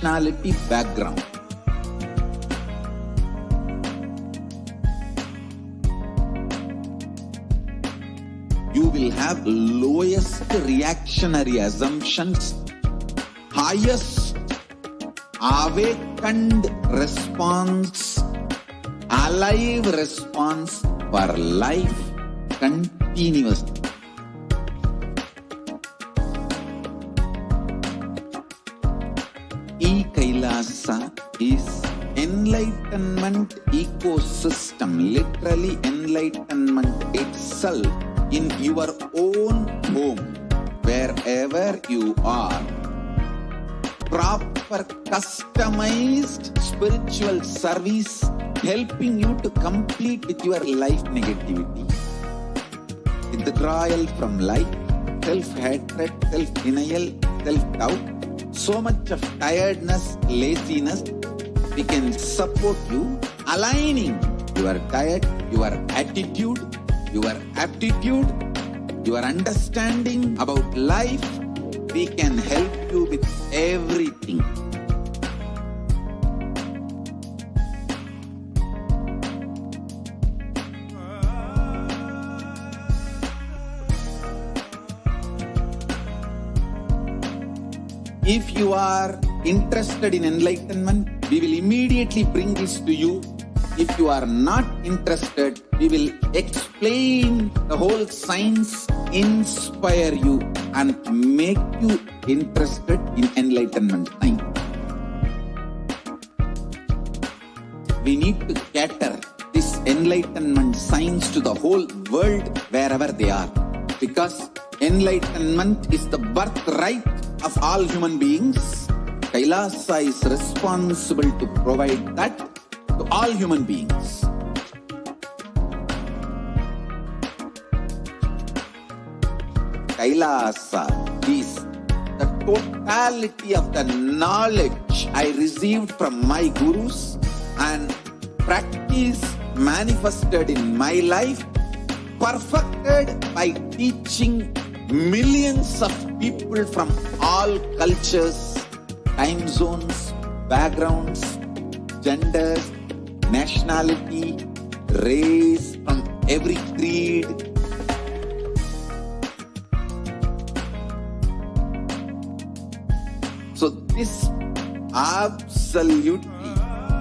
nationality background. You will have lowest reactionary assumptions, highest awakened response, alive response for life continuously. E-Kailasa is enlightenment ecosystem, literally enlightenment itself in your own home, wherever you are. Proper customized spiritual service helping you to complete with your life negativity, withdrawal from life, self-hatred, self-denial, self-doubt, so much of tiredness, laziness. We can support you, aligning your diet, your attitude, your aptitude, your understanding about life. We can help you with everything. If you are interested in enlightenment, we will immediately bring this to you. If you are not interested, we will explain the whole science, inspire you and make you interested in enlightenment time. We need to cater this enlightenment science to the whole world wherever they are, because enlightenment is the birthright of all human beings. Kailasa is responsible to provide that to all human beings. Kailasa is the totality of the knowledge I received from my gurus and practice manifested in my life, perfected by teaching millions of people from all cultures, time zones, backgrounds, genders, nationality, race, from every creed. So this absolutely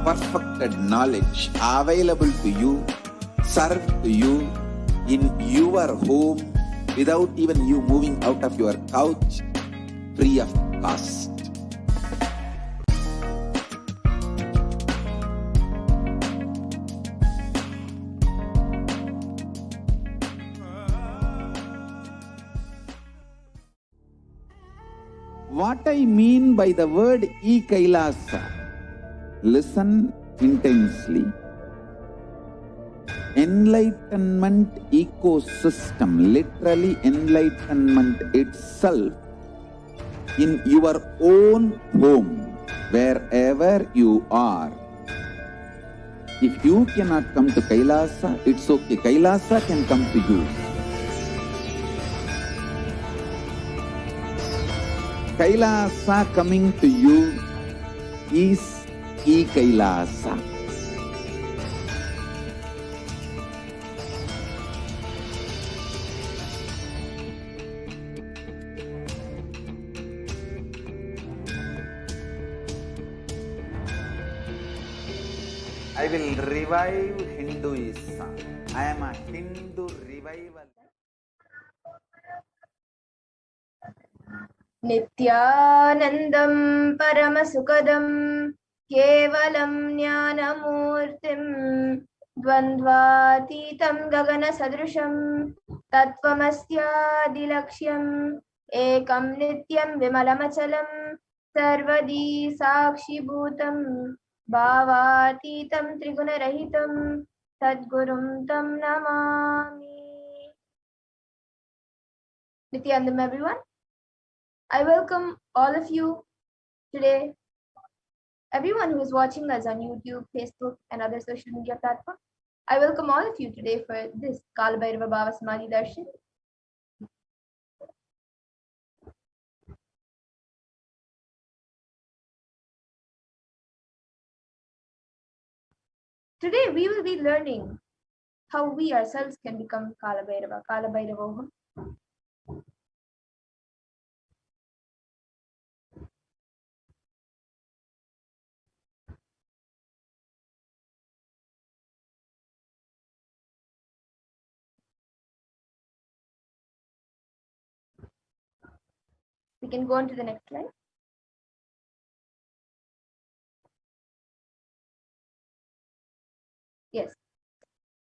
perfected knowledge available to you, served to you in your home without even you moving out of your couch, free of cost. What I mean by the word E-Kailasa, listen intensely. Enlightenment ecosystem, literally enlightenment itself in your own home, wherever you are. If you cannot come to Kailasa, it's okay. Kailasa can come to you. Kailasa coming to you is E-Kailasa. I will revive Hinduism. I am a Hindu revival. Nithyanandam Paramasukadam Kevalam Jnanamurtim Dvandvatitam Gagana Sadrusham Tattvamasya Dilaksham Ekam Nityam Vimalamachalam Sarvadi Sakshi Bhutam Bhavatitam Trigunarahitam Sadgurum Tam Namami. Nithyanandam, everyone. I welcome all of you today, everyone who is watching us on YouTube, Facebook, and other social media platforms. I welcome all of you today for this Kala Bhairava Bhava Samadhi Darshan. Today we will be learning how we ourselves can become Kalabhairavoham. We can go on to the next slide. Yes.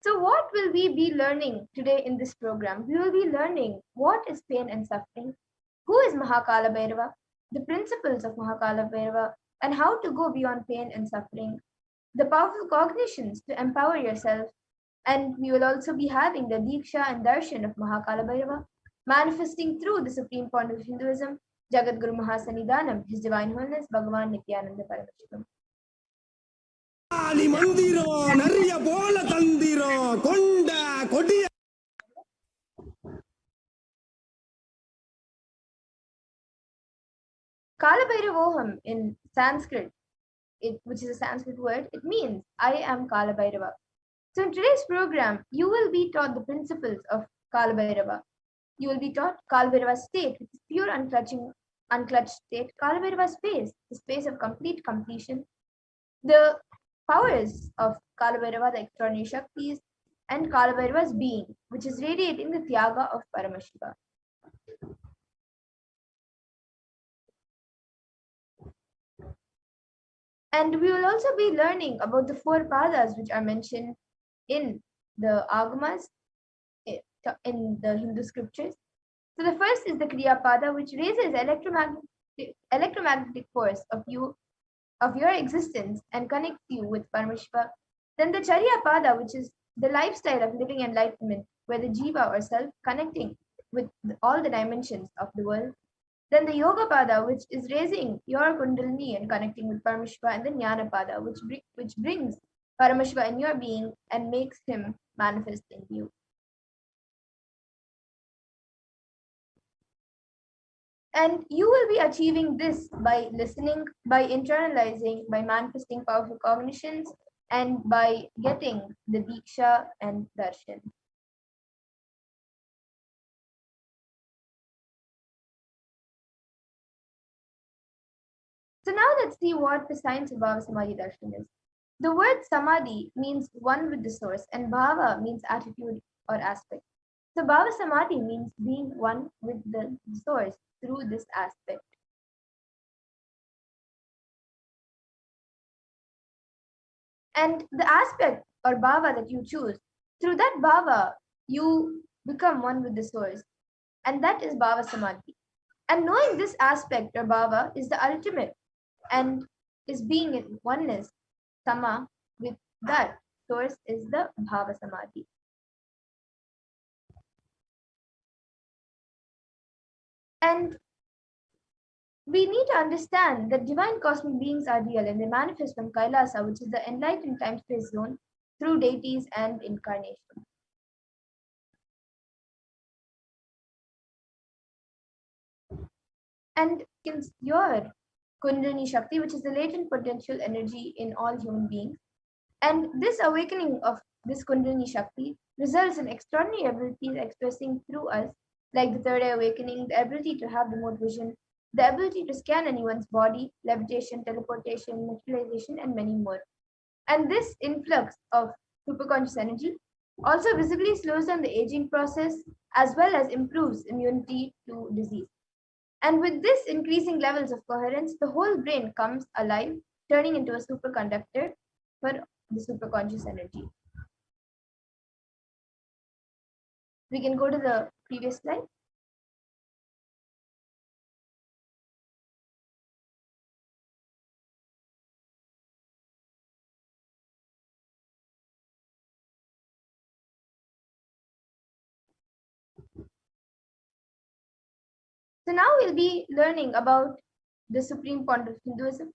So what will we be learning today in this program? We will be learning what is pain and suffering, who is Mahakala Bhairava, the principles of Mahakala Bhairava, and how to go beyond pain and suffering, the powerful cognitions to empower yourself, and we will also be having the Diksha and Darshan of Mahakala Bhairava, manifesting through the supreme point of Hinduism, Jagat Guru Mahasanidanam, His Divine Holiness, Bhagavan Nithyananda Paramashivam. Kalabhairavoham in Sanskrit, which is a Sanskrit word, it means I am Kalabhairava. So in today's program, you will be taught the principles of Kalabhairava. You will be taught Kalabhairava's state, which is pure unclutched state, Kalabhairava's space, the space of complete completion, the powers of Kalabhairava, the extraordinary Shaktis, and Kalabhairava's being, which is radiating the Tyaga of Paramashiva. And we will also be learning about the 4 padas which are mentioned in the Agamas, in the Hindu scriptures. So the first is the Kriya Pada, which raises electromagnetic force of your existence and connects you with Paramashiva. Then the Charya Pada, which is the lifestyle of living enlightenment, where the Jiva or self connecting with all the dimensions of the world. Then the Yoga Pada, which is raising your Kundalini and connecting with Paramashiva, and the Jnana Pada, which brings Paramashiva in your being and makes him manifest in you. And you will be achieving this by listening, by internalizing, by manifesting powerful cognitions, and by getting the Diksha and Darshan. So now let's see what the science of Bhava Samadhi Darshan is. The word Samadhi means one with the source, and Bhava means attitude or aspect. So Bhava Samadhi means being one with the source through this aspect. And the aspect or bhava that you choose, through that bhava, you become one with the source. And that is bhava samadhi. And knowing this aspect or bhava is the ultimate and is being in oneness, sama, with that source is the bhava samadhi. And we need to understand that divine cosmic beings are real and they manifest from Kailasa, which is the enlightened time-space zone, through deities and incarnation. And your Kundalini Shakti, which is the latent potential energy in all human beings. And this awakening of this Kundalini Shakti results in extraordinary abilities expressing through us, like the third eye awakening, the ability to have remote vision, the ability to scan anyone's body, levitation, teleportation, materialization, and many more. And this influx of superconscious energy also visibly slows down the aging process as well as improves immunity to disease. And with this increasing levels of coherence, the whole brain comes alive, turning into a superconductor for the superconscious energy. We can go to the previous slide. So now we'll be learning about the supreme point of Hinduism.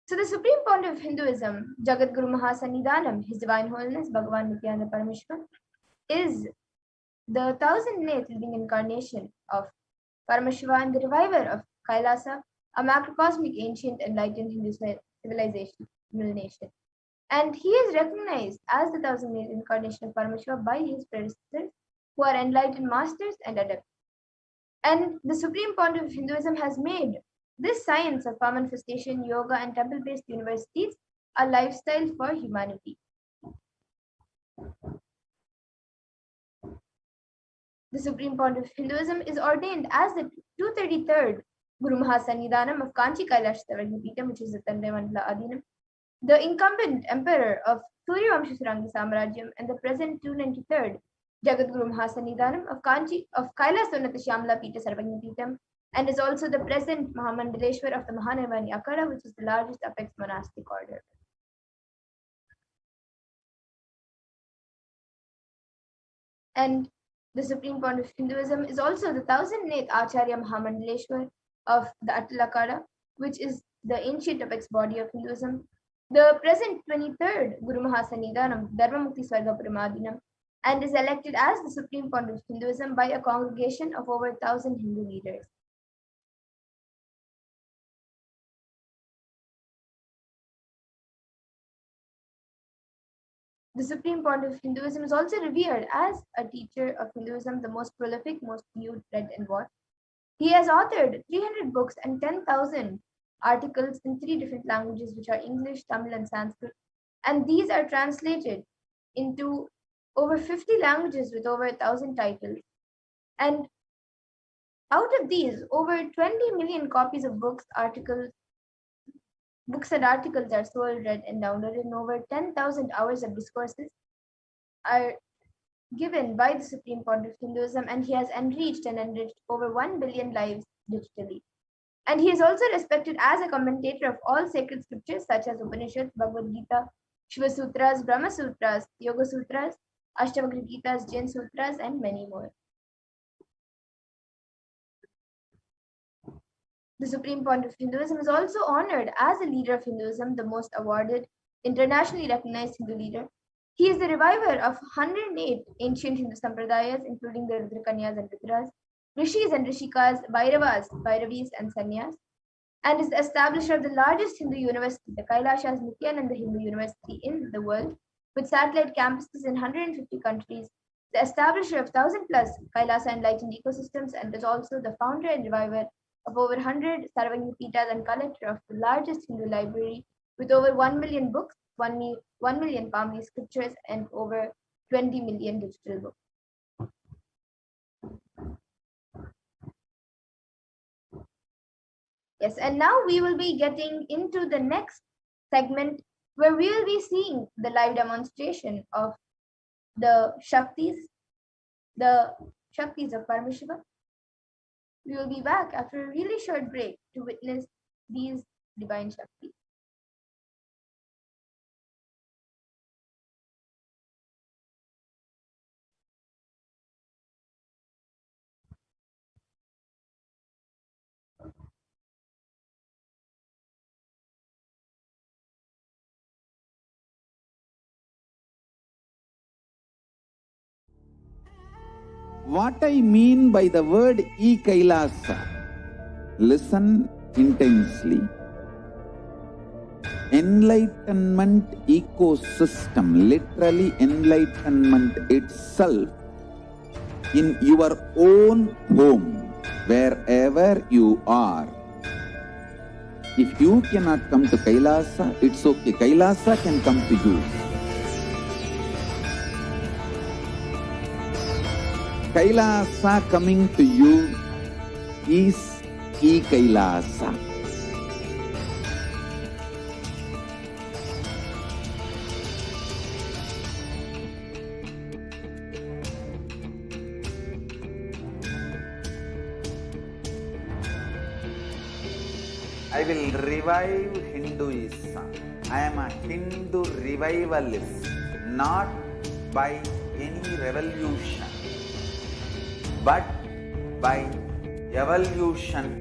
So the supreme point of Hinduism, Jagat Guru Mahasanidanam, His Divine Holiness, Bhagavan Nithyananda Paramashivam, is the 1008th living incarnation of Paramashiva and the reviver of Kailasa, a macrocosmic ancient enlightened Hindu civilization, nation. And he is recognized as the thousand-year incarnation of Paramashiva by his predecessors, who are enlightened masters and adepts. And the Supreme Pontiff of Hinduism has made this science of power manifestation, yoga, and temple-based universities a lifestyle for humanity. The Supreme Pontiff of Hinduism is ordained as the 233rd Guru Mahasannidhanam of Kanchi Kailash Savagnipitam, which is the Tandai Mandala Adinam, the incumbent emperor of Suryavamsha Surangi Samrajyam, and the present 293rd Jagadguru Mahasannidhanam of Kanchi of Kailas Unnata Shyamala Pita Sarvagnipitam, and is also the present Mahamandaleshwar of the Mahanirvani Akhada, which is the largest apex monastic order. And the Supreme Pontiff of Hinduism is also the 1008th Acharya Mahamandaleshwar of the Atal Akhada, which is the ancient apex body of Hinduism, the present 23rd Guru Mahasannidhanam Dharmamukti Swargapuram, and is elected as the Supreme Pontiff of Hinduism by a congregation of over 1,000 Hindu leaders. The Supreme Pontiff of Hinduism is also revered as a teacher of Hinduism, the most prolific, most viewed, read, and watched. He has authored 300 books and 10,000 articles in 3 different languages, which are English, Tamil, and Sanskrit. And these are translated into over 50 languages with over 1,000 titles. And out of these, over 20 million copies of books and articles are sold, read, and downloaded, and over 10,000 hours of discourses are given by the Supreme Pontiff of Hinduism, and he has enriched over 1 billion lives digitally. And he is also respected as a commentator of all sacred scriptures such as Upanishads, Bhagavad Gita, Shiva Sutras, Brahma Sutras, Yoga Sutras, Ashtavakra Gitas, Jain Sutras, and many more. The Supreme Pontiff of Hinduism is also honored as a leader of Hinduism, the most awarded, internationally recognized Hindu leader. He is the reviver of 108 ancient Hindu sampradayas, including the Rudrakanyas and Rudras, Rishis and Rishikas, Bhairavas, Bhairavis, and Sannyas, and is the establisher of the largest Hindu university, the HDH Nithyananda Hindu University in the world, with satellite campuses in 150 countries, the establisher of 1,000 plus Kailasa enlightened ecosystems, and is also the founder and reviver of over 100 Sarvagni Pitas and collector of the largest Hindu library with over 1 million books, 1 million Pamli scriptures, and over 20 million digital books. Yes, and now we will be getting into the next segment where we will be seeing the live demonstration of the Shaktis of Paramashiva. We will be back after a really short break to witness these divine Shaktis. What I mean by the word e-Kailasa, listen intensely. Enlightenment ecosystem, literally enlightenment itself, in your own home, wherever you are. If you cannot come to Kailasa, it's okay. Kailasa can come to you. Kailasa coming to you is e-Kailasa. I will revive Hinduism. I am a Hindu revivalist, not by any revolution, but by evolution.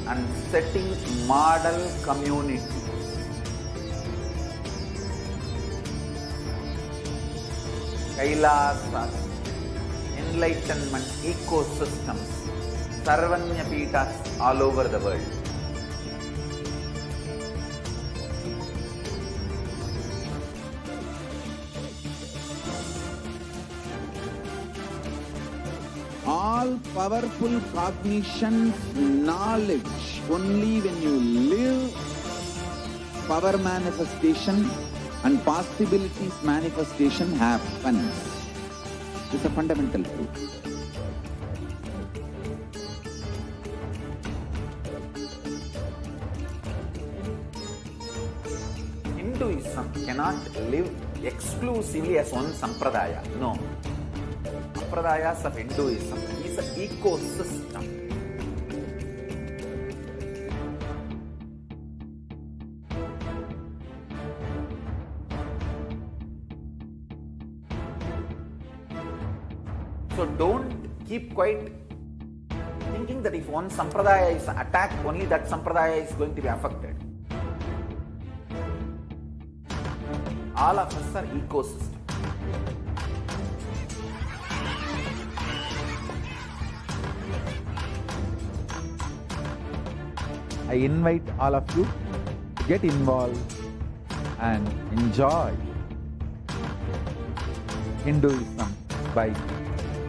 and setting model communities. Kailasas, enlightenment ecosystems, Sarvanya Peethas all over the world. All powerful cognition, knowledge, only when you live, power manifestation and possibilities manifestation happens. It's a fundamental truth. Hinduism cannot live exclusively as one sampradaya. No. Sampradayas of Hinduism is an ecosystem. So don't keep quiet thinking that if one sampradaya is attacked, only that sampradaya is going to be affected. All of us are ecosystem. I invite all of you to get involved and enjoy Hinduism by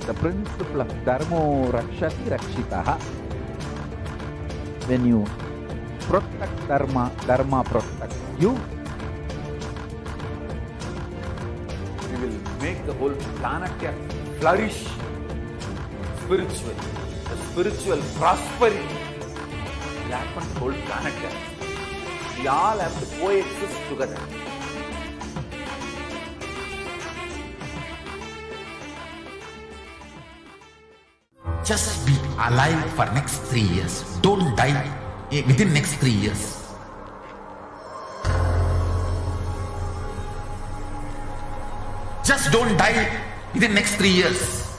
the principle of Dharmo Rakshati Rakshitaha. When you protect Dharma, Dharma protects you. We will make the whole planet flourish spiritually. The spiritual prosperity will happen to the whole planet. We all have to coexist together. Just be alive for next 3 years. Don't die within next 3 years. Just don't die within next 3 years.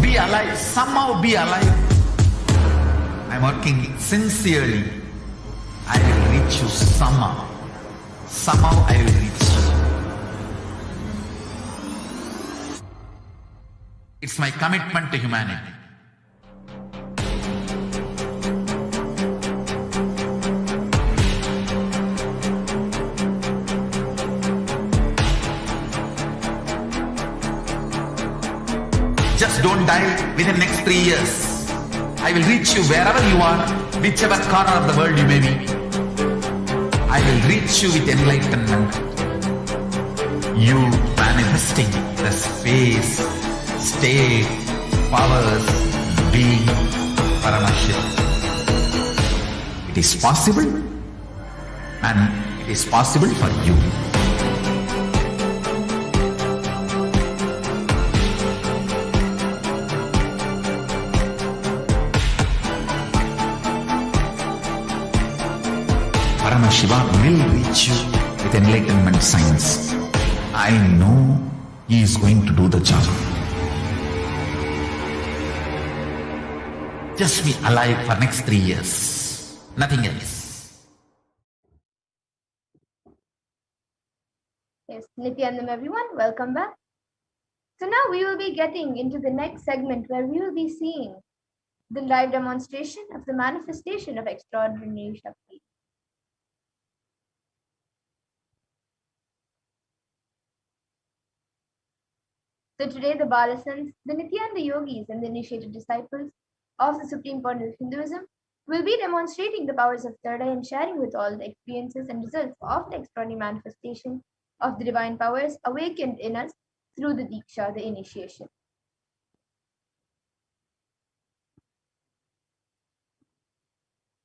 Be alive. Somehow be alive. I'm working sincerely. I will reach you somehow. Somehow I will reach you. It's my commitment to humanity. Just don't die within the next 3 years. I will reach you wherever you are, whichever corner of the world you may be. I will reach you with enlightenment. You manifesting the space, state, powers, being Paramashivoham. It is possible, and it is possible for you. Paramashivoham will reach you with enlightenment science. I know he is going to do the job. Just be alive for next 3 years. Nothing else. Yes, Nithyanandam everyone, welcome back. So now we will be getting into the next segment where we will be seeing the live demonstration of the manifestation of extraordinary Shakti. So today the Balasans, the Nityananda yogis and the initiated disciples of the Supreme Point of Hinduism will be demonstrating the powers of third eye and sharing with all the experiences and results of the extraordinary manifestation of the divine powers awakened in us through the Diksha, the initiation.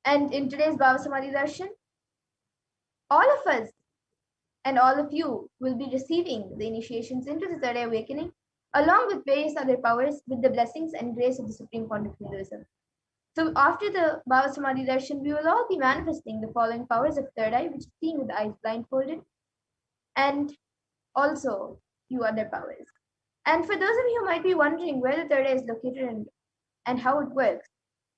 And in today's Bhava Samadhi Darshan, all of us and all of you will be receiving the initiations into the third eye awakening along with various other powers with the blessings and grace of the Supreme Point of Hinduism. So after the Bhava Samadhi Darshan, we will all be manifesting the following powers of third eye, which is seeing with the eyes blindfolded, and also few other powers. And for those of you who might be wondering where the third eye is located and how it works,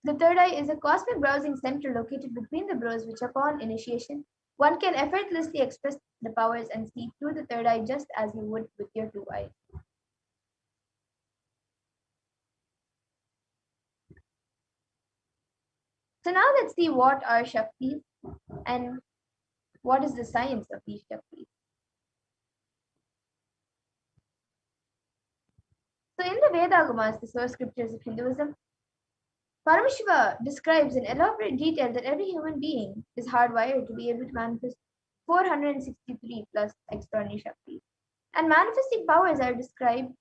The third eye is a cosmic browsing center located between the brows, which upon initiation, one can effortlessly express the powers and see through the third eye just as you would with your two eyes. So now let's see what are Shaktis and what is the science of these Shaktis. So in the Vedagamas, the source scriptures of Hinduism, Paramashiva describes in elaborate detail that every human being is hardwired to be able to manifest 463 plus extraordinary Shaktis. And manifesting powers are described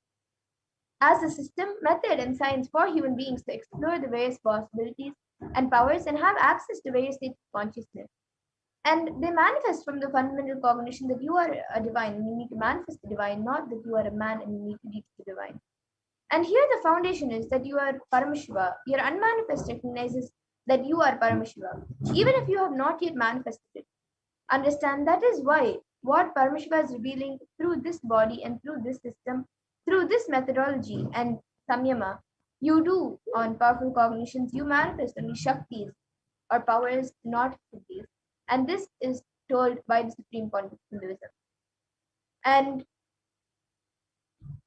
as a system, method, and science for human beings to explore the various possibilities and powers and have access to various states of consciousness. And they manifest from the fundamental cognition that you are a divine and you need to manifest the divine, not that you are a man and you need to reach the divine. And here the foundation is that you are Paramashiva. Your unmanifest recognizes that you are Paramashiva, even if you have not yet manifested it. Understand that is why what Paramashiva is revealing through this body and through this system, through this methodology and samyama, you do on powerful cognitions, you manifest only Shaktis or powers, not Siddhis. And this is told by the Supreme Point of Hinduism. And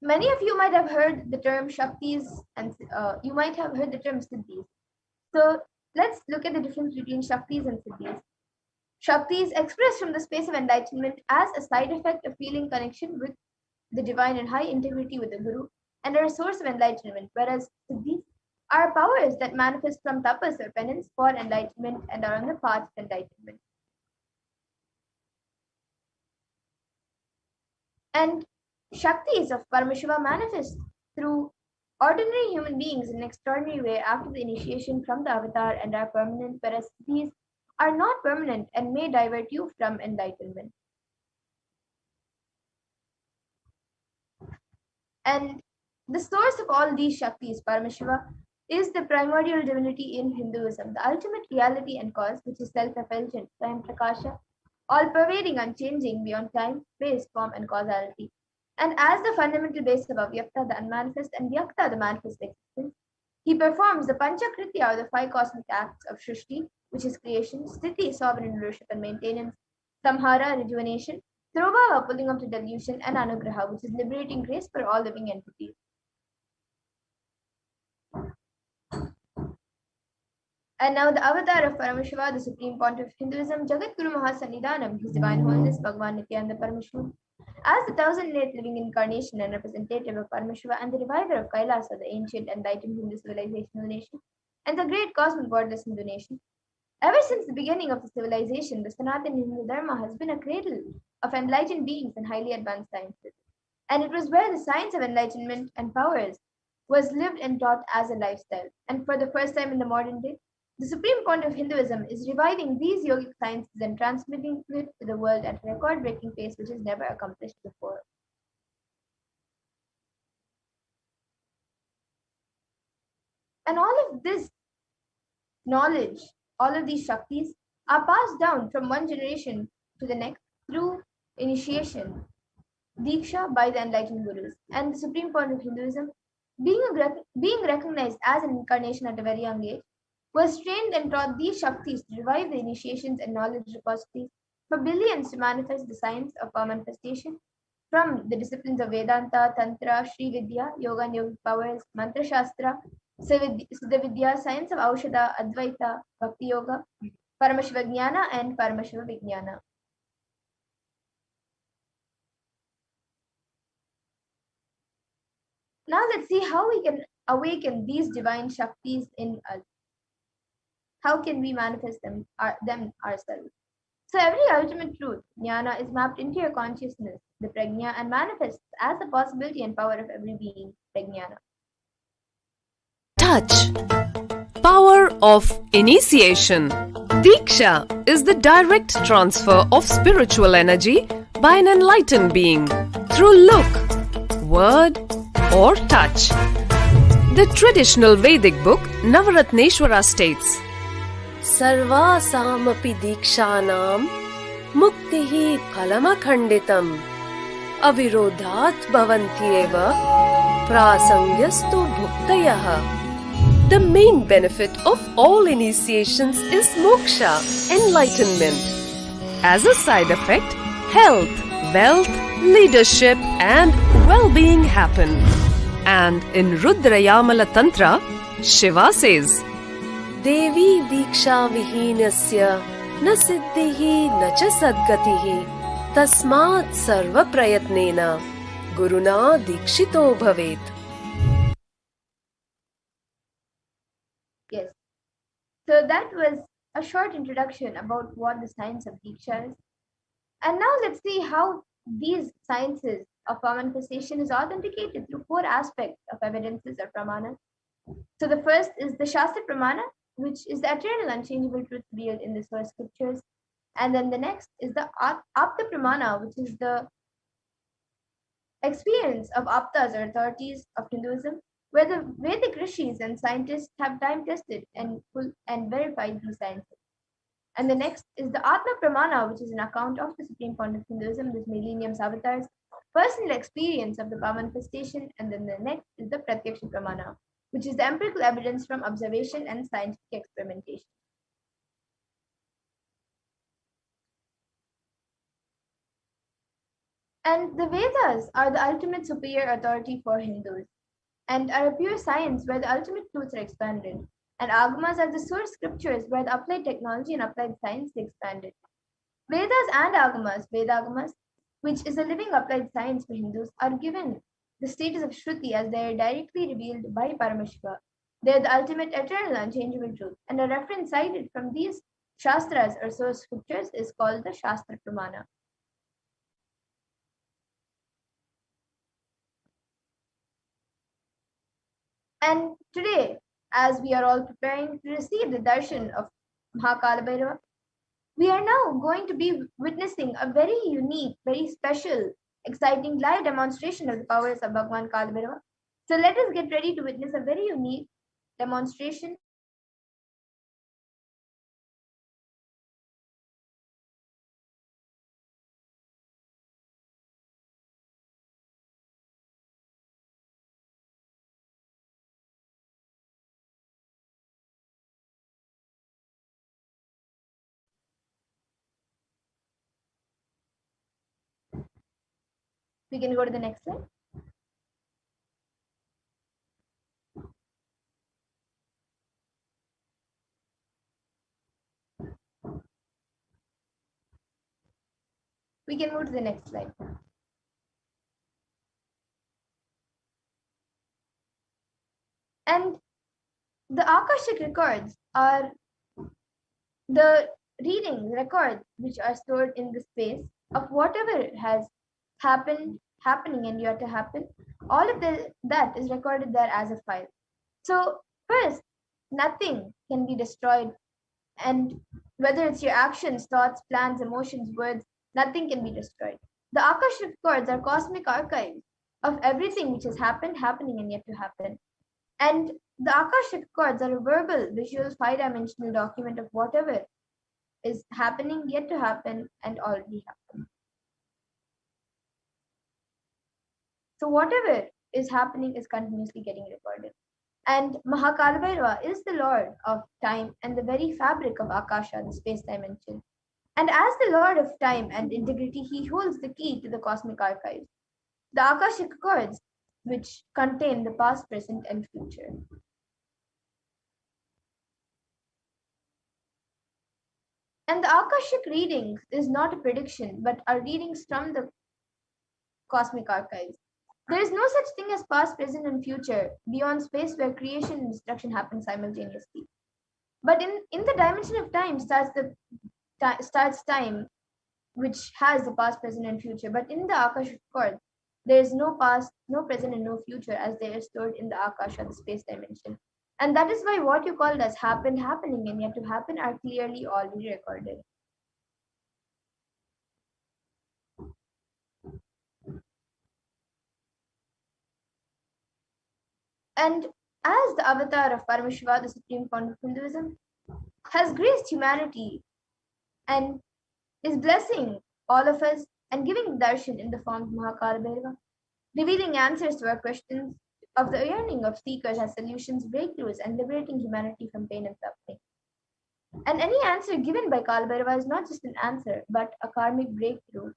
many of you might have heard the term Shaktis and you might have heard the term Siddhis. So let's look at the difference between Shaktis and Siddhis. Shaktis expressed from the space of enlightenment as a side effect of feeling connection with the divine and high integrity with the Guru and are a source of enlightenment, whereas Siddhis are powers that manifest from tapas or penance for enlightenment and are on the path to enlightenment. And Shaktis of Paramashiva manifest through ordinary human beings in an extraordinary way after the initiation from the avatar and are permanent, whereas these are not permanent and may divert you from enlightenment. And the source of all these Shaktis, Paramashiva, is the primordial divinity in Hinduism, the ultimate reality and cause, which is self-effulgent, Swayam Prakasha, all-pervading, unchanging, beyond time, space, form, and causality. And as the fundamental base of Avyakta, the unmanifest, and Vyakta, the manifest existence, he performs the Panchakritya, or the five cosmic acts of Shrishti, which is creation, Sthiti, sovereign rulership and maintenance, Samhara, rejuvenation, Throbhava, pulling up to delusion, and Anugraha, which is liberating grace for all living entities. And now the avatar of Paramashiva, the supreme point of Hinduism, Jagat Guru Mahasannidhanam, His Divine Holiness, Bhagavan Nithyananda Paramashivam, as the 1008th living incarnation and representative of Paramashiva and the reviver of Kailasa, the ancient enlightened Hindu civilizational nation, and the great cosmic borderless Hindu nation. Ever since the beginning of the civilization, the Sanatana Hindu Dharma has been a cradle of enlightened beings and highly advanced sciences. And it was where the science of enlightenment and powers was lived and taught as a lifestyle. And for the first time in the modern day, the supreme point of Hinduism is reviving these yogic sciences and transmitting it to the world at a record-breaking pace which is never accomplished before. And all of this knowledge, all of these Shaktis are passed down from one generation to the next through initiation, Diksha by the enlightened Gurus. And the supreme point of Hinduism, being recognized as an incarnation at a very young age, was trained and taught these Shaktis to revive the initiations and knowledge repositories for billions to manifest the science of power manifestation from the disciplines of Vedanta, Tantra, Sri Vidya, Yoga and Yogic powers, Mantra Shastra, Siddha Vidya, science of Aushadha, Advaita, Bhakti Yoga, Paramashiva Jnana and Paramashiva Vijnana. Now let's see how we can awaken these divine Shaktis in us. How can we manifest them ourselves? So every ultimate truth, jnana, is mapped into your consciousness, the prajna, and manifests as the possibility and power of every being, prajnana. Touch. Power of initiation. Diksha is the direct transfer of spiritual energy by an enlightened being through look, word, or touch. The traditional Vedic book Navaratneshwara states, Sarvasamapi dikshanam muktihi phalamakhanditam avirodhat bhavanti eva prasangyastu bhuktayah. The main benefit of all initiations is moksha, enlightenment. As a side effect, health, wealth, leadership, and well-being happen. And in Rudrayamala Tantra, Shiva says, Devi Diksha Vihinasya na siddhihi na cha sadgatihi tasmat sarva prayatnena guruna dikshito bhavet. Yes. So that was a short introduction about what the science of Diksha is. And now let's see how these sciences of power manifestation is authenticated through four aspects of evidences or pramana. So the first is the Shastra Pramana, which is the eternal unchangeable truth revealed in the source scriptures. And then the next is the Apta Pramana, which is the experience of Aptas or authorities of Hinduism, where the Vedic rishis and scientists have time tested and verified these sciences. And the next is the Atma Pramana, which is an account of the Supreme Point of Hinduism, this millennium's avatars, personal experience of the power manifestation. And then the next is the Pratyaksha Pramana, which is the empirical evidence from observation and scientific experimentation. And the Vedas are the ultimate superior authority for Hindus and are a pure science where the ultimate truths are expanded. And Agamas are the source scriptures where the applied technology and applied science is expanded. Vedas and Agamas, Vedagamas, which is a living applied science for Hindus, are given the status of Shruti as they are directly revealed by Paramashiva. They are the ultimate eternal unchangeable truth, and a reference cited from these Shastras or source scriptures is called the Shastra Pramana. And today, as we are all preparing to receive the darshan of Mahakala Bhairava, we are now going to be witnessing a very unique, very special, exciting live demonstration of the powers of Bhagwan Kala Bhairava. So let us get ready to witness a very unique demonstration. We can go to the next slide. We can move to the next slide. And the Akashic records are the reading records which are stored in the space of whatever has happened, happening, and yet to happen. All of that is recorded there as a file. So first, nothing can be destroyed, and whether it's your actions, thoughts, plans, emotions, words, nothing can be destroyed. The Akashic records are cosmic archives of everything which has happened, happening, and yet to happen. And the Akashic records are a verbal, visual, five-dimensional document of whatever is happening, yet to happen, and already happened. So whatever is happening is continuously getting recorded. And Mahakala Bhairava is the lord of time and the very fabric of Akasha, the space dimension. And as the lord of time and integrity, he holds the key to the cosmic archives, the Akashic records, which contain the past, present, and future. And the Akashic readings is not a prediction, but are readings from the cosmic archives. There is no such thing as past, present, and future beyond space where creation and destruction happen simultaneously. But in the dimension of time starts time, which has the past, present, and future. But in the Akashic records, there is no past, no present, and no future as they are stored in the Akasha, the space dimension. And that is why what you called as happened, happening, and yet to happen are clearly already recorded. And as the avatar of Paramashiva, the supreme fount of Hinduism, has graced humanity and is blessing all of us and giving darshan in the form of Mahakala Bhairava, revealing answers to our questions of the yearning of seekers as solutions, breakthroughs, and liberating humanity from pain and suffering. And any answer given by Kala Bhairava is not just an answer, but a karmic breakthrough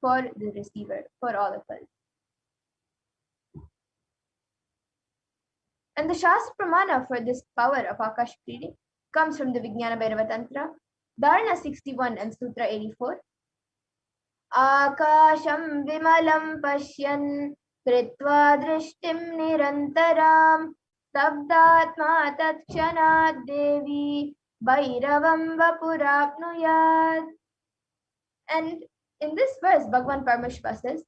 for the receiver, for all of us. And the Shastra Pramana for this power of Akashic reading comes from the Vijnana Bhairava Tantra, Dharana 61 and Sutra 84. Akasham vimalam pashyan kritva drishtim nirantaram sabdatma tatshanat devi bhairavam vapurapnuyat. And in this verse, Bhagavan Paramashiva says,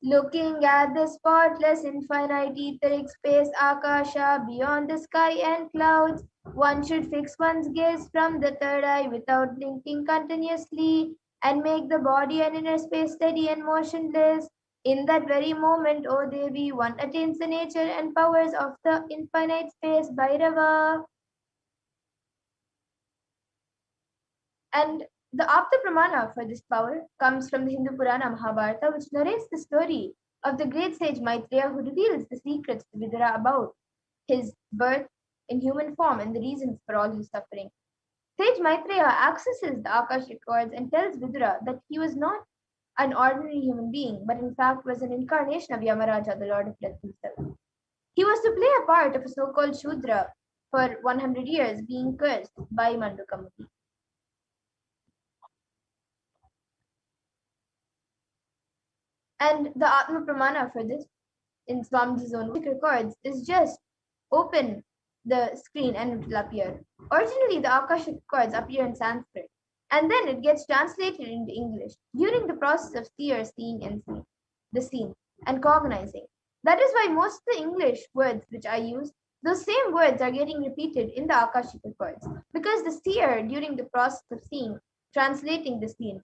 looking at the spotless infinite etheric space Akasha beyond the sky and clouds, one should fix one's gaze from the third eye without blinking continuously and make the body and inner space steady and motionless. In that very moment, O Devi, one attains the nature and powers of the infinite space Bhairava. And the Apta Pramana for this power comes from the Hindu Purana Mahabharata, which narrates the story of the great sage Maitreya, who reveals the secrets to Vidura about his birth in human form and the reasons for all his suffering. Sage Maitreya accesses the Akashic chords and tells Vidura that he was not an ordinary human being, but in fact was an incarnation of Yamaraja, the Lord of Death himself. He was to play a part of a so-called Shudra for 100 years, being cursed by Mandukamati. And the Atma Pramana for this in Swamiji's own records is just open the screen and it will appear. Originally, the Akashic chords appear in Sanskrit and then it gets translated into English during the process of seer seeing and seeing the scene and cognizing. That is why most of the English words which I use, those same words are getting repeated in the Akashic chords because the seer during the process of seeing, translating the scene,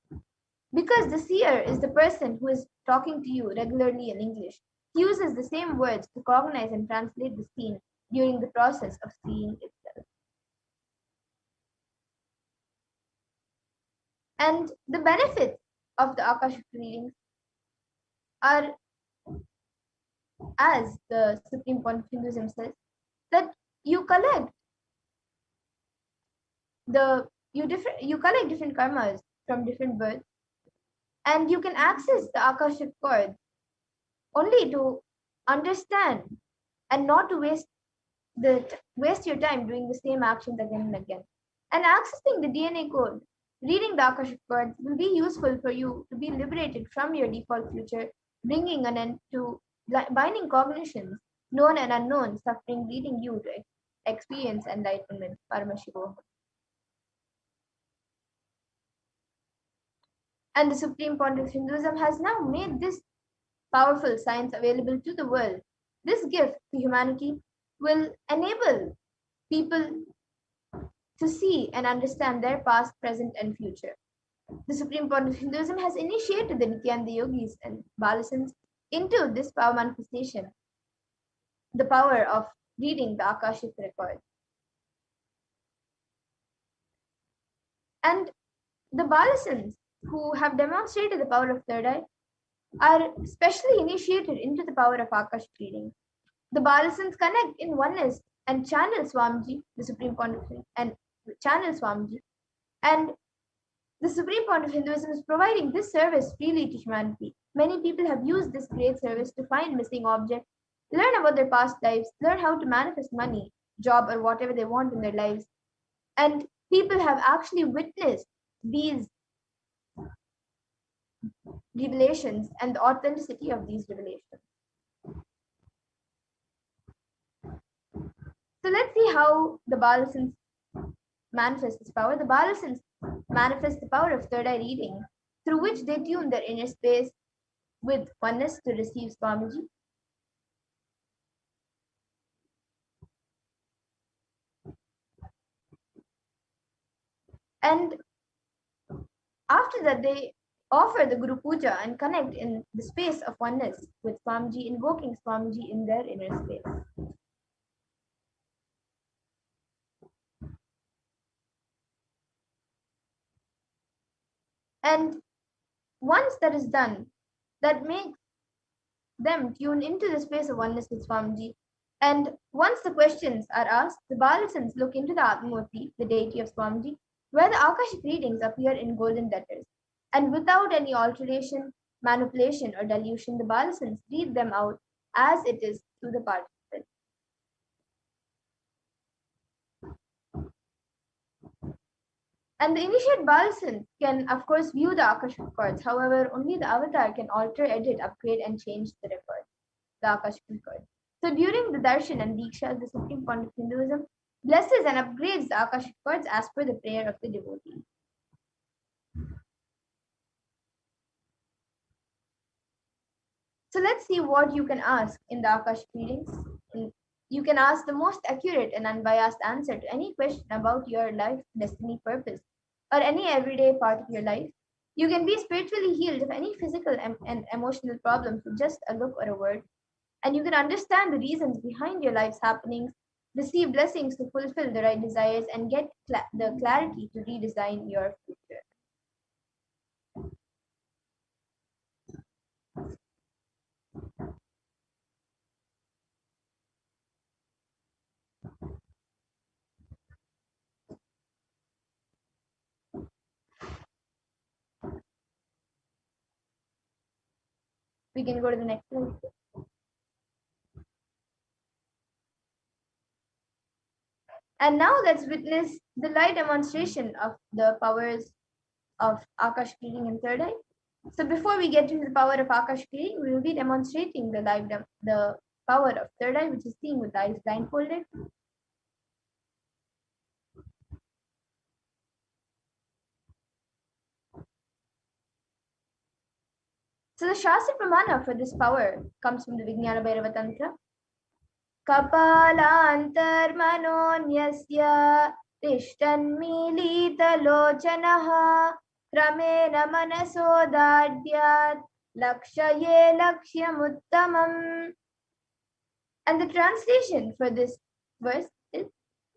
because the seer is the person who is talking to you regularly in English, he uses the same words to cognize and translate the scene during the process of seeing itself. And the benefits of the Akashic readings are, as the Supreme Point of Hinduism says, that you collect different karmas from different births, and you can access the Akashic chords only to understand and not to waste your time doing the same actions again and again. And accessing the DNA code, reading the Akashic chords will be useful for you to be liberated from your default future, bringing an end to binding cognitions, known and unknown, suffering, leading you to experience enlightenment. Paramashivoham. And the Supreme Point of Hinduism has now made this powerful science available to the world. This gift to humanity will enable people to see and understand their past, present, and future. The Supreme Point of Hinduism has initiated the Nithyananda yogis and Balasans into this power manifestation, the power of reading the Akashic record. And the Balasans who have demonstrated the power of third eye are specially initiated into the power of Akashic reading. The Balasans connect in oneness and channel Swamiji, the Supreme Point of and channel Swamiji. And the Supreme Point of Hinduism is providing this service freely to humanity. Many people have used this great service to find missing objects, learn about their past lives, learn how to manifest money, job, or whatever they want in their lives. And people have actually witnessed these revelations and the authenticity of these revelations. So let's see how the Balasans manifest this power. The Balasans manifest the power of third eye reading, through which they tune their inner space with oneness to receive Swamiji. And after that, they offer the Guru Puja and connect in the space of oneness with Swamiji, invoking Swamiji in their inner space. And once that is done, that makes them tune into the space of oneness with Swamiji. And once the questions are asked, the Balasans look into the Atmamurti, the deity of Swamiji, where the Akashic readings appear in golden letters. And without any alteration, manipulation, or dilution, the Balasans read them out as it is to the participant. And the initiate Balasan can, of course, view the Akashic records. However, only the avatar can alter, edit, upgrade, and change the record, the Akashic record. So during the darshan and diksha, the supreme point of Hinduism blesses and upgrades the Akashic records as per the prayer of the devotee. So let's see what you can ask in the Akashic readings. You can ask the most accurate and unbiased answer to any question about your life, destiny, purpose, or any everyday part of your life. You can be spiritually healed of any physical and emotional problems with just a look or a word. And you can understand the reasons behind your life's happenings, receive blessings to fulfill the right desires, and get the clarity to redesign your future. We can go to the next slide. And now let's witness the live demonstration of the powers of Akashic reading in third eye. So before we get into the power of Akashic reading, we will be demonstrating the power of third eye, which is seen with the eyes blindfolded. So the Shastra Pramana for this power comes from the Vijnana Bhairava Tantra. Kapalantarmanonyasya tishtannmilitalochanaha kramena manasodadyat lakshaye lakshyamuttamam. And the translation for this verse is,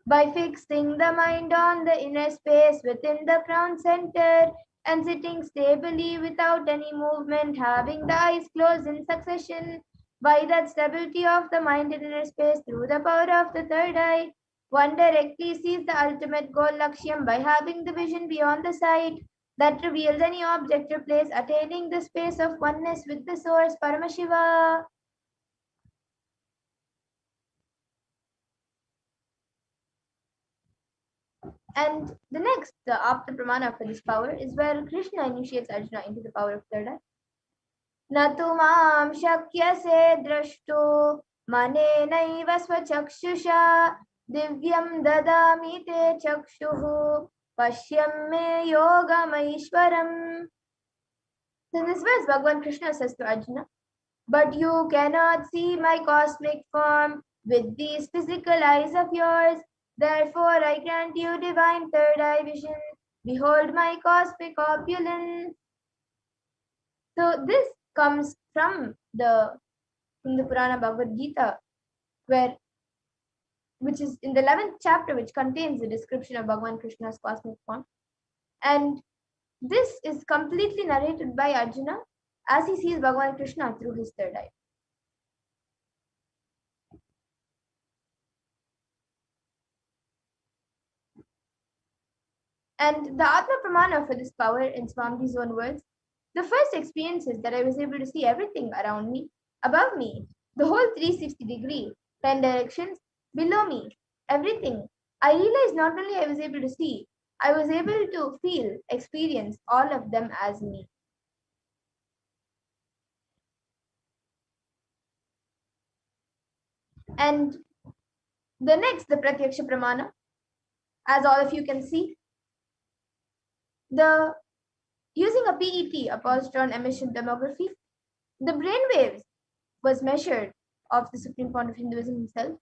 by fixing the mind on the inner space within the crown center and sitting stably without any movement, having the eyes closed in succession, by that stability of the mind in inner space through the power of the third eye, one directly sees the ultimate goal Lakshyam by having the vision beyond the sight that reveals any object or place, attaining the space of oneness with the source Paramashiva. And the next, the Apta Pramana for this power is where Krishna initiates Arjuna into the power of third eye. Natumam shakyase drashto manenaiva swachakshusha divyam dadami te chakshuhu pashyam me yogamaishwaram. So in this verse, Bhagavan Krishna says to Arjuna, but you cannot see my cosmic form with these physical eyes of yours. Therefore, I grant you divine third eye vision. Behold my cosmic opulence. So this comes from the Purana Bhagavad Gita, which is in the 11th chapter, which contains the description of Bhagavan Krishna's cosmic form. And this is completely narrated by Arjuna as he sees Bhagavan Krishna through his third eye. And the Atma Pramana for this power, in Swamiji's own words, the first experience is that I was able to see everything around me, above me, the whole 360 degree, 10 directions, below me, everything. I realized not only I was able to see, I was able to feel, experience all of them as me. And the next, the Pratyaksha Pramana, as all of you can see, using a PET, a positron emission tomography, the brain waves was measured of the Supreme Point of Hinduism himself.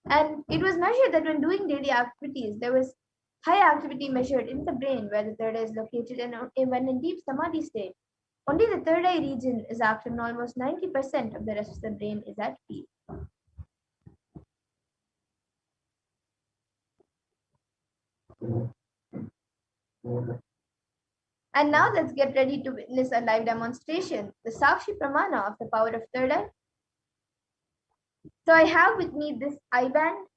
And it was measured that when doing daily activities, there was high activity measured in the brain where the third eye is located, and when in deep samadhi state, only the third eye region is active and almost 90% of the rest of the brain is at peace. And now let's get ready to witness a live demonstration, the Sakshi Pramana of the power of third eye. So I have with me this eye band,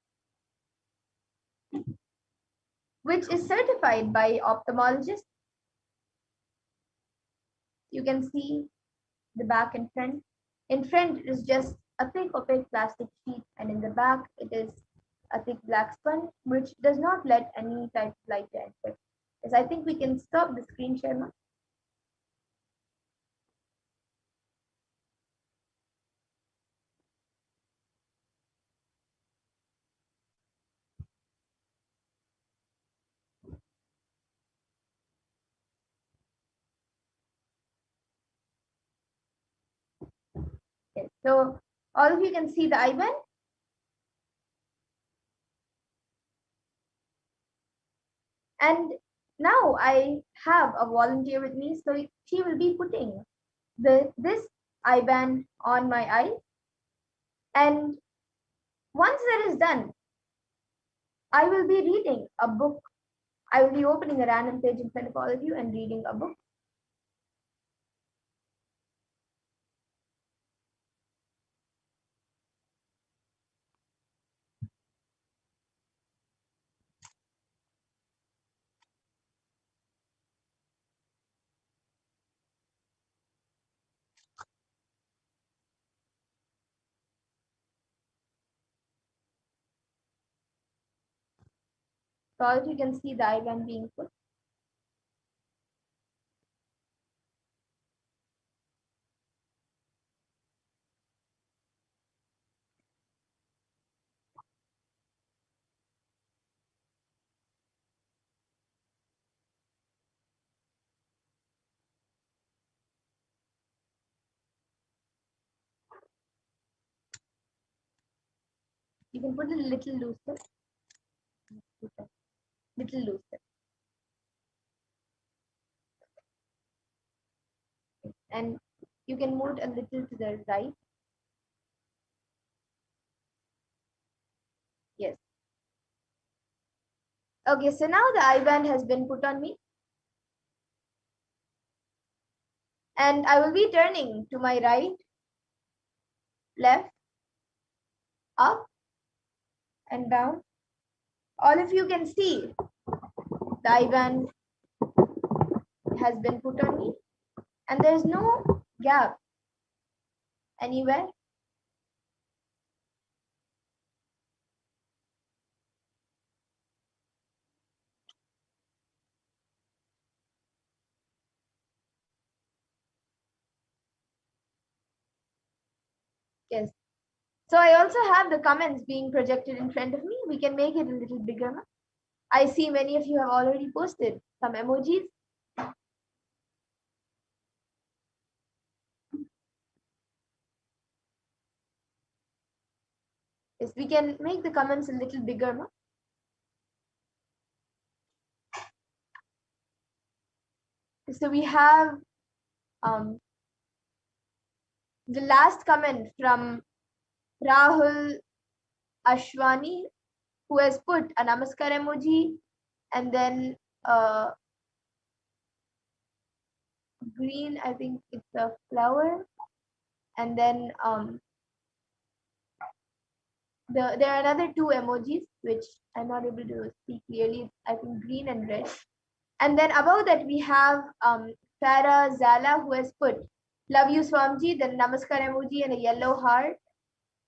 which is certified by ophthalmologists. You can see the back and front. In front it is just a thick opaque plastic sheet, and in the back it is a thick black sponge which does not let any type of light enter. Yes, I think we can stop the screen share now. Yes, so all of you can see the eye band. And now I have a volunteer with me, so she will be putting this eye band on my eye. And once that is done, I will be reading a book. I will be opening a random page in front of all of you and reading a book. So all of you can see the eye band being put. You can put it a little looser. Little looser. And you can move it a little to the right. Yes. Okay, so now the eye band has been put on me. And I will be turning to my right, left, up, and down. All of you can see the eye band has been put on me. And there's no gap anywhere. Yes. So I also have the comments being projected in front of me. We can make it a little bigger now. I see many of you have already posted some emojis. Yes, we can make the comments a little bigger now. So we have the last comment from Rahul Ashwani, who has put a namaskar emoji and then green, I think it's a flower, and then there are another two emojis which I'm not able to see clearly. I think green and red. And then above that we have Farah Zala, who has put love you Swamji, then namaskar emoji and a yellow heart,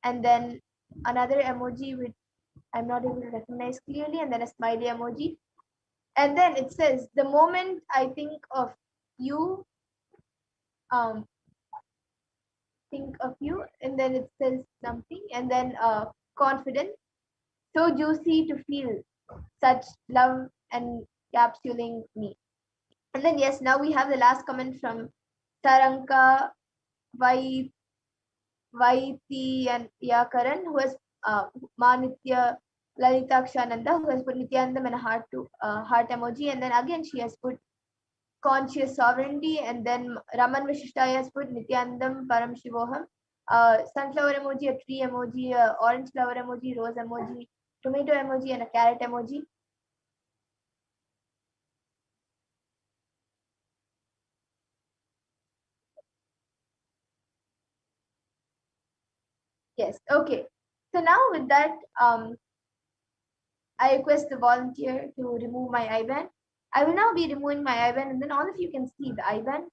and then another emoji which I'm not able to recognize clearly, and then a smiley emoji. And then it says, the moment I think of you, and then it says something, and then confident, so juicy to feel such love and capsuling me. And then yes, now we have the last comment from Taranka Vaiti and Yakaran, who has Manitya Lalitakshananda, who has put Nithyanandam and a heart emoji, and then again she has put conscious sovereignty, and then Raman Vishishtaya has put Nithyanandam Paramashivoham, sunflower emoji, a tree emoji, a orange flower emoji, rose emoji, tomato emoji, and a carrot emoji. Yes, okay. So now with that, I request the volunteer to remove my IBAN. I will now be removing my IBAN, and then all of you can see the IBAN.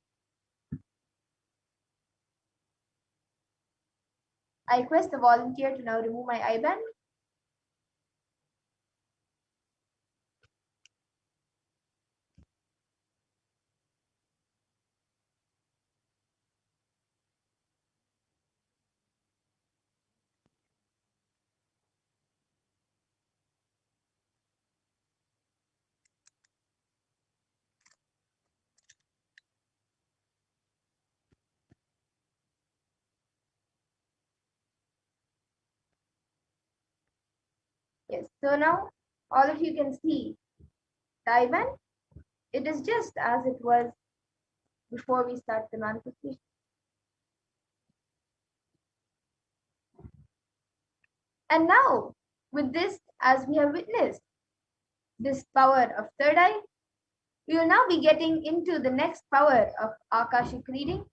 I request the volunteer to now remove my IBAN. Yes, so now all of you can see the IBAN. It is just as it was before we start the manifestation. And now, with this, as we have witnessed, this power of third eye, we will now be getting into the next power of Akashic reading.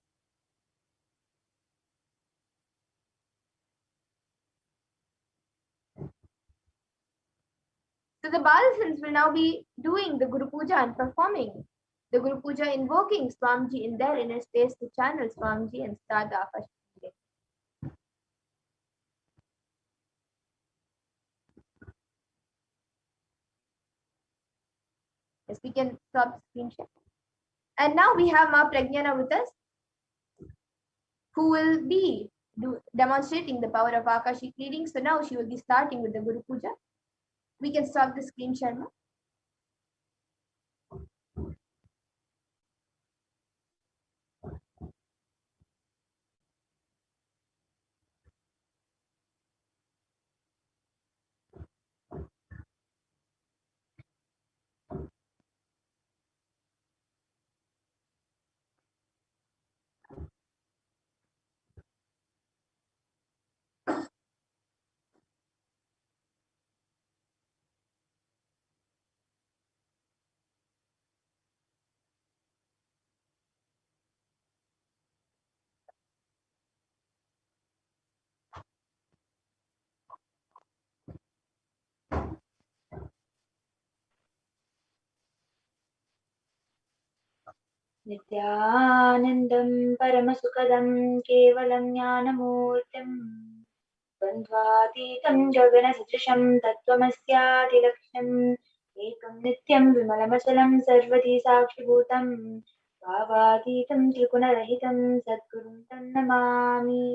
So the Balasans will now be doing the Guru Puja and performing the Guru Puja, invoking Swamiji in their inner space to channel Swamiji and start the Akashic reading. Yes, we can stop the screen share. And now we have Ma Pragyana with us, who will be demonstrating the power of Akashic reading. So now she will be starting with the Guru Puja. We can stop the screen share now. नित्यानन्दं परमसुखदं केवलं ज्ञानमूर्तिं द्वन्द्वातीतं गगनसदृशं तत्त्वमस्यादिलक्ष्यम् एकं नित्यं विमलमचलं सर्वधी साक्षिभूतं भावातीतं त्रिगुणरहितं सद्गुरुं तं नमामि।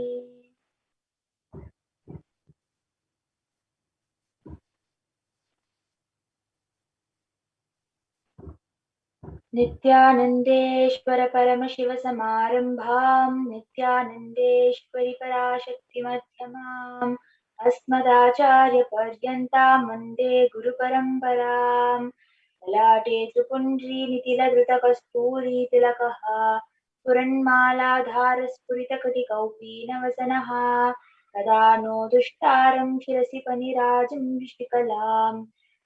नित्यानन्देश्वर परमशिवसमारम्भां नित्यानन्देश्वरि पराशक्तिमध्यमाम् अस्मदाचार्यपर्यन्तां वन्दे गुरुपरम्परां ललाटे त्रिपुण्ड्रीनितिलधृतकस्तूरीतिलकः स्फुरन्मालाधारस्फुरितकटिकौपीनवसनः तदा no दुष्टारं शिरसि फणिराजं वृष्टिकलाम्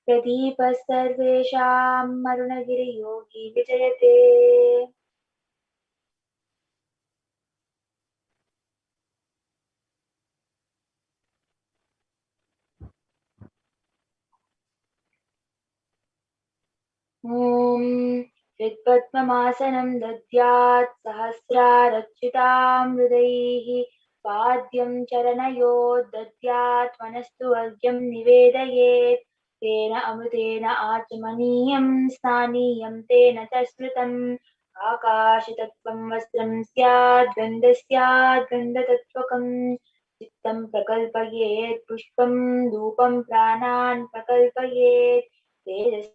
प्रदीपः सर्वेषां मरुणगिरियोगी विजयते। ॐ हृत्पद्ममासनं दद्यात् सहस्रारच्युतां हृदैः पाद्यं चरणयोः दद्यात् मनस्तु वर्ग्यं निवेदयेत् तेन अमृतेन आचमनीयं स्नानीयं तेन च स्मृतम् आकाशतत्त्वं वस्त्रं स्यात् गन्धस्याद् चित्तं प्रकल्पयेत् पुष्पं धूपं प्राणान् प्रकल्पयेत् तेजस्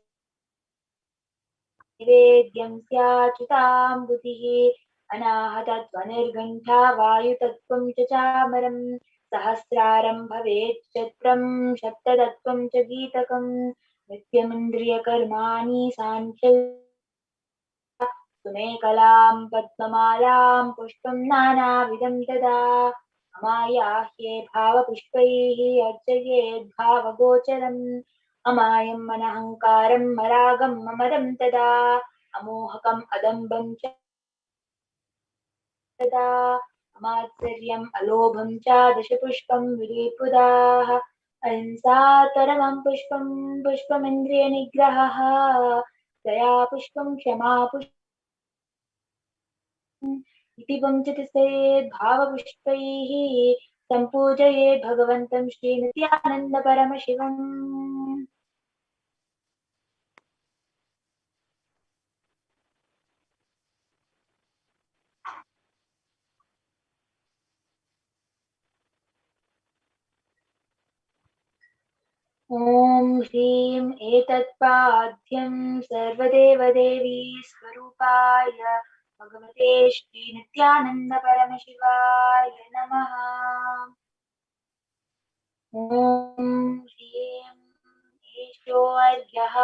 निवेद्यं स्याच्युतां बुधिः अनाहतत्वनिर्घण्टा वायुतत्त्वं च चामरं सहस्रारं भवेत् चत्रं सप्ततत्त्वं च गीतकं नित्यमिन्द्रियकर्माणि साङ्ख्यं सुमेकलां पद्ममालां पुष्पं नानाविधं तदा अमायाह्ये भावपुष्पैः अर्चयेद् भावगोचरम् अमायम् अनहङ्कारम् अरागम् अमदं तदा अमोहकम् अदम्बं च तदा अमात्सर्यम् अलोभं च दशपुष्पं विलेपुदाः अहिंसा परमं पुष्पं पुष्पमिन्द्रियनिग्रहः दया पुष्पं क्षमा पुष्पम् इति पञ्चति सेत् भावपुष्पैः सम्पूजयेत् भगवन्तं श्रीनित्यानन्दपरमशिवम्। ॐ ह्रीं एतत्पाद्यं सर्वदेवदेवी स्वरूपाय भगवते श्रीनित्यानन्दपरमशिवाय नमः। ॐ ह्रीं ईशोऽर्घ्यः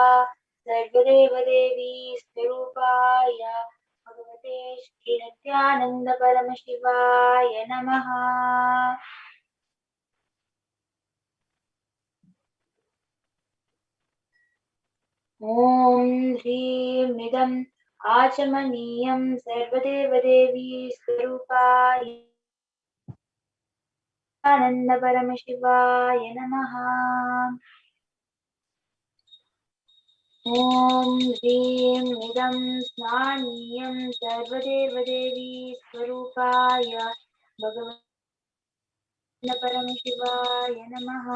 सर्वदेवदेवी स्वरूपाय भगवते श्रीनित्यानन्दपरमशिवाय नमः। ॐ ह्रीं इदम् आचमनीयं सर्वदेवदेवी स्वरूपाय आनन्दपरमशिवाय नमः। ॐ ह्रीं इदं स्नानीयं सर्वदेवदेवी स्वरूपाय भगवते परमशिवाय नमः।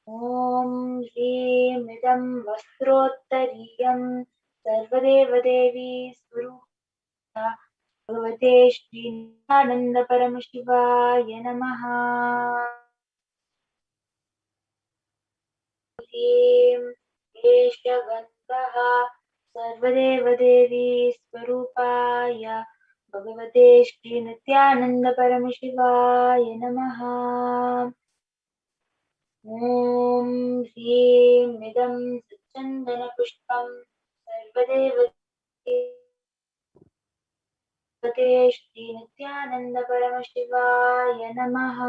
ॐ ह्रीं इदं वस्त्रोत्तरीयं सर्वदेवदेवी स्वरूपाय भगवते श्रीनित्यानन्दपरमशिवाय नमः। ह्रीं केशगन्धः सर्वदेवदेवी स्वरूपाय भगवते श्रीनित्यानन्दपरमशिवाय नमः। ॐ ह्रीं इदं सच्चन्दनपुष्पं सर्वदेवते श्रीनित्यानन्दपरमशिवाय नमः।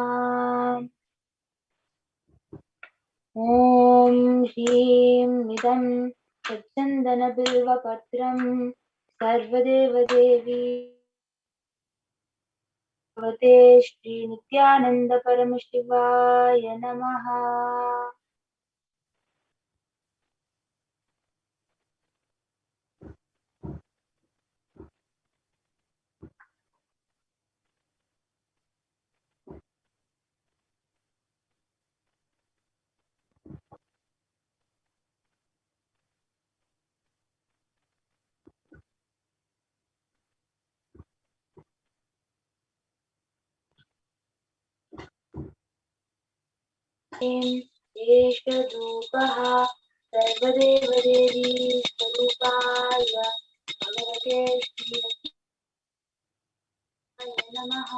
ॐ ह्रीं इदं सच्चन्दनबिल्वपत्रं सर्वदेवदेवी भगवते श्रीनित्यानन्दपरमशिवाय नमः। एषधूपः सर्वदेवदेवी स्वरूपाय भगवते श्रीनित्यानन्दाय नमः।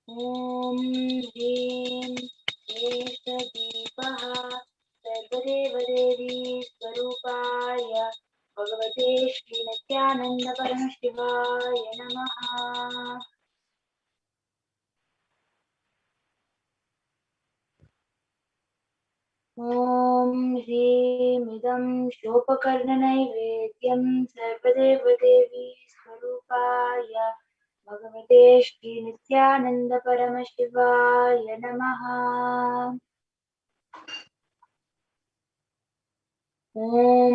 ॐ ह्रीं एषदीपः सर्वदेवदेवी स्वरूपाय भगवते श्रीनित्यानन्दपरमशिवाय नमः। ॐ ह्रीं इदं शोपकर्णनैवेद्यं सर्वदेवदेवी स्वरूपाय भगवते श्रीनित्यानन्दपरमशिवाय नमः। ॐ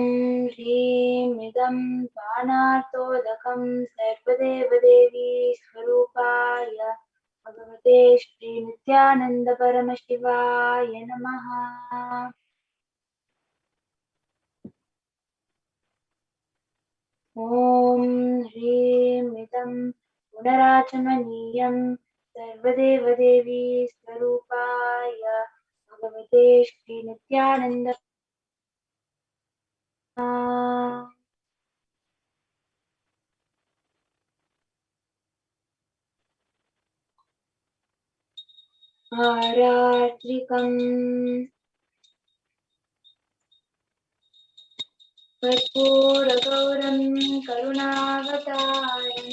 ह्रीं इदं बाणार्तोदकं सर्वदेवदेवी स्वरूपाय भगवते श्रीनित्यानन्दपरमशिवाय नमः। ॐ ह्रीं इदं पुनराचमनीयं सर्वदेवदेवी स्वरूपाय भगवते श्रीनित्यानन्द आरात्रिकम् कर्पूरगौरं करुणावतारं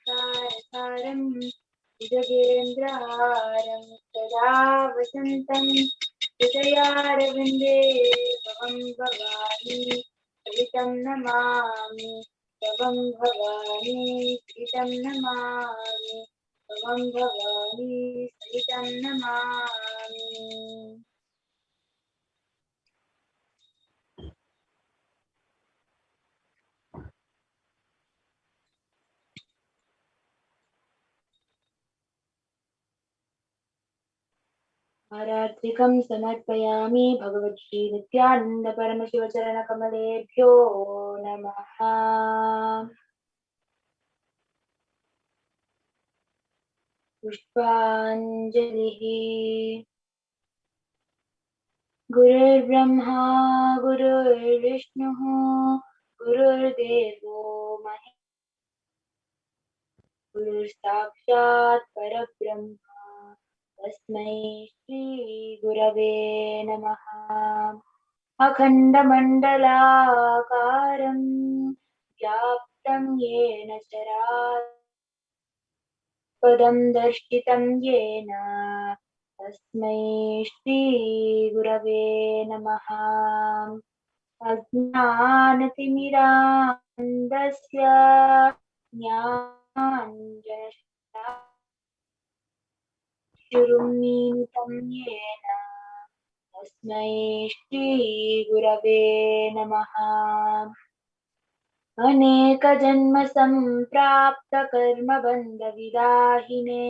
सारसारं भुजगेन्द्रहारं सदा वसन्तं हृदयारविन्दे भवं भवानी सहितं नमामि भवं भवानी सहितं नमामि भवं भवानी सहितं नमामि आरात्रिकं समर्पयामि भगवद्श्री नित्यानन्द परमशिवचरणकमलेभ्यो नमः पुष्पाञ्जलिः गुरुर्ब्रह्मा गुरुर्विष्णुः गुरुर्देवो महेश्वरः गुरुर्साक्षात् परब्रह्म तस्मै श्रीगुरवे नमः अखण्डमण्डलाकारं व्याप्तं येन चराचरं दर्शितं येन तस्मै श्रीगुरवे नमः अज्ञानतिमिरान्धस्य ज्ञानाञ्जनशलाकया येन तस्मै श्रीगुरवे नमः अनेकजन्मसम्प्राप्तकर्मबन्धविदाहिने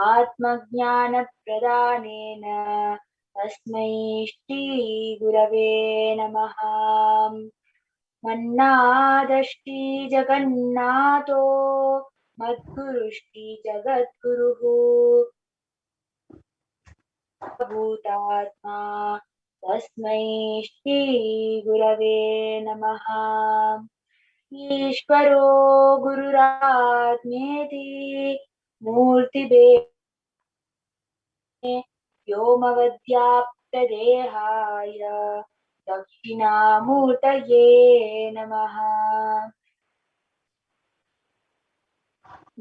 आत्मज्ञानप्रदानेन तस्मै श्रीगुरवे नमः मन्नादश्रीजगन्नाथो मद्गुरुश्रीजगद्गुरुः भूतात्मा तस्मै श्रीगुरवे नमः ईश्वरो गुरुरात्मेति मूर्तिभेदे व्योमवद्व्याप्तदेहाय दक्षिणामूर्तये नमः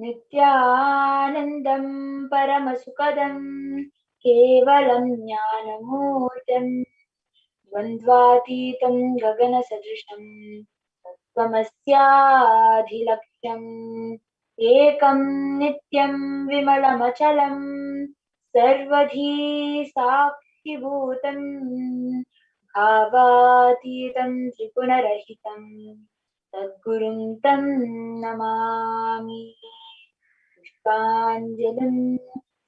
नित्यानन्दं परमसुखदं केवलं ज्ञानमूर्तिम् द्वन्द्वातीतं गगनसदृशं तत्त्वमस्याधिलक्ष्यम् एकं नित्यं विमलमचलं सर्वधी साक्षिभूतं भावातीतं त्रिगुणरहितं तद्गुरुं तं नमामि पुष्पाञ्जलिं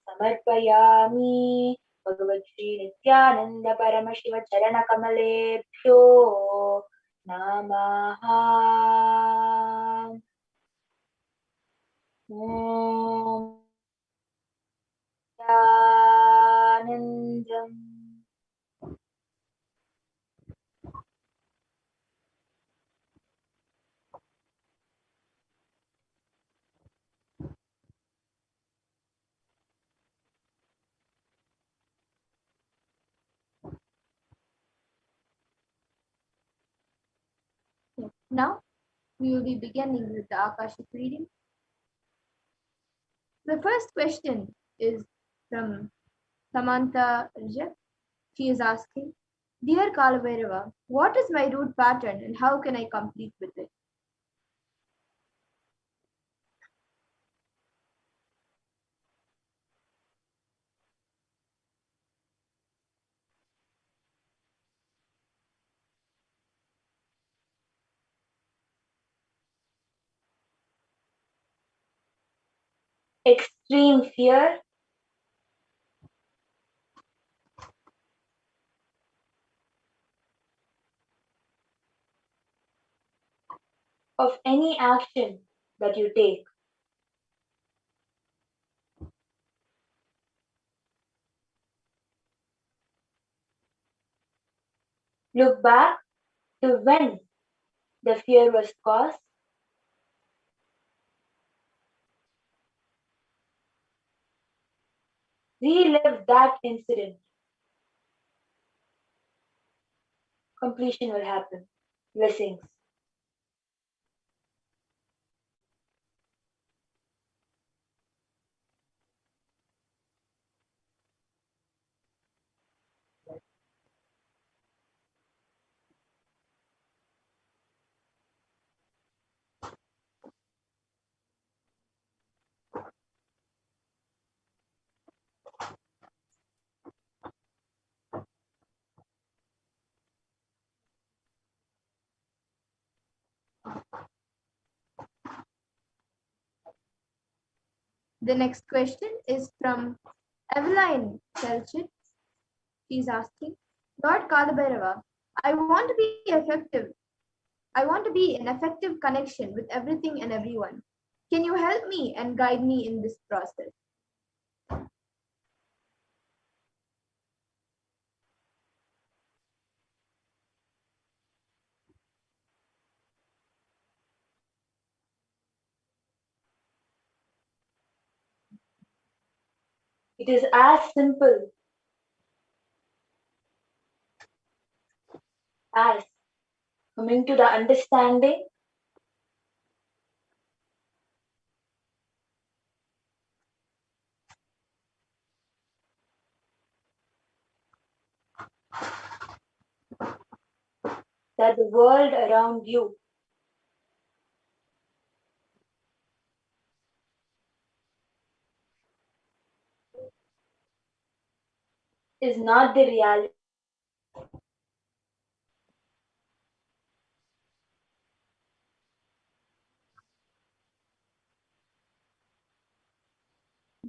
समर्पयामि भगवद्श्री नित्यानन्द परमशिव चरणकमलेभ्यो नमः ॐ आनन्दम् Now we will be beginning with the Akashic reading. The first question is from Samantha Rajat. She is asking, Dear Kalavairava, what is my root pattern and how can I complete with it? Extreme fear of any action that you take. Look back to when the fear was caused. Relive that incident. Completion will happen. Blessings. The next question is from Eveline Selchit. She's asking, Lord Kalabhairava, I want to be effective. I want to be in effective connection with everything and everyone. Can you help me and guide me in this process? It is as simple as coming to the understanding that the world around you is not the reality.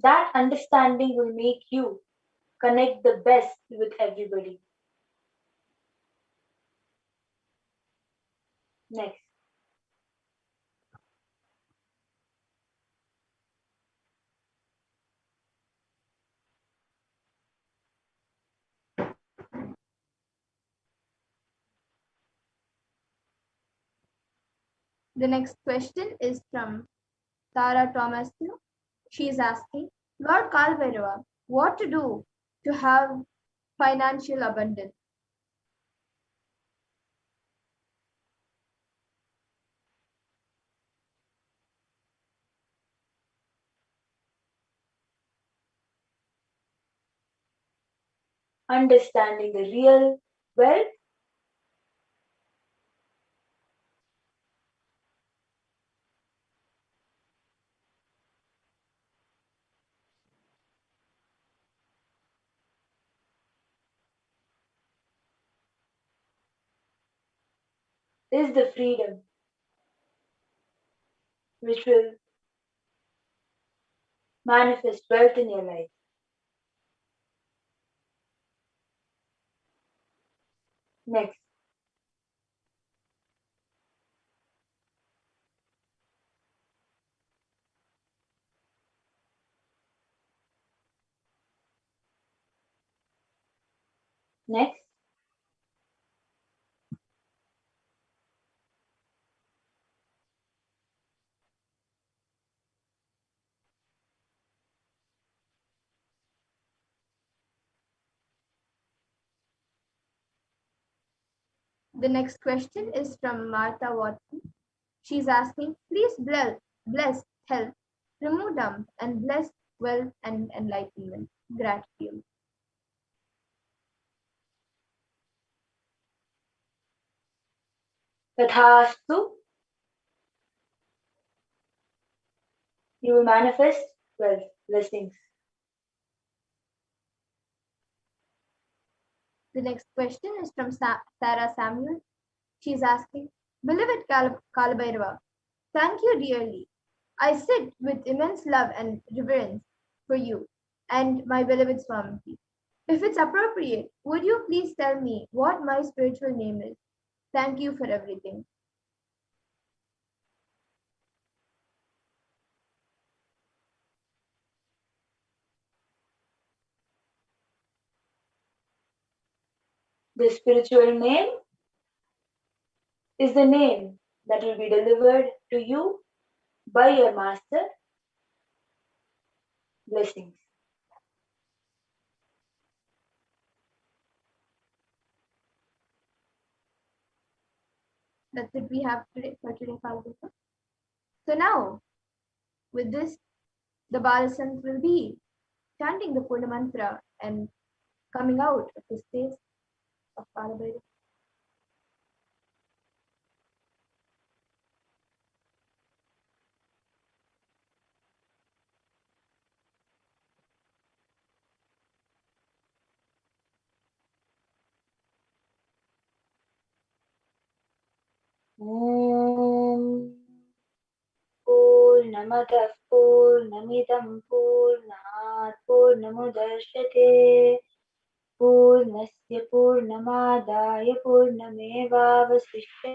That understanding will make you connect the best with everybody. Next. The next question is from Tara Thomas. She is asking, Lord Kalbhairava, what to do to have financial abundance? Understanding the real wealth is the freedom which will manifest wealth in your life. Next. Next. The next question is from Martha Watson. She's asking, please bless health, remove dump, and bless wealth and enlightenment. Gratitude. Tathastu, you will manifest wealth, blessings. The next question is from Sarah Samuel. She's asking, Beloved Kalabhairava, thank you dearly. I sit with immense love and reverence for you and my beloved Swamiji. If it's appropriate, would you please tell me what my spiritual name is? Thank you for everything. The spiritual name is the name that will be delivered to you by your master. Blessings. That's it we have today for today, Kalabhairava. So now, with this, the Balasans will be chanting the Purna Mantra and coming out of the space of Kalabhairava. Om Purnamada पूर्णमदः पूर्णमिदं पूर्णात् पूर्णमुदच्यते पूर्णस्य पूर्णमादाय पूर्णमेवावशिष्यते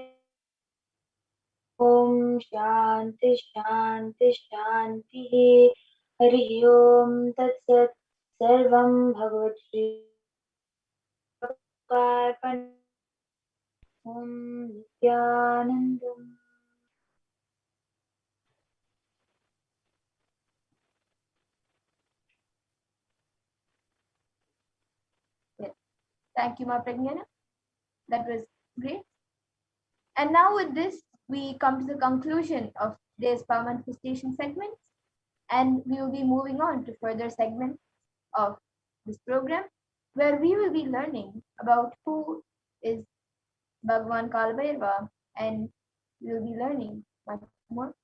ॐ शान्ति शान्ति शान्तिः हरिः ॐ तत्सत् सर्वं भगवद्श्री ॐ नित्यानन्दम् Thank you, Ma Pragnana. That was great. And now with this, we come to the conclusion of today's Power Manifestation segment. And we will be moving on to further segments of this program, where we will be learning about who is Bhagwan Kalbhairava, and we will be learning much more.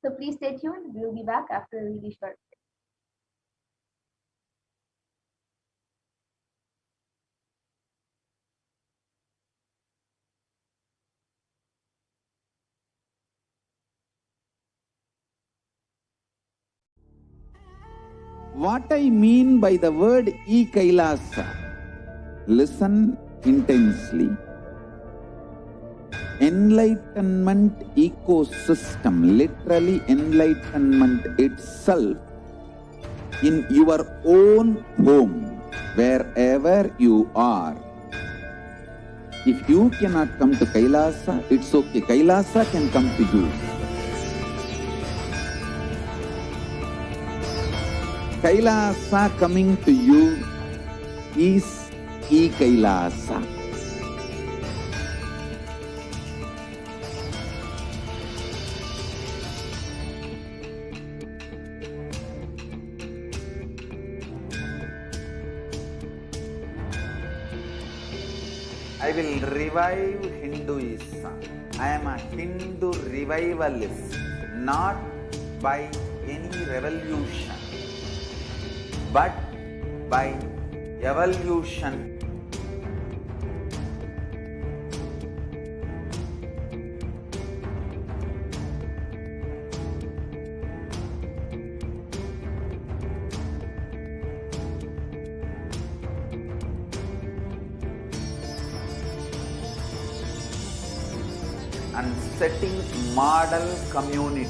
So please stay tuned. We will be back after a really short break. What I mean by the word E-Kailasa, listen intensely. Enlightenment ecosystem, literally enlightenment itself, in your own home, wherever you are. If you cannot come to Kailasa, it's okay. Kailasa can come to you. Kailasa coming to you is E-Kailasa. I will revive Hinduism. I am a Hindu revivalist, not by any revolution, but by evolution. And setting model community.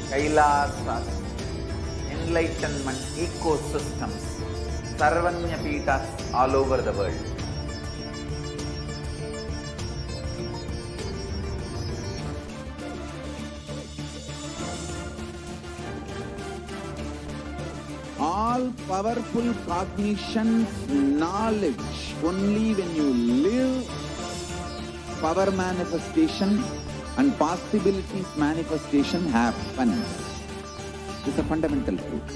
Kailasas, enlightenment ecosystems, Sarvanya Pitas all over the world. All powerful cognition, knowledge, only when you live power manifestation and possibilities manifestation happens. It's a fundamental truth.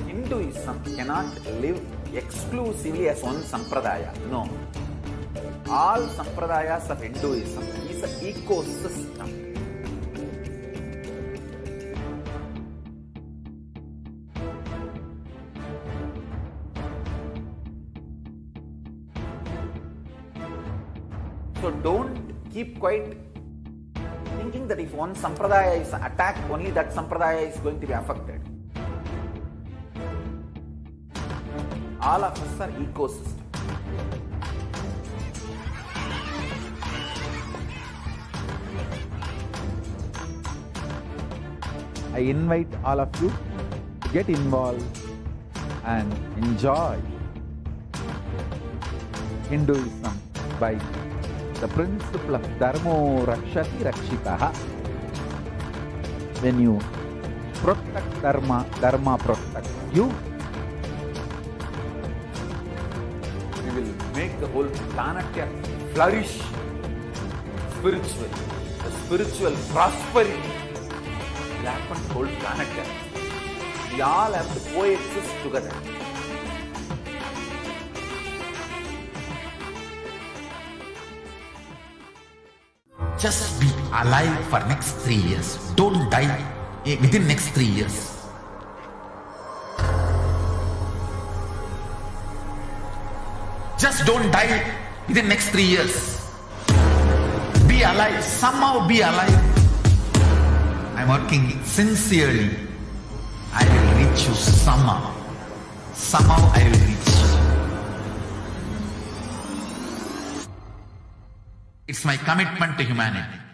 Hinduism cannot live exclusively as one sampradaya. No. All sampradayas of Hinduism is an ecosystem. So don't keep quiet thinking that if one sampradaya is attacked, only that sampradaya is going to be affected. All of us are ecosystem. I invite all of you to get involved and enjoy Hinduism by the principle of Dharmo Rakshati Rakshitaha. When you protect Dharma, Dharma protects you. We will make the whole planet flourish spiritually. The spiritual prosperity will happen to the whole planet. We all have to coexist together. Just be alive for next 3 years. Don't die within next 3 years. Just don't die within next 3 years. Be alive. Somehow be alive. I'm working sincerely. I will reach you somehow. Somehow I will reach you. It's my commitment to humanity.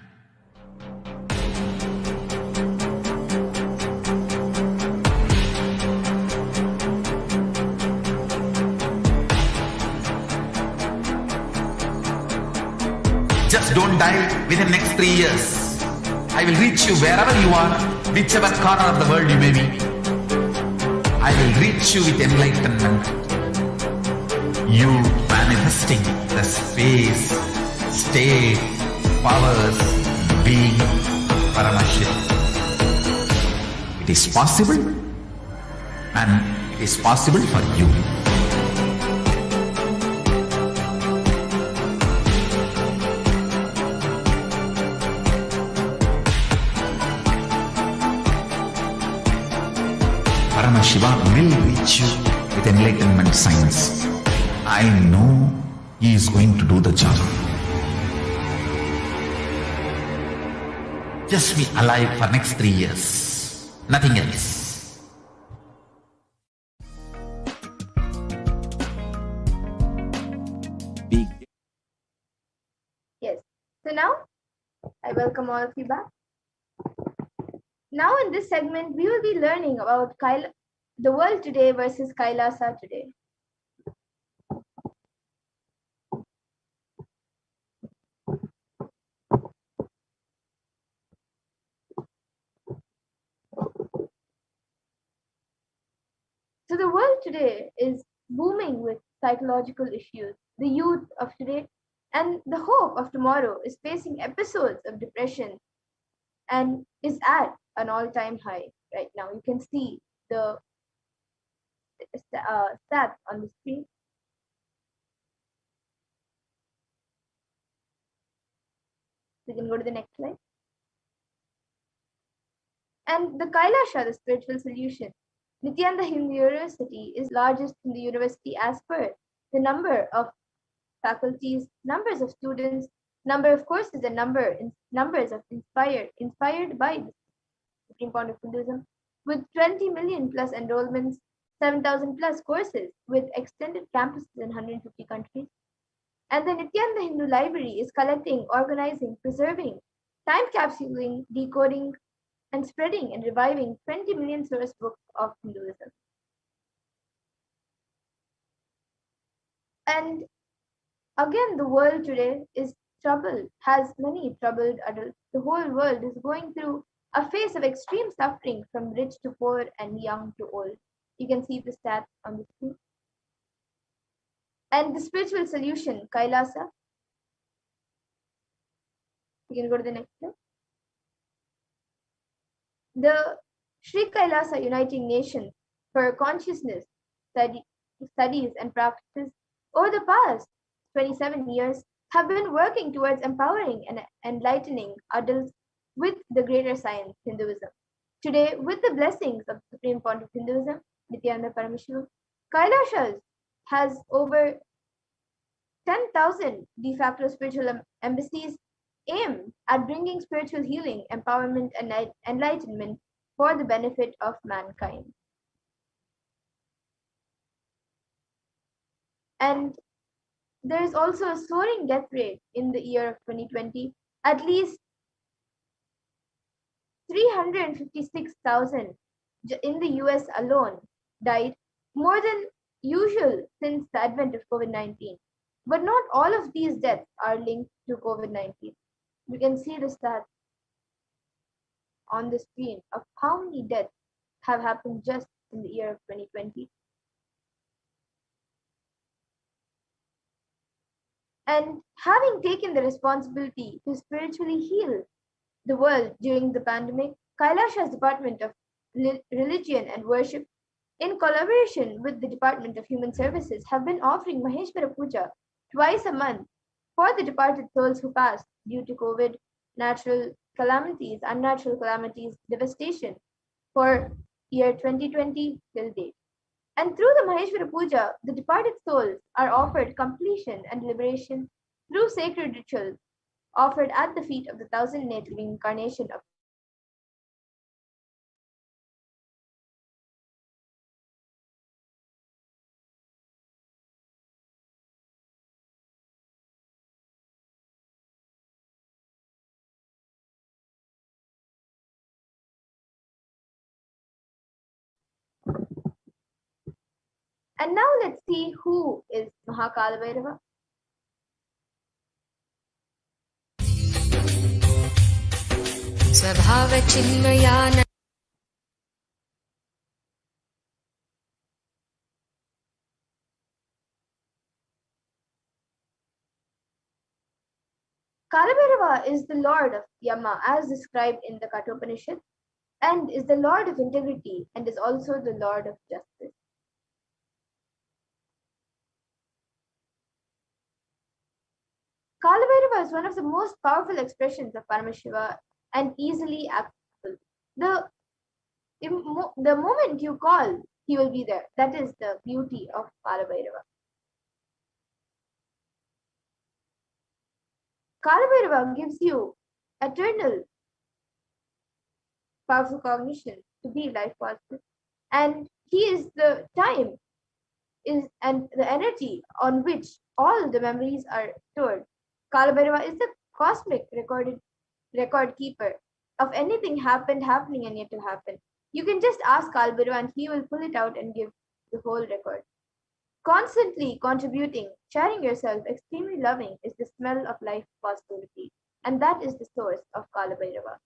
Just don't die within next 3 years. I will reach you wherever you are, whichever corner of the world you may be. I will reach you with enlightenment. You manifesting the space, state, powers, being Paramashivoham. It is possible, and it is possible for you. Paramashivoham will reach you with enlightenment science. I know he is going to do the job. Just be alive for next 3 years. Nothing else. Big. Yes. So now, I welcome all of you back. Now in this segment, we will be learning about the world today versus Kailasa today. So the world today is booming with psychological issues. The youth of today and the hope of tomorrow is facing episodes of depression and is at an all-time high right now. You can see the stats on the screen. We can go to the next slide. And the Kailasha, the spiritual solution. Nithyananda Hindu University is largest in the university as per the number of faculties, numbers of students, number of courses, and numbers of inspired by the Supreme Point of Hinduism, with 20 million plus enrollments, 7,000 plus courses, with extended campuses in 150 countries. And the Nithyananda Hindu Library is collecting, organizing, preserving, time capsuling, decoding, and spreading and reviving 20 million source books of Hinduism. And again, the world today is troubled, has many troubled adults. The whole world is going through a phase of extreme suffering from rich to poor and young to old. You can see the stats on the screen. And the spiritual solution, Kailasa. You can go to the next slide. The Sri Kailasa Uniting Nations for Consciousness studies and practices over the past 27 years have been working towards empowering and enlightening adults with the greater science, Hinduism. Today, with the blessings of the Supreme Point of Hinduism, Nithyananda Paramashivam, Kailasha has over 10,000 de facto spiritual embassies aimed at bringing spiritual healing, empowerment, and enlightenment for the benefit of mankind. And there is also a soaring death rate in the year of 2020. At least 356,000 in the US alone died, more than usual since the advent of COVID-19. But not all of these deaths are linked to COVID-19. You can see the stats on the screen of how many deaths have happened just in the year of 2020. And having taken the responsibility to spiritually heal the world during the pandemic, Kailasha's Department of Religion and Worship, in collaboration with the Department of Human Services, have been offering Maheshwara Puja twice a month for the departed souls who passed due to COVID, natural calamities, unnatural calamities, devastation for year 2020 till date. And through the Maheshwara Puja, the departed souls are offered completion and liberation through sacred rituals offered at the feet of the thousand-named reincarnation of And now let's see who is Mahakala Bhairava. स्वभावचिन्मयान Kalabhairava is the lord of Yama as described in the Kathopanishad and is the lord of integrity and is also the lord of justice. Kalabhairava is one of the most powerful expressions of Paramashiva and easily accessible. The moment you call, he will be there. That is the beauty of Kalabhairava. Kalabhairava gives you eternal powerful cognition to be life positive, and he is the time and the energy on which all the memories are stored. Kalabhairava is the cosmic record keeper of anything happened, happening, and yet to happen. You can just ask Kalabhairava and he will pull it out and give the whole record. Constantly contributing, sharing yourself, extremely loving is the smell of life possibility, and that is the source of Kalabhairava.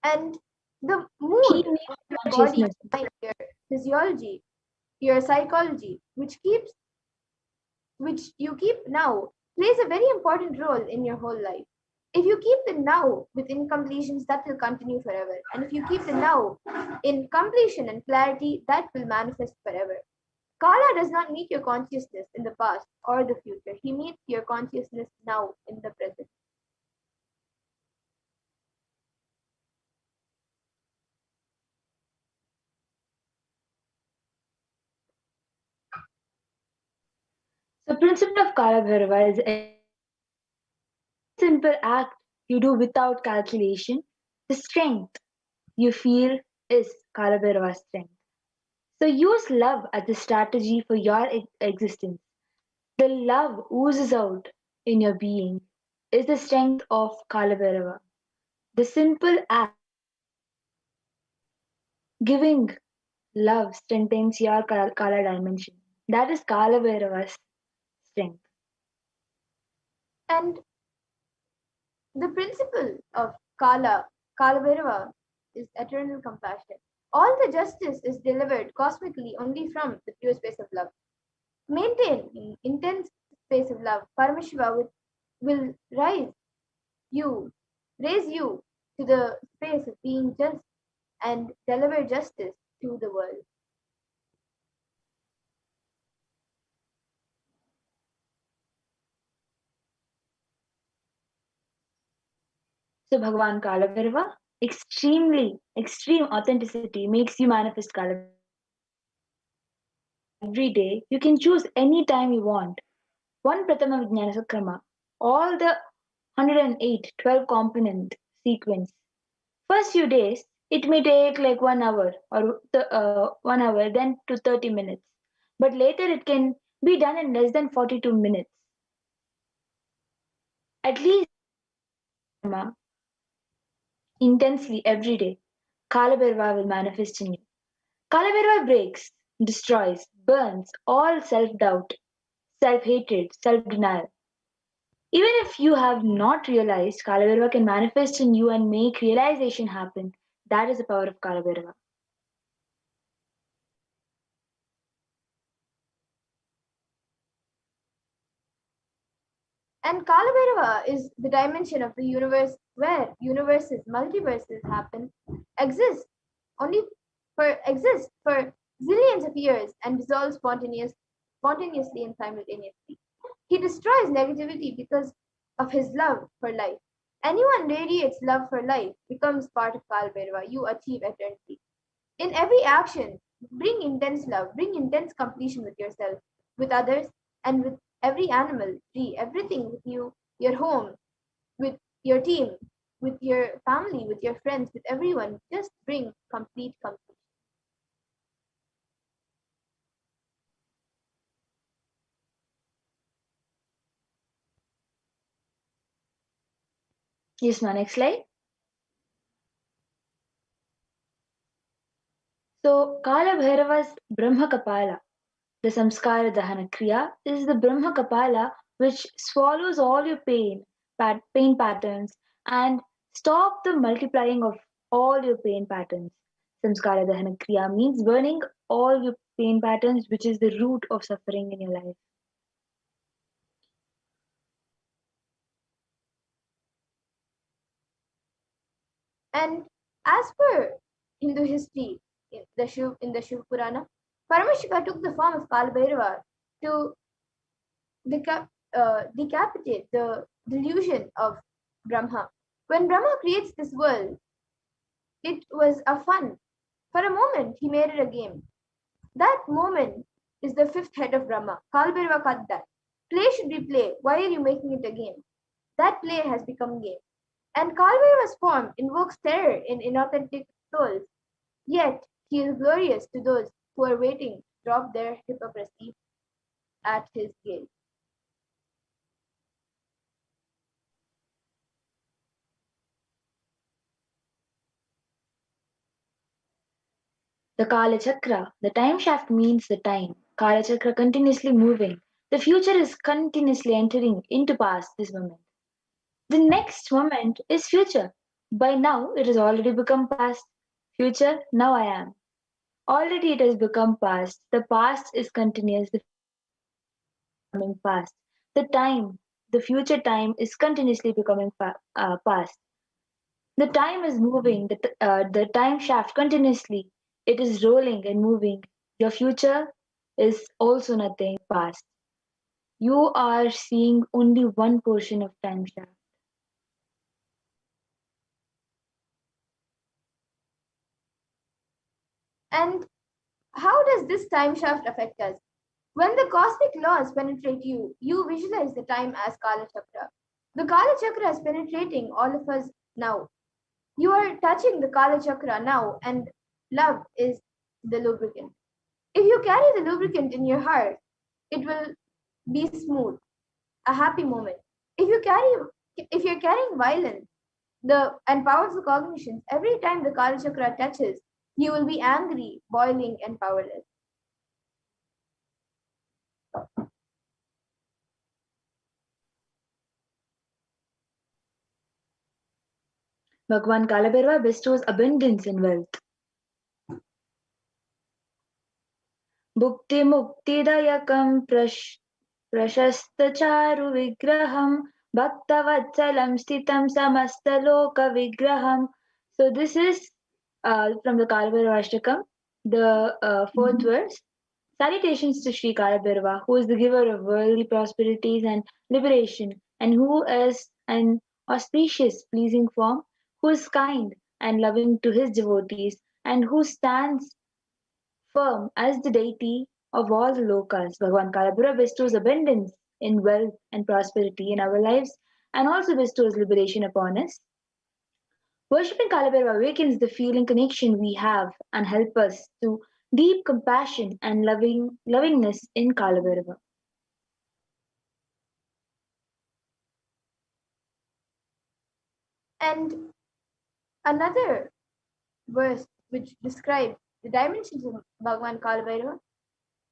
And the He mood makes of your body, consciousness. mind, your physiology, your psychology, which you keep now, plays a very important role in your whole life. If you keep the now with incompletions, that will continue forever. And if you keep the now in completion and clarity, that will manifest forever. Kala does not meet your consciousness in the past or the future. He meets your consciousness now in the present. The principle of Kala Bhairava is a simple act you do without calculation. The strength you feel is Kala Bhairava's strength. So use love as a strategy for your existence. The love oozes out in your being is the strength of Kala Bhairava. The simple act giving love strengthens your Kala dimension. That is Kala Bhairava's strength. And the principle of Kala Bhairava, is eternal compassion. All the justice is delivered cosmically only from the pure space of love. Maintain intense space of love. Paramashiva will raise you to the space of being just and deliver justice to the world. So Bhagavan Kala Bhairava, extreme authenticity makes you manifest Kala Bhairava. Every day, you can choose any time you want. One Pratama Vijnana Sakrama, all the 108, 12 component sequence. First few days, it may take like 1 hour or 1 hour, then to 30 minutes. But later it can be done in less than 42 minutes. At least intensely every day, Kala Bhairava will manifest in you. Kala Bhairava breaks, destroys, burns all self-doubt, self-hatred, self-denial. Even if you have not realized, Kala Bhairava can manifest in you and make realization happen. That is the power of Kala Bhairava. And Kalabhairava is the dimension of the universe where multiverses exist for zillions of years and dissolve spontaneously and simultaneously. He destroys negativity because of his love for life. Anyone radiates love for life, becomes part of Kalbhairava, you achieve eternity. In every action, bring intense love, bring intense completion with yourself, with others, and with every animal, tree, everything with you, your home, with your team, with your family, with your friends, with everyone. Just bring complete completion. Yes, ma. Next slide. So, Kala Bhairava's Brahma Kapala, the Samskara Dahana Kriya, is the Brahma Kapala which swallows all your pain patterns, and stop the multiplying of all your pain patterns. Samskara Dahana Kriya means burning all your pain patterns, which is the root of suffering in your life. And as per Hindu history, in the Shiv Purana, Paramashiva took the form of Kalbhairava to decapitate the delusion of Brahma. When Brahma creates this world, it was a fun. For a moment, he made it a game. That moment is the fifth head of Brahma. Kalbhairava cut that. Play should be play. Why are you making it a game? That play has become game. And Kalbhairava's form invokes terror in inauthentic souls. Yet he is glorious to those who are waiting to drop their hypocrisy at his gaze. The Kala Chakra, the time shaft means the time. Kala Chakra continuously moving. The future is continuously entering into past this moment. The next moment is future. By now, it has already become past. Future, now I am. Already it has become past. The past is continuous. The becoming past. The time, the future time is continuously becoming past. The time is moving, the time shaft continuously. It is rolling and moving. Your future is also nothing past. You are seeing only one portion of time shaft. And how does this time shaft affect us? When the cosmic laws penetrate you, you visualize the time as Kala Chakra. The Kala Chakra is penetrating all of us now. You are touching the Kala Chakra now, and love is the lubricant. If you carry the lubricant in your heart, it will be smooth, a happy moment. If you're carrying violence, and powerful cognitions, every time the Kala Chakra touches, you will be angry, boiling, and powerless. Bhagwan Kalabhairava bestows abundance in wealth. Bhukti Muktidayakam Prashasta Vigraham Bhaktavatssalam Stitam Samastaloka Vigraham. So this is from the Kalabhairava Ashtakam, the fourth verse. Salutations to Sri Kalabhairava, who is the giver of worldly prosperities and liberation, and who is an auspicious, pleasing form, who is kind and loving to his devotees, and who stands firm as the deity of all the lokas. Bhagavan Kalabhairava bestows abundance in wealth and prosperity in our lives, and also bestows liberation upon us. Worshipping Kalabhairava awakens the feeling connection we have and help us to deep compassion and lovingness in Kalabhairava. And another verse which describes the dimensions of Bhagavan Kalbhairava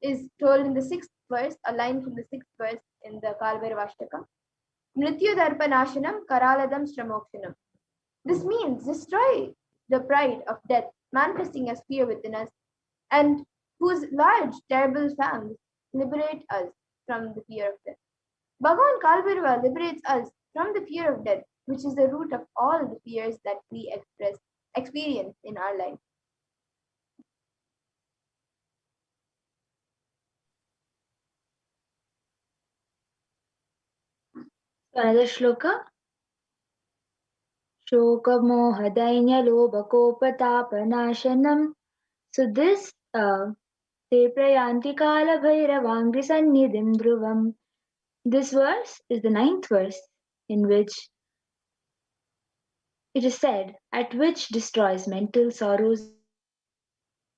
is told in the sixth verse, a line from the sixth verse in the Kalbhairavashtakam. Mrityu-darpanashanam karaladam shramokshanam. This means destroy the pride of death, manifesting as fear within us, and whose large, terrible fangs liberate us from the fear of death. Bhagavan Kalbhairava liberates us from the fear of death, which is the root of all the fears that we experience in our life. So another shloka. Shokamohadainyalobhakopatāpanāshanam. So this Te prayanti kala bhairavangri sannidhim dhruvam. This verse is the ninth verse in which it is said, at which destroys mental sorrows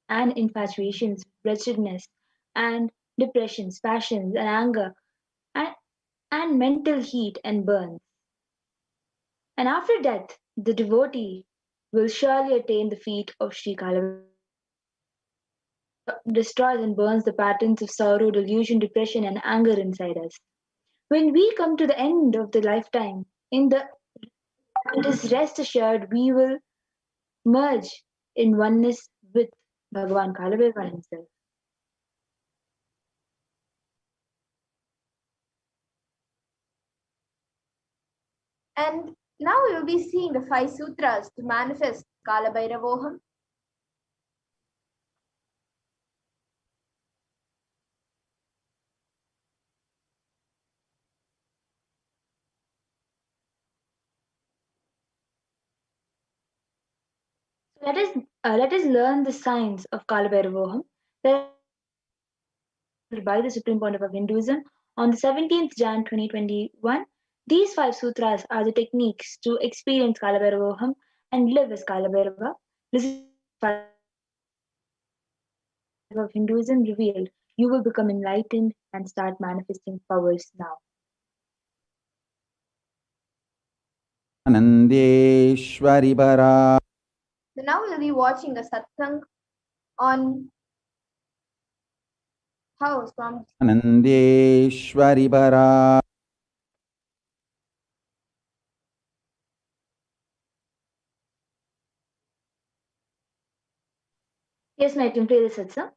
and infatuations, wretchedness and depressions, passions and anger and, and mental heat and burns. And after death, the devotee will surely attain the feet of Sri Kala, destroys and burns the patterns of sorrow, delusion, depression, and anger inside us. When we come to the end of the lifetime, it is rest assured we will merge in oneness with Bhagavan Kalabhaiva himself. And now we will be seeing the 5 sutras to manifest Kala Bhairavoham. Let us learn the science of Kalabhairavoham by the Supreme Pontiff of Hinduism on the 17th Jan 2021. These 5 sutras are the techniques to experience Kalabhairavoham and live as Kalabhairava. Listen of Hinduism revealed. You will become enlightened and start manifesting powers now. Anandeshwari Bara. So now we'll be watching a satsang on house from Anandeshwari Bara. Yes, ma'am, I can play the satsang.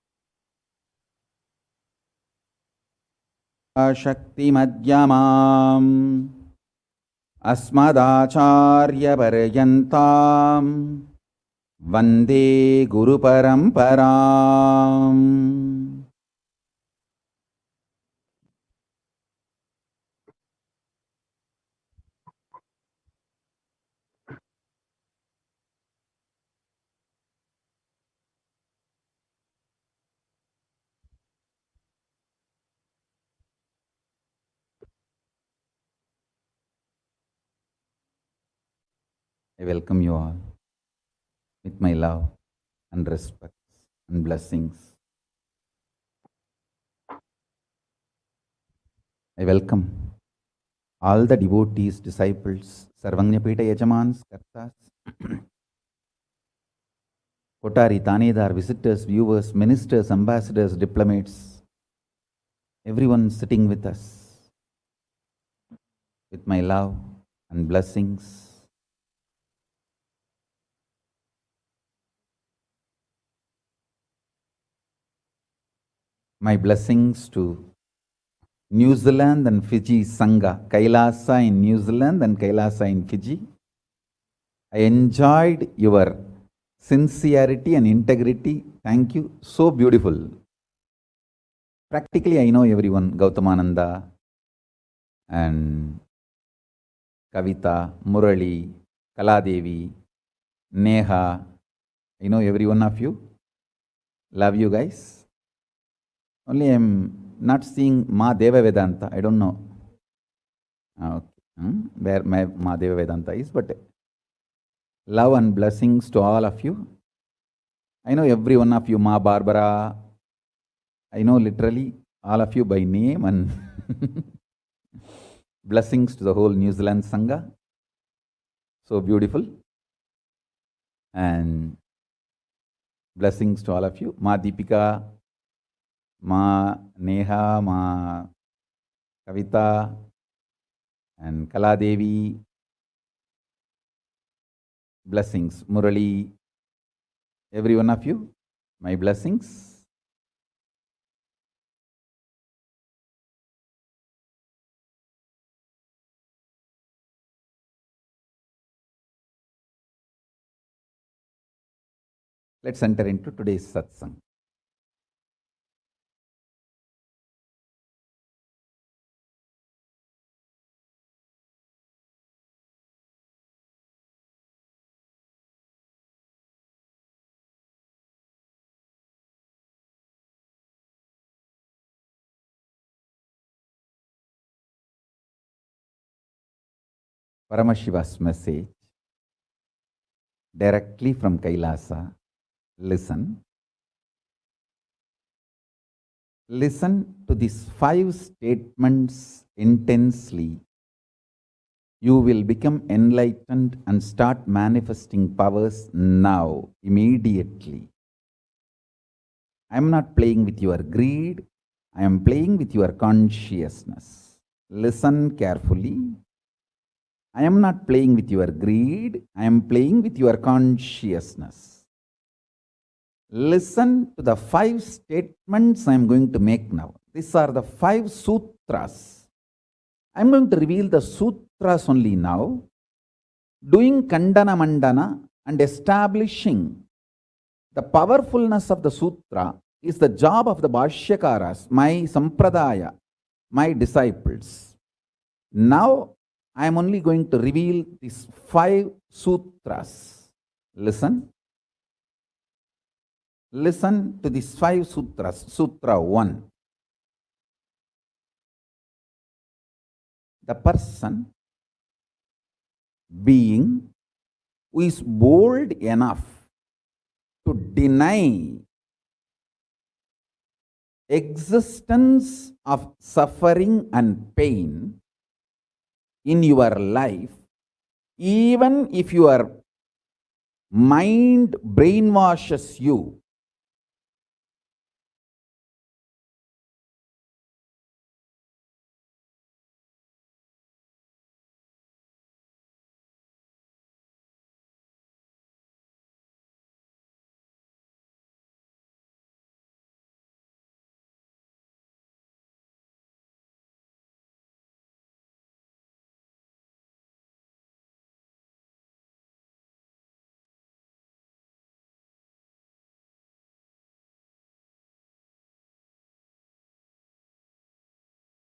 Parashakti Madhyamam Asmadacharya Paryantam Vande Guru Paramparam. I welcome you all with my love and respect and blessings. I welcome all the devotees, disciples, Sarvanyapita Yajamans, Kartas, Kotari, Tanedar, visitors, viewers, ministers, ambassadors, diplomats, everyone sitting with us with my love and blessings. My blessings to New Zealand and Fiji Sangha, Kailasa in New Zealand and Kailasa in Fiji. I enjoyed your sincerity and integrity. Thank you. So beautiful. Practically, I know everyone, Gautamananda and Kavita, Murali, Kaladevi, Neha. I know every one of you. Love you guys. Only I'm not seeing Ma Deva Vedanta. I don't know where Ma Deva Vedanta is, but love and blessings to all of you. I know every one of you, Ma Barbara. I know literally all of you by name, and blessings to the whole New Zealand Sangha. So beautiful. And blessings to all of you. Ma Deepika, Ma Neha, Ma Kavita, and Kaladevi. Blessings. Murali, every one of you, my blessings. Let's enter into today's satsang. Paramashiva's message directly from Kailasa. Listen. Listen to these 5 statements intensely. You will become enlightened and start manifesting powers now, immediately. I am not playing with your greed. I am playing with your consciousness. Listen carefully. I am not playing with your greed. I am playing with your consciousness. Listen to the 5 statements I am going to make now. These are the 5 sutras. I am going to reveal the sutras only now, doing Kandana Mandana and establishing the powerfulness of the sutra is the job of the Bhashyakaras, my Sampradaya, my disciples. Now, I am only going to reveal these 5 sutras. Listen. Listen to these 5 sutras. Sutra 1. The person, being, who is bold enough to deny existence of suffering and pain in your life, even if your mind brainwashes you,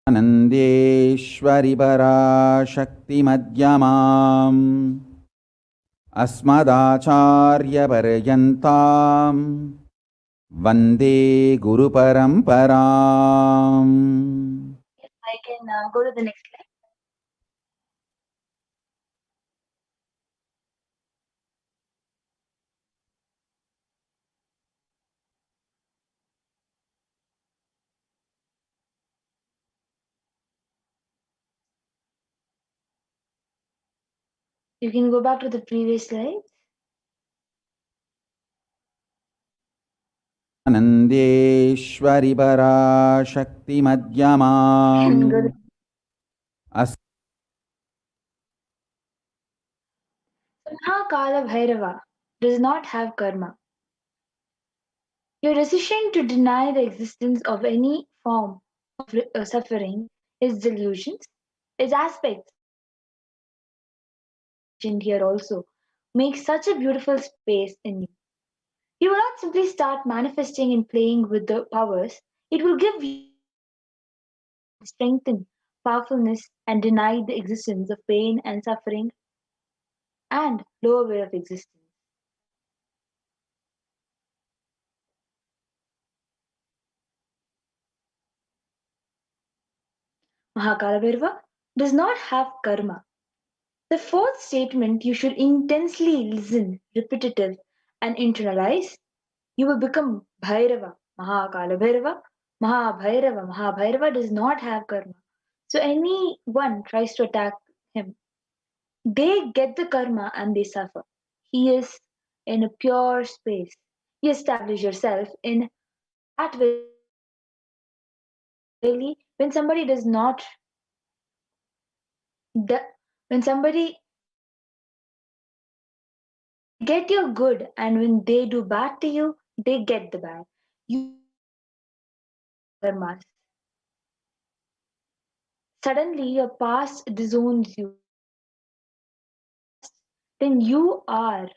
Anandeshwari Parashakti Madhyamam Asmadacharya Paryantam Vande Guru Paramparam. I can go to the next slide. You can go back to the previous slide. Anandeshwari Parashakti Madhyamam Mahakala Bhairava does not have karma. Your decision to deny the existence of any form of suffering, its delusions, its aspects here also makes such a beautiful space in you. You will not simply start manifesting and playing with the powers. It will give you strengthen, powerfulness, and deny the existence of pain and suffering and lower way of existence. Mahakala does not have karma. The fourth statement you should intensely listen, repetitive, and internalize. You will become Bhairava, Mahakala Bhairava, Mahabhairava. Mahabhairava does not have karma. So anyone tries to attack him, they get the karma and they suffer. He is in a pure space. You establish yourself in that way. Really, when somebody does not, when somebody get your good and when they do bad to you, they get the bad. You karmas. Suddenly your past disowns you. Then you are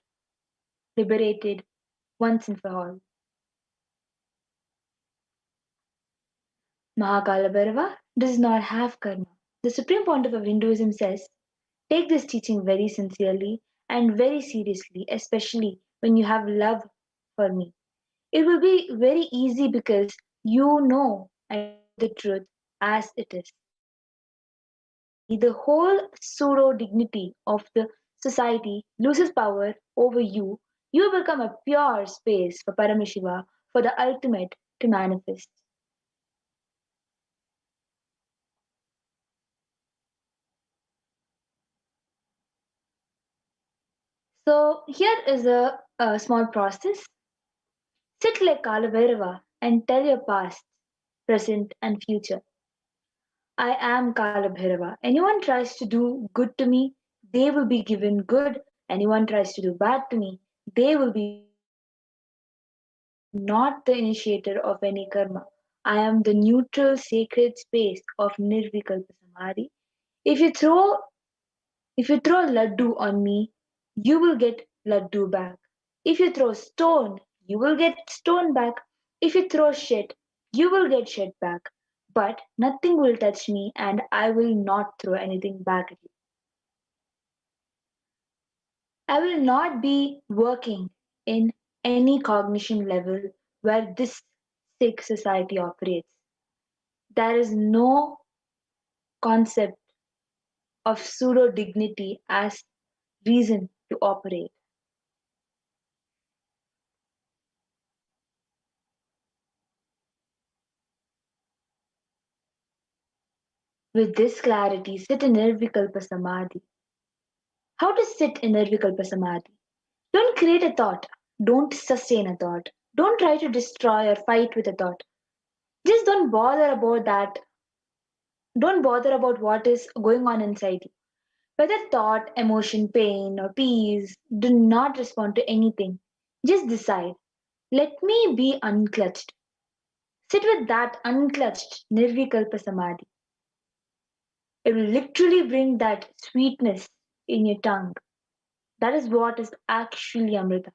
liberated once and for all. Mahakala Bhairava does not have karma. The Supreme Pontiff of Hinduism says, take this teaching very sincerely and very seriously, especially when you have love for me. It will be very easy because you know the truth as it is. the whole pseudo dignity of the society loses power over you, you become a pure space for Paramashiva, for the ultimate to manifest. So here is a small process. Sit like Kalabhairava and tell your past, present, and future. I am Kalabhairava. Anyone tries to do good to me, they will be given good. Anyone tries to do bad to me, they will be not the initiator of any karma. I am the neutral sacred space of Nirvikalpa Samadhi. If you throw if you throw laddu on me, you will get laddu back. If you throw stone, you will get stone back. If you throw shit, you will get shit back. But nothing will touch me and I will not throw anything back at you. I will not be working in any cognition level where this sick society operates. There is no concept of pseudo dignity as reason to operate. With this clarity, sit in Nirvikalpa Samadhi. How to sit in Nirvikalpa Samadhi? Don't create a thought. Don't sustain a thought. Don't try to destroy or fight with a thought. Just don't bother about that. Don't bother about what is going on inside you. Whether thought, emotion, pain, or peace, do not respond to anything. Just decide. Let me be unclutched. Sit with that unclutched Nirvikalpa Samadhi. It will literally bring that sweetness in your tongue. That is what is actually Amrita.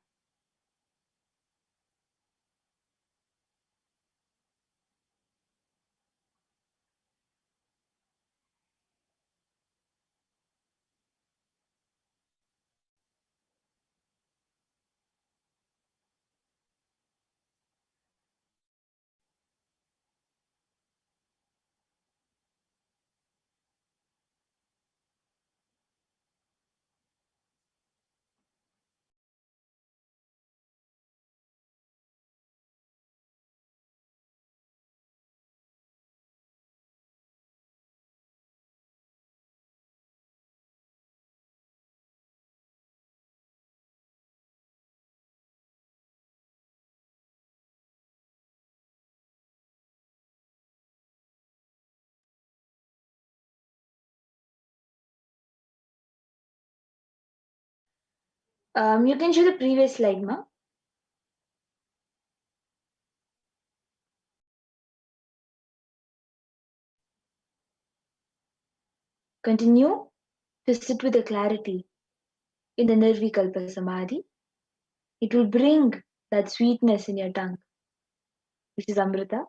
You can show the previous slide, ma. Continue to sit with the clarity in the Nirvikalpa Samadhi. It will bring that sweetness in your tongue, which is Amrita.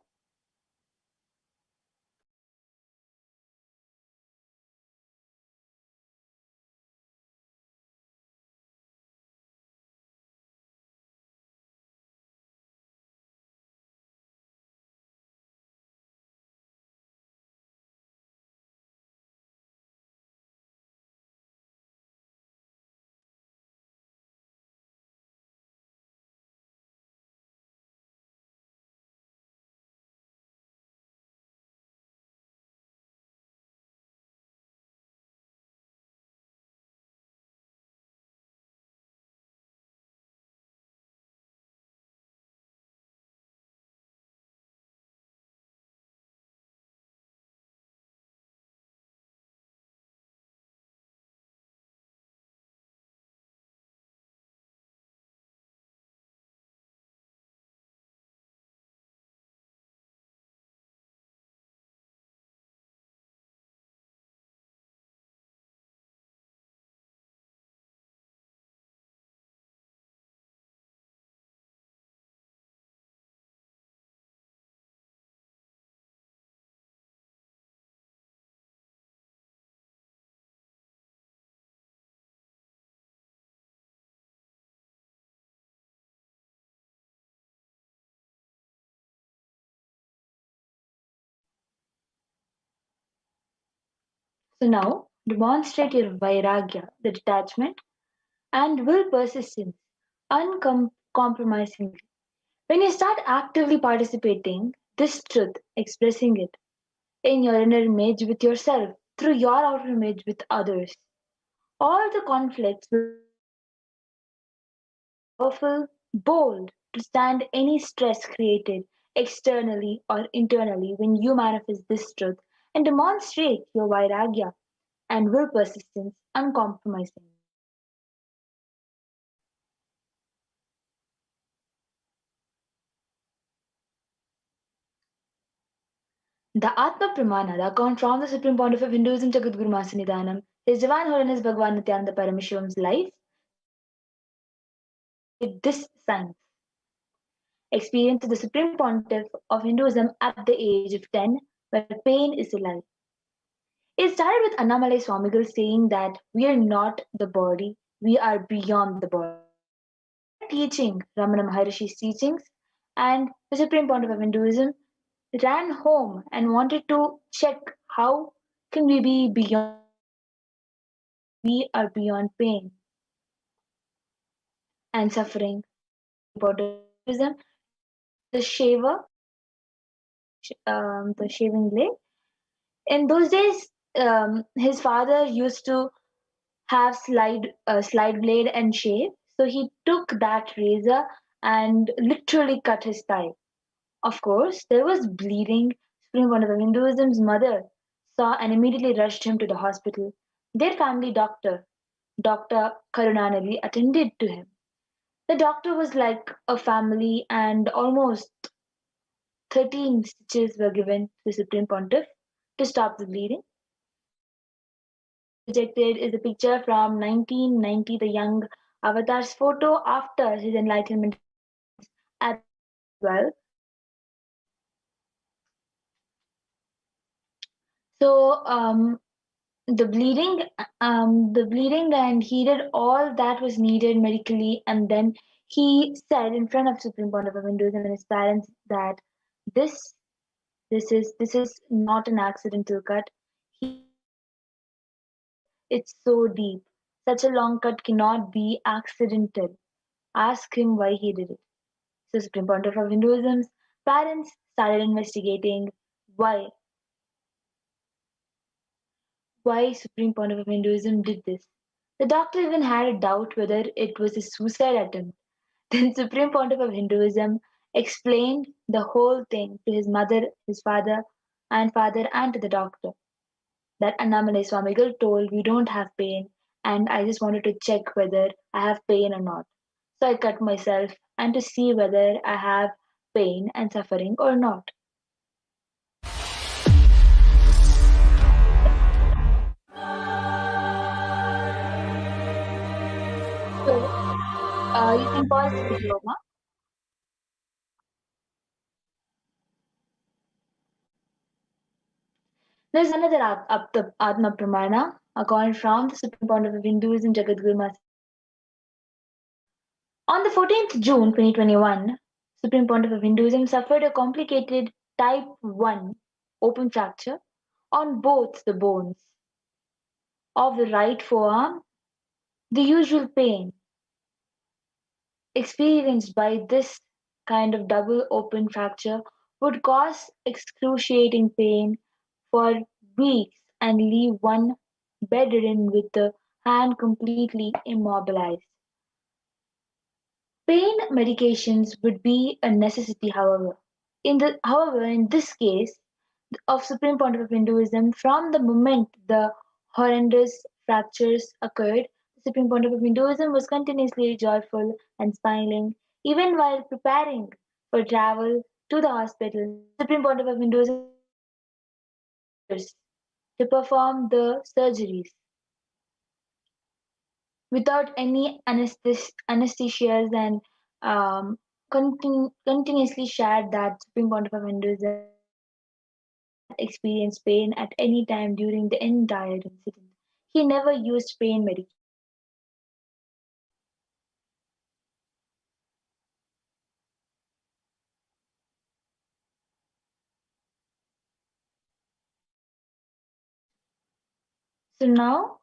So now demonstrate your vairagya, the detachment, and will persistence uncompromisingly. When you start actively participating, this truth, expressing it in your inner image with yourself, through your outer image with others, all the conflicts will powerful, bold to stand any stress created externally or internally when you manifest this truth and demonstrate your vairagya and will persistence uncompromising. The Atma Pramana, the account from the Supreme Pontiff of Hinduism, Jagadguru Masanidhanam, His Divine Holiness Bhagavan Nithyananda Paramashivam's life, with this science. Experience of the Supreme Pontiff of Hinduism at the age of 10, where pain is alive. It started with Annamalai Swamigal saying that we are not the body, we are beyond the body. Teaching Ramana Maharishi's teachings, and the Supreme Pontiff of Hinduism ran home and wanted to check how can we be beyond, we are beyond pain and suffering. Buddhism, the shaver, the shaving blade. In those days, his father used to have slide blade and shave. So he took that razor and literally cut his thigh. Of course, there was bleeding. Supreme One of the Hinduism's mother saw and immediately rushed him to the hospital. Their family doctor, Dr. Karunanidhi, attended to him. The doctor was like a family, and almost 13 stitches were given to the Supreme Pontiff to stop the bleeding. Projected is a picture from 1990, the young avatar's photo after his enlightenment as well. So the bleeding, and he did all that was needed medically, and then he said in front of Supreme Pontiff of Hinduism and his parents that this this is not an accidental cut. He, it's so deep. Such a long cut cannot be accidental. Ask him why he did it. So Supreme Pontiff of Hinduism's parents started investigating why why Supreme Pontiff of Hinduism did this. The doctor even had a doubt whether it was a suicide attempt. Then Supreme Pontiff of Hinduism explained the whole thing to his mother, his father, and to the doctor. That Annamalai Swamigal told we don't have pain, and I just wanted to check whether I have pain or not. So I cut myself and to see whether I have pain and suffering or not. So you can pause the video, ma. There's another Atma Pramana, according from the Supreme Pontiff of Hinduism, Jagadguru Maharaj. On the 14th June 2021, Supreme Pontiff of Hinduism suffered a complicated type 1 open fracture on both the bones of the right forearm. The usual pain experienced by this kind of double open fracture would cause excruciating pain for weeks and leave one bedridden with the hand completely immobilized. Pain medications would be a necessity, however. In this case of Supreme Pontiff of Hinduism, from the moment the horrendous fractures occurred, the Supreme Pontiff of Hinduism was continuously joyful and smiling, even while preparing for travel to the hospital. Supreme Pontiff of Hinduism to perform the surgeries without any anesthesias and continuously shared that Supreme Pontiff of Hinduism experienced pain at any time during the entire incident. He never used pain medication. So now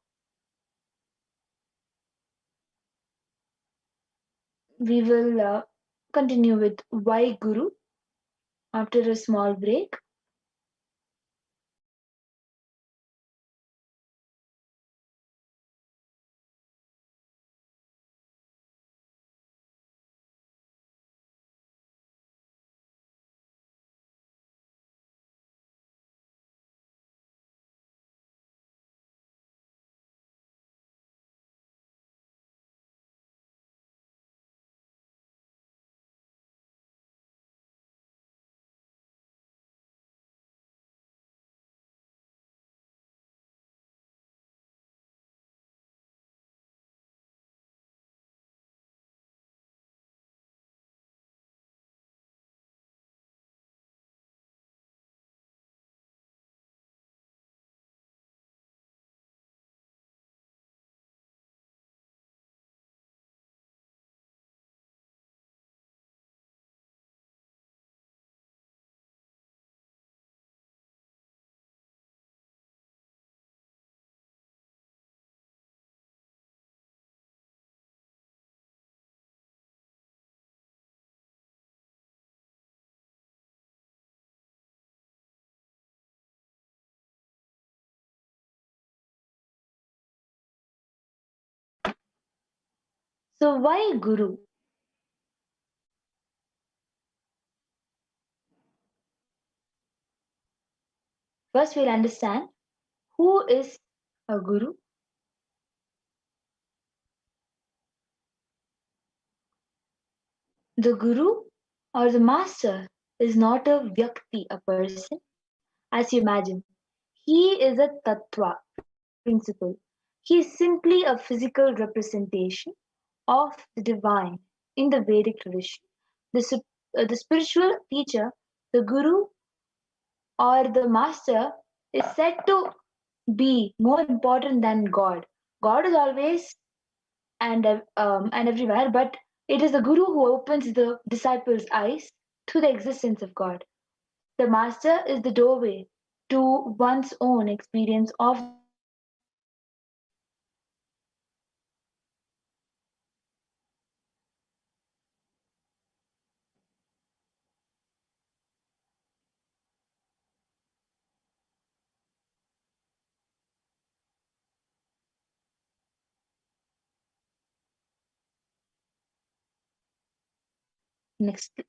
we will continue with why Guru after a small break. So why Guru? First we'll understand who is a Guru. The Guru or the Master is not a Vyakti, a person, as you imagine. He is a Tattva, principle. He is simply a physical representation of the divine in the Vedic tradition. The spiritual teacher, the Guru or the Master, is said to be more important than God. God is always and everywhere, but it is the Guru who opens the disciples' eyes to the existence of God. The Master is the doorway to one's own experience of the divine.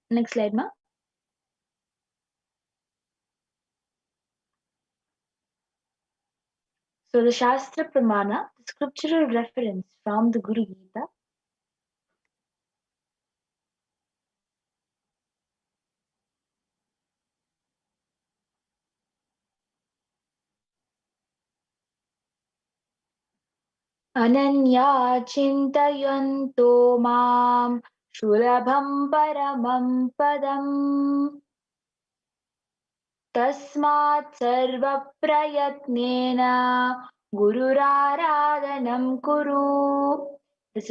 Next slide, ma. So the Shastra Pramana, the scriptural reference from the Guru Gita, Ananya Chintayanto Mam Shulabham Paramam Padam Tasmat Sarvaprayatnena Gururaradhanam Kuru. The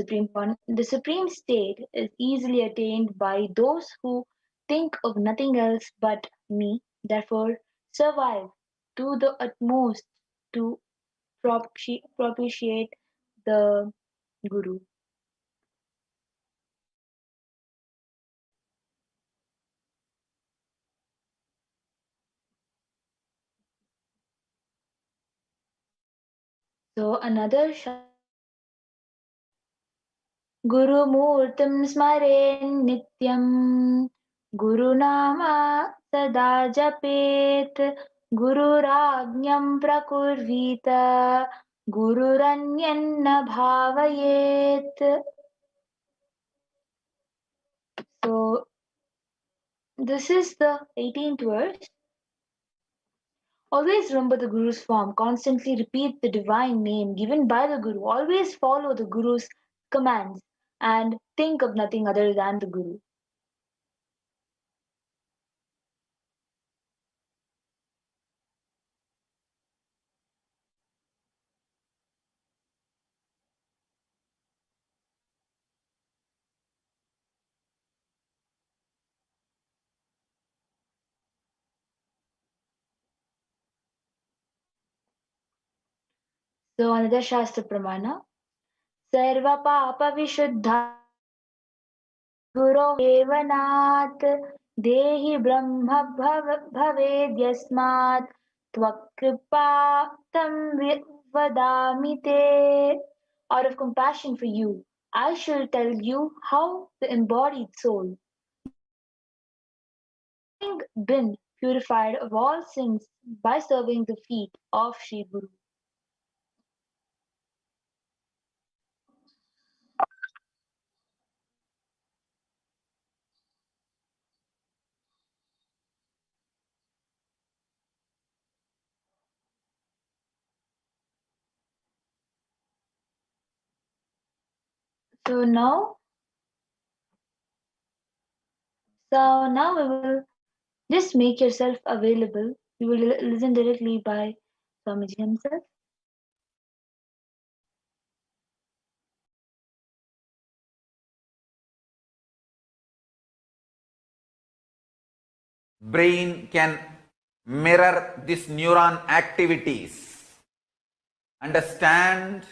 supreme state is easily attained by those who think of nothing else but me, therefore survive to the utmost to propitiate the Guru. So another Gurumurtim Smaren Nityam Gurunama Sada Japet Gururagnyam Prakurvita Gururanyanna Bhavayet. So this is the 18th verse. Always remember the Guru's form. Constantly repeat the divine name given by the Guru. Always follow the Guru's commands and think of nothing other than the Guru. So another Shastra Pramana. Sarva Papa Vishuddha Guru Evanath Dehi Brahma Bhaved Yasmat Tvakripa Tam Vadamite. Out of compassion for you, I shall tell you how the embodied soul, having been purified of all sins by serving the feet of Sri Guru. So now, we will just make yourself available. You will listen directly by Swamiji himself. Brain can mirror this neuron activities. Understand?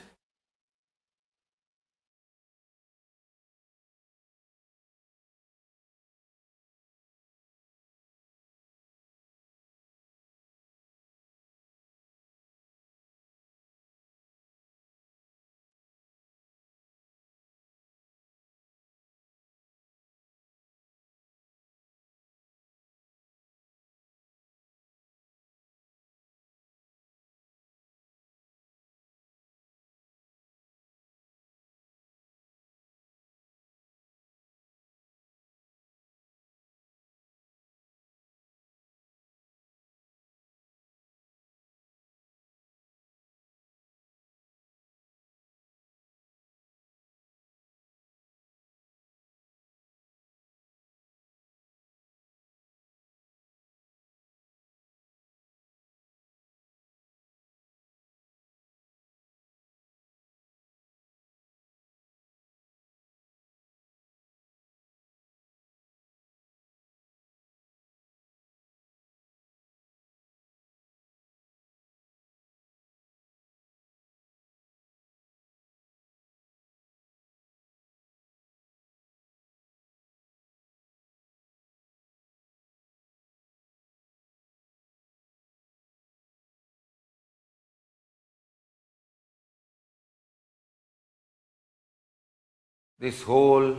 This whole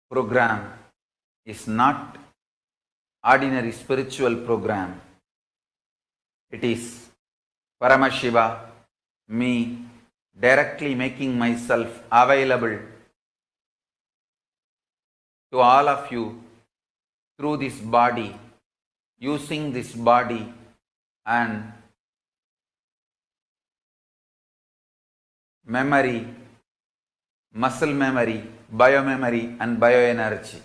program is not ordinary spiritual program. It is Paramashiva, me, directly making myself available to all of you through this body, using this body and memory, muscle memory, biomemory and bioenergy.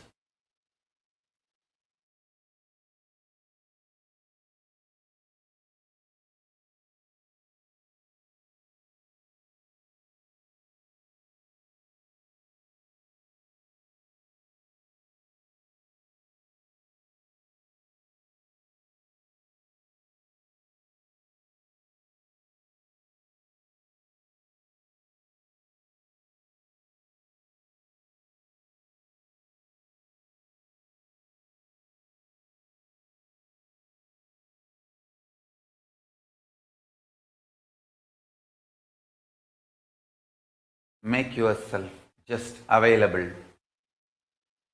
Make yourself just available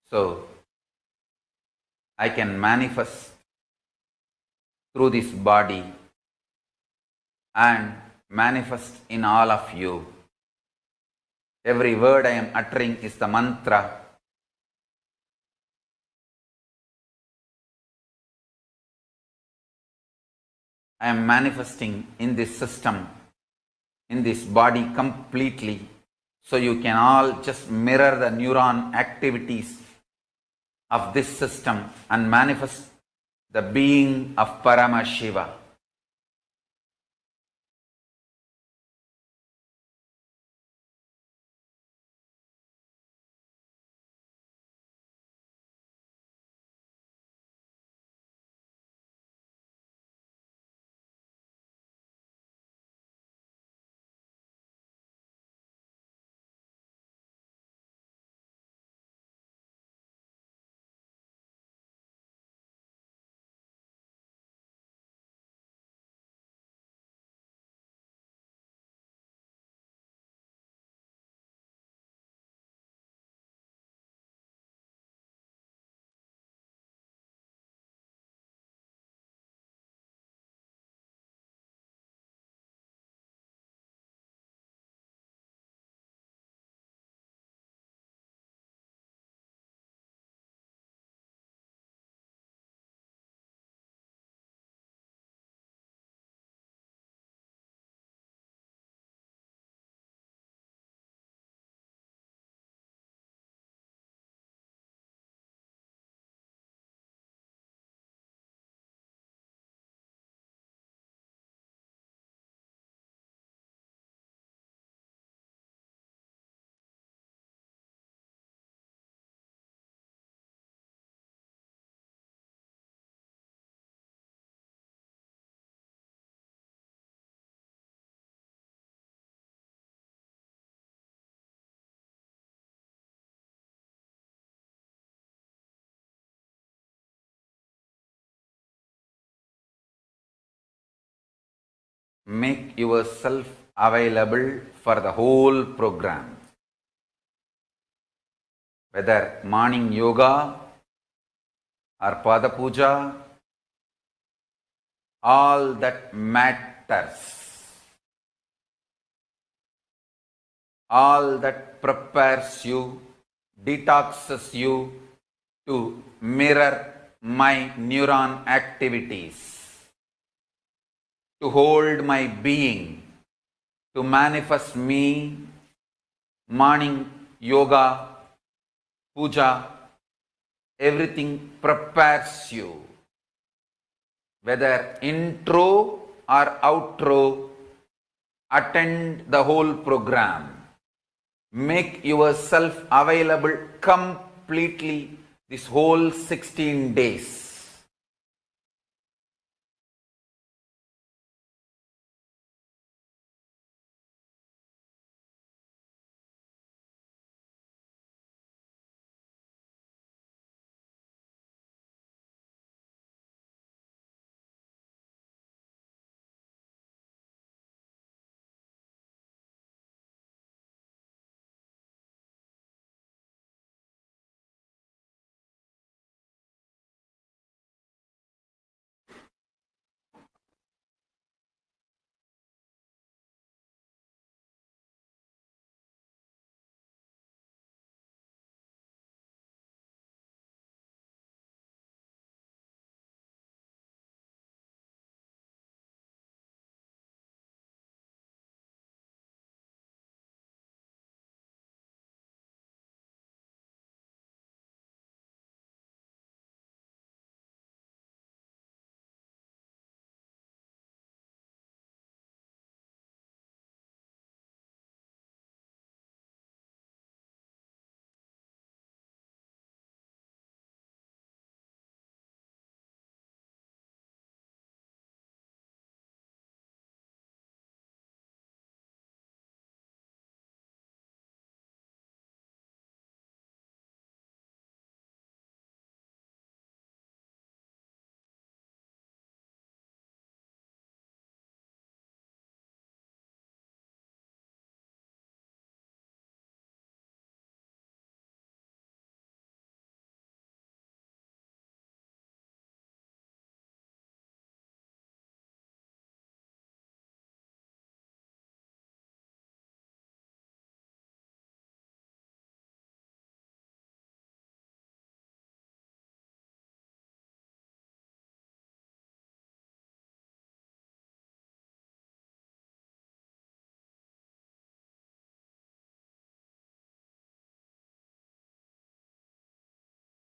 so I can manifest through this body and manifest in all of you. Every word I am uttering is the mantra. I am manifesting in this system, in this body completely, so you can all just mirror the neuron activities of this system and manifest the being of Paramashiva. make yourself available for the whole program. Whether morning yoga or pada puja, all that matters. All that prepares you, detoxes you to mirror my neuron activities, to hold my being, to manifest me, morning yoga, puja, everything prepares you. Whether intro or outro, attend the whole program. Make yourself available completely this whole 16 days.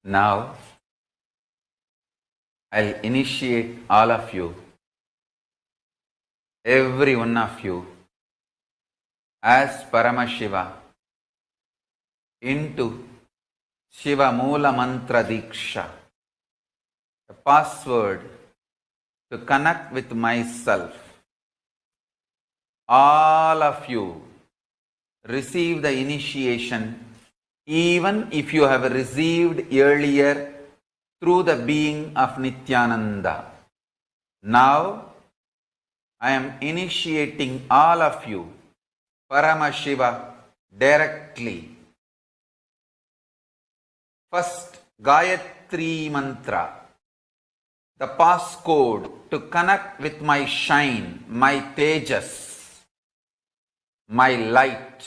Now, I'll initiate all of you, every one of you, as Paramashiva into Shiva Moola Mantra Diksha, the password to connect with myself. All of you receive the initiation, even if you have received earlier through the being of Nithyananda. Now, I am initiating all of you, Paramashiva, directly. First, Gayatri Mantra, the passcode to connect with my shine, my tejas, my light,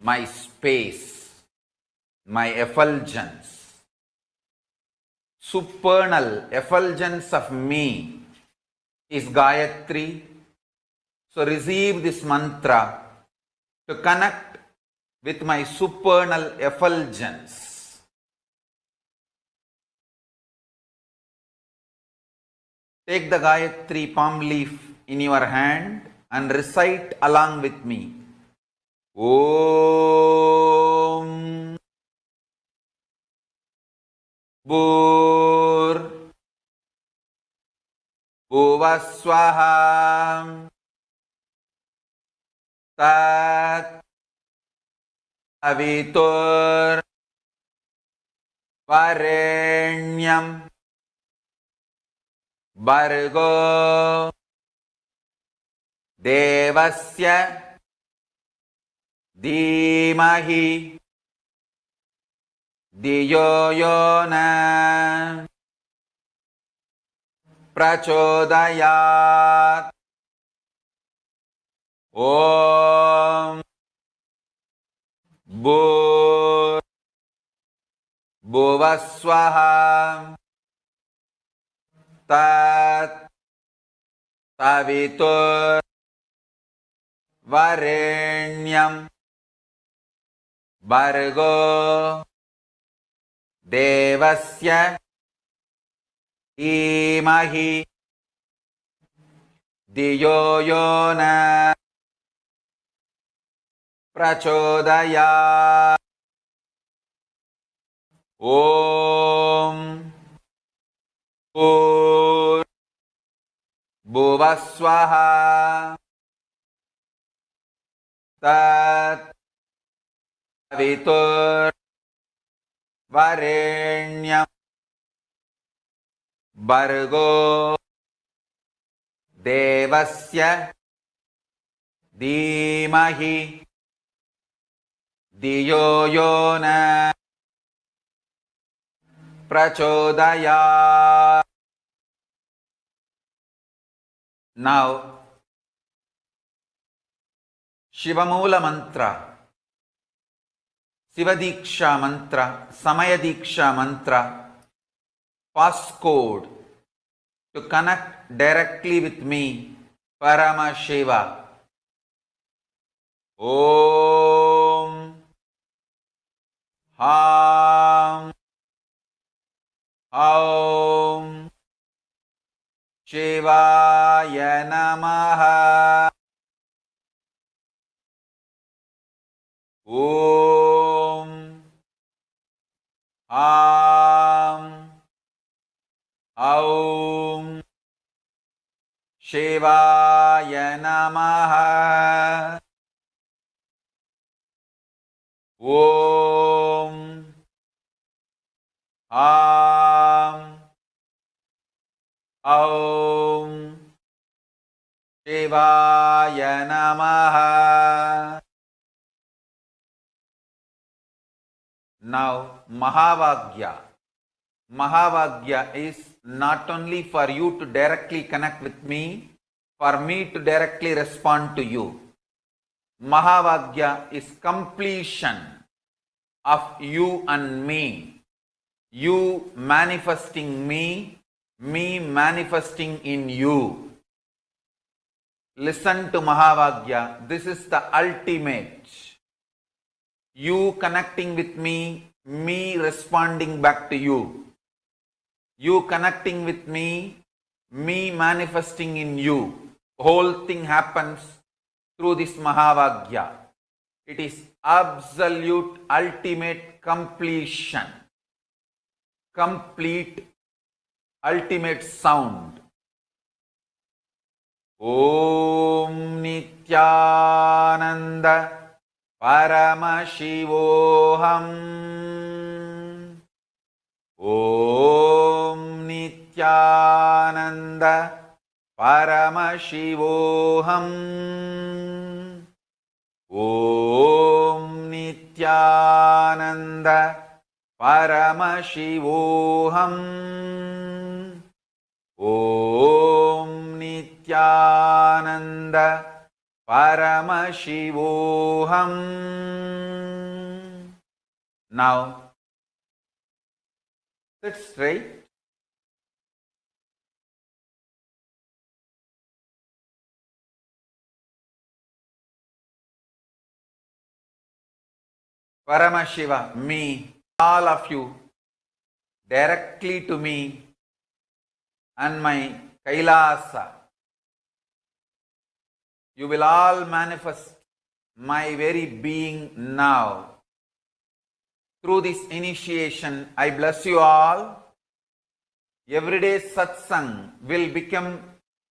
my space, my effulgence. Supernal effulgence of me is Gayatri. So receive this mantra to connect with my supernal effulgence. Take the Gayatri palm leaf in your hand and recite along with me. Om Bhur Bhuvaswaha Tat Avitur Varenyam Bhargo Devasya Dhimahi Dhiyo Yona Prachodayat. Om Bhur Bhuvaswaha Tat Savitur Varenyam Bhargo Devasya Dhimahi Dhiyo Yona Prachodayat. Om Bhur Bhuvaswaha Tat Savitur Varenyam Bhargo Devasya Dhimahi Dhiyo Yona Prachodayat. Now, Shivamula mantra, Sivadiksha mantra, Samayadiksha mantra, passcode to connect directly with me, Paramashiva. Om Ham Aum Shivaya Namaha. Om Ham Aum Shivaya Namaha. Om Ham Aum Shivaya Namaha. Now, Mahavagya. Mahavagya is not only for you to directly connect with me, for me to directly respond to you. Mahavagya is completion of you and me. You manifesting me, me manifesting in you. Listen to Mahavagya. This is the ultimate. You connecting with me, me responding back to you. You connecting with me, me manifesting in you. Whole thing happens through this Mahavagya. It is absolute ultimate completion. Complete ultimate sound. Om Nithyananda Paramashivoham. Om Nithyananda Paramashivoham. Om Nithyananda Paramashivoham. Om Nithyananda Paramashivoham. Now, sit straight. Paramashiva, me, all of you, directly to me and my Kailasa. You will all manifest my very being now. Through this initiation, I bless you all. Everyday satsang will become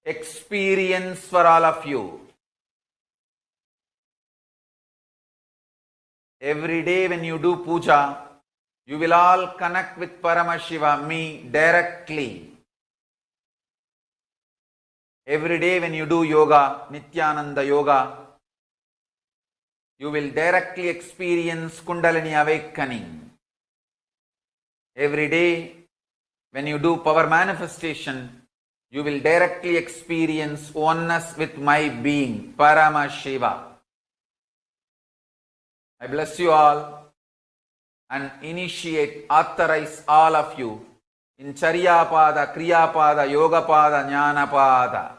experience for all of you. Every day when you do puja, you will all connect with Paramashiva, me, directly. Every day when you do yoga, Nithyananda yoga, you will directly experience Kundalini awakening. Every day when you do power manifestation, you will directly experience oneness with my being, Paramashiva. I bless you all and initiate, authorize all of you in Charyapada, Kriyapada, Yogapada, Jnanapada.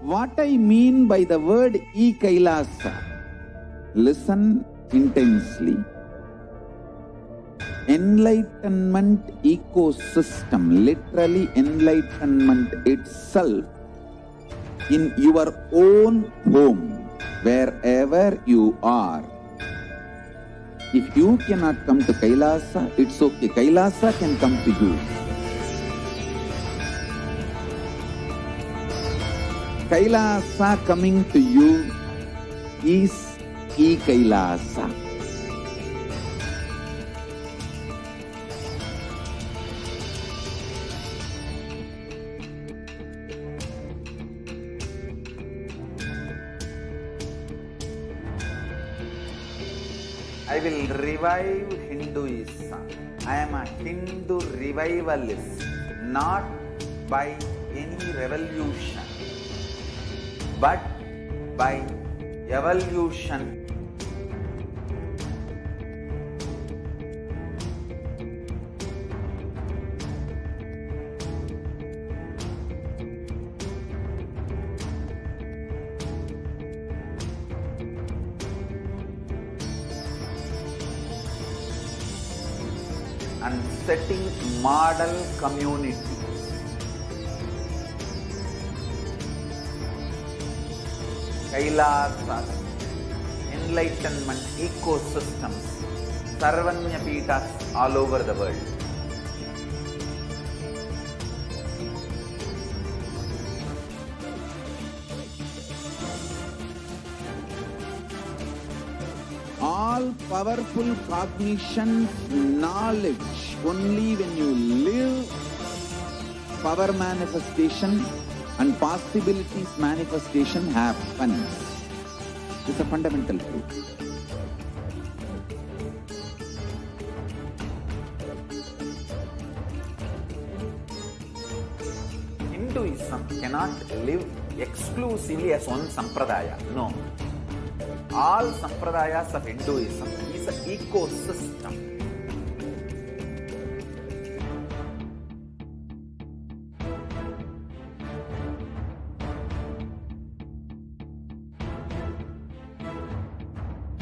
What I mean by the word E-Kailasa, listen intensely. Enlightenment ecosystem, literally enlightenment itself, in your own home, wherever you are. If you cannot come to Kailasa, it's okay. Kailasa can come to you. Kailasa coming to you is E-Kailasa. I will revive Hinduism. I am a Hindu revivalist, not by any revolution, but by evolution. And setting model community. Kailasa, enlightenment ecosystems, Sarvanya Peethas all over the world. All powerful cognition, knowledge, only when you live power manifestation and possibilities manifestation happens. It's a fundamental truth. Hinduism cannot live exclusively as one sampradaya. No. All sampradayas of Hinduism is an ecosystem.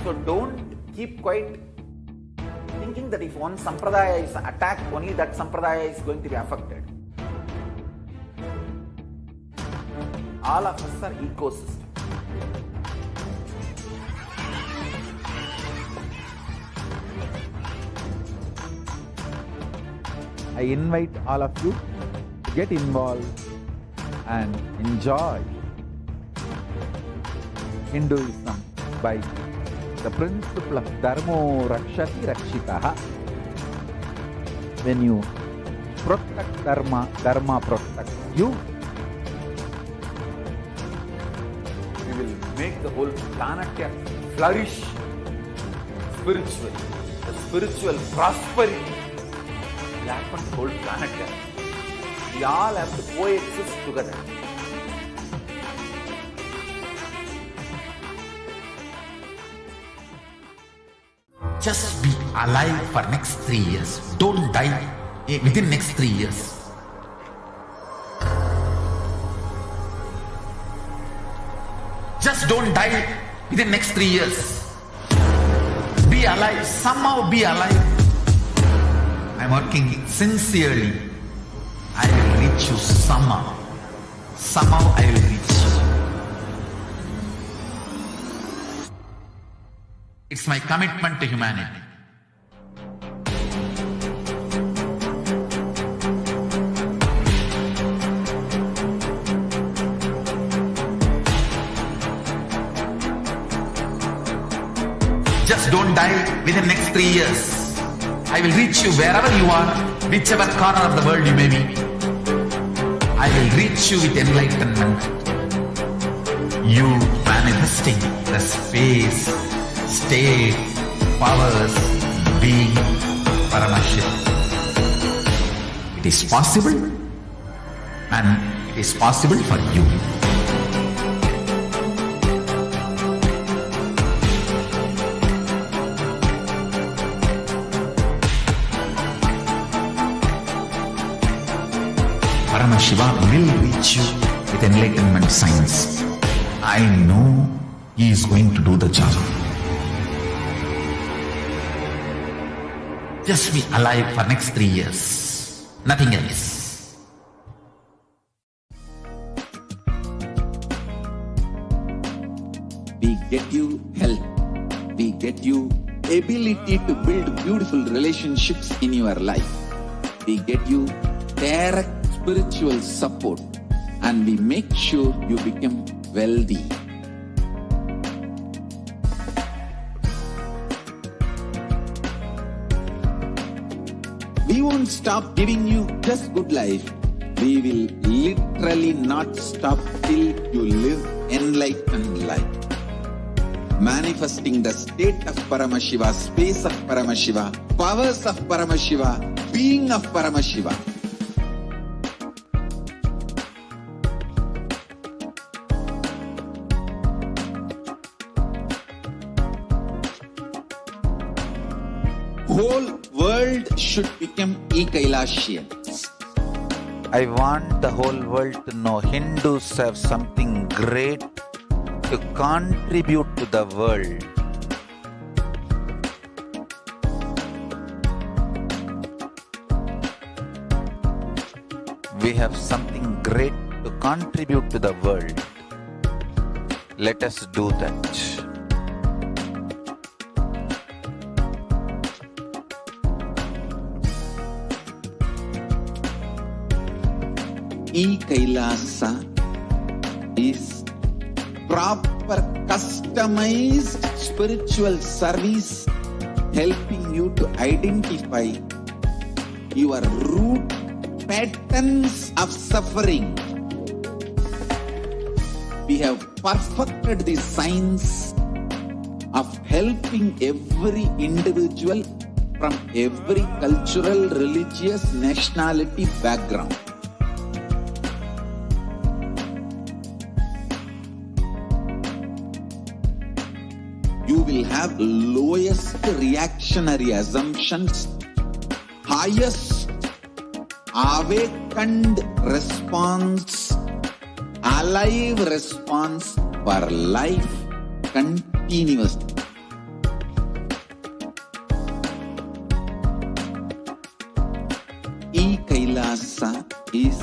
So don't keep quiet thinking that if one sampradaya is attacked, only that sampradaya is going to be affected. All of us are ecosystem. I invite all of you to get involved and enjoy Hinduism by the principle of Dharmo Rakshati Rakshitaha. When you protect Dharma, Dharma protects you. We will make the whole planet flourish spiritually. The spiritual prosperity will happen to the whole planet. We all have to coexist together. Just be alive for next 3 years. Don't die within next 3 years. Just don't die within next 3 years. Be alive. Somehow be alive. I'm working sincerely. I will reach you somehow. Somehow I will reach you. It's my commitment to humanity. Just don't die within next 3 years. I will reach you wherever you are, whichever corner of the world you may be. I will reach you with enlightenment. You manifesting the space, state, powers, being, Paramashivoham. It is possible, and it is possible for you. Paramashivoham will reach you with enlightenment science. I know he is going to do the job. Just be alive for next 3 years. Nothing else. We get you health. We get you ability to build beautiful relationships in your life. We get you direct spiritual support, and we make sure you become wealthy. We won't stop giving you just good life. We will literally not stop till you live enlightened life. Manifesting the state of Paramashiva, space of Paramashiva, powers of Paramashiva, being of Paramashiva. Whole world should become e-Kailashians. I want the whole world to know Hindus have something great to contribute to the world. We have something great to contribute to the world. Let us do that. E-Kailasa is proper customized spiritual service helping you to identify your root patterns of suffering. We have perfected the science of helping every individual from every cultural, religious, nationality background. You will have lowest reactionary assumptions, highest awakened response, alive response for life continuously. E-Kailasa is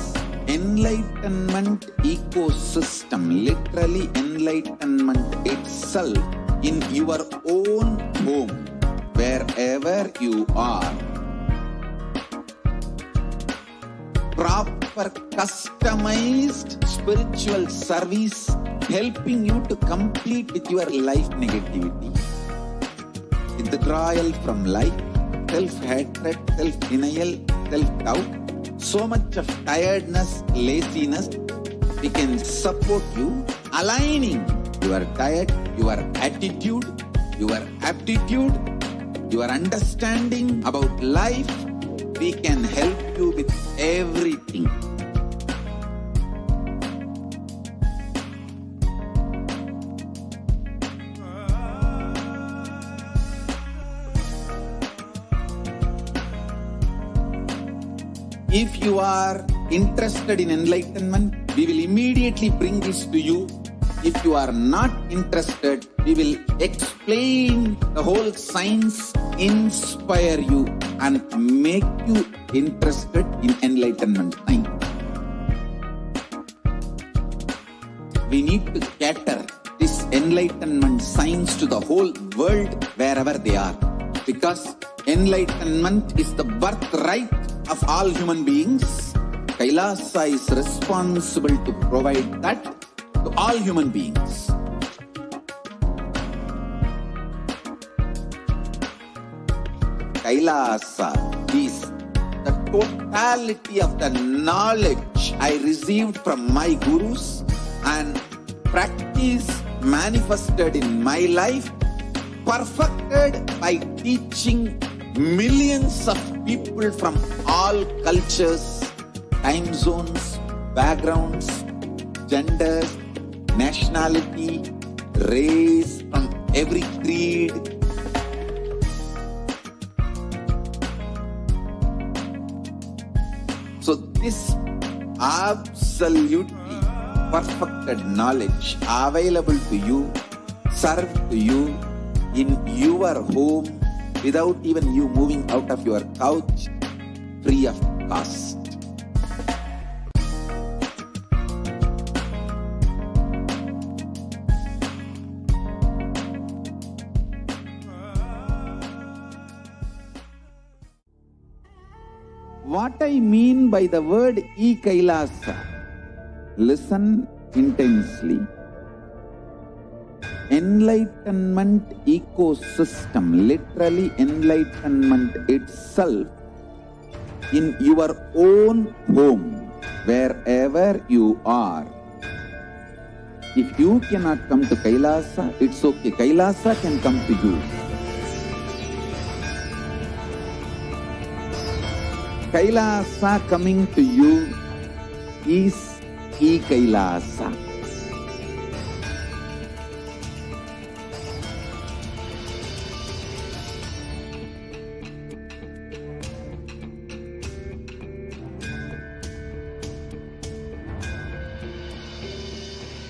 enlightenment ecosystem, literally enlightenment itself in your own home, wherever you are. Proper customized spiritual service helping you to complete with your life negativity. Withdrawal from life, self-hatred, self-denial, self-doubt, so much of tiredness, laziness. We can support you aligning your diet, your attitude, your aptitude, your understanding about life. We can help you with everything. If you are interested in enlightenment, we will immediately bring this to you. If you are not interested, we will explain the whole science, inspire you and make you interested in enlightenment time. We need to cater this enlightenment science to the whole world wherever they are, because enlightenment is the birthright of all human beings. Kailasa is responsible to provide that to all human beings. Kailasa is the totality of the knowledge I received from my gurus and practice manifested in my life, perfected by teaching millions of people from all cultures, time zones, backgrounds, genders, nationality, race, from every creed. So this absolutely perfected knowledge available to you, served to you in your home without even you moving out of your couch, free of cost. What I mean by the word E-Kailasa, listen intensely. Enlightenment ecosystem, literally enlightenment itself in your own home, wherever you are. If you cannot come to Kailasa, it's okay. Kailasa can come to you. Kailasa coming to you is E-Kailasa.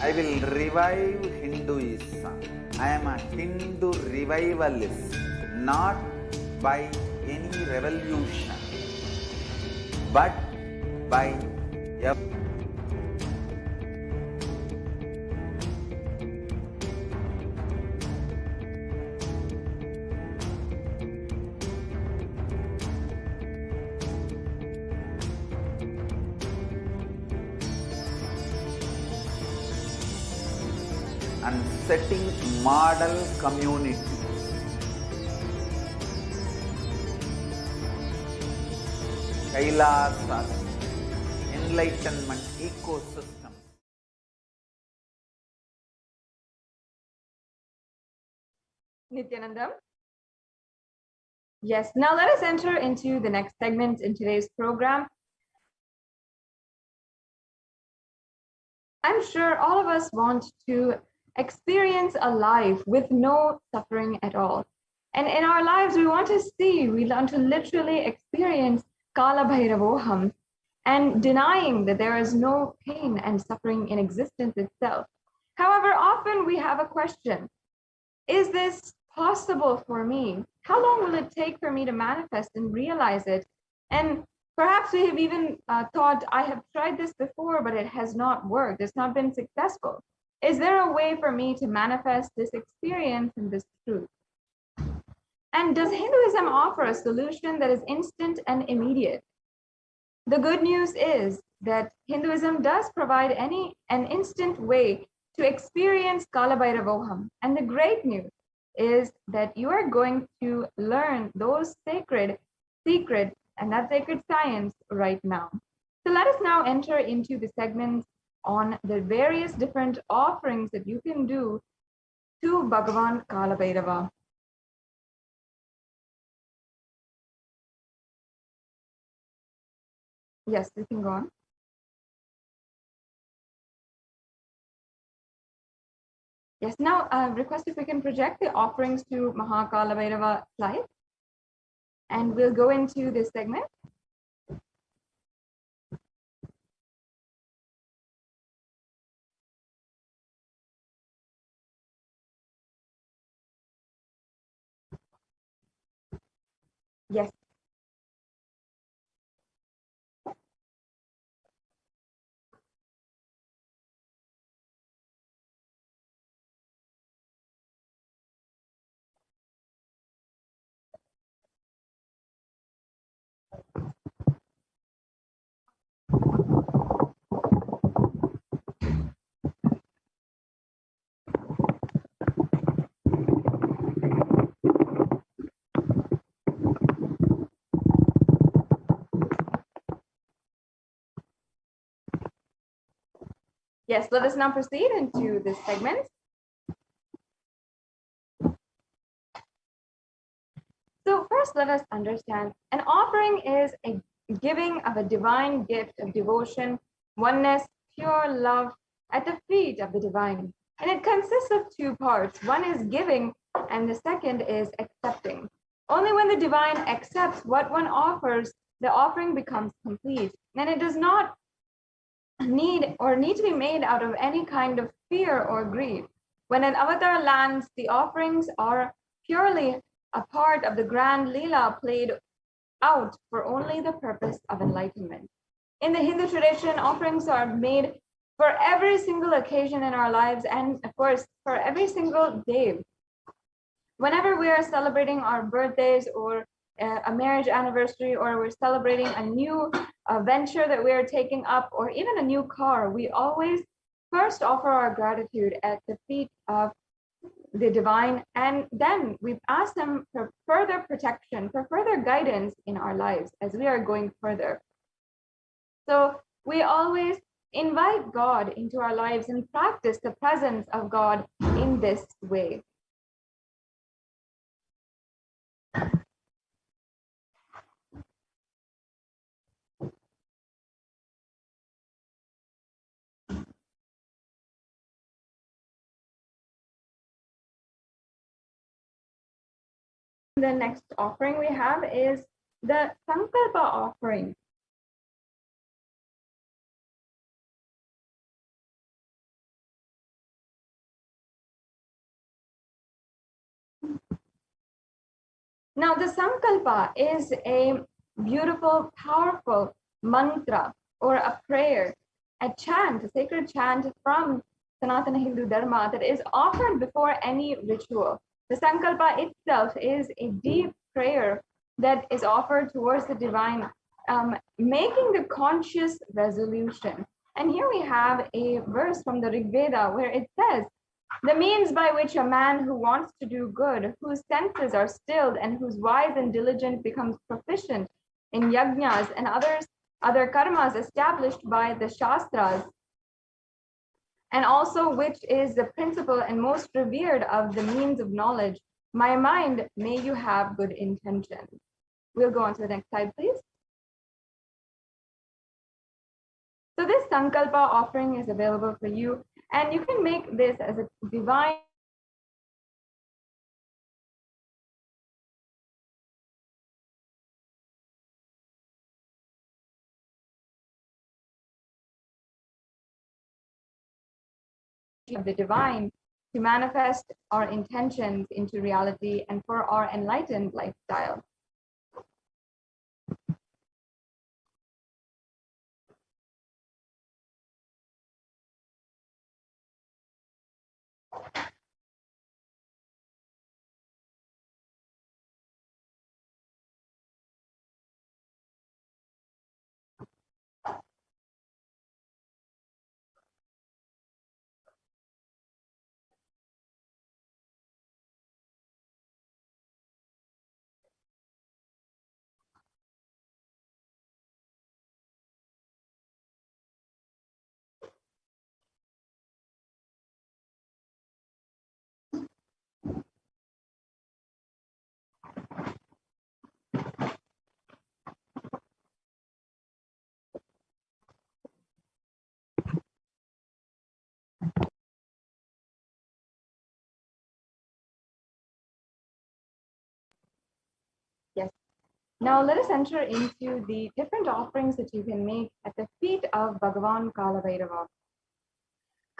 I will revive Hinduism. I am a Hindu revivalist, not by any revolution, but by a and setting model community. Kailasas, enlightenment ecosystem. Nithyanandam. Yes, now let us enter into the next segment in today's program. I'm sure all of us want to experience a life with no suffering at all. And in our lives, we want to literally experience Kala Bhairavoham and denying that there is no pain and suffering in existence itself. However, often we have a question. Is this possible for me? How long will it take for me to manifest and realize it? And perhaps we have even thought, I have tried this before, but it has not worked. It's not been successful. Is there a way for me to manifest this experience and this truth? And does Hinduism offer a solution that is instant and immediate? The good news is that Hinduism does provide an instant way to experience Kala Bhairavoham. And the great news is that you are going to learn those sacred secrets and that sacred science right now. So let us now enter into the segments on the various different offerings that you can do to Bhagavan Kala Bhairava. Yes, we can go on. Yes, now request if we can project the offerings to Mahakala Bhairava slide. And we'll go into this segment. Yes. Yes, let us now proceed into this segment. So first, let us understand an offering is a giving of a divine gift of devotion, oneness, pure love at the feet of the divine. And it consists of two parts. One is giving and the second is accepting. Only when the divine accepts what one offers, the offering becomes complete. And it does not need to be made out of any kind of fear or greed. When an avatar lands, the offerings are purely a part of the grand Leela played out for only the purpose of enlightenment. In the Hindu tradition, offerings are made for every single occasion in our lives and, of course, for every single day. Whenever we are celebrating our birthdays or a marriage anniversary, or we're celebrating a new venture that we're taking up, or even a new car, we always first offer our gratitude at the feet of the divine, and then we ask them for further protection, for further guidance in our lives as we are going further. So we always invite God into our lives and practice the presence of God in this way. The next offering we have is the Sankalpa offering. Now, the Sankalpa is a beautiful, powerful mantra or a prayer, a chant, a sacred chant from Sanatana Hindu Dharma that is offered before any ritual. The Sankalpa itself is a deep prayer that is offered towards the divine, making the conscious resolution. And here we have a verse from the Rig Veda where it says, The means by which a man who wants to do good, whose senses are stilled and who's wise and diligent becomes proficient in yajnas and other karmas established by the shastras, and also which is the principal and most revered of the means of knowledge. My mind, may you have good intentions. We'll go on to the next slide, please. So this Sankalpa offering is available for you, and you can make this as a divine of the divine to manifest our intentions into reality and for our enlightened lifestyle. Yes. Now let us enter into the different offerings that you can make at the feet of Bhagavan Kalabhairava.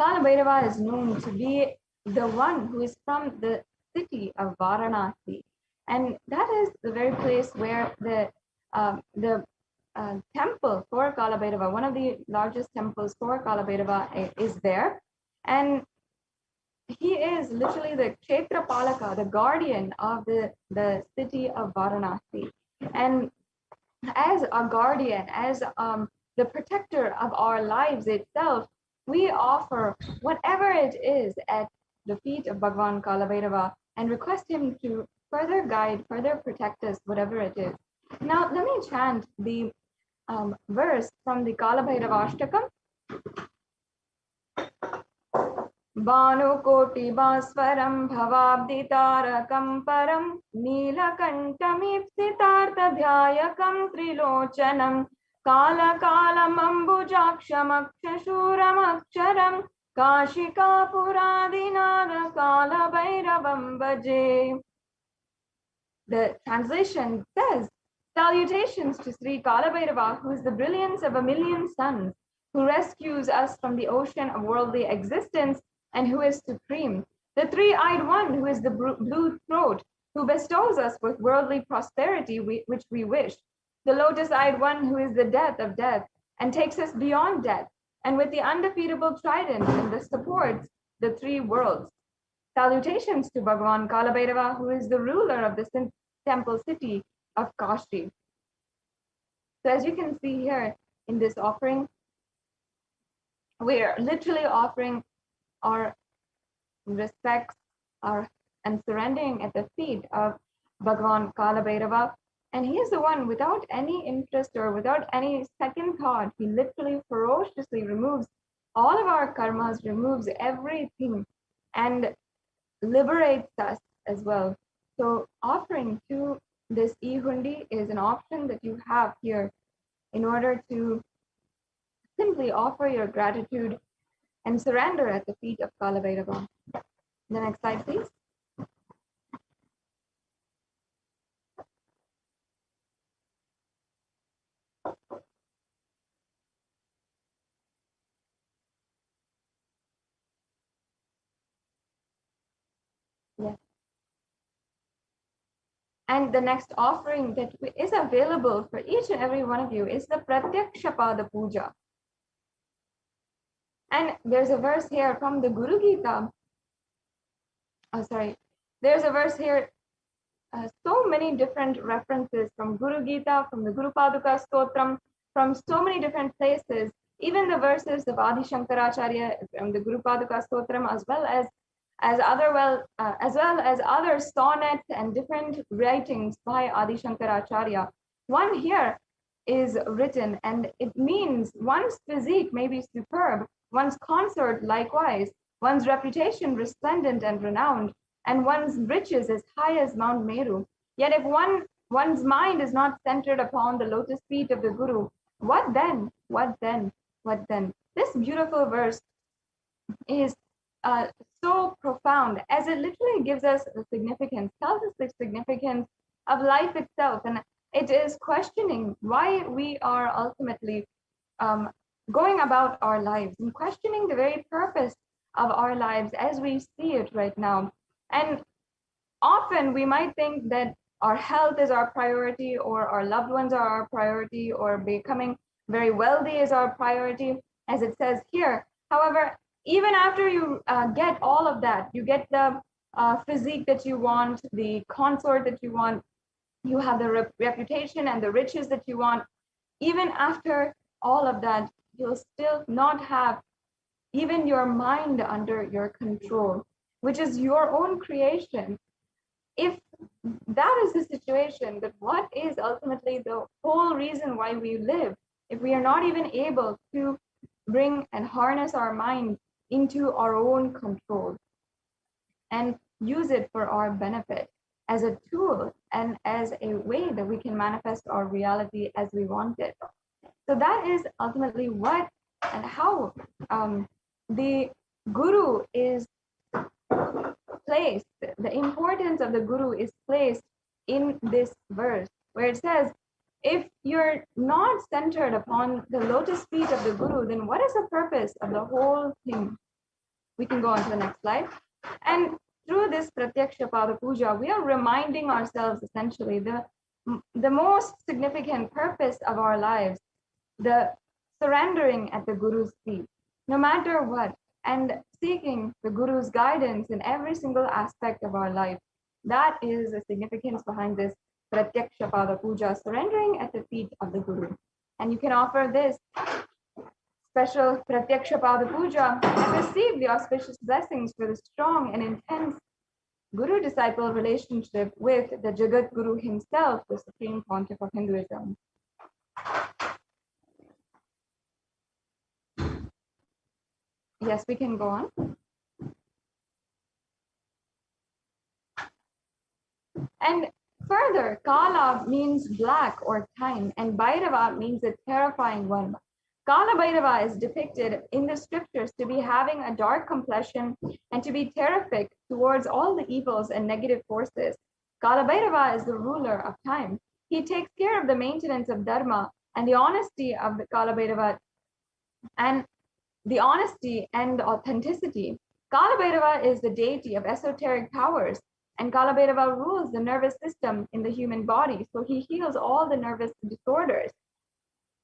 Kalabhairava is known to be the one who is from the city of Varanasi, and that is the very place where the temple for Kalabhairava, one of the largest temples for Kalabhairava, is there, and he is literally the Kshetra Palaka, the guardian of the city of Varanasi. And as a guardian, as the protector of our lives itself, we offer whatever it is at the feet of Bhagavan Kalabhairava and request him to further guide, further protect us, whatever it is. Now, let me chant the verse from the Kalabhairava Ashtakam. भानुकोटिभास्वरं भवाब्दितारकं परं नीलकण्ठमीप्सितार्थध्यायकं त्रिलोचनं कालकालमम्बुजाक्षमक्षशूरमक्षरं काशिकापुरादिनाद कालभैरवं भजे. The translation says, salutations to Sri Kalabhairava, who is the brilliance of a million suns, who rescues us from the ocean of worldly existence and who is supreme, the three-eyed one who is the blue throat, who bestows us with worldly prosperity which we wish, the lotus-eyed one who is the death of death and takes us beyond death, and with the undefeatable trident and the supports the three worlds. Salutations to Bhagavan Kalabhairava, who is the ruler of the temple city of Kashi. So as you can see here in this offering, we are literally offering our respects and surrendering at the feet of Bhagavan Kalabhairava. And he is the one, without any interest or without any second thought, he literally ferociously removes all of our karmas, removes everything, and liberates us as well. So offering to this e-hundi is an option that you have here in order to simply offer your gratitude and surrender at the feet of Kalabhairava. The next slide, please. Yes. And the next offering that is available for each and every one of you is the Pratyakshapada Puja. And there's a verse here from the Guru Gita. There's a verse here, so many different references from Guru Gita, from the Guru Paduka Stotram, from so many different places, even the verses of Adi Shankaracharya from the Guru Paduka Stotram, as well as as well as other sonnets and different writings by Adi Shankaracharya. One here is written, and it means one's physique may be superb, one's consort likewise, one's reputation resplendent and renowned, and one's riches as high as Mount Meru. Yet if one's mind is not centered upon the lotus feet of the Guru, what then? What then? What then? This beautiful verse is so profound, as it literally gives us the significance, tells us the significance of life itself. And it is questioning why we are ultimately going about our lives and questioning the very purpose of our lives as we see it right now. And often we might think that our health is our priority, or our loved ones are our priority, or becoming very wealthy is our priority, as it says here. However, even after you get all of that, you get the physique that you want, the consort that you want, you have the reputation and the riches that you want. Even after all of that, you'll still not have even your mind under your control, which is your own creation. If that is the situation, then what is ultimately the whole reason why we live? If we are not even able to bring and harness our mind into our own control and use it for our benefit as a tool and as a way that we can manifest our reality as we want it. So that is ultimately what and how the Guru is placed, the importance of the Guru is placed in this verse, where it says, if you're not centered upon the lotus feet of the Guru, then what is the purpose of the whole thing? We can go on to the next slide. And through this Pratyaksha Pada Puja, we are reminding ourselves essentially the most significant purpose of our lives, the surrendering at the Guru's feet, no matter what, and seeking the Guru's guidance in every single aspect of our life. That is the significance behind this Pratyaksha Pada Puja, surrendering at the feet of the Guru. And you can offer this special Pratyaksha Pada Puja and receive the auspicious blessings for the strong and intense Guru-disciple relationship with the Jagat Guru himself, the Supreme Pontiff of Hinduism. Yes, we can go on. And further, Kala means black or time, and Bhairava means a terrifying one. Kala Bhairava is depicted in the scriptures to be having a dark complexion and to be terrific towards all the evils and negative forces. Kala Bhairava is the ruler of time. He takes care of the maintenance of dharma and the honesty of the Kala Bhairava and the honesty and authenticity. Kala Bhairava is the deity of esoteric powers, and Kala Bhairava rules the nervous system in the human body, so he heals all the nervous disorders.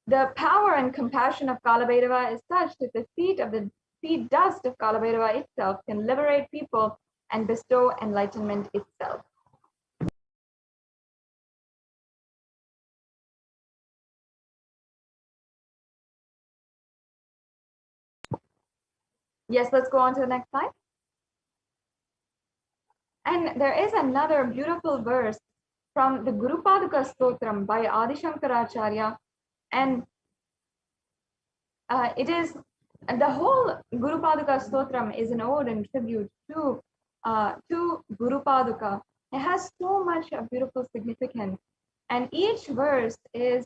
The power and compassion of Kala Bhairava is such that the feet dust of Kala Bhairava itself can liberate people and bestow enlightenment itself. Yes, let's go on to the next slide. And there is another beautiful verse from the Guru Paduka Stotram by Adi Shankaracharya, and it is the whole Guru Paduka Stotram is an ode and tribute to Guru Paduka. It has so much of beautiful significance, and each verse is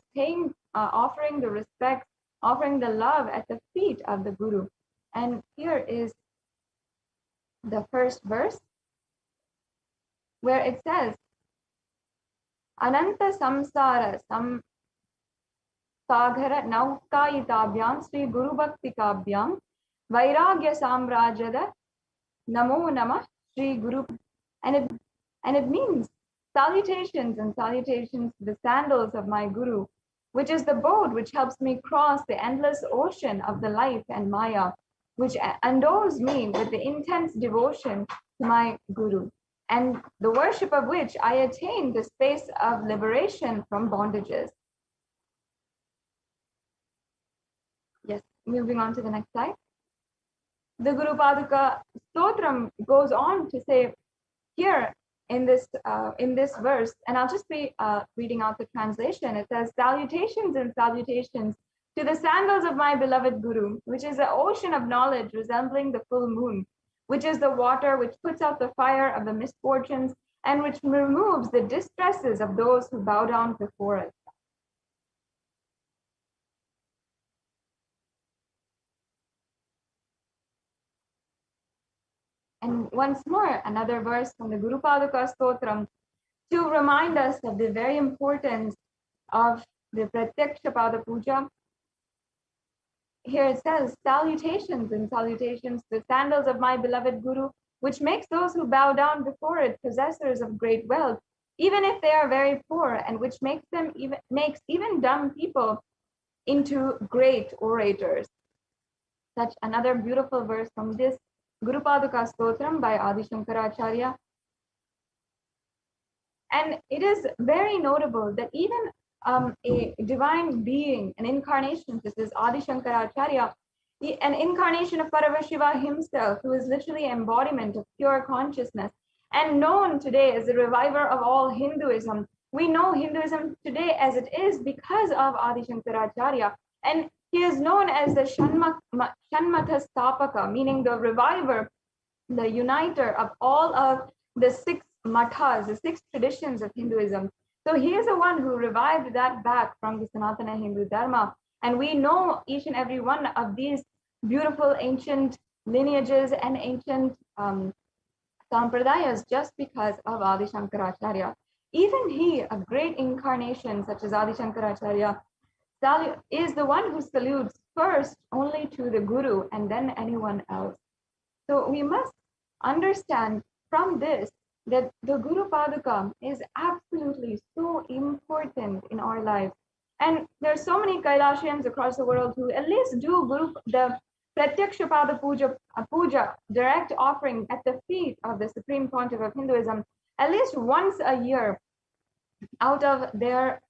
offering the respect, offering the love at the feet of the Guru. And here is the first verse, where it says, Ananta Samsara Saghara Naukayitabhyam Sri Guru Bhakti Kabhyam Vairagya Samrajada Namo Namah Sri Guru. And it means salutations and salutations to the sandals of my Guru, which is the boat which helps me cross the endless ocean of the life and Maya, which endows me with the intense devotion to my Guru, and the worship of which I attain the space of liberation from bondages. Yes, moving on to the next slide. The Guru Paduka stotram goes on to say here in this verse, and I'll just be reading out the translation. It says, "Salutations and salutations to the sandals of my beloved Guru, which is the ocean of knowledge resembling the full moon, which is the water which puts out the fire of the misfortunes and which removes the distresses of those who bow down before it." And once more, another verse from the Guru Paduka Stotram to remind us of the very importance of the Pratyaksha Pada Puja. Here it says, "Salutations and salutations to the sandals of my beloved Guru, which makes those who bow down before it possessors of great wealth, even if they are very poor, and which makes even dumb people into great orators." Such another beautiful verse from this Guru Paduka Stotram by Adi Shankaracharya. And it is very notable that even a divine being, an incarnation, this is Adi Shankaracharya, an incarnation of Paramashiva himself, who is literally embodiment of pure consciousness and known today as the reviver of all Hinduism. We know Hinduism today as it is because of Adi Shankaracharya, and he is known as the Shanmata Stapaka, meaning the reviver, the uniter of all of the 6 mathas, the 6 traditions of Hinduism. So he is the one who revived that back from the Sanatana Hindu Dharma. And we know each and every one of these beautiful ancient lineages and ancient sampradayas just because of Adi Shankaracharya. Even he, a great incarnation such as Adi Shankaracharya, is the one who salutes first only to the Guru and then anyone else. So we must understand from this that the Guru Paduka is absolutely so important in our lives. And there are so many Kailashians across the world who at least do the Pratyaksha Pada Puja, direct offering at the feet of the Supreme Pontiff of Hinduism, at least once a year, out of their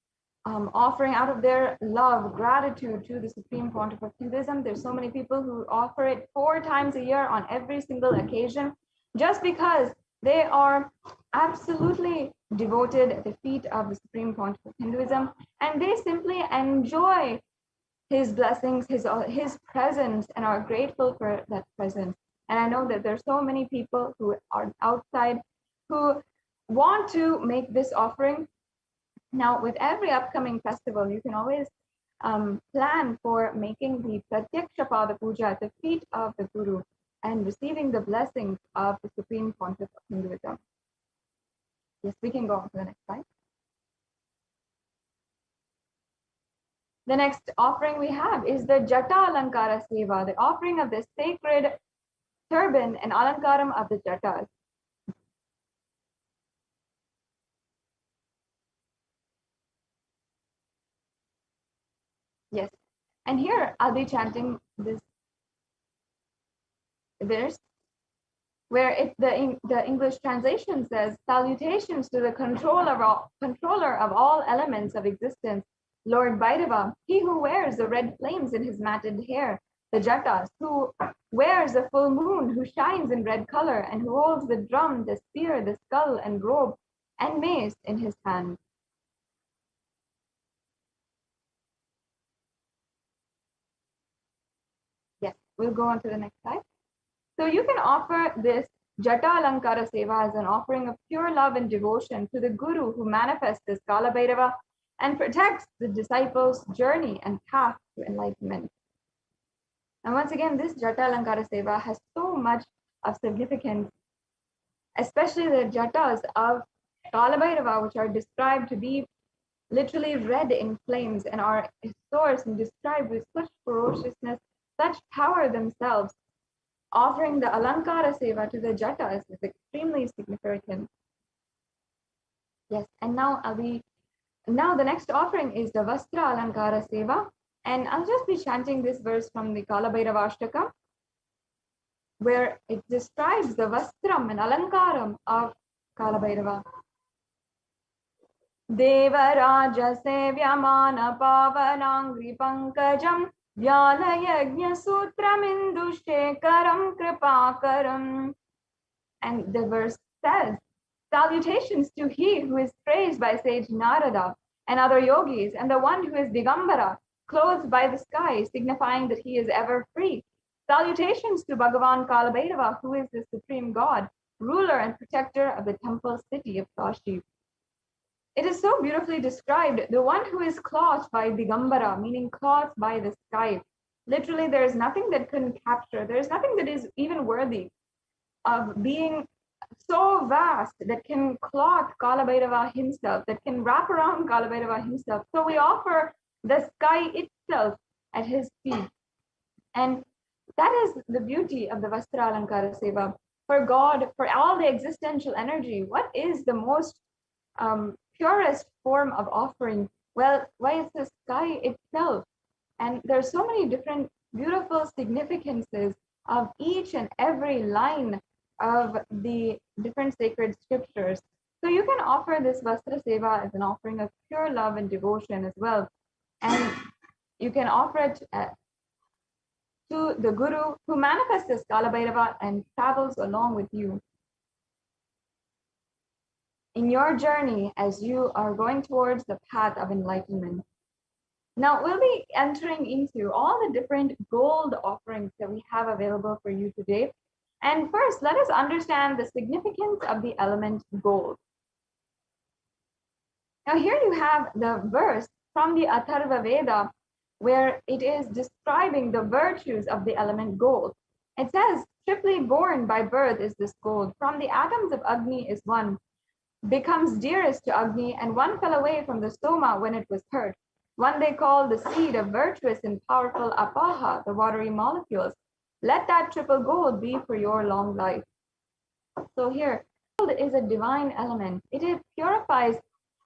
offering, out of their love, gratitude to the Supreme Pontiff of Hinduism. There's so many people who offer it 4 times a year on every single occasion, just because they are absolutely devoted at the feet of the Supreme Pontiff of Hinduism, and they simply enjoy his blessings, his presence, and are grateful for that presence. And I know that there's so many people who are outside who want to make this offering. Now, with every upcoming festival, you can always plan for making the Pratyaksha Pada Puja at the feet of the Guru and receiving the blessings of the Supreme Pontiff of Hinduism. Yes, we can go on to the next slide. The next offering we have is the Jata Alankara Seva, the offering of the sacred turban and alankaram of the Jatas. Yes, and here I'll be chanting this verse where the English translation says, "Salutations to the controller of all elements of existence, Lord Bhairava, he who wears the red flames in his matted hair, the Jatas, who wears a full moon, who shines in red color, and who holds the drum, the spear, the skull, and robe, and mace in his hand." Yes, we'll go on to the next slide. So you can offer this Jata Alankara Seva as an offering of pure love and devotion to the Guru who manifests as Kala Bhairava and protects the disciples' journey and path to enlightenment. And once again, this Jata Alankara Seva has so much of significance, especially the Jatas of Kala Bhairava, which are described to be literally red in flames and are sourced and described with such ferociousness, such power themselves. Offering the Alankara Seva to the Jatas is extremely significant. Yes, and now the next offering is the Vastra Alankara Seva, and I'll just be chanting this verse from the Kala Bhairava Ashtaka, where it describes the Vastram and Alankaram of Kala Bhairava. Devaraja Sevyamana Pavanangri Pankajam Vyalayagnya Sutramindu Shekaram Kripakaram. And the verse says, salutations to he who is praised by sage Narada and other yogis, and the one who is Digambara, clothed by the sky, signifying that he is ever free. Salutations to Bhagavan Kalabhairava, who is the supreme god, ruler and protector of the temple city of Kashi. It is so beautifully described, the one who is clothed by Digambara, meaning clothed by the sky. Literally, there is nothing that can capture, there is nothing that is even worthy of being so vast that can clothe Kalabhairava himself, that can wrap around Kalabhairava himself. So we offer the sky itself at his feet. And that is the beauty of the Vastra Alankara Seva. For God, for all the existential energy, what is the most purest form of offering? Well, why it's the sky itself. And there's so many different beautiful significances of each and every line of the different sacred scriptures. So you can offer this Vastra Seva as an offering of pure love and devotion as well. And you can offer it to the Guru who manifests as Kalabhairava and travels along with you in your journey as you are going towards the path of enlightenment. Now we'll be entering into all the different gold offerings that we have available for you today. And first, let us understand the significance of the element gold. Now here you have the verse from the Atharva Veda, where it is describing the virtues of the element gold. It says, triply born by birth is this gold. From the atoms of Agni is one, becomes dearest to Agni, and one fell away from the Soma when it was hurt. One they call the seed of virtuous and powerful Apaha, the watery molecules. Let that triple gold be for your long life. So here, gold is a divine element. It purifies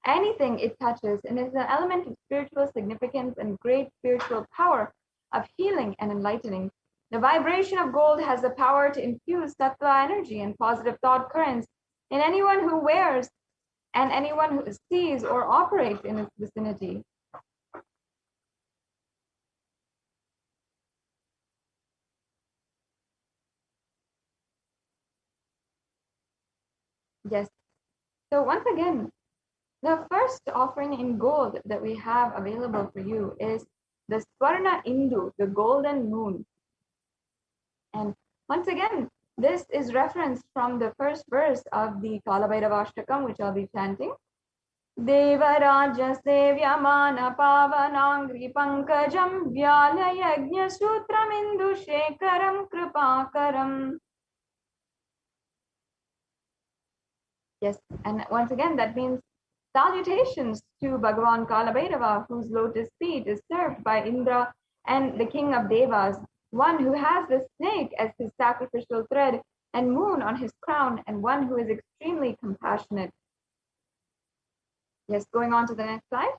anything it touches and is an element of spiritual significance and great spiritual power of healing and enlightening. The vibration of gold has the power to infuse sattva energy and positive thought currents in anyone who wears and anyone who sees or operates in its vicinity. Yes. So once again, the first offering in gold that we have available for you is the Swarna Indu, the golden moon. And once again, this is referenced from the first verse of the Kalabhairavashtakam, which I'll be chanting. Devaraja Sevyamana Pavanangri Pankajam Vyala Yajna Sutramindu Shekaram Kripakaram. Yes, and once again, that means salutations to Bhagavan Kalabhairava, whose lotus feet is served by Indra and the king of Devas, one who has the snake as his sacrificial thread and moon on his crown, and one who is extremely compassionate. Yes, going on to the next slide.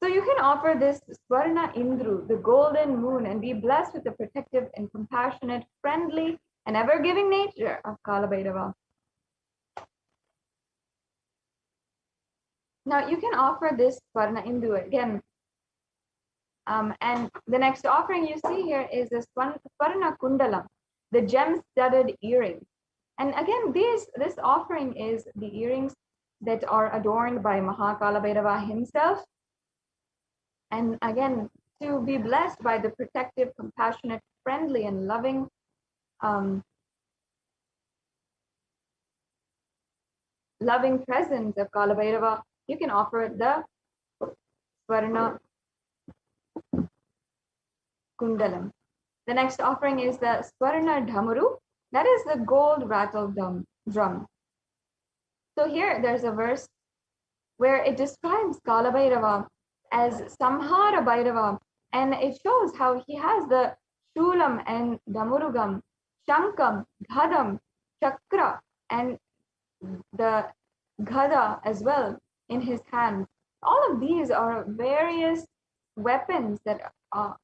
So you can offer this Swarna Indru, the golden moon, and be blessed with the protective and compassionate, friendly, and ever-giving nature of Kalabhairava. Now you can offer this Swarna Indu again. And the next offering you see here is the Swarna Kundalam, the gem-studded earrings. And again, this offering is the earrings that are adorned by Mahakalabhairava himself. And again, to be blessed by the protective, compassionate, friendly, and loving loving presence of Kalabhairava, you can offer the Swarna Kundalam. The next offering is the Swarna Dhamuru. That is the gold rattle drum. So here there's a verse where it describes Kalabhairava as Samhara Bhairava, and it shows how he has the Shulam and Dhamurugam, Shankam, Ghadam, Chakra, and the Ghada as well in his hands. All of these are various weapons that are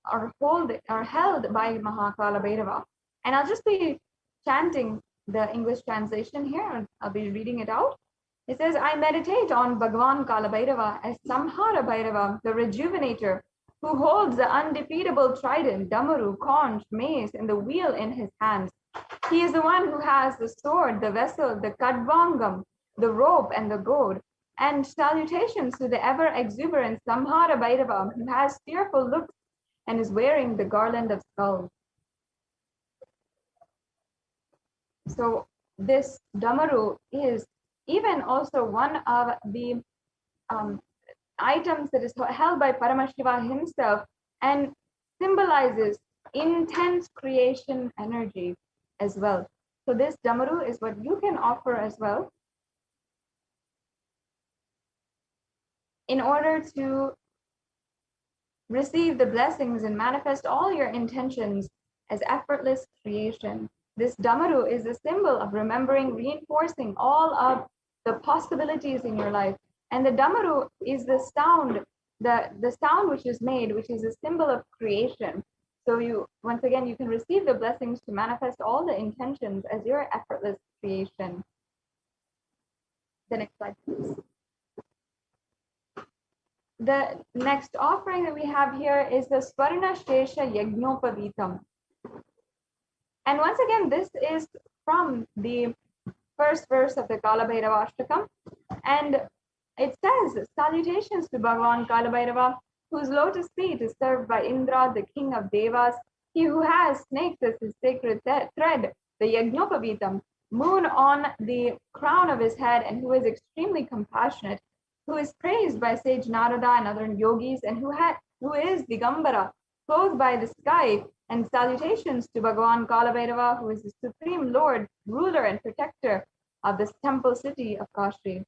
held by Mahakalabhairava. And I'll just be chanting the English translation here, and I'll be reading it out. It says, I meditate on Bhagavan Kalabhairava as Samhara Bhairava, the rejuvenator, who holds the undefeatable trident, damaru, conch, mace, and the wheel in his hands. He is the one who has the sword, the vessel, the kadvangam, the rope, and the goad. And salutations to the ever-exuberant Samhara Bhairava, who has fearful looks and is wearing the garland of skulls. So this damaru is even also one of the items that is held by Paramashiva himself and symbolizes intense creation energy as well. So this damaru is what you can offer as well in order to receive the blessings and manifest all your intentions as effortless creation. This damaru is a symbol of remembering, reinforcing all of the possibilities in your life. And the damaru is the sound, the sound which is made, which is a symbol of creation. So you, once again, you can receive the blessings to manifest all the intentions as your effortless creation. The next slide, please. The next offering that we have here is the Swarna Shesha Yajnopavitam. And once again, this is from the first verse of the Kalabhairava Ashtakam. And it says, salutations to Bhagavan Kalabhairava, whose lotus feet is served by Indra, the king of Devas, he who has snakes as his sacred thread, the Yajnopavitam, moon on the crown of his head, and who is extremely compassionate, who is praised by sage Narada and other yogis, and who is Digambara, clothed by the sky. And salutations to Bhagavan Kalabhairava, who is the supreme lord, ruler, and protector of this temple city of Kashi.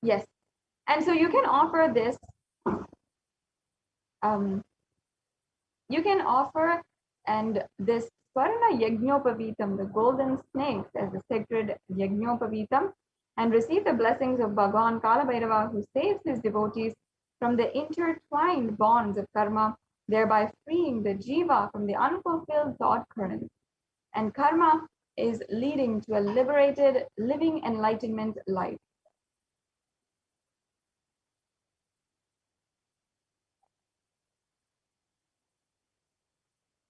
Yes, and so you can offer this. You can offer and this Swarna Yajnopavitam, the golden snakes, as the sacred Yajnopavitam, and receive the blessings of Bhagavan Kalabhairava, who saves his devotees from the intertwined bonds of karma, thereby freeing the jiva from the unfulfilled thought current. And karma is leading to a liberated, living enlightenment life.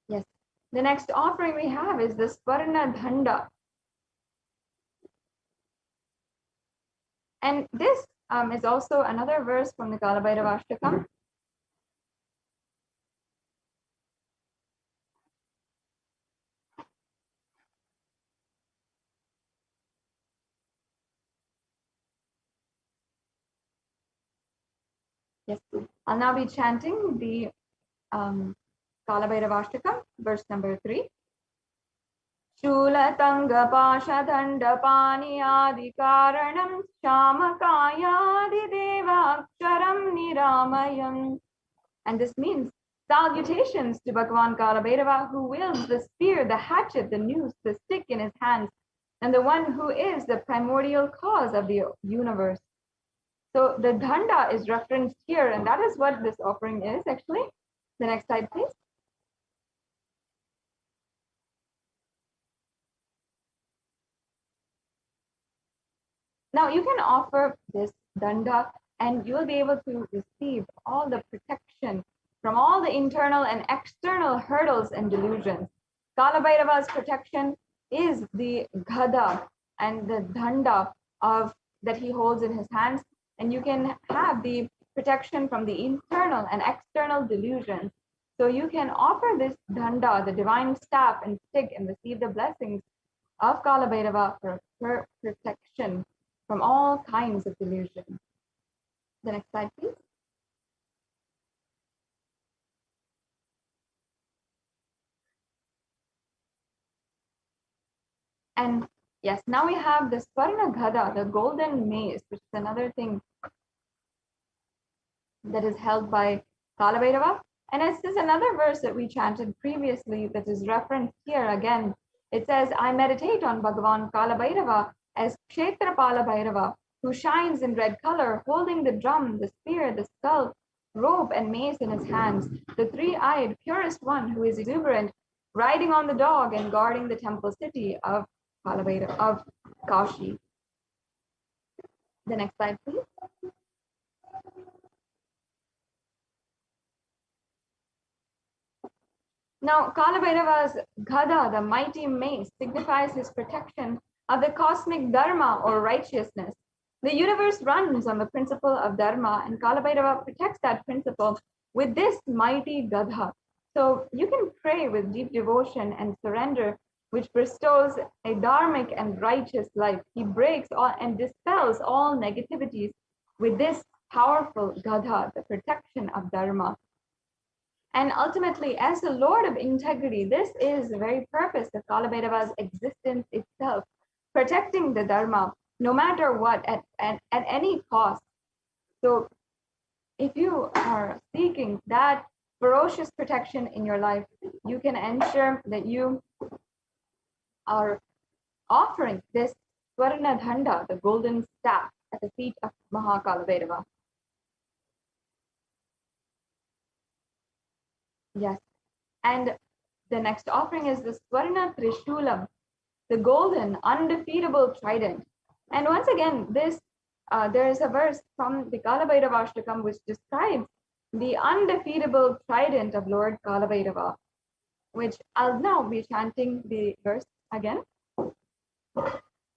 Yes. The next offering we have is the Swarna Dhanda. And this is also another verse from the Kalabhairava Ashtakam. Yes, I'll now be chanting the Kalabhairava Ashtakam, verse number 3. Shulatanga Pashadanda Pani Karanam Shamakayadi Deva Aksharam Niramayam. And this means salutations to Bhagavan Kalabhairava, who wields the spear, the hatchet, the noose, the stick in his hands, and the one who is the primordial cause of the universe. So the Dhanda is referenced here, and that is what this offering is actually. The next slide, please. Now you can offer this danda and you'll be able to receive all the protection from all the internal and external hurdles and delusions. Kalabhairava's protection is the gada and the danda that he holds in his hands, and you can have the protection from the internal and external delusions. So you can offer this danda, the divine staff and stick, and receive the blessings of Kalabhairava for protection from all kinds of delusion. The next slide, please. And yes, now we have the Swarna Gada, the golden mace, which is another thing that is held by Kalabhairava. And this is another verse that we chanted previously that is referenced here again. It says, I meditate on Bhagavan Kalabhairava as Kshetrapala Bhairava, who shines in red color, holding the drum, the spear, the skull, robe, and mace in his hands, the three-eyed, purest one who is exuberant, riding on the dog and guarding the temple city of Kashi. The next slide, please. Now, Kalabhairava's Gada, the mighty mace, signifies his protection of the cosmic dharma or righteousness. The universe runs on the principle of dharma, and Kalabhairava protects that principle with this mighty Gada. So you can pray with deep devotion and surrender, which bestows a dharmic and righteous life. He breaks all and dispels all negativities with this powerful Gada, the protection of dharma. And ultimately, as the Lord of integrity, this is the very purpose of Kalabhairava's existence itself, protecting the Dharma, no matter what, at any cost. So if you are seeking that ferocious protection in your life, you can ensure that you are offering this Swarna Dhanda, the golden staff, at the feet of Mahakalabhairava. Yes. And the next offering is the Swarna Trishulam, the golden, undefeatable trident. And once again, this there is a verse from the Kalabhairavashtakam which describes the undefeatable trident of Lord Kalabhairava, which I'll now be chanting the verse again.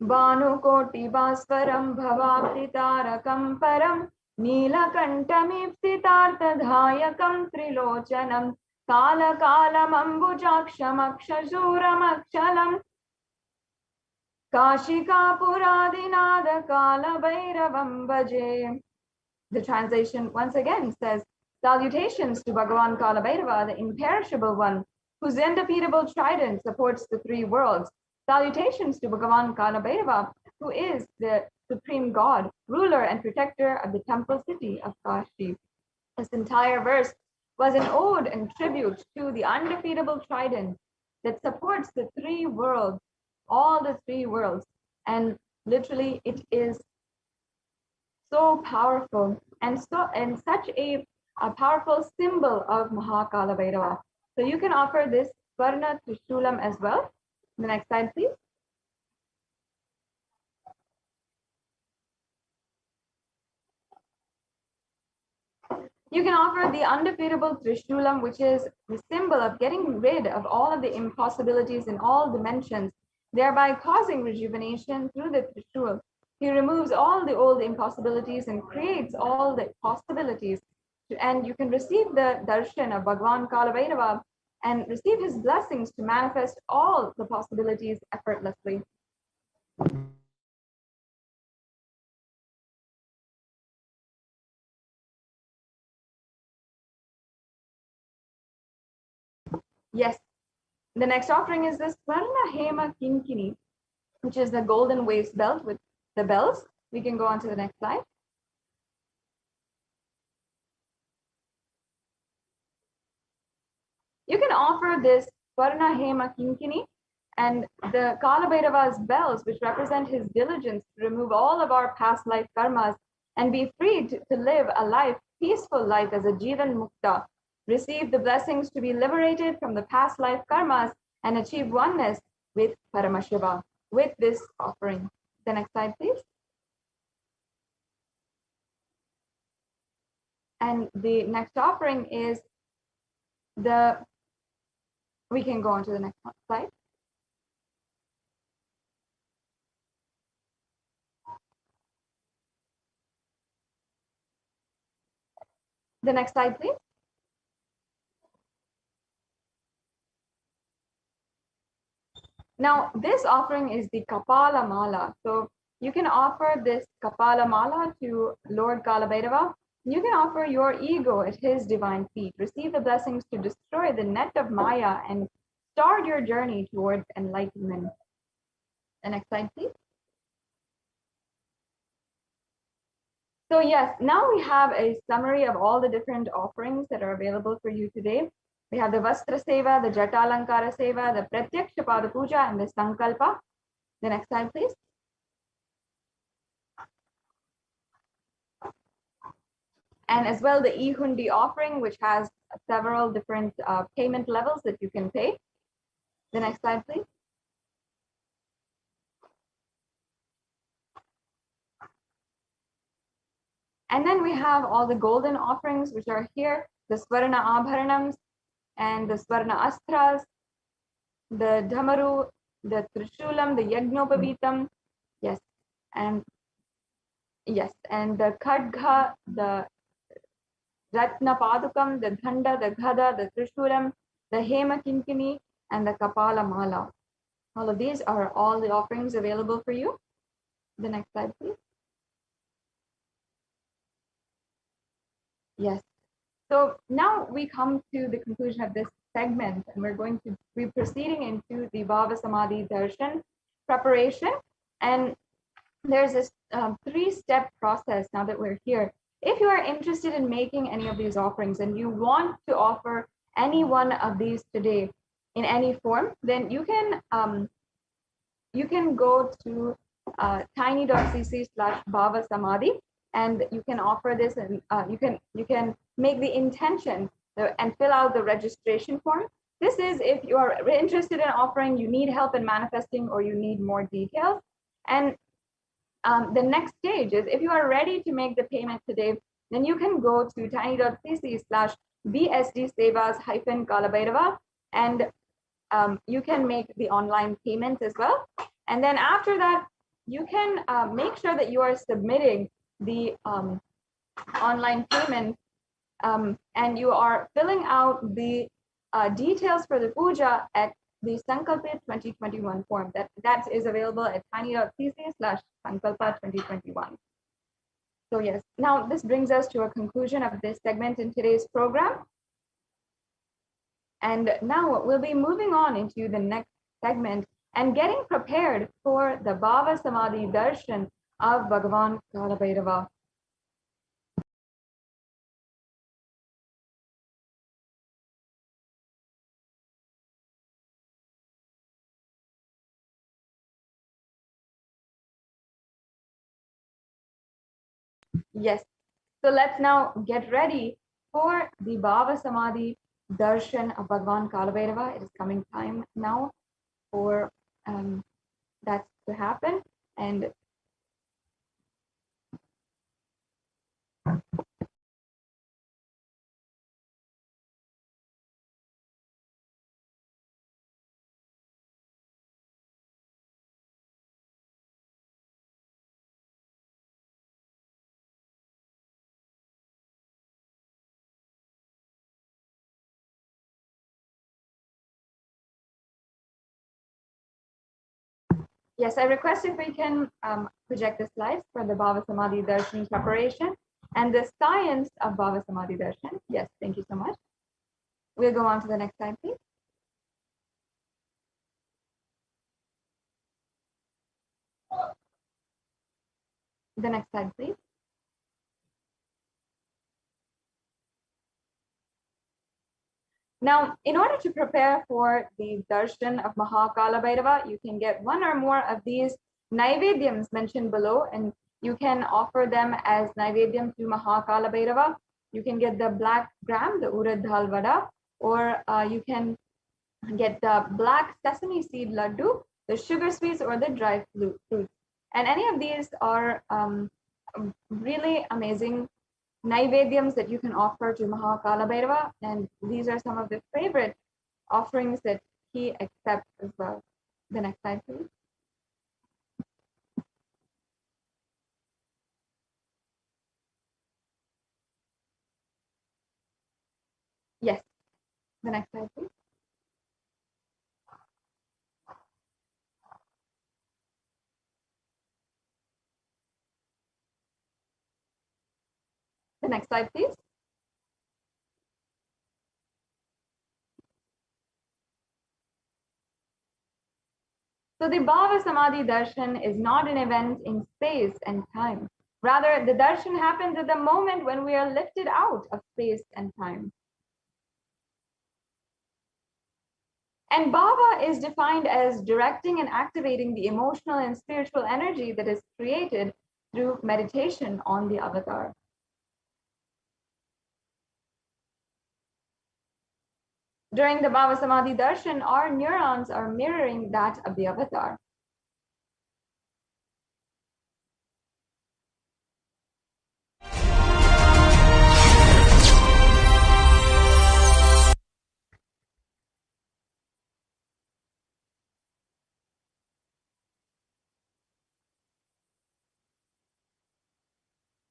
Bhanukoti Bhaswaram Bhavakti Tarakam Param Neelakantamipsitartadhayakam Trilochanam Kala Kalam Ambujakshamakshajuram Kashika Puradinada Kala Bhairavam Bhaje. The translation once again says, salutations to Bhagavan Kalabhairava, the imperishable one, whose undefeatable trident supports the three worlds. Salutations to Bhagavan Kalabhairava, who is the supreme God, ruler and protector of the temple city of Kashi. This entire verse was an ode and tribute to the undefeatable trident that supports the three worlds, all the three worlds. And literally it is so powerful and such a powerful symbol of Mahakalabhairava. So you can offer this Swarna Trishulam as well. The next slide, please. You can offer the undefeatable Trishulam, which is the symbol of getting rid of all of the impossibilities in all dimensions, thereby causing rejuvenation through the Trishul. He removes all the old impossibilities and creates all the possibilities. And you can receive the darshan of Bhagavan Kalabhairava and receive his blessings to manifest all the possibilities effortlessly. Yes, the next offering is the Swarna Hema Kinkini, which is the golden waist belt with the bells. We can go on to the next slide. You can offer this Swarna Hema Kinkini and the Kalabhairava's bells, which represent his diligence to remove all of our past life karmas and be free to live a life, peaceful life as a Jivan Mukta. Receive the blessings to be liberated from the past life karmas and achieve oneness with Paramashiva with this offering. The next slide, please. And the next offering is we can go on to the next slide. The next slide, please. Now, this offering is the Kapala Mala. So you can offer this Kapala Mala to Lord Kalabhairava. You can offer your ego at his divine feet. Receive the blessings to destroy the net of Maya and start your journey towards enlightenment. The next slide, please. So yes, now we have a summary of all the different offerings that are available for you today. We have the Vastra Seva, the Jatalankara Seva, the Pratyaksha Pada Puja, and the Sankalpa. The next slide, please. And as well, the E-Hundi offering, which has several different payment levels that you can pay. The next slide, please. And then we have all the golden offerings which are here, the Swarna Abharanams and the Swarna Astras, the Dhamaru, the Trishulam, the Yagnopavitam, yes, and yes, and the Khadga, the Ratna Padukam, the Dhanda, the Ghada, the Trishulam, the Hema Kinkini, and the Kapala Mala. All of these are all the offerings available for you. The next slide, please. Yes. So now we come to the conclusion of this segment, and we're going to be proceeding into the Bhava Samadhi Darshan preparation. And there's this 3-step process now that we're here. If you are interested in making any of these offerings and you want to offer any one of these today in any form, then you can go to tiny.cc/Bhava Samadhi, and you can offer this, and you can make the intention and fill out the registration form. This is if you are interested in offering, you need help in manifesting, or you need more details. And the next stage is if you are ready to make the payment today, then you can go to tiny.cc/BSD-Sevas-Kalabhairava, and you can make the online payment as well. And then after that, you can make sure that you are submitting the online payment, and you are filling out the details for the puja at the Sankalpa 2021 form. That is available at tiny.cc/Sankalpa 2021. So yes, now this brings us to a conclusion of this segment in today's program. And now we'll be moving on into the next segment and getting prepared for the Bhava Samadhi Darshan of Bhagavan Kalabhairava. Yes, so let's now get ready for the Bhava Samadhi Darshan of Bhagavan Kalabhairava. It is coming time now for that to happen. And yes, I request if we can project the slides for the Bhava Samadhi Darshan preparation and the science of Bhava Samadhi Darshan. Yes, thank you so much. We'll go on to the next slide, please. The next slide, please. Now, in order to prepare for the darshan of Mahakala Bhairava, you can get one or more of these Naivedyams mentioned below, and you can offer them as Naivedyam to Mahakala Bhairava. You can get the black gram, the Urad Dal Vada, or you can get the black sesame seed laddu, the sugar sweets, or the dry fruits. And any of these are really amazing Naivedyams that you can offer to Mahakala Bhairava, and these are some of the favorite offerings that he accepts as well. The next slide, please. Yes, the next slide, please. The next slide, please. So the Bhava Samadhi Darshan is not an event in space and time. Rather, the darshan happens at the moment when we are lifted out of space and time. And Bhava is defined as directing and activating the emotional and spiritual energy that is created through meditation on the avatar. During the Bhava Samadhi Darshan, our neurons are mirroring that of the avatar.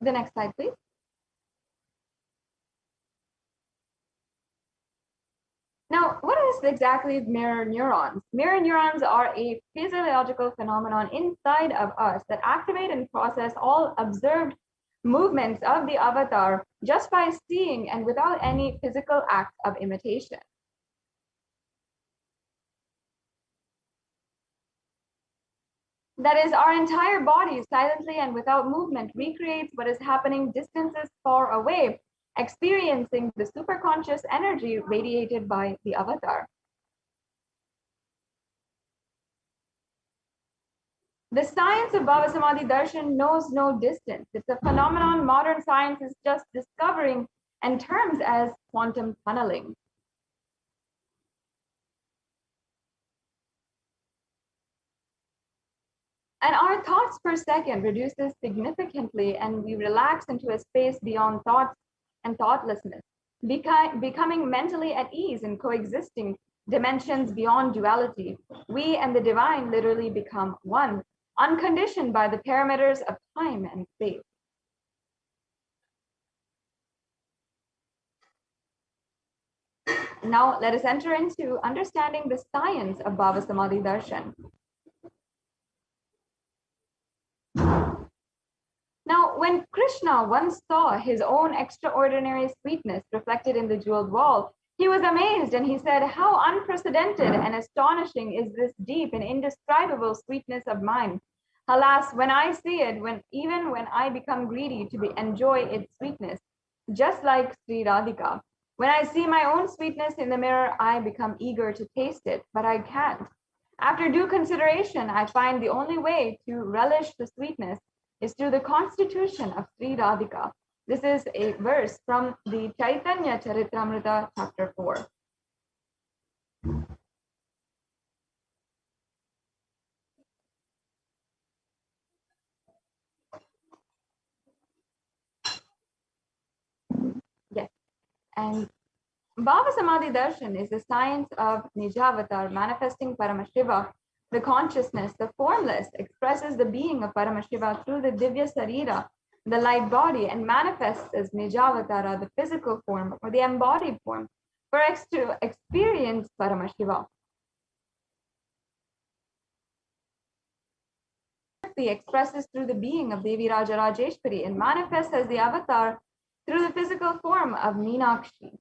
The next slide, please. Now, what is exactly mirror neurons? Mirror neurons are a physiological phenomenon inside of us that activate and process all observed movements of the avatar just by seeing and without any physical act of imitation. That is, our entire body silently and without movement recreates what is happening distances far away, experiencing the superconscious energy radiated by the avatar. The science of Bhava Samadhi Darshan knows no distance. It's a phenomenon modern science is just discovering and terms as quantum tunneling. And our thoughts per second reduces significantly, and we relax into a space beyond thoughts and thoughtlessness, becoming mentally at ease in coexisting dimensions beyond duality. We and the divine literally become one, unconditioned by the parameters of time and space. Now, let us enter into understanding the science of Bhava Samadhi Darshan. Now, when Krishna once saw his own extraordinary sweetness reflected in the jeweled wall, he was amazed and he said, "How unprecedented and astonishing is this deep and indescribable sweetness of mine. Alas, when I see it, even when I become greedy to enjoy its sweetness, just like Sri Radhika. When I see my own sweetness in the mirror, I become eager to taste it, but I can't. After due consideration, I find the only way to relish the sweetness is through the constitution of Sri Radhika." This is a verse from the Chaitanya Charitamrita, chapter 4. Yes, and Bhava Samadhi Darshan is the science of Nijavatar, manifesting Paramashiva. The consciousness, the formless, expresses the being of Paramashiva through the Divya Sarira, the light body, and manifests as Nijavatara, the physical form or the embodied form, for us to experience Paramashiva. Parashakti expresses through the being of Devi Raja Rajeshwari and manifests as the avatar through the physical form of Meenakshi.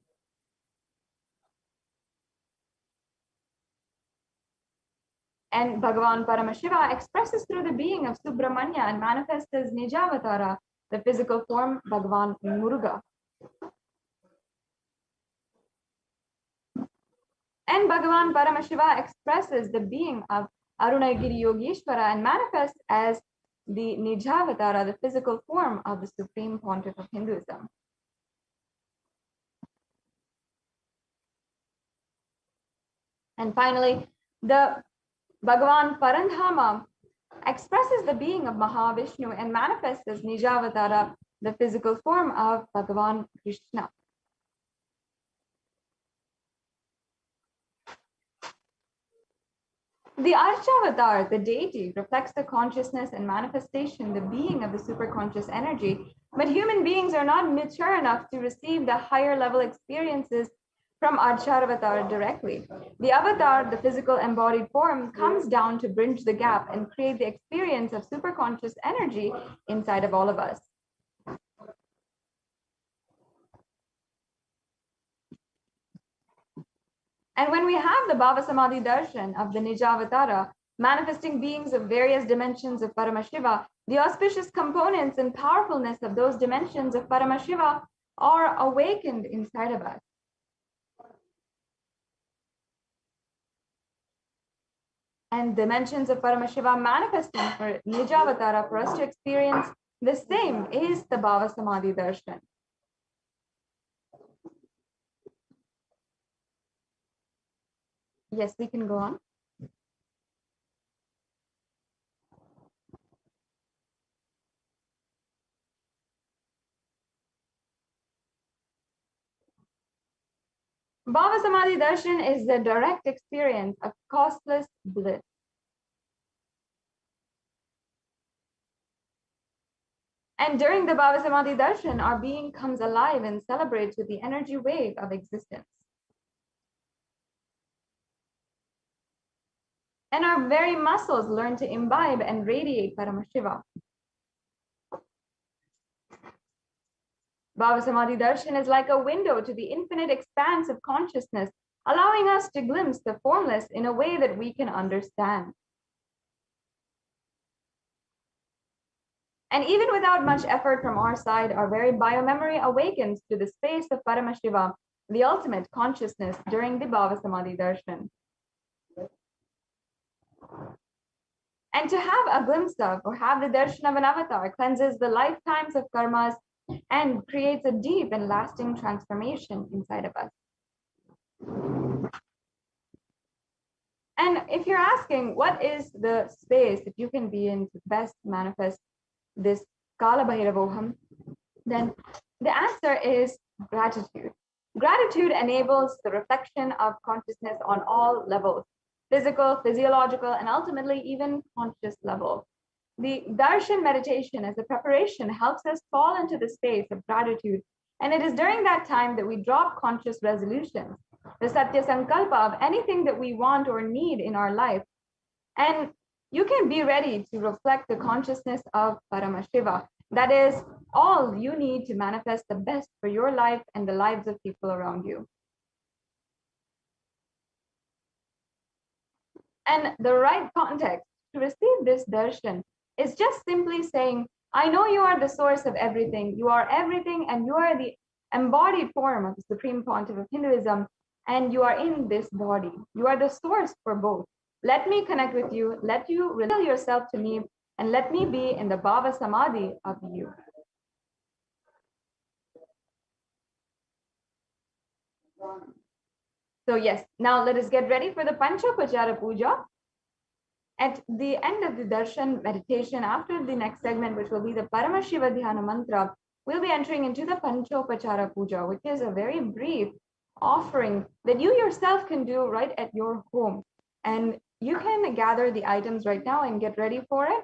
And Bhagavan Paramashiva expresses through the being of Subramanya and manifests as Nijavatara, the physical form Bhagavan Muruga. And Bhagavan Paramashiva expresses the being of Arunagiri Yogeshwara and manifests as the Nijavatara, the physical form of the Supreme Pontiff of Hinduism. And finally, the Bhagavan Parandhama expresses the being of Mahavishnu and manifests as Nijavatara, the physical form of Bhagavan Krishna. The Archavatar, the deity, reflects the consciousness and manifestation, the being of the superconscious energy. But human beings are not mature enough to receive the higher level experiences from Archavatar directly. The avatar, the physical embodied form, comes down to bridge the gap and create the experience of superconscious energy inside of all of us. And when we have the Bhava Samadhi Darshan of the Nijavatara, manifesting beings of various dimensions of Paramashiva, the auspicious components and powerfulness of those dimensions of Paramashiva are awakened inside of us. And dimensions of Paramashiva manifesting for Nijavatara for us to experience the same is the Bhava Samadhi Darshan. Yes, we can go on. Bhava Samadhi Darshan is the direct experience of costless bliss. And during the Bhava Samadhi Darshan, our being comes alive and celebrates with the energy wave of existence. And our very muscles learn to imbibe and radiate Paramashiva. Bhava Samadhi Darshan is like a window to the infinite expanse of consciousness, allowing us to glimpse the formless in a way that we can understand. And even without much effort from our side, our very biomemory awakens to the space of Paramashiva, the ultimate consciousness, during the Bhava Samadhi Darshan. And to have a glimpse of or have the darshan of an avatar cleanses the lifetimes of karmas and creates a deep and lasting transformation inside of us. And if you're asking, what is the space that you can be in to best manifest this Kala Bhairavoham, then the answer is gratitude. Gratitude enables the reflection of consciousness on all levels, physical, physiological, and ultimately even conscious level. The darshan meditation as a preparation helps us fall into the space of gratitude. And it is during that time that we drop conscious resolutions, the satya sankalpa of anything that we want or need in our life. And you can be ready to reflect the consciousness of Paramashiva. That is all you need to manifest the best for your life and the lives of people around you. And the right context to receive this darshan is just simply saying, I know you are the source of everything. You are everything, and you are the embodied form of the Supreme Pontiff of Hinduism, and you are in this body. You are the source for both. Let me connect with you. Let you reveal yourself to me, and let me be in the Bhava Samadhi of you. So yes, now let us get ready for the Panchopachara Puja. At the end of the darshan meditation, after the next segment, which will be the Paramashiva Dhyana Mantra, we'll be entering into the Panchopachara Puja, which is a very brief offering that you yourself can do right at your home. And you can gather the items right now and get ready for it,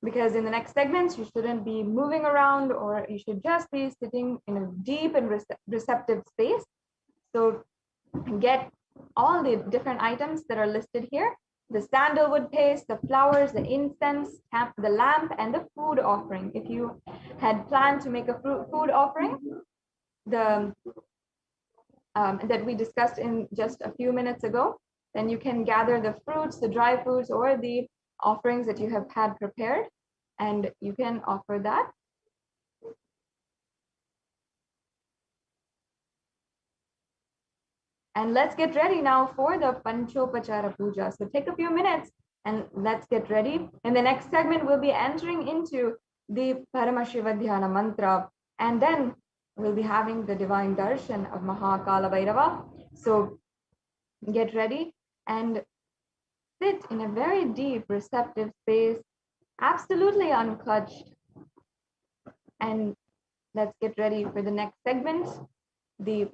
because in the next segments, you shouldn't be moving around, or you should just be sitting in a deep and receptive space. So get all the different items that are listed here: the sandalwood paste, the flowers, the incense, the lamp, and the food offering. If you had planned to make a food offering, that we discussed in just a few minutes ago, then you can gather the fruits, the dry foods, or the offerings that you have had prepared, and you can offer that. And let's get ready now for the Panchopachara Puja. So take a few minutes and let's get ready. In the next segment, we'll be entering into the Paramashiva Dhyana Mantra, and then we'll be having the divine darshan of Mahakala Bhairava. So get ready and sit in a very deep, receptive space, absolutely unclutched. And let's get ready for the next segment, the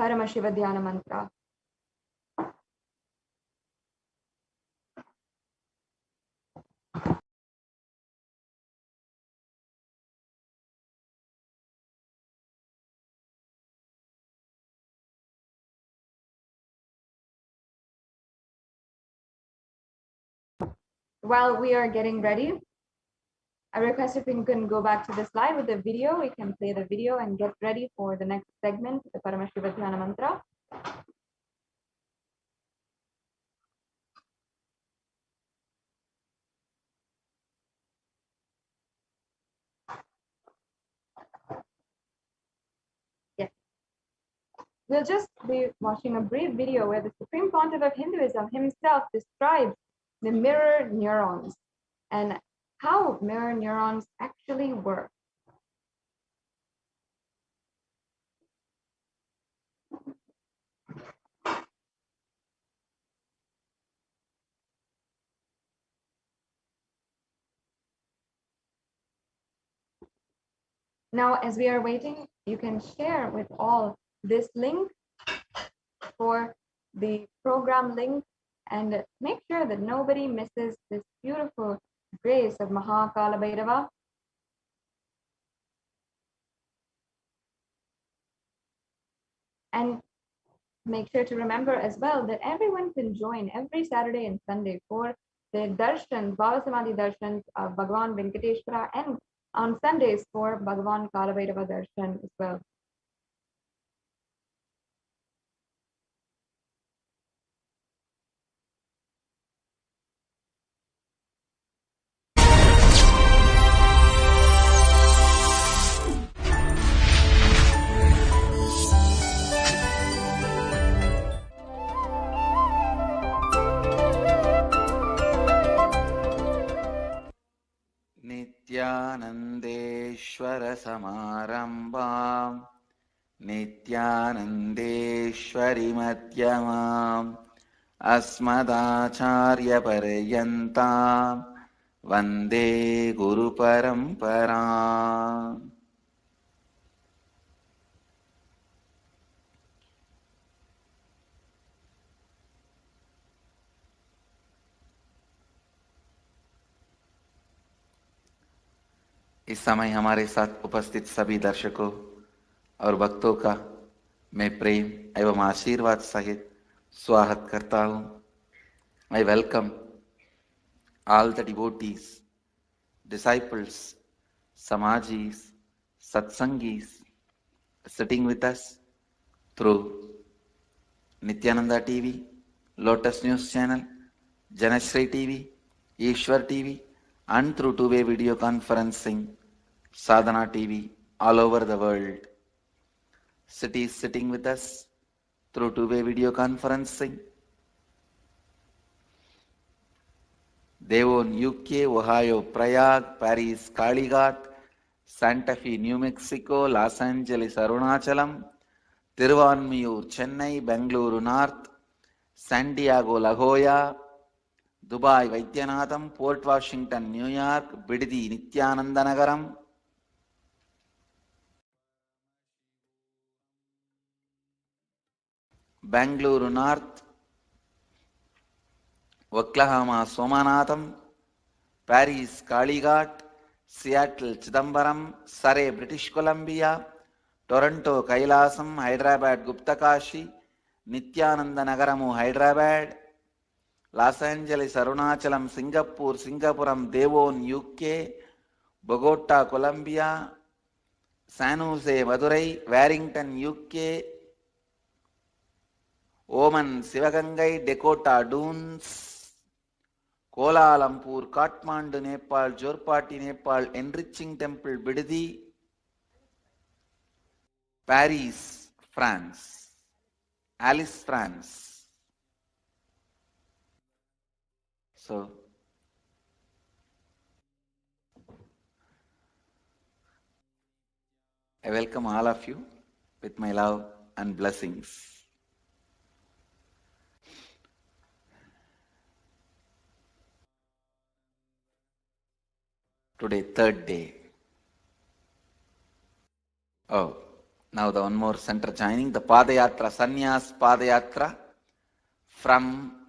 Paramashiva Dhyana Mantra. While we are getting ready, I request if we can go back to the slide with the video, we can play the video and get ready for the next segment, the Paramashiva Dhyana Mantra. Yes. We'll just be watching a brief video where the Supreme Pontiff of Hinduism himself describes the mirror neurons and how mirror neurons actually work. Now, as we are waiting, you can share with all this link for the program link and make sure that nobody misses this beautiful grace of Mahakala Bhairava. And make sure to remember as well that everyone can join every Saturday and Sunday for the darshans, Bhava Samadhi darshans of Bhagavan Venkateshwara, and on Sundays for Bhagavan Kalabhairava darshan as well. नित्यानन्देश्वर समारम्भाम् नित्यानन्देश्वरि मध्यमाम् अस्मदाचार्यपर्यन्ताम् वन्दे गुरुपरम्पराम्. इस समय हमारे साथ उपस्थित सभी दर्शकों और भक्तों का मैं प्रेम एवं आशीर्वाद सहित स्वागत करता हूं. I welcome all the devotees, disciples, samajis, satsangis sitting with us through Nithyananda TV, Lotus News Channel, Janashri TV, Ishwar TV, and through two-way video conferencing, Sadhana TV, all over the world. Cities sitting with us through two-way video conferencing. Devon, UK, Ohio, Prague, Paris, Kalighat, Santa Fe, New Mexico, Los Angeles, Arunachalam, Tiruvanmiyur, Chennai, Bengaluru North, Santiago, La Jolla, Dubai, Vaidyanathan, Port Washington, New York, Biddi, Nithyananda Nagaram, Bengaluru North, Oklahoma, Somanatham, Paris, Kalighat, Seattle, Chidambaram, Surrey, British Columbia, Toronto, Kailasam, Hyderabad, Guptakashi, Nithyananda Nagaramu, Hyderabad, Los Angeles, Arunachalam, Singapore, Singapuram, Devon, UK, Bogota, Colombia, San Jose, Madurai, Warrington, UK, Oman, Sivagangai, Dakota, Dunes, Kuala Lumpur, Kathmandu, Nepal, Jorpati, Nepal, Enriching Temple, Biddi, Paris, France, Alice, France. So, I welcome all of you with my love and blessings. Today, third day. Oh, now the one more center joining, the Padayatra, Sannyas Padayatra from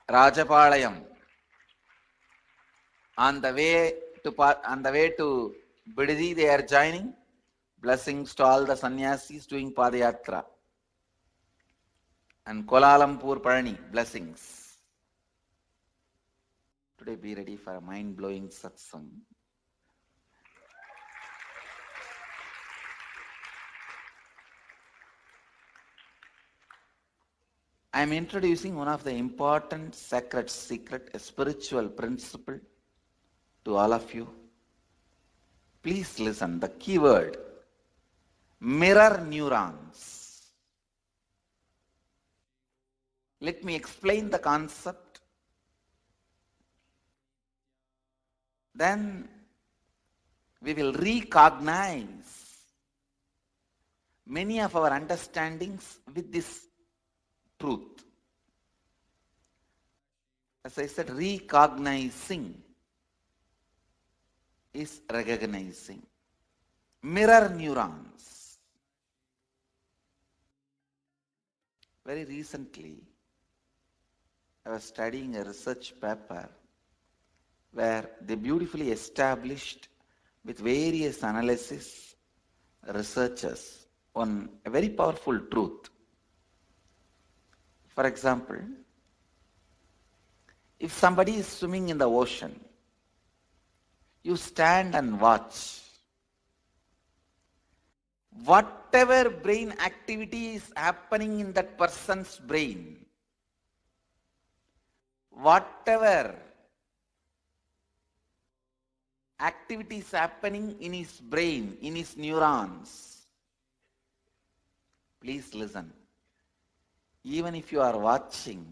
Rajapalayam. On the way to Biddi, they are joining. Blessings to all the sannyasis doing Padayatra. And Kuala Lumpur, Parani, blessings. Today be ready for a mind-blowing satsang. I am introducing one of the important sacred secret, a spiritual principle to all of you. Please listen, the keyword, mirror neurons. Let me explain the concept. Then we will recognize many of our understandings with this truth. As I said, recognizing is recognizing. mirror neurons. Very recently, I was studying a research paper where they beautifully established with various analysis researchers on a very powerful truth. For example, if somebody is swimming in the ocean, you stand and watch. Whatever brain activity is happening in that person's brain, whatever activity is happening in his brain, in his neurons, please listen. Even if you are watching,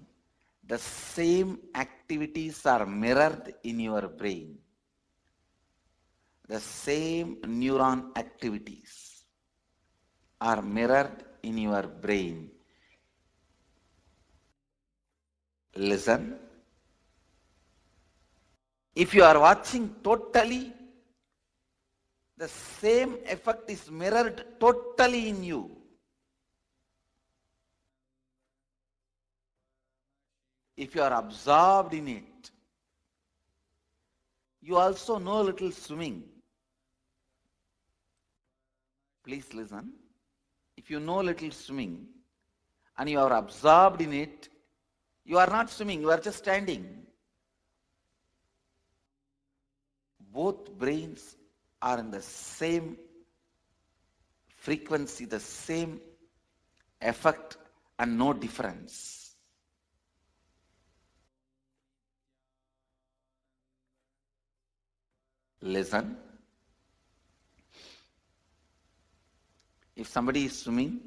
the same activities are mirrored in your brain. The same neuron activities are mirrored in your brain. Listen. If you are watching totally, the same effect is mirrored totally in you. If you are absorbed in it, you also know a little swimming. Please listen. If you know a little swimming and you are absorbed in it, you are not swimming, you are just standing. Both brains are in the same frequency, the same effect, and no difference. Listen. If somebody is swimming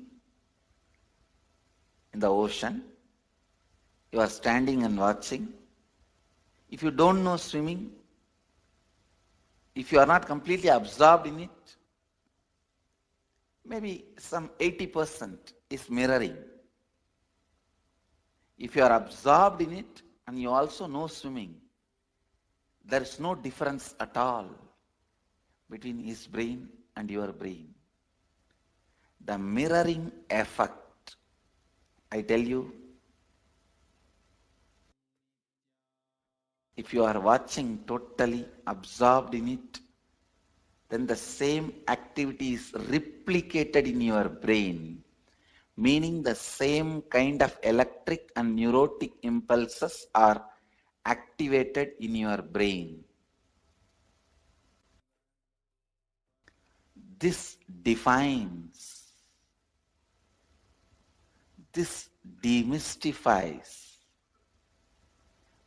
in the ocean, you are standing and watching. If you don't know swimming, if you are not completely absorbed in it, maybe some 80% is mirroring. If you are absorbed in it and you also know swimming, there is no difference at all between his brain and your brain. The mirroring effect, I tell you, if you are watching totally absorbed in it, then the same activity is replicated in your brain, meaning the same kind of electric and neurotic impulses are activated in your brain. This defines, this demystifies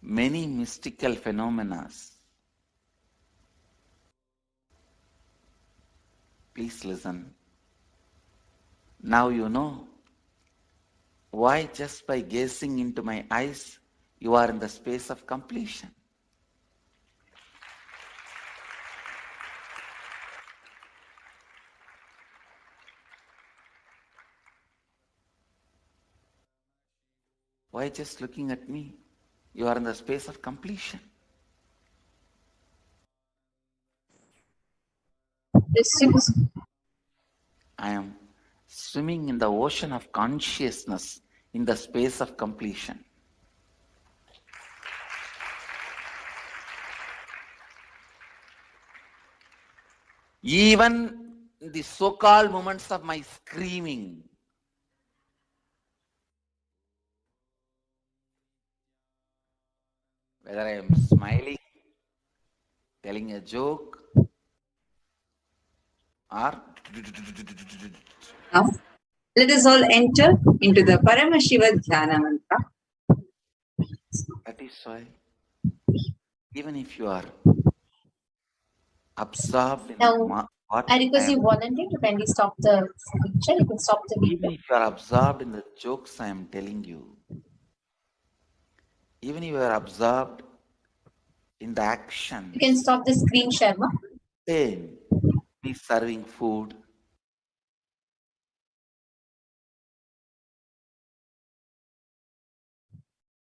many mystical phenomena. Please listen. Now you know why just by gazing into my eyes, you are in the space of completion. Why just looking at me, you are in the space of completion. I am swimming in the ocean of consciousness in the space of completion. Even the so-called moments of my screaming, whether I am smiling, telling a joke, or Now, let us all enter into the Paramashiva Dhyana Mantra. that is why, even if you are absorbed in Now, what I request am, you volunteer to kindly stop the picture. You can stop the even video. if you are absorbed in the jokes I am telling you, even if you are absorbed in the actions, You can stop the screen share. same, me serving food,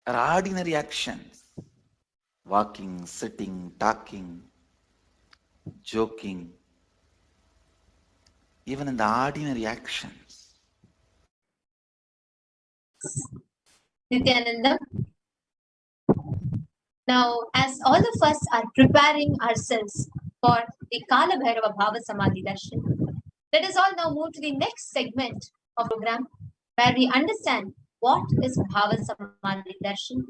or ordinary actions, walking, sitting, talking, joking, even in the ordinary actions. Nithyananda. Now, as all of us are preparing ourselves for the Kala Bhairava Bhava Samadhi Darshan, let us all now move to the next segment of the program where we understand what is Bhava Samadhi Darshan.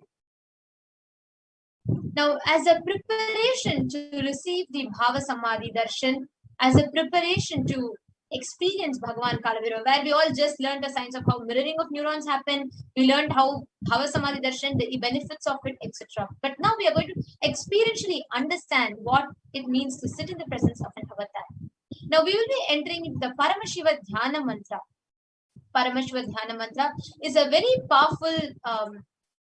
Now, as a preparation to receive the Bhava Samadhi Darshan, as a preparation to experience Bhagavan Kalabhairava, where we all just learned the science of how mirroring of neurons happen, we learned how Bhava Samadhi Darshan, the benefits of it, etc. But now we are going to experientially understand what it means to sit in the presence of an avatar. Now we will be entering into the Paramashiva Dhyana Mantra. Paramashiva Dhyana Mantra is a very powerful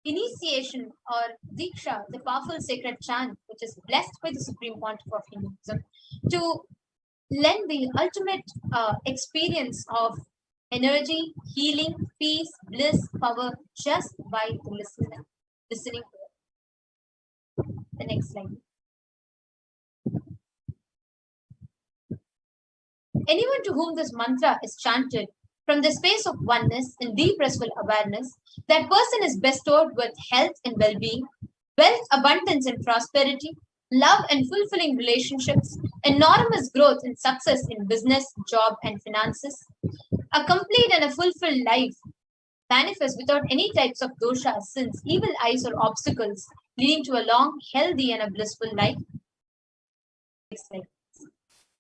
initiation or Diksha, the powerful sacred chant, which is blessed by the Supreme Pontiff of Hinduism, to lend the ultimate experience of energy, healing, peace, bliss, power, just by listening to it. The next slide. Anyone to whom this mantra is chanted from the space of oneness and deep restful awareness, that person is bestowed with health and well-being, wealth, abundance and prosperity, love and fulfilling relationships, enormous growth and success in business, job and finances, a complete and a fulfilled life manifest without any types of doshas, sins, evil eyes or obstacles, leading to a long, healthy and a blissful life.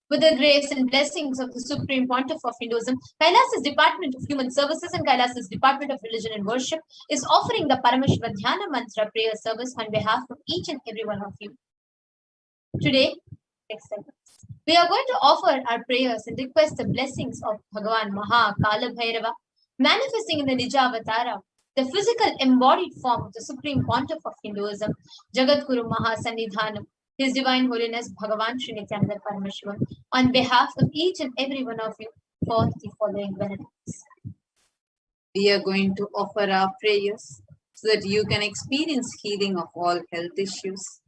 With the grace and blessings of the Supreme Pontiff of Hinduism, Kailas's Department of Human Services and Kailas's Department of Religion and Worship is offering the Paramashiva Dhyana Mantra prayer service on behalf of each and every one of you. Today, we are going to offer our prayers and request the blessings of Bhagavan Maha Kala Bhairava, manifesting in the Nijavatara, the physical embodied form of the Supreme Pontiff of Hinduism, Jagadguru Maha Sannidhanam, His Divine Holiness Bhagavan Sri Nithyananda Paramashivam, on behalf of each and every one of you for the following benefits. We are going to offer our prayers so that you can experience healing of all health issues,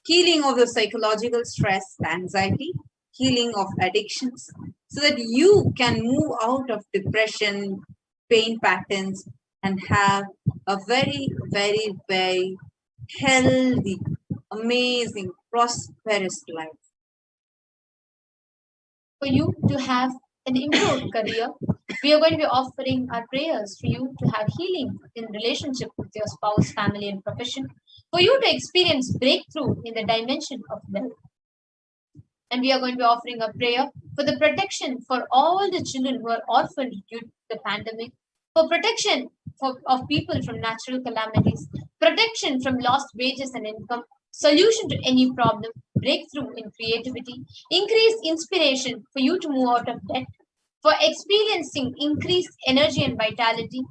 healing of the psychological stress, anxiety, healing of addictions, so that you can move out of depression, pain patterns, and have a very, very, very healthy, amazing, prosperous life. For you to have an improved career, we are going to be offering our prayers for you to have healing in relationship with your spouse, family, and profession, for you to experience breakthrough in the dimension of wealth. And we are going to be offering a prayer for the protection for all the children who are orphaned due to the pandemic, for protection of people from natural calamities, protection from lost wages and income, solution to any problem, breakthrough in creativity, increased inspiration for you to move out of debt, for experiencing increased energy and vitality.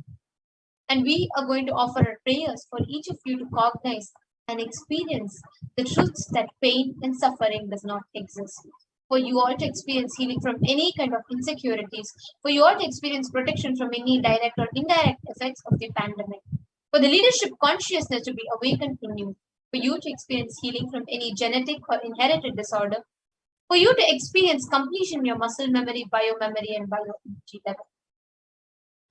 And we are going to offer our prayers for each of you to cognize and experience the truths that pain and suffering does not exist. For you all to experience healing from any kind of insecurities, for you all to experience protection from any direct or indirect effects of the pandemic, for the leadership consciousness to be awakened in you, for you to experience healing from any genetic or inherited disorder, for you to experience completion in your muscle memory, biomemory, and bioenergy level,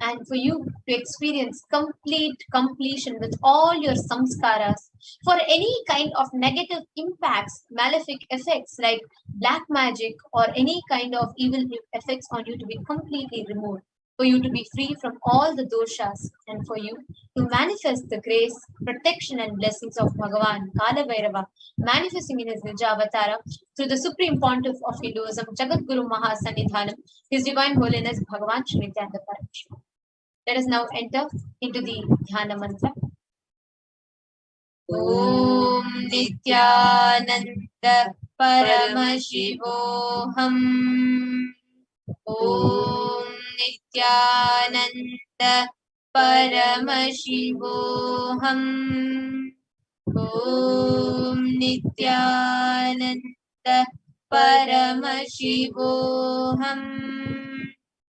and for you to experience complete completion with all your samskaras, for any kind of negative impacts, malefic effects like black magic or any kind of evil effects on you to be completely removed, for you to be free from all the doshas, and for you to manifest the grace, protection, and blessings of Bhagavan Kala Bhairava, manifesting in his Nijavatara through the Supreme Pontiff of Hinduism, Jagadguru Maha Sannidhanam, His Divine Holiness Bhagavan Sri Nithyananda Paramashivam. Let us now enter into the Dhyana Mantra. Om Nithyananda Paramashivoham. Om Nithyananda Paramashivoham. Om Nithyananda Paramashivoham.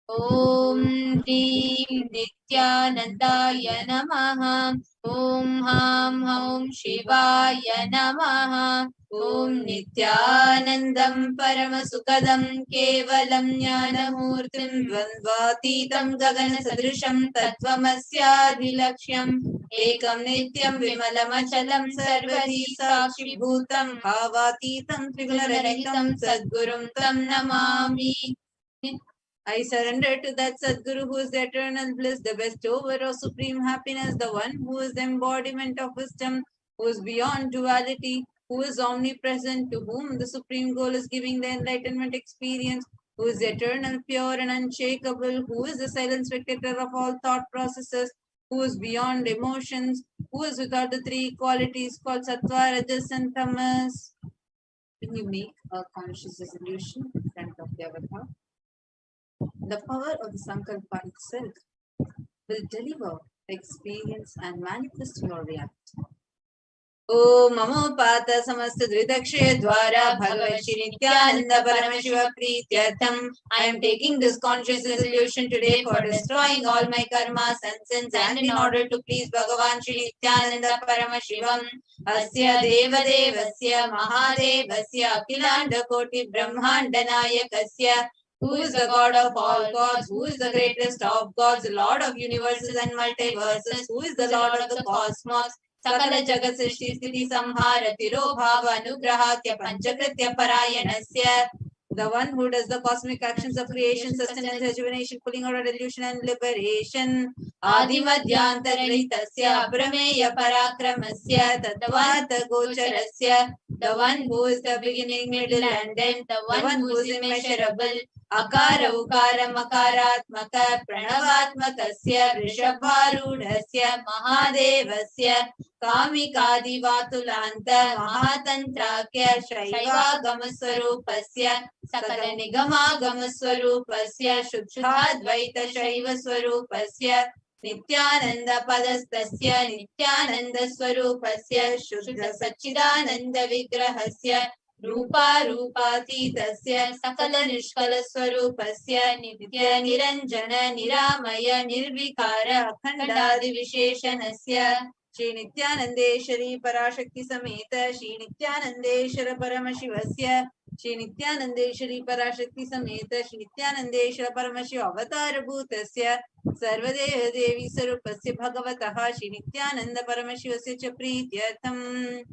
Om Hrim Nithyanandaya Namaha. Om Ham Hum Shivaya Namaha. Om Nithyanandam Paramasukadam Kevalam Jnanamurtim Dvandvatitam Gagana Sadrisham Tattvamasyaadhilaksham Ekam Nityam Vimalamachalam Sarvadi Sakshi Bhutam Bhavatitam Trigunarahitam Sadgurum Tam Namami. I surrender to that Sadguru who is the eternal bliss, the bestower of supreme happiness, the one who is the embodiment of wisdom, who is beyond duality, who is omnipresent, to whom the supreme goal is giving the enlightenment experience, who is eternal, pure and unshakable, who is the silent spectator of all thought processes, who is beyond emotions, who is without the three qualities called Sattva, Rajas and Tamas. When you make a conscious resolution in front of the avatar, the power of the Sankalpa itself will deliver the experience and manifest your reality. Om Mamo Pata Samasta Dvidakshe Dwara Bhagavad Shri Nithyananda Paramashiva Prityartham. I am taking this conscious resolution today for destroying all my karmas and sins, and in order to please Bhagavan Shri Nithyananda Paramashivam. Asya Deva Devasya Mahadevasya Akhilanda Koti Brahmanda Nayakasya, who is the God of all gods, who is the greatest of gods, the Lord of universes and multiverses, who is the Lord of the cosmos, Sakala Jagat Srishti Sthiti Samhara Tirobhava Anugrahatya Panchakritya Parayanasya, the one who does the cosmic actions of creation, sustenance, rejuvenation, pulling out of delusion and liberation. Adimadhyantaralitasya Aprameya Parakramasya Tattavata Gocharasya, the one who is the beginning, middle and end, the one who is immeasurable. Akara Ukara Makaratmaka Pranavatmakasya Vrishabharudhasya Mahadevasya Kamikadivatulanta Mahatantrakya Shaivagamaswarupasya Sakala Nigamagamaswarupasya Shuddhadvaita Shaivaswarupasya Nityananda Padastasya Nityananda Swarupasya Shuddha Sachidananda Vigrahasya Rupa Rupatītasya Sakala Nishkala Swarupasya Nitya Niranjana Niramaya Nirvikara Akhandadi Visheshanasya Shri Nithyanandeshwari Parashakti Sameta Shri Nithyanandeshwara Paramashivasya Shri Nithyanandeshwari Parashakti Sameta Shri Nithyanandeshwara Paramashiva Avatar Bhutasya Sarvadeva Devi Sarupasya Bhagavataha Shri Nithyananda Paramashivasya Cha Prityartham.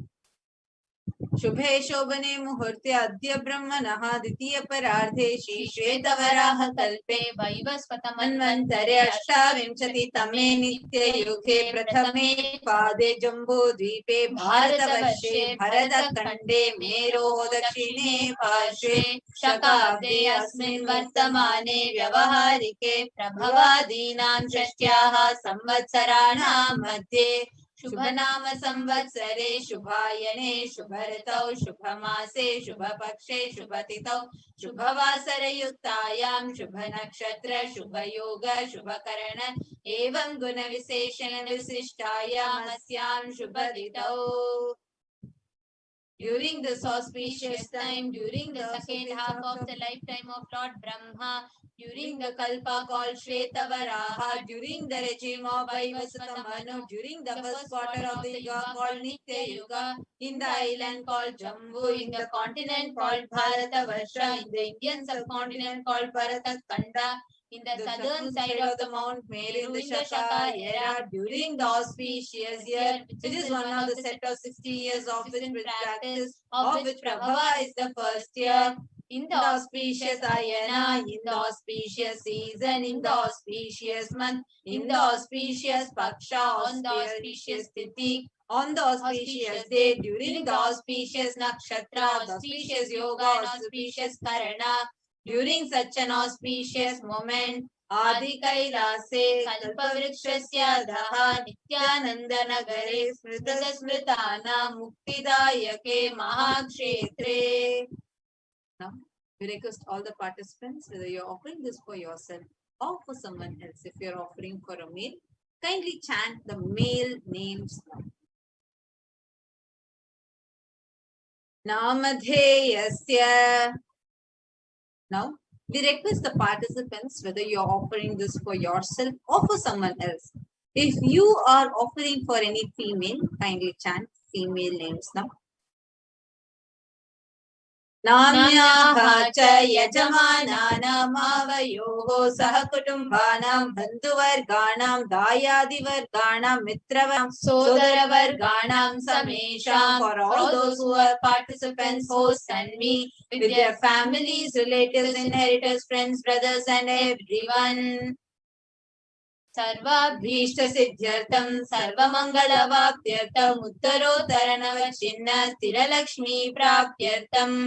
शुभे शोभने मुहूर्ते अद्य ब्रह्मणः द्वितीय परार्धे श्री श्वेतवराह कल्पे वैवस्वतमन्वन्तरे अष्टाविंशतितमे नित्ययुगे प्रथमे पादे जम्बूद्वीपे भारतवर्षे भरतखण्डे मेरोः दक्षिणे पार्श्वे शकाब्दे अस्मिन् वर्तमाने व्यवहारिके प्रभवादीनां षष्ट्याः संवत्सराणां मध्ये शुभनाम संवत्सरे शुभायने शुभऋतौ शुभमासे शुभपक्षे शुभतिथौ शुभवासरयुक्तायां शुभनक्षत्र शुभयोग शुभकरण एवं गुणविशेषण विशिष्टायाम् अस्यां शुभतिथौ. During this auspicious time, during the second half of the lifetime of Lord Brahma, during the Kalpa called Shvetavaraha, during the regime of Vaivasvata Manu, during the first quarter of the Yuga called Nitya Yuga, in the island called Jambu, in the continent called Bharatavarsha, in the Indian subcontinent called Bharatakanda, in the southern side of the Mount Meru, in the Shaka era, during the auspicious year, which is one of the set of 60 years of which practice, of which Prabhava is the first year, in the auspicious ayana, in the auspicious season, in the auspicious month, in the auspicious paksha, on the auspicious tithi, on the auspicious day, during the auspicious nakshatra, the auspicious yoga, and auspicious karana, during such an auspicious moment, Adi Kailase Kalpavrikshasya Daha Nityananda Nagare Smrita Smritana Muktidayake Mahakshetre. Now, we request all the participants, whether you're offering this for yourself or for someone else. If you're offering for a male, kindly chant the male names now. Namadheyasya. Now, We request the participants whether you are offering this for yourself or for someone else. If you are offering for any female, kindly chant female names now. नाम्याः च यजमानानामावयोः सहकुटुम्बानां बन्धुवर्गाणां दायादिवर्गाणां मित्रवर्गाणां सोदरवर्गाणां समेषां for all those who are participants, hosts and me with their families, relatives, inheritors, friends, brothers and everyone. सर्वाभीष्टसिद्ध्यर्थं सर्वमङ्गलवाप्त्यर्थम् उत्तरोत्तरनवचिन्न स्थिरलक्ष्मी प्राप्त्यर्थम्.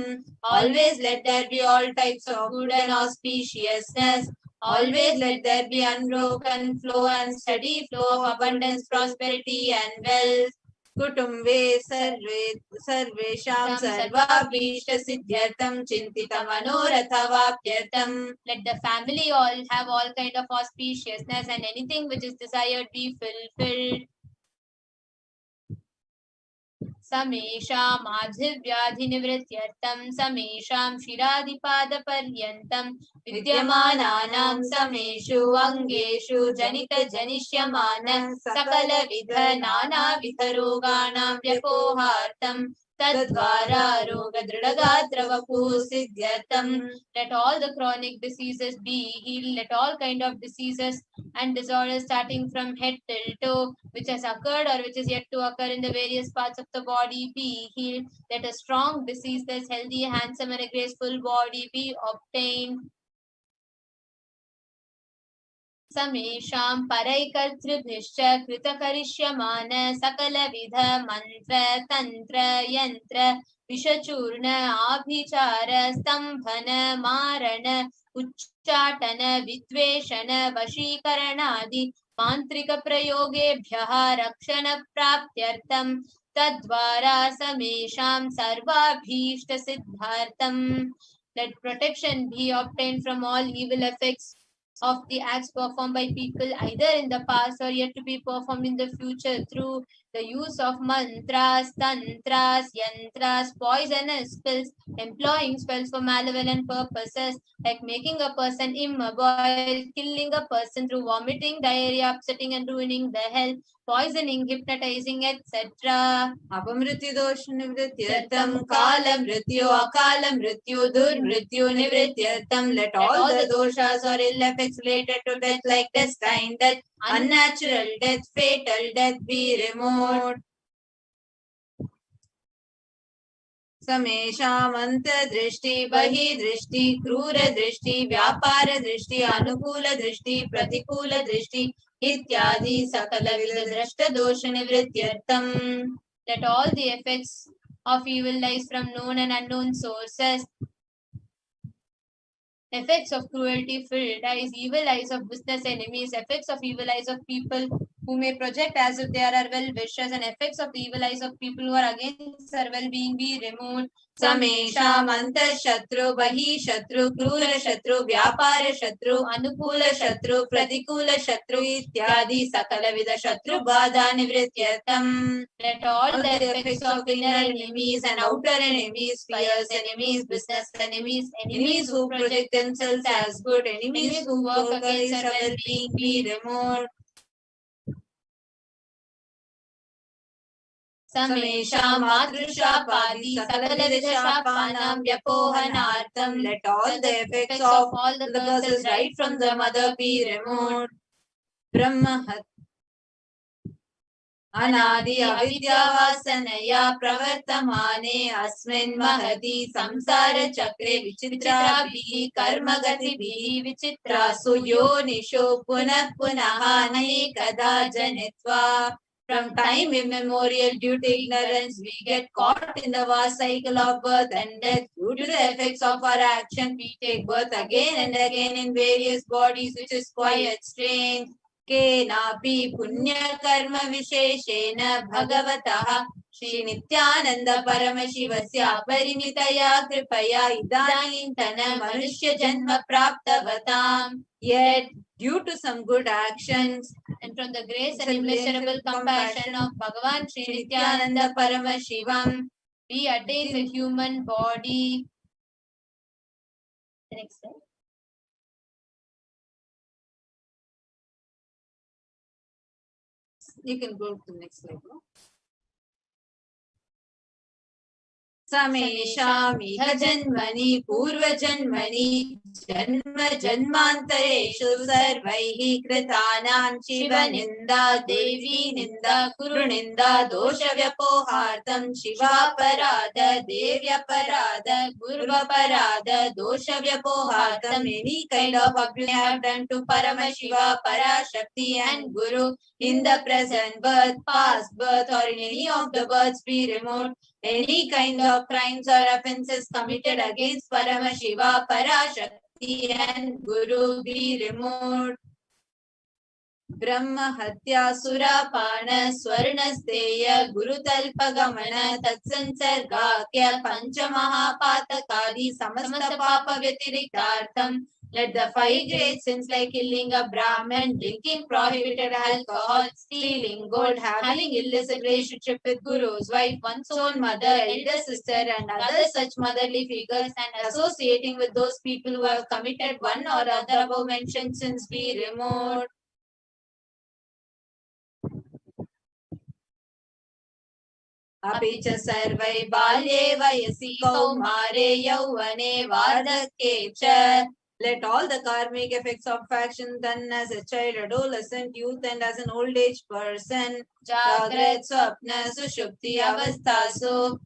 Always let there be all types of good and auspiciousness. Always let there be unbroken flow and steady flow of abundance, prosperity and wealth. कुटुम्बे सर्वेषां सर्वाभीष्टसिद्ध्यर्थं चिन्तितमनोरथवाप्त्यर्थं. Let the family all have all kind of auspiciousness and anything which is desired be fulfilled. समेषाम् आधिव्याधिनिवृत्त्यर्थं समेषां शिरादिपादपर्यन्तं विद्यमानानां समेषु अङ्गेषु जनितजनिष्यमान सकलविध नानाविधरोगाणां व्यपोहार्थं तद्वारा रोगदृढगात्रवपुः सिद्ध्यर्थं. Let all the chronic diseases be healed. Let all kind of diseases and disorders starting from head till toe, which has occurred or which is yet to occur in the various parts of the body, be healed. Let a strong, diseaseless, healthy, handsome, and a graceful body be obtained. समेषां परैकर्तृभिश्च कृतकरिष्यमान सकलविध मन्त्र तन्त्र यन्त्र विषचूर्ण आभिचार स्तम्भन मारण उच्चाटन विद्वेषण वशीकरणादि मान्त्रिक प्रयोगेभ्यः रक्षण प्राप्त्यर्थं तद्वारा समेषां सर्वाभीष्ट सिद्धार्थं. Let protection be obtained from all evil effects of the acts performed by people either in the past or yet to be performed in the future through the use of mantras, tantras, yantras, poisonous spells, employing spells for malevolent purposes like making a person immobile, killing a person through vomiting, diarrhea, upsetting and ruining the health, poisoning, hypnotizing, etc. Apamrityudoshnivrityartham kala mrityu akala mrityu durmrityu nivrityartham. Let all the doshas or ill effects related to death like destined death, unnatural death, fatal death be removed. समेषामन्तर्दृष्टि बहिर्दृष्टि क्रूरदृष्टि व्यापारदृष्टि अनुकूलदृष्टि प्रतिकूलदृष्टि इत्यादि सकलविधदृष्टदोषनिवृत्त्यर्थम्. Let all the effects of evil lies from known and unknown sources, effects of cruelty-filled eyes, evil eyes of business enemies, effects of evil eyes of people who may project as if they are our well-wishers, and effects of the evil eyes of people who are against our well-being be removed. समेषाम् अन्तःशत्रु बहिःशत्रु क्रूरशत्रु व्यापारशत्रु अनुकूलशत्रु प्रतिकूलशत्रु इत्यादि सकलविधशत्रुबाधा निवृत्त्यर्थम्. Let all the effects of inner enemies and outer enemies, fierce enemies, business enemies, enemies who project themselves as good, enemies who work against our well-being be removed. समेषां मातृशापादि सकलविधशापानां व्यपोहनार्थं. Let all the effects of all the curses right from the mother be removed. ब्रह्महत् अनादि अविद्यावासनया प्रवर्तमाने अस्मिन् महति संसार चक्रे विचित्राभिः कर्मगतिभिः विचित्रासु योनिषु पुनः पुनः अनेकदा जनित्वा. From time immemorial, due to ignorance, we get caught in the vast cycle of birth and death. Due to the effects of our action, we take birth again and again in various bodies, which is quite strange. केनापि पुण्यकर्म विशेषेण भगवतः श्री नित्यानंद परमशिवस्य अपरिमितया कृपया इदानीन्तन मनुष्य जन्म प्राप्तवताम्. Yet, due to some good actions and from the grace and immeasurable compassion of Bhagavan Sri Nithyananda Paramashivam, we attain the human body. The next slide. You can go to the next slide. No? समेषामिह जन्मनि पूर्वजन्मनि जन्म जन्मान्तरेषु सर्वैः कृतानां शिवनिन्दा देवी निन्दा गुरुनिन्दा दोषव्यपोहार्थं शिवापराध देव्यपराध गुरुवपराध दोषव्यपोहार्थं any kind of abuse I have done to Paramashiva, Parashakti and Guru in the present birth, past birth or in any of the births be removed. Any kind of crimes or offences committed against Paramashiva, Parashakti and Guru be removed. Brahma Hatya Surapana Swarnasteya Gurutalpagamana Tatsansargakya Panchamahapatakadi Samasta Papa Vyatirikartham. Let the 5 great sins like killing a Brahman, drinking prohibited alcohol, stealing gold, having illicit relationship with Guru's wife, one's own mother, elder sister and other such motherly figures and associating with those people who have committed one or other above mentioned sins be removed. अपि च सर्वै बाल्ये वयसि कौमारे यौवने वार्धक्ये च. Let all the karmic effects of action done as a child, adolescent, youth and as an old age person, Jagrat, Swapna, Sushupti, Avastasu.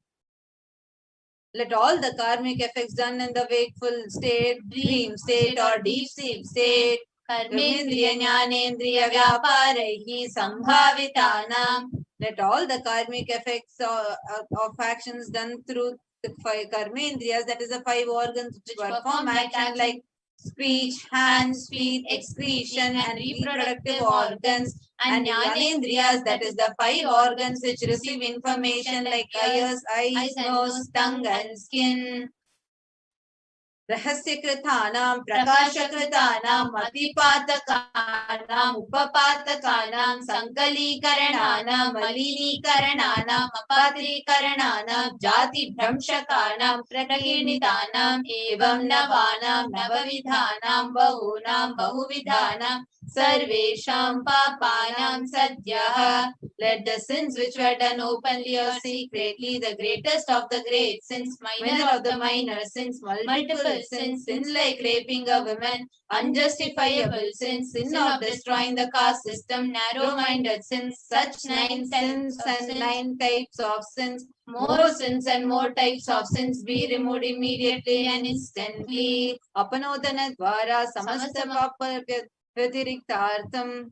Let all the karmic effects done in the wakeful state, dream state or deep sleep state, Karmendriya Jnanendriya Vyaparaihi Sambhavitanam. Let all the karmic effects of actions done through the 5 karmendriyas, that is the 5 organs which perform action like speech, hands, feet, excretion and reproductive organs, and Jnanendriyas, that is the 5 organs which receive information like ears, eyes, nose, tongue and skin. रहस्यकृतानां प्रकाशकृतानां मतिपातकानां उपपातकानां संकलीकरणानां मलिनीकरणानां अपात्रीकरणानां जातिभ्रंशकानां प्रकीर्णितानां एवं नवानां नवविधानां बहूनां बहुविधानां सर्वेषां पापानां सद्यः. Let the sins which were done openly or secretly, the greatest of the great sins, minor of the minor sins, multiple sins, sin like raping a woman, unjustifiable sins, sin of destroying the caste system, narrow-minded sins, such 9 sins and 9 types of sins, more sins and more types of sins be removed immediately and instantly. Apanodana dvara samasta papa vyatiriktartham.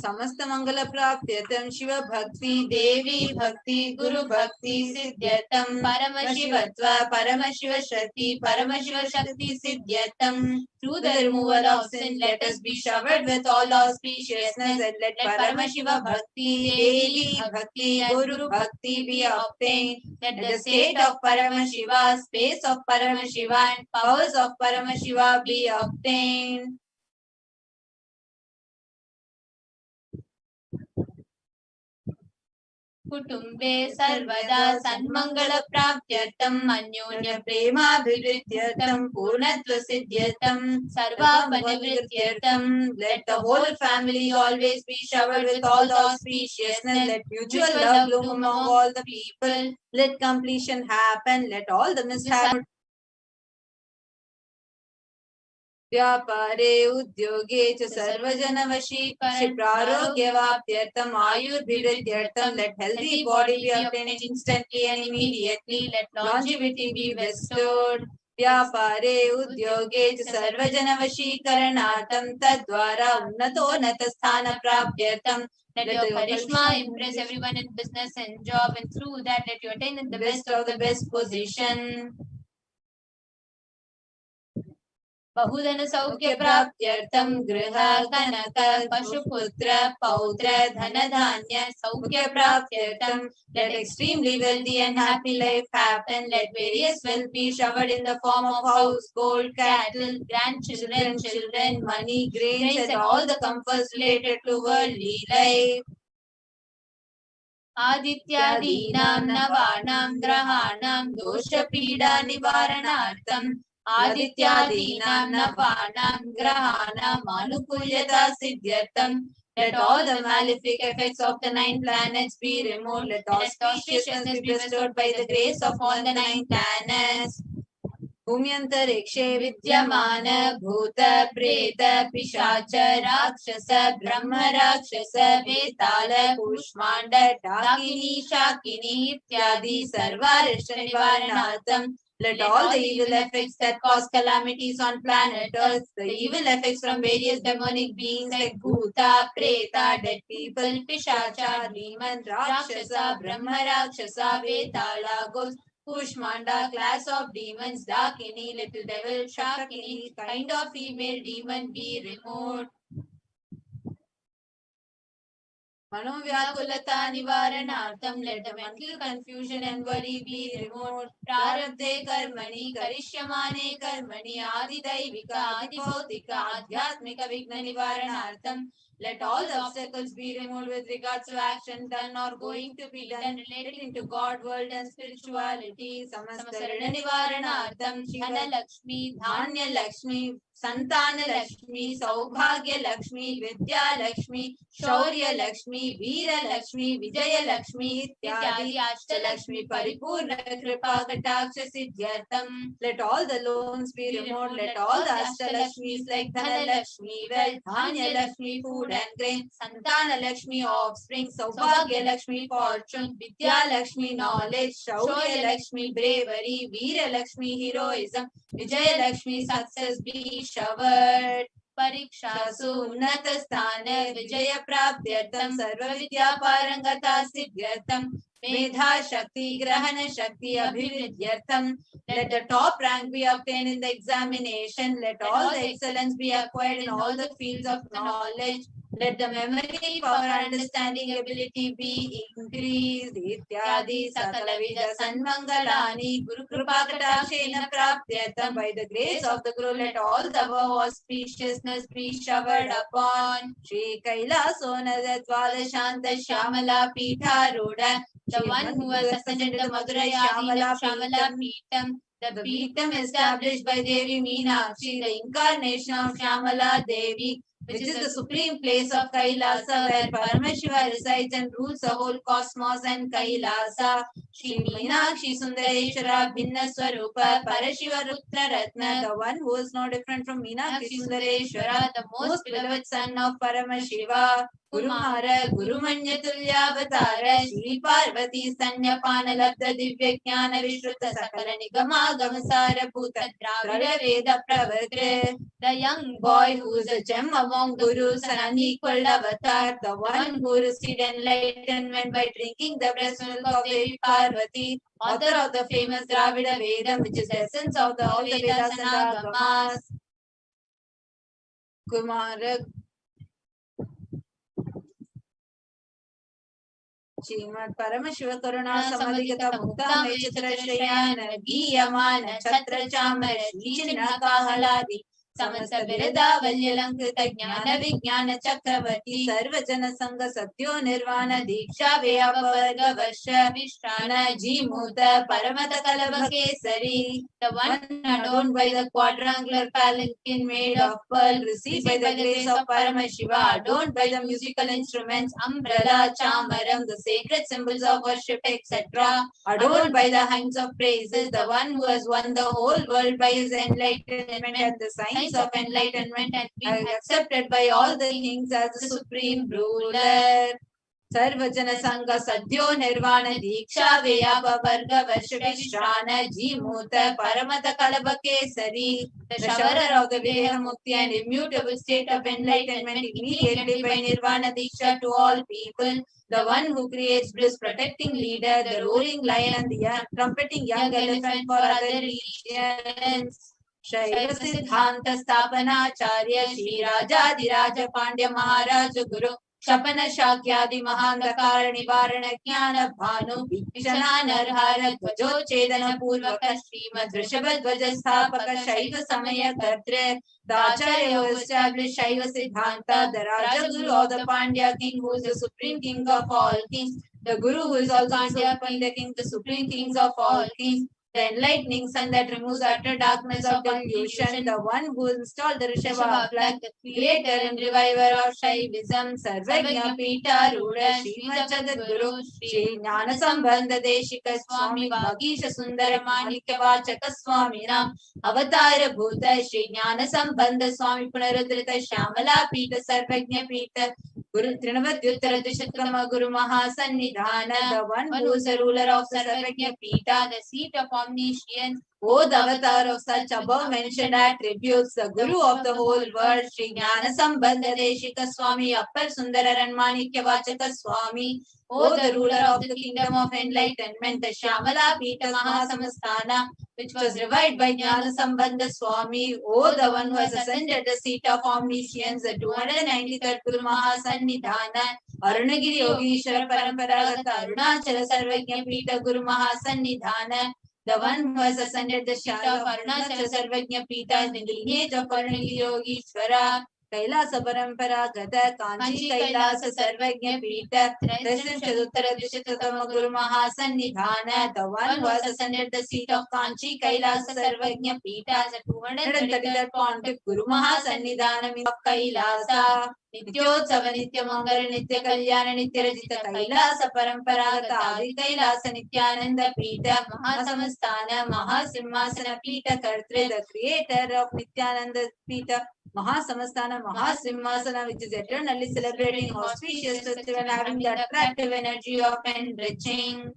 समस्त मंगल प्राप्त्यर्थं शिव भक्ति देवी भक्ति गुरु भक्ति सिद्ध्यर्थं परमशिवत्व परमशिव शक्ति परमशिव शक्ति सिद्ध्यर्थं. Through the removal of sin, let us be showered with all auspiciousness and let Paramashiva Bhakti, Devi Bhakti, Guru Bhakti be obtained. Let the state of Paramashiva, space of Paramashiva and powers of Paramashiva be obtained. कुटुम्बे सर्वदा सन्मंगल प्राप्त्यर्थं अन्योन्य प्रेमाभिवृद्ध्यर्थं पूर्णत्व सिद्ध्यर्थं सर्वापनिवृत्त्यर्थं. Let the whole family always be showered with all the auspiciousness. Let mutual love bloom among all the people. Let completion happen. Let all the mishaps. व्यापारे उद्योगे च सर्वजनवशीकरण प्रारोग्यवाप्त्यर्थम आयुर्भिवृद्ध्यर्थम. Let healthy body be obtained instantly and immediately. Let longevity be bestowed. व्यापारे उद्योगे च सर्वजनवशीकरणार्थम तद्वारा उन्नतोन्नत स्थान प्राप्त्यर्थम. Let your charisma impress everyone in business and job, and through that let you attain the best of the best position. बहुधन सौख्य प्राप्त्यर्थं गृह कनक पशुपुत्र पौत्र धन धान्य सौख्य प्राप्त्यर्थं. Let extremely wealthy and happy life happen. Let various wealth be showered in the form of house, gold, cattle, grandchildren, children, money, grains and all the comforts related to worldly life. आदित्यादीनां नवानां ग्रहाणां दोषपीडा निवारणार्थं Adityadinam Navanam Grahanam Anukulyata Siddhyartham. Let all the malefic effects of the 9 planets be removed. Let auspiciousness be bestowed by the grace of all the 9 planets. भूम्यन्तरिक्षे विद्यमान भूत प्रेत पिशाच राक्षस ब्रह्म राक्षस वेताल कूष्माण्ड डाकिनी शाकिनी इत्यादि सर्वारिष्ट निवारणार्थं. Let all the evil effects that cause calamities on planet Earth, the evil effects from various demonic beings like Bhuta, Preta, dead people, Pishacha, demon, Rakshasa, Brahma Rakshasa, Vetala, ghosts, Kushmanda, class of demons, Dakini, little devil, Shakini, kind of female demon be removed. Manovyakulata Nivaranartham, let the mental confusion and worry be removed. Prarabdhe Karmani, Karishyamane Karmani, Adi Daivika, Adi Bhautika, Adhyatmika Vigna Nivaranartham. Let all the obstacles be removed with regards to action done or going to be done related into God, world and spirituality. Samaskarana Nivaranartham, Shivana Lakshmi, Dhanya Lakshmi, Santana Lakshmi, Saubhagya Lakshmi, Vidya Lakshmi, Shaurya Lakshmi, Veera Lakshmi, Vijaya Lakshmi, Ityadi Ashta Lakshmi, Paripurna Kripa Kataksha Siddhyartham. Let all the loans be removed. Let all the Ashta Lakshmis like Dhana Lakshmi, wealth, Dhanya Lakshmi, food and grain, Santana Lakshmi, offspring, Saubhagya Lakshmi, fortune, Vidya Lakshmi, knowledge, Shaurya Lakshmi, bravery, Veera Lakshmi, heroism, Vijaya Lakshmi, success be showered. Parikshasu Unnata Sthana Vijaya Praptyartham Sarva Vidya Parangata Siddhyartham Medha Shakti Grahana Shakti Abhividyartham. Let the top rank be obtained in the examination. Let all the excellence be acquired in all the fields of knowledge. Let the memory, power, understanding, ability be increased. Ityadi Sakala Vida Sanmangalani Guru Kripa Katashena Praptyartham. By the grace of the Guru, let all the above auspiciousness be showered upon. Shri Kailasona Dvada Shanta Shyamala Pitha Ruda. The one who has ascended the Madurai Shyamala Peetham. The Peetham established by Devi Meenakshi, the incarnation of Shyamala Devi, which is the supreme place of Kailasa, where Paramashiva resides and rules the whole cosmos and Kailasa. Shri Meenakshi Sundareshwara Bhinna Swarupa Parashiva Rutra Ratna, the one who is no different from Meenakshi Sundareshwara, the most beloved son of Paramashiva. Gurumara Gurumanya Tulyavatara Shri Parvati Sanyapana Labda Divya Jnana Vishruta Sakala Nigama Gamasara Bhuta Dravida Veda Pravartre. The young boy who is a gem among gurus and unequaled avatar, the one who received enlightenment by drinking the breast milk of Devi Parvati, author of the famous Dravida Vedam, which is the essence of all the Vedas and Agamas. Kumara Srimad Paramashiva Karuna Samadhigata Mukta Mechitra Shrayana Giyamana Chatra Chamara Shichinna Kahaladi Samasta Virada Valyalankrita Jnana Vijnana Chakravarti Sarvajana Sangha Satyo Nirvana Diksha Vyapavarga Varsha Vishrana Jimuta Paramata Kalava Kesari. The one adorned by the quadrangular palanquin made of pearl, received by the grace of Paramashiva, adorned by the musical instruments, umbrella, chamaram, the sacred symbols of worship, etc., adorned by the hymns of praises, the one who has won the whole world by his enlightenment and the signs of enlightenment and been accepted by all the kings as the supreme ruler. Sarvajana Sangha Sadhyo Nirvana Diksha Veyapa Varga Varshavishtrana Jimuta Paramata Kalaba Kesari. The showerer of the Veha Mukti and immutable state of enlightenment immediately by Nirvana Diksha to all people. The one who creates bliss, protecting leader, the roaring lion and the trumpeting young elephant for other regions. Shaiva Siddhanta Stapana Acharya Shri Rajadiraja Pandya Maharaja Guru Shapana Shakyadi Mahandakara Nivarana Jnana Bhanu Vishana Narhara Dvajo Chedana Purvaka Srimad Rishabha Dvaja Sthapaka Shaiva Samaya Kartre. The Acharya who established Shaiva Siddhanta, the Raja Guru of the Pandya king who is the supreme king of all kings, the Guru who is also Pandya king, the supreme kings of all kings, the enlightening sun that removes utter darkness of delusion, the one who installed the Rishabha flag, the creator and reviver of Shaivism, Sarvagya Pita Ruda, Srimad Jagadguru, Shri Jnana Sambandha Deshika Swami, Vagisha Sundara Manikya Vachaka Swami Nam, Avatara Bhuta, Shri Jnana Sambandha Swami Punarudrita Shamala Pita Sarvagya Pita, Guru Trinavadyuttara Dishatkama Guru Mahasannidhana, the one who is the ruler of Sarvagya Pita, the seat of omniscience, O the avatar of such above mentioned attributes, the Guru of the whole world, Shri Jnana Sambandha Deshika Swami, Appar Sundararan Manikya Vachaka Swami, O the ruler of the kingdom of enlightenment, the Shamala Pita Mahasamastana, which was revived by Jnana Sambandha Swami, O the one who has ascended the seat of omniscience, the 293rd Guru Mahasannidhana, Arunagiri Yogishwara Paramparagata Arunachala Sarvagya Pita Guru Mahasannidhana, the one who has ascended the seat of Arunachala Sarvagya Pita in the lineage of Arunagiri Yogishwara, Kailasa Paramparagata Kanchi Kailasa Sarvagya Pita, Darshan Chaduttara Dishatatama Guru Mahasannidhana, the one who has ascended the seat of Kanchi Kailasa Sarvagya Pita as a 233rd pontiff Guru Mahasannidhana of Kailasa. Nityotsava Nityamangala Nitya Kalyana Nitya Rajita Kailasa Paramparagata Adi Kailasa Nithyananda Pita Mahasamastana Mahasimhasana Pita Kartre, the creator of Nithyananda Pita Mahasamastana Mahasimhasana, which is eternally celebrating auspicious festival and having the attractive energy of enriching.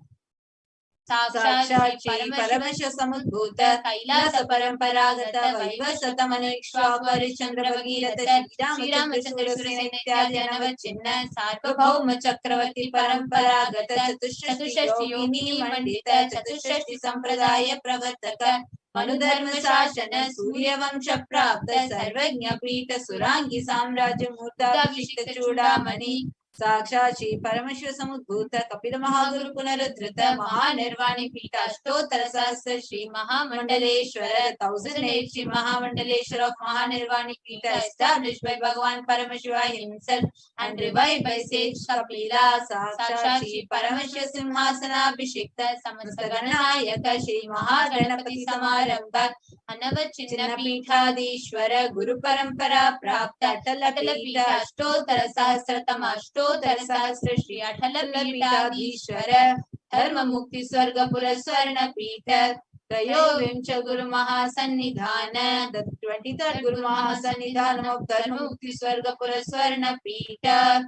Sakshat Shri Paramashiva Samudbhuta Kailasa Paramparagata Vaivasata Manikshva Parichandra Bhagirata Shri Ramachandra Surya Nityadi Anavachinna Sarvabhauma Chakravarti Paramparagata Chatushashti Yogini Mandita Chatushashti Sampradaya Pravartaka Manudharma Shashana Surya Vamsha Prapta Sarvagnya Pita Surangi Samraja Murta Abhishekta Chudamani Sakshat Shri Paramashiva Samudbhuta Kapila Mahaguru Punarudhrita Mahanirvani Pita Ashtotara Sahasra Shri Mahamandaleshwara, the 1008 Shri Mahamandaleshwara of Mahanirvani Pita, established by Bhagavan Paramashiva himself and revived by sage Kapila. Sakshat Shri Paramashiva Simhasana Abhishekta Samastaganayaka Shri Mahaganapati Samarambha Anavachinna Pithadishwara Guru Parampara Prapta Atala Pita Ashtotara Sahasratama Ashtotara Sahasra Shri Atala Pithadishwara Dharma Mukti Swarga Puraswarna Pita Trayovimcha Guru Mahasannidhana, the 23rd Guru Mahasannidhana of Dharma Mukti Swarga Puraswarna Pita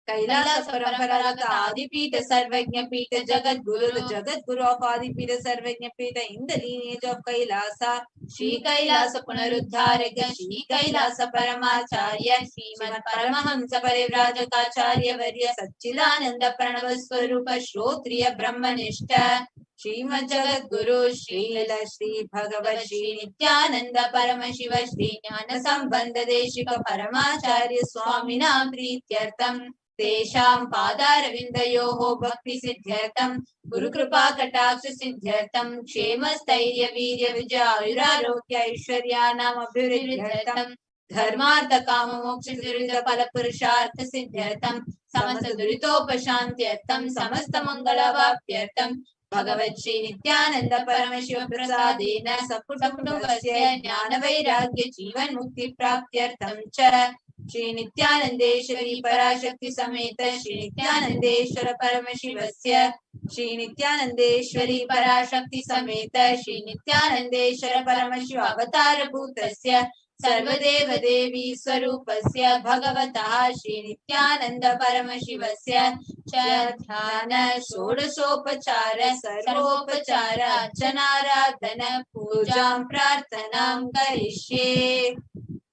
Kailasa Paramparagata Adipita Sarvagnya Pita Jagat Guru, the Jagat Guru of Adipita Sarvagnya Pita in the lineage of Kailasa, Shri Kailasa Punaruddharaka, Shri Kailasa Paramacharya, Srimad Paramahamsa Parivrajakacharya Varya Satchidananda Pranavaswarupa Shrotriya Brahmanishta, Srimad Jagat Guru, Srila Shri Bhagavat Shri Nithyananda Paramashiva Shri Jnana Sambandha Deshika Paramacharya Swamina Prityartam Tesham Padarvindayoho Bhakti Siddhyartam Guru Kripa Kataksh Siddhyartam Kshema Stairya Virya Vijayurarokya Aishwaryanam Abhiruddhyartam Dharmartha Kama Moksha Durita Pala Purushartha Siddhyartam Samasta Duritopashantyartam Samasta Mangala Vapyartam Bhagavat Shri Nithyananda Paramashiva Prasadena Sakutamudavasya Jnana Vairagya Jivan Mukti Praptyartam Cha Shri Nithyanandeshwari Parashakti Sameta Shri Nithyanandeshwara Paramashivasya Shri Nithyanandeshwari Parashakti Sameta Shri Nithyanandeshwara Paramashiva Avatara Bhutasya Sarvadeva Devi Swarupasya Bhagavatah Shri Nithyananda Paramashivasya Dhyana Shodasopachara Sarvopachara Archanaradhana Pujam Prarthanam Karishye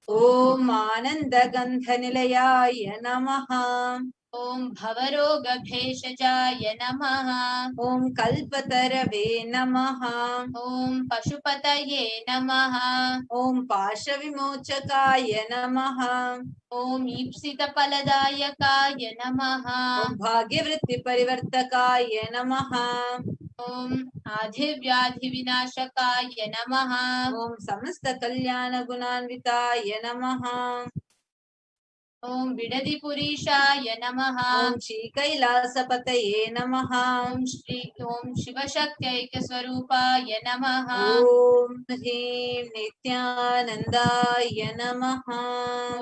Om Ananda Gandha Nilayaya Namaha Om Bhavaroga Bheshajaya Namaha Om Kalpatarave Namaha Om Pashupataye Namaha Om Pasha Vimochakaya Namaha Om Ipsita Paladayakaya Namaha Om Bhagyavritti Parivartakaya Namaha Om Adhivyadhi Vinashakaya Namaha Om Samasta Kalyana Gunanvitaya Namaha ॐ बिडदिपुरीशाय नमः ॐ श्रीकैलासपतये नमः ॐ शिवशक्त्यैक्यस्वरूपाय नमः ॐ ह्रीं नित्यानन्दाय नमः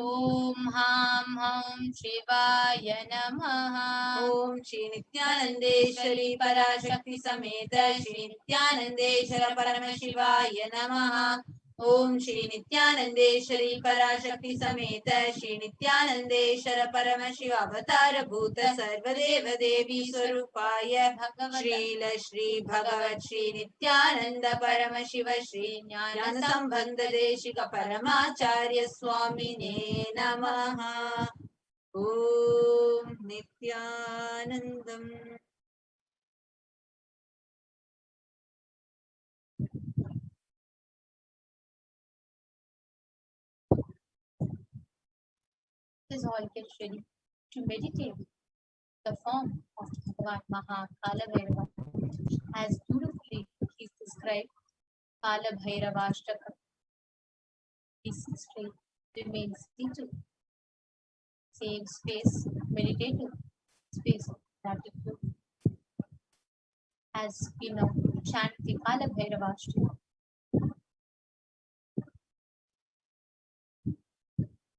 ॐ हां हं शिवाय नमः ॐ श्री नित्यानन्देश्वरी पराशक्ति समेत श्री नित्यानन्देश्वर परमशिवाय नमः ॐ श्री नित्यानन्देश्वरी पराशक्ति समेत श्री नित्यानन्देश्वर परमशिव अवतार भूत सर्वदेव देवी स्वरूपाय श्रील श्री भगवत् श्री नित्यानन्द परमशिव श्री ज्ञान संबंध देशिक परमाचार्य स्वामिने नमः ॐ नित्यानन्दम् Please all get ready to meditate the form of Bhagavan Mahakala Bhairava as beautifully he is described. Kala Bhairavashtaka. Be straight, remain seated. Same space, meditative space of gratitude. As we now chant the Kala Bhairavashtaka.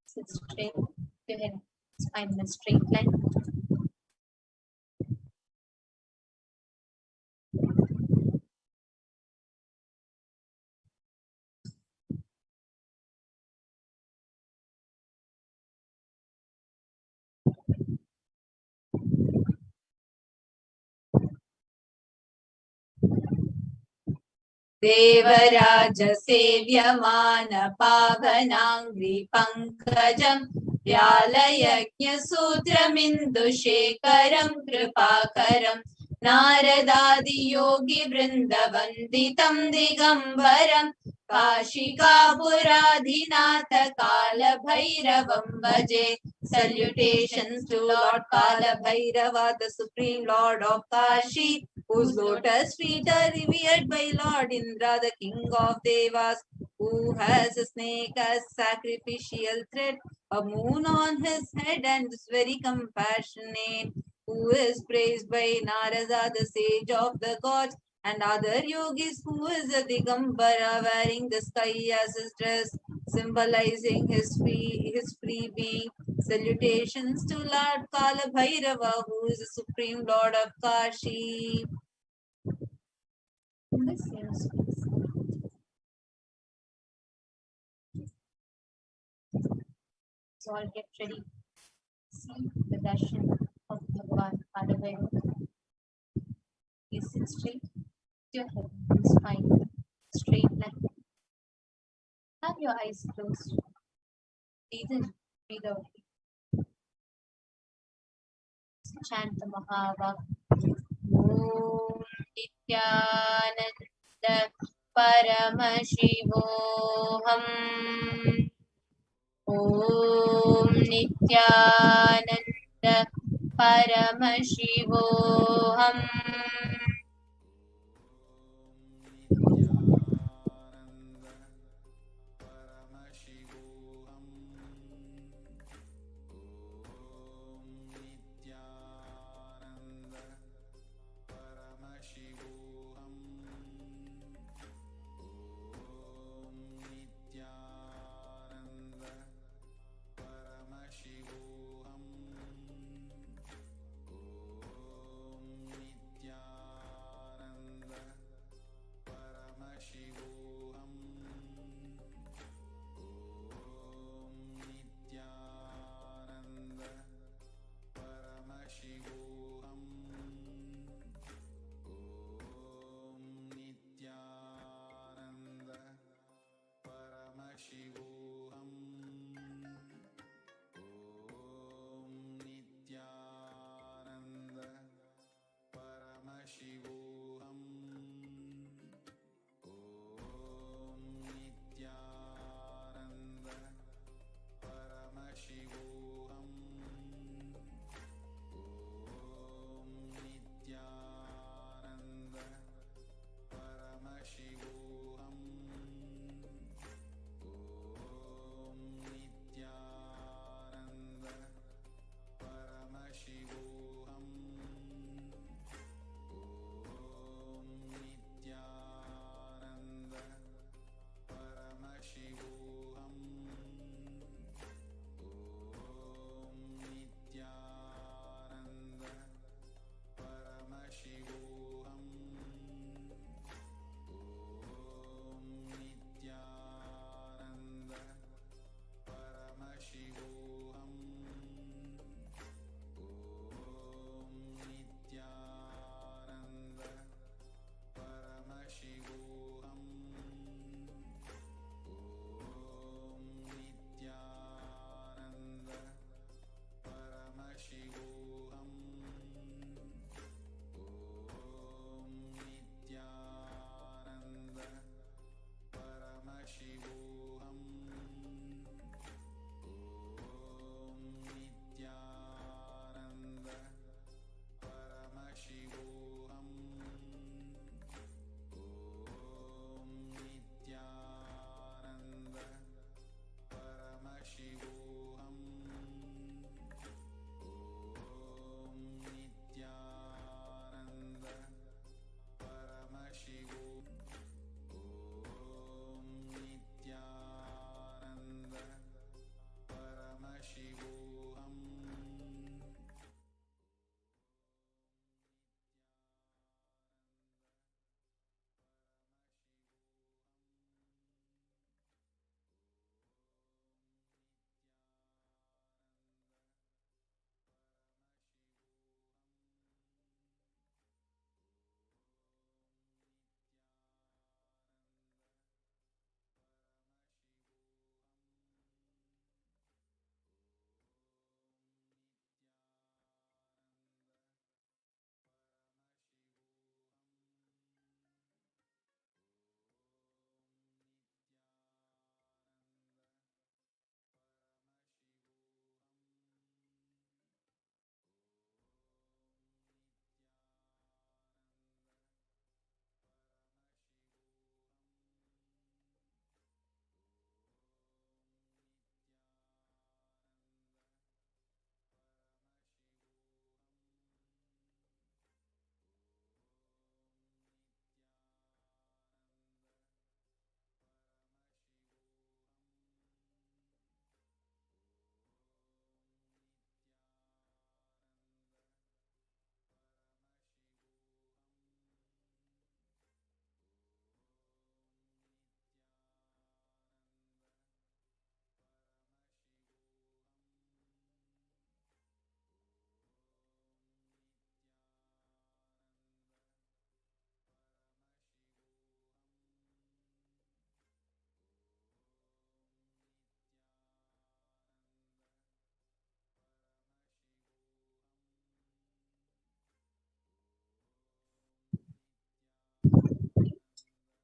Sit straight, your head, spine in a straight line. Devraj सेव्यमान पावनाङ्घ्रि पङ्कजम् व्यालयज्ञसूत्रमिन्दुशेखरं कृपाकरम् नारदादियोगी वृन्दवन्दितं दिगम्बरम् काशिकापुराधिनाथ कालभैरवं भजे. Salutations to Lord Kala Bhairava, the Supreme Lord of Kashi, whose lotus feet are revered by Lord Indra, the King of Devas, who has a snake as sacrificial thread, a moon on his head, and is very compassionate, who is praised by Narada, the sage of the gods, and other yogis, who is a Digambara, wearing the sky as his dress, symbolizing his free being. Salutations to Lord Kala Bhairava, who is the Supreme Lord of Kashi. In the same space. So all get ready. See the darshan of Bhagavan Kala Bhairava. Please sit straight, your head and spine straight line. Have your eyes closed. Breathe in, breathe out. Chant the Mahavak. Om Nithyananda Paramashivoham. Om Nithyananda Paramashivoham.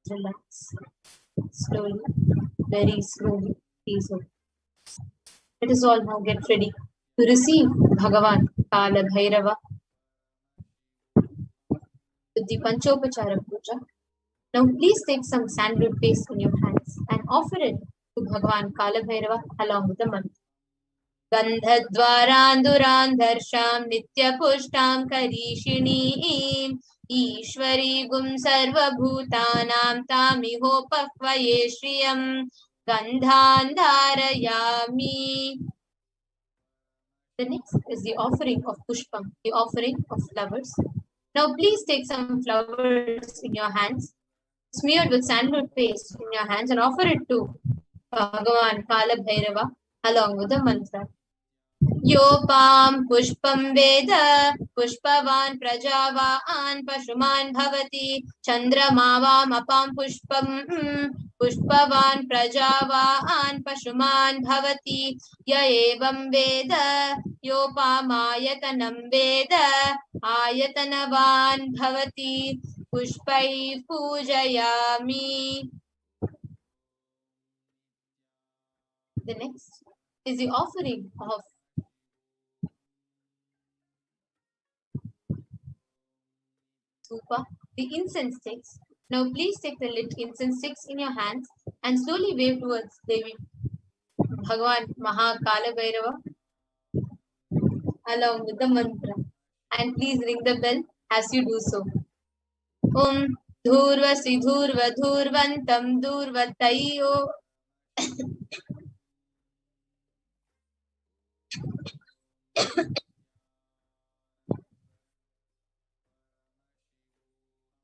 relax. Slowly, very slowly, please open. Let us all now get ready to receive Bhagavan Kala Bhairava with the Panchopachara Puja. Now please take some sandalwood paste in your hands and offer it to Bhagavan Kala Bhairava along with the mantra. गन्धद्वारान्दुरान्धर्षां नित्यपुष्टां करीषिणीं ईश्वरीगुं सर्वभूतानां तामिहोपक्वये श्रियं गन्धान् धारयामि. The next is the offering of pushpam, the offering of flowers. Now please take some flowers in your hands, smeared with sandalwood paste in your hands, and offer it to Bhagavan Kala Bhairava along with the mantra. योपां पुष्पं वेद पुष्पवान् प्रजावान् पशुमान् भवति चन्द्रमा वामपां पुष्पं पुष्पवान् प्रजावान् पशुमान् भवति य एवं वेद योपामायतनं वेद आयतनवान् भवति पुष्पैः पूजयामि. The next is the offering of Supa, the incense sticks. Now please take the lit incense sticks in your hands and slowly wave towards Devi Bhagavan Mahakala Bhairava along with the mantra. And please ring the bell as you do so. Om Dhurvasi Dhurva Dhurvantam Dhurvatayo.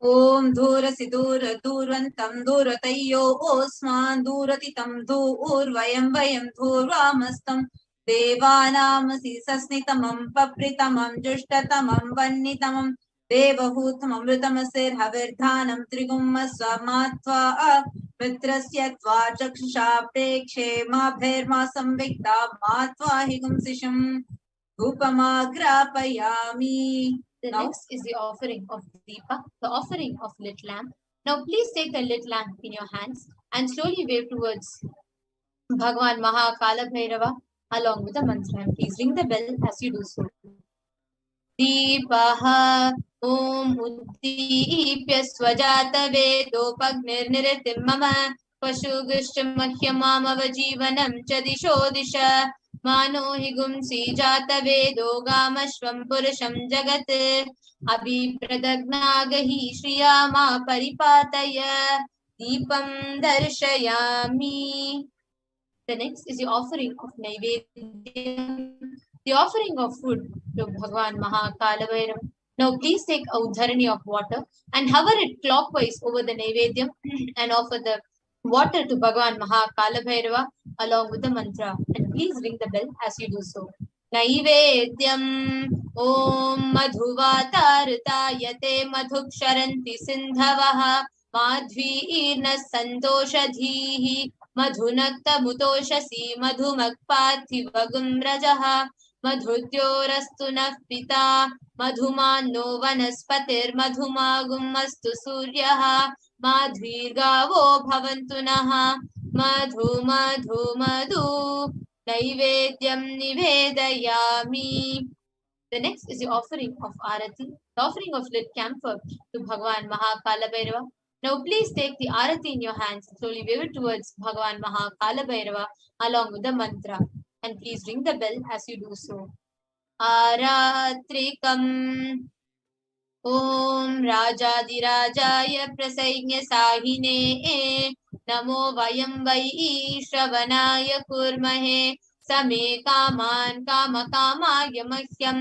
Om Dhurasi Dhura Dhurvantam Dhuratayo Osman Dhuratitam Dhurvayam Vayam Dhurvamastam Devanamasi Sasnitamam Papritamam Jushtatamam Vannitamam Devahutamam Vritamasir Havirdhanam Trigumma Swamatva Mitrasya Tva Chakshusha Prekshe Mabherma Samvikta Matva Higum Sisham Upamagrapayami. The next is the offering of Deepa, the offering of lit lamp. Now please take the lit lamp in your hands and slowly wave towards Bhagavan Mahakala Bhairava along with the mantra. And please ring the bell as you do so. Deepaha Om Uddipya Swajata Vedopagnirdniritim Mama Pashugishtam Mahyamamavajivanam Chadisho Disha Mano higumsi jata vedo gamashvam purusham jagat abhipradagnaagahi shriyama paripataya deepam darshayami. The next is the offering of Naivedyam, the offering of food to Bhagavan Mahakala Bhairava. Now please take a udharani of water and hover it clockwise over the Naivedyam and offer the water to Bhagavan Mahakala Bhairava along with the mantra. And please ring the bell as you do so. Naivedyam Om Madhuvatartayate Madhuksharanti Sindhavaha Madhvirna Santoshadhihi Madhunakta Mutoshasi Madhumakpathivagum Rajaha Madhudyorastu Nafpita Madhumanno Vanaspatir Madhumagum Astu Suryaha Madhvirgavo Bhavantu Naha Madhu Madhu Madhu Naivedyam Nivedayami. The next is the offering of Arati, the offering of lit camphor to Bhagavan Mahakala Bhairava. Now please take the Arati in your hands and slowly wave it towards Bhagavan Mahakala Bhairava along with the mantra. And please ring the bell as you do so. Aratrikam Om Rajadirajaya Prasainya Sahine Namo Vayam Vai Shravanaya Kurmahe Same Kaman Kama Kamaya Mahyam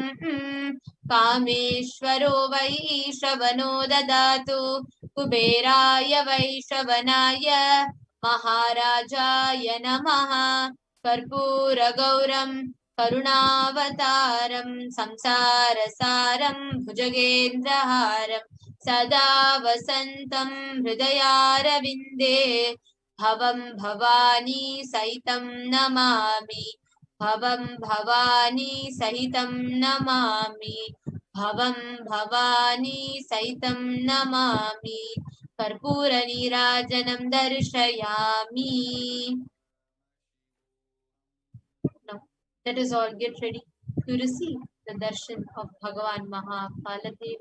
Kameshwaro Vai Shravano Dadatu Kuberaya Vai Shravanaya Maharajaya Namaha Karpura Gauram Karunavataram Samsarasaram Bhujagendraharam Sada Vasantam Hridayaravinде Bhavam Bhavani Sahitam Namami Bhavam Bhavani Sahitam Namami Bhavam Bhavani Saitam Namami Karpura Nirajanam Darshayami. Now, let us all get ready to receive the darshan of Bhagavan Mahakaladev.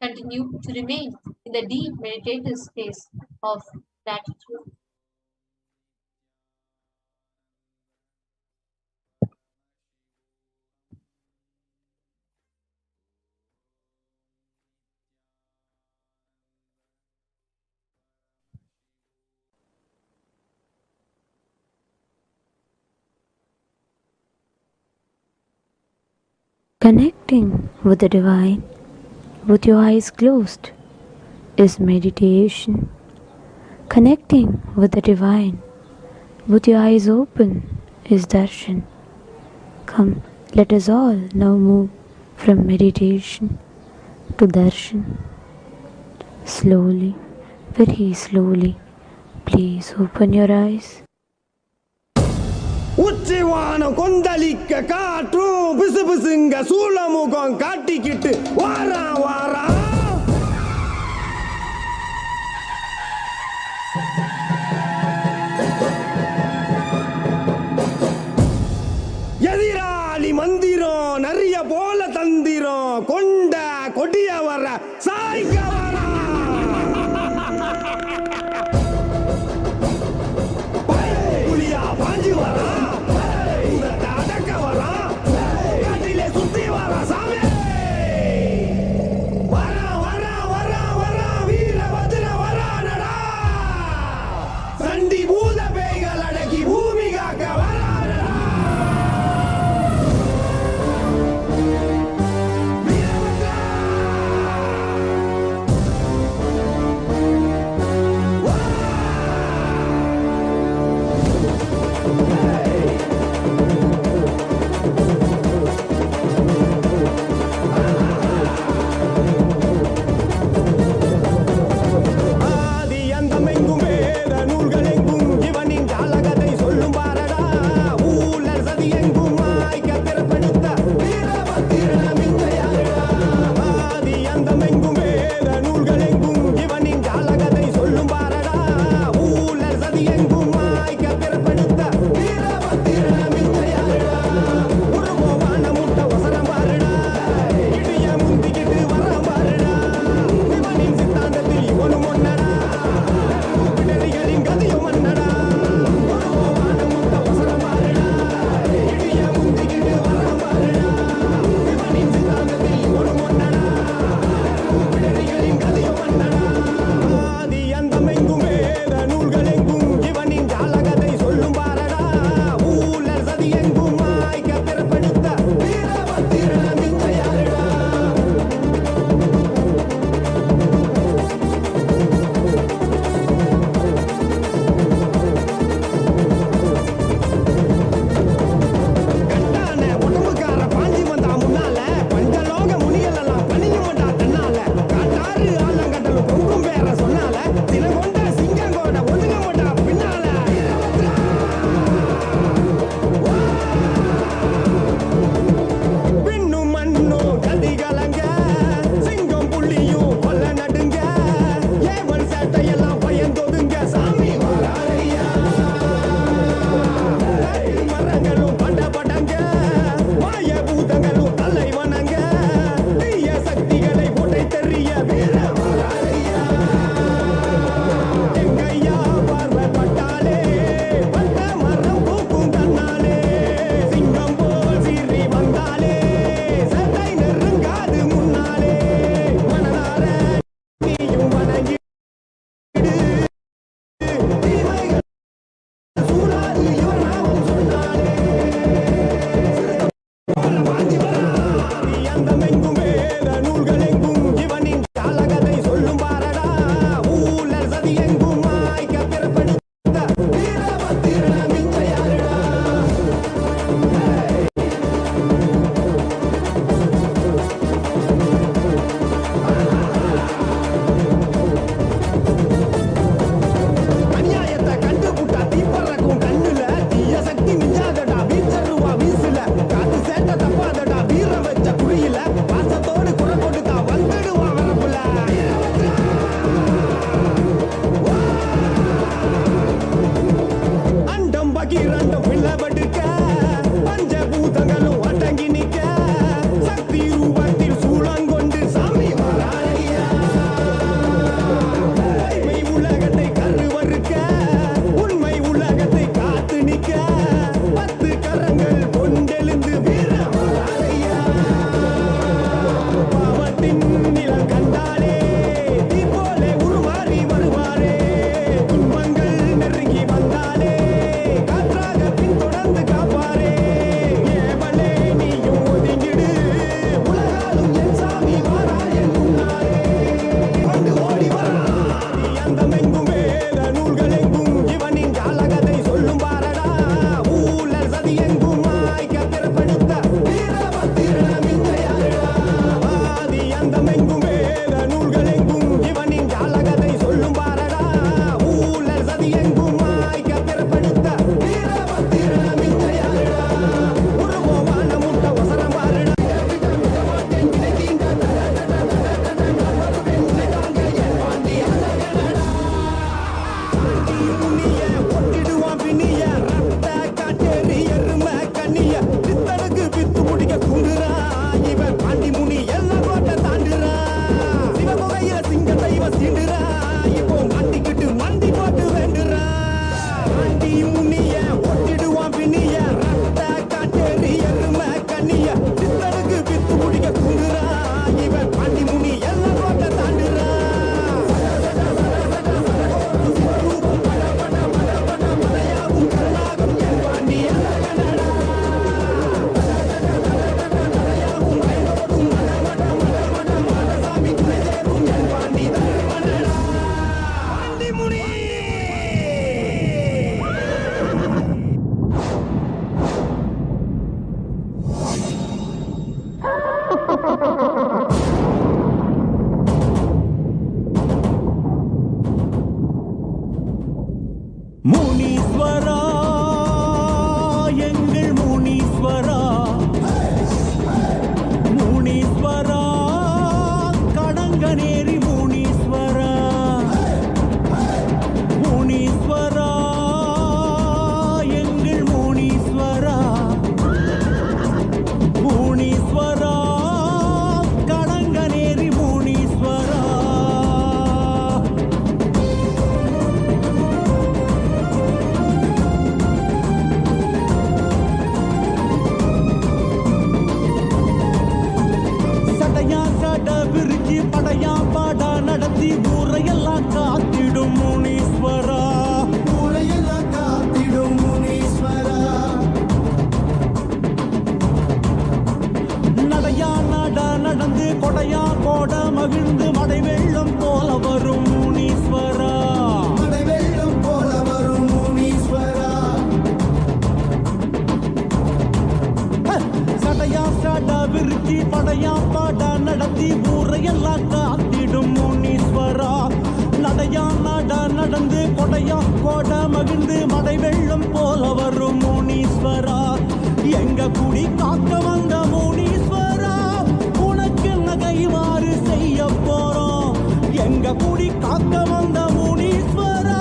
Continue to remain in the deep meditative space of gratitude. Connecting with the divine with your eyes closed is meditation. Connecting with the divine with your eyes open is darshan. Come, let us all now move from meditation to darshan. Slowly, very slowly, please open your eyes. உச்சிவானம் கொந்தளிக்க காற்றும் பிசு பிசுங்க சூளமுகம் காட்டிக்கிட்டு வாரா வாரா எதிராளி மந்திரம் நிறைய போல தந்திரம் கொண்ட கொடிய வர சாய்க்க வரா புலியா பாஞ்சி வரா வீர பகிரண்டம் பிளவெடுக்க பஞ்சபூதங்களும் அடங்கி நிற்க சக்தி ரூபத்தில் சூழங்கொண்டு சாமி வராயா உண்மை உலகத்தை கருவறுக்க உண்மை உலகத்தை காத்து நிற்க 10 கரங்கள் கொண்டெழுந்து வீர வராயா பாவத்தின் நிலம் கண்டாலே தீ போலே உருமாறி வருவாரே துன்பங்கள் நெருங்கி வந்தாலே காற்றாக பின்தொடர்ந்து காப்பாரே ஏவலே நீயும் ஒதுங்கிடு உலகாலும் என் சாமி வாராயன் முன்னாலே கொண்டு ஓடி வரா அந்தமெங்கும் வேத நூல்கள் எங்கும் இவனின் ஜாலகத்தை சொல்லும் பாரடா ஊழல் சதி எங்கும் மாய்க்க பிறப்படுத்த வீரபத்திரன் வித்தையாரடா ஆதி அந்தமெங்கும் வேத நூல்கள் எங்கும் இவனின் ஜாலகத்தை சொல்லும் பாரடா ஊழல் சதி எங்கும் மாய்க்க பிறப்படுத்த வீரபத்திரன் வித்தையாரடா உருவமான முட்ட வசனம் பாருடா முனிய ஒட்டிடுவான் பின்னிய ரத்த காட்டேறி எருமை கண்ணிய பித்தனுக்கு பித்து முடிக்க குண்டுறா இவன் பாண்டி முனி எல்லாம் கோட்டை தாண்டுறா சிவகுகையில சிங்கத்தை இவன் சீண்டுறா இப்போ மாட்டிக்கிட்டு மண்டி போட்டு வேண்டுறா பாண்டி முனிய ஒட்டிடுவான் பின்னிய ரத்த காட்டேறி எருமை கண்ணிய பித்தனுக்கு பித்து முடிக்க குண்டுறா இவன் பாண்டி முனி எல்லாம் கோட்டை தாண்டுறா முனீஸ்வரா எங்கள் முனீஸ்வரா முனீஸ்வரா கடங்கநேரி முனீஸ்வரா முனீஸ்வரா எங்கள் முனீஸ்வரா முனீஸ்வரா கடங்கநேரி முனீஸ்வரா சடையா சட விரிச்சி படையா பாடா நடத்தி ஊரையெல்லாம் காத்திடும் முனீஸ்வரா ஊரையெல்லாம் காத்திடும் முனீஸ்வரா நடையா நாடா நடந்து கொடையா கோட மகிழ்ந்து மடை வெள்ளம் போல வரும் முனீஸ்வரா மடை வெள்ளம் போல வரும் முனீஸ்வரா சடையா சட விரிச்சி படையா பாடா நடத்தி ஊரையெல்லாம் காத்திடும் முனீஸ்வரா நடையா நாடா நடந்து கொடையா கோட மகிழ்ந்து மடை வெள்ளம் போல வரும் முனீஸ்வரா எங்க குடி காக்க வந்த முனீஸ்வரா உனக்கு நகைவாறு செய்ய போறோம் எங்க குடி காக்க வந்த முனீஸ்வரா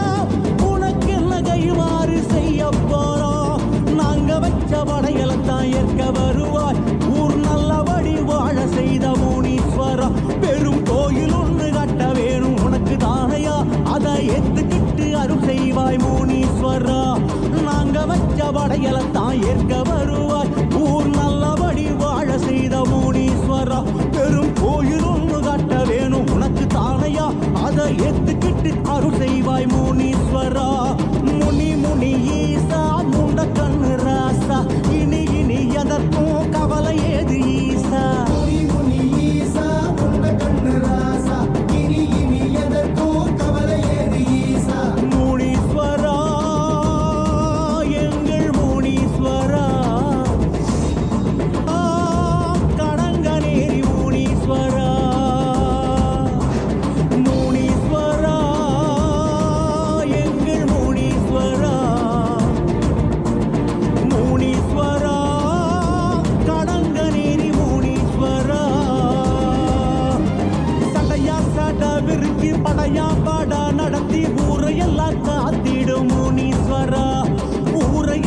உனக்கு நகைவாறு செய்ய போறோம் நாங்க வச்ச படையலத்தான் ஏற்க வருவாய் ஊர் நல்லபடி வாழ செய்த முனீஸ்வரா பெரும் கோயில் ஒன்று கட்ட வேணும் உனக்கு தானையா அதை ஏத்துக்கிட்டு அருள் செய்வாய் முனீஸ்வரா நாங்க வச்ச படையலத்தான் ஏற்க வருவாய் ஊர் நல்லபடி வாழ செய்த முனீஸ்வரா பெரும் கோயில் ஒன்று கட்ட வேணும் உனக்கு தானையா அதை ஏத்துக்கிட்டு அருள் செய்வாய் முனீஸ்வரா முனி முனி ஈசா முண்ட கண்ணு ராசா இனி இனி எதற்கும் கவலை ஏது ஈசா முனி முனி ஈசா முண்ட கண்ணு ராசா இனி இனி எதற்கும் கவலை ஏது ஈசா முனீஸ்வரா எங்கள் முனீஸ்வரா கடங்கநேரி முனீஸ்வரா முனீஸ்வரா எங்கள் முனீஸ்வரா முனீஸ்வரா கடங்கநேரி முனீஸ்வரா சடையா சட விரிச்சி படையா பாடா நடத்தி ஊரையெல்லாம் காத்திடும் முனீஸ்வரா ஊரை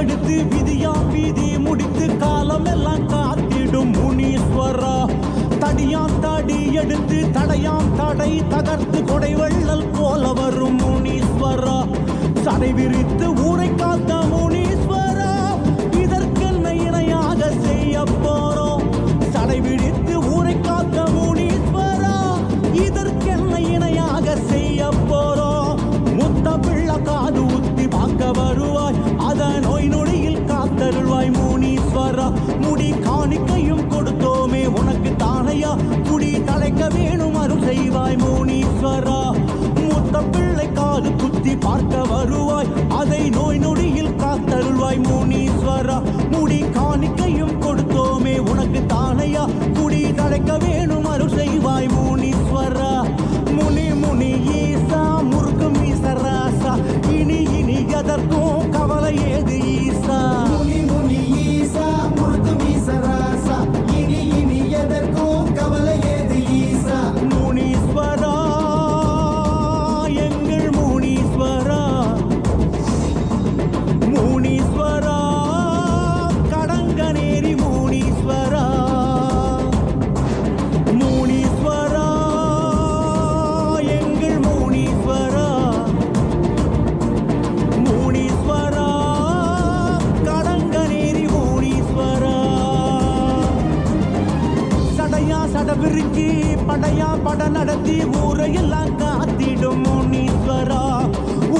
எடுத்து விதியாம் வீதி முடித்து காலம் எல்லாம் காத்திடும் முனீஸ்வரா. தடியாம் தடி எடுத்து தடையாம் தடை தகர்த்து கொடை வெள்ளல் போல வரும் முனீஸ்வரா. சடை விரித்து ஊரை காத்த முனீஸ்வரா, இதற்கென்ன இணையாக செய்ய போறோம். சடை விரித்து ஊரை காத்த முனீஸ்வரா, இதற்கென்ன இணையாக செய்ய போறோம். முத்த பிள்ளை காது உத்தி பார்க்க வருவாய், அத நோய் நொடியில் காத்தருள்வாய் முனீஸ்வரா. முடி காணிக்கையும் கொடுத்தோமே உனக்கு தானையா, குடி தலைக்க வேணும் அருள் செய்வாய் முனீஸ்வரா. முத்த பிள்ளை காது குத்தி பார்க்க வருவாய், அதை நோய் நொடியில் காத்தருள்வாய் முனீஸ்வரா. முடி காணிக்கையும் கொடுத்தோமே உனக்கு தானையா, குடி தலைக்க வேணும் அருள் செய்வாய் முனீஸ்வரா. முனி முனி ஈசா முருகு மீசராசா, இனி இனி எதற்கும் கவலை ஏது ஈசா. முனி முனி ஈசா முருகு மீசராசா, இனி இனி எதற்கும் கவலை ஏது ஈசா. முனீஸ்வரா எங்கள் முனீஸ்வரா, முனீஸ்வரா கடங்கநேரி முனீஸ்வரா. முனீஸ்வரா எங்கள் முனீஸ்வரா, முனீஸ்வரா கடங்கநேரி முனீஸ்வரா. சடையா சட விரிச்சி படையா பட நடத்தி ஊரையெல்லாம் காத்திடும் முனீஸ்வரா,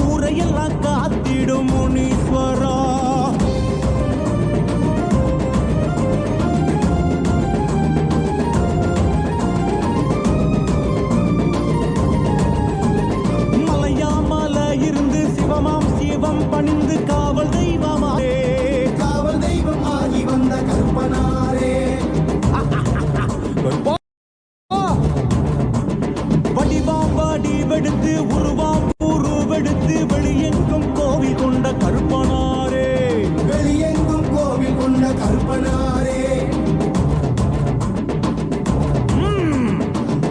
ஊரையெல்லாம் காத்திடும் முனீஸ்வரா. மலையாமல இருந்து சிவமாம் சிவம் பணிந்து காவல் தெய்வமாவே, காவல் தெய்வம் ஆகி வந்த கற்பனாரே. வடிவாம் வடிவெடுத்து உருவாம் உருவெடுத்து வெளியெங்கும் கோவில் கொண்ட கருப்பனாரே, வெளியெங்கும் கோவில் கொண்ட கற்பனாரே.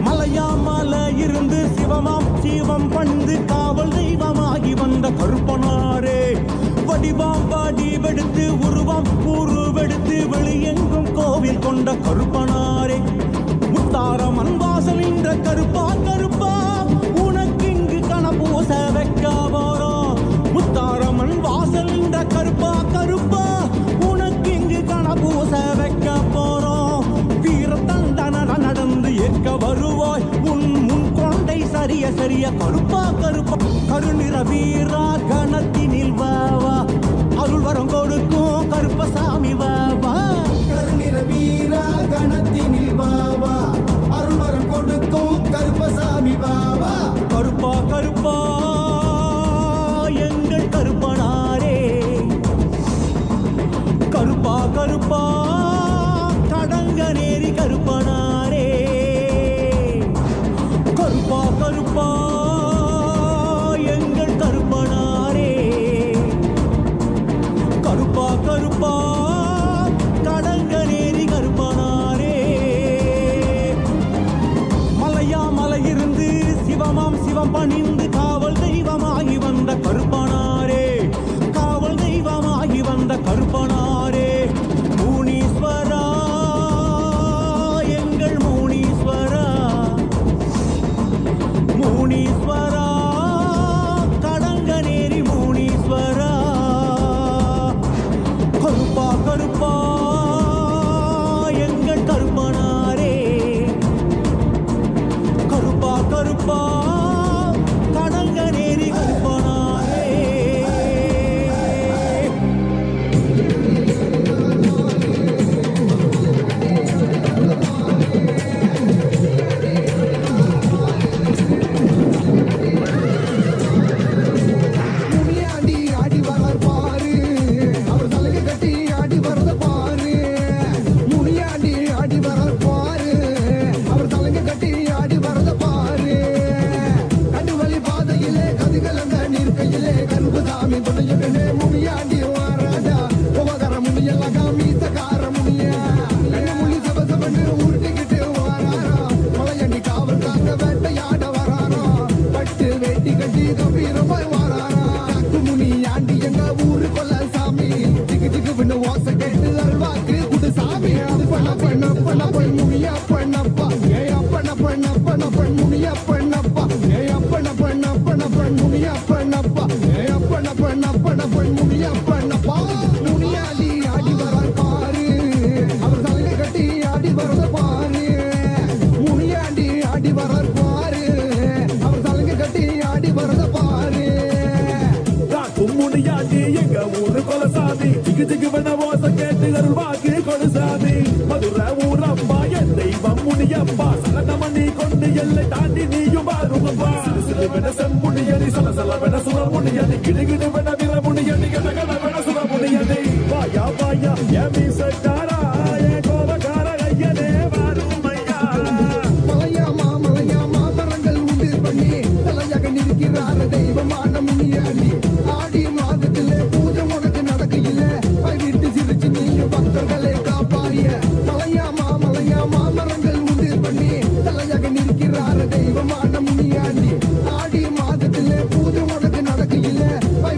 மலையாமல இருந்து சிவமாம் சிவம் பணிந்து காவல் தெய்வமாகி வந்த கருப்பனாரே. வடிவாம் வடிவெடுத்து உருவாம் உருவெடுத்து வெளியெங்கும் கோவில் கொண்ட கருப்பனாரே. முத்தாரம் அன்பாசல் என்ற கருப்பா கருப்பா, உனக்கு இங்கு கணபூச வைக்க போறோம். முத்தாரமன் வாசல் என்ற கருப்பா கருப்பா, உனக்கு இங்கு கணபூச வைக்க போறோம். வீரத்தண்டன நடந்து ஏற்க வருவாய், உன் முன் கொண்டை சரிய சரிய கருப்பா கருப்பா. கருநிற வீரா கணத்தினில் வாவா, அருள் வரம் கொடுக்கும் கருப்பசாமி வாவா. கருநிற வீரா கணத்தினில் பாபா, அருள்வரம் கொடுக்கும் கருப்பசாமி பாபா. கருப்பா கருப்பா எங்கள் கருப்பனாரே, கருப்பா கருப்பா கடங்கநேரி கருப்பனாரே. கருப்பா கருப்பா எங்கள் கருப்பனாரே, கருப்பா கருப்பா கடங்கநேரி கருப்பனாரே. மலையாமலை இருந்து சிவமாம் சிவம் பணிந்து காவல் தெய்வமாகி வந்த கருப்பனாரே, காவல் தெய்வமாகி வந்த கருப்பனாரே. முனீஸ்வரா எங்கள் முனீஸ்வரா, முனீஸ்வரா கடங்கநேரி முனீஸ்வரா. கருப்பா கருப்பா எங்கள் கருப்பனாரே, கருப்பா கருப்பா அப்பனப்பன் முனியப்பனப்பா ஏ அப்பனப்பன் முனியப்பனப்பா ஏ அப்பனப்பன் முனியப்பனப்பா முனியாடி ஆடி வரார் பாரு அவர் தலையை கட்டி ஆடி வரத பாரு முனியாண்டி ஆடி வரார் பாரு அவர் தலையை கட்டி ஆடி வரத பாரு முனியாண்டி எங்க ஊரு கொலசாமி ஜிகு ஜிகு வன ஓச கேட்டு அருள்வாக்கு கொலுசாமி மதுரை ஊரப்பா என் தெய்வம் முனியப்பா சலனமணி கொண்டு எல்லை தாண்டி நீயும் வாருமப்பா சிறு வென செம்முனியடி சலசலவென சுரமுனியடி கிடுகிடு வென விரமுனியடி கடகடவென சுரமுனியடி வாயா வாயா என் மீசக்காரா என் கோபக்கார ஐயனே வாருமையா மலையாமா மரங்கள் உண்டு பண்ணி தலையாக நிற்கிறார் தெய்வமான முனியாண்டி ஆடி மாதத்திலே பூஜை உனக்கு நடக்கையில வீட்டு சிரிச்சு நீயும் பக்தர்களை காப்பாய மலையாமா மரங்கள் உண்டு பண்ணி தலையாக நிற்கிறார் தெய்வமான முனியாண்டி ஆடி மாதத்திலே பூஜை உனக்கு நடக்கையில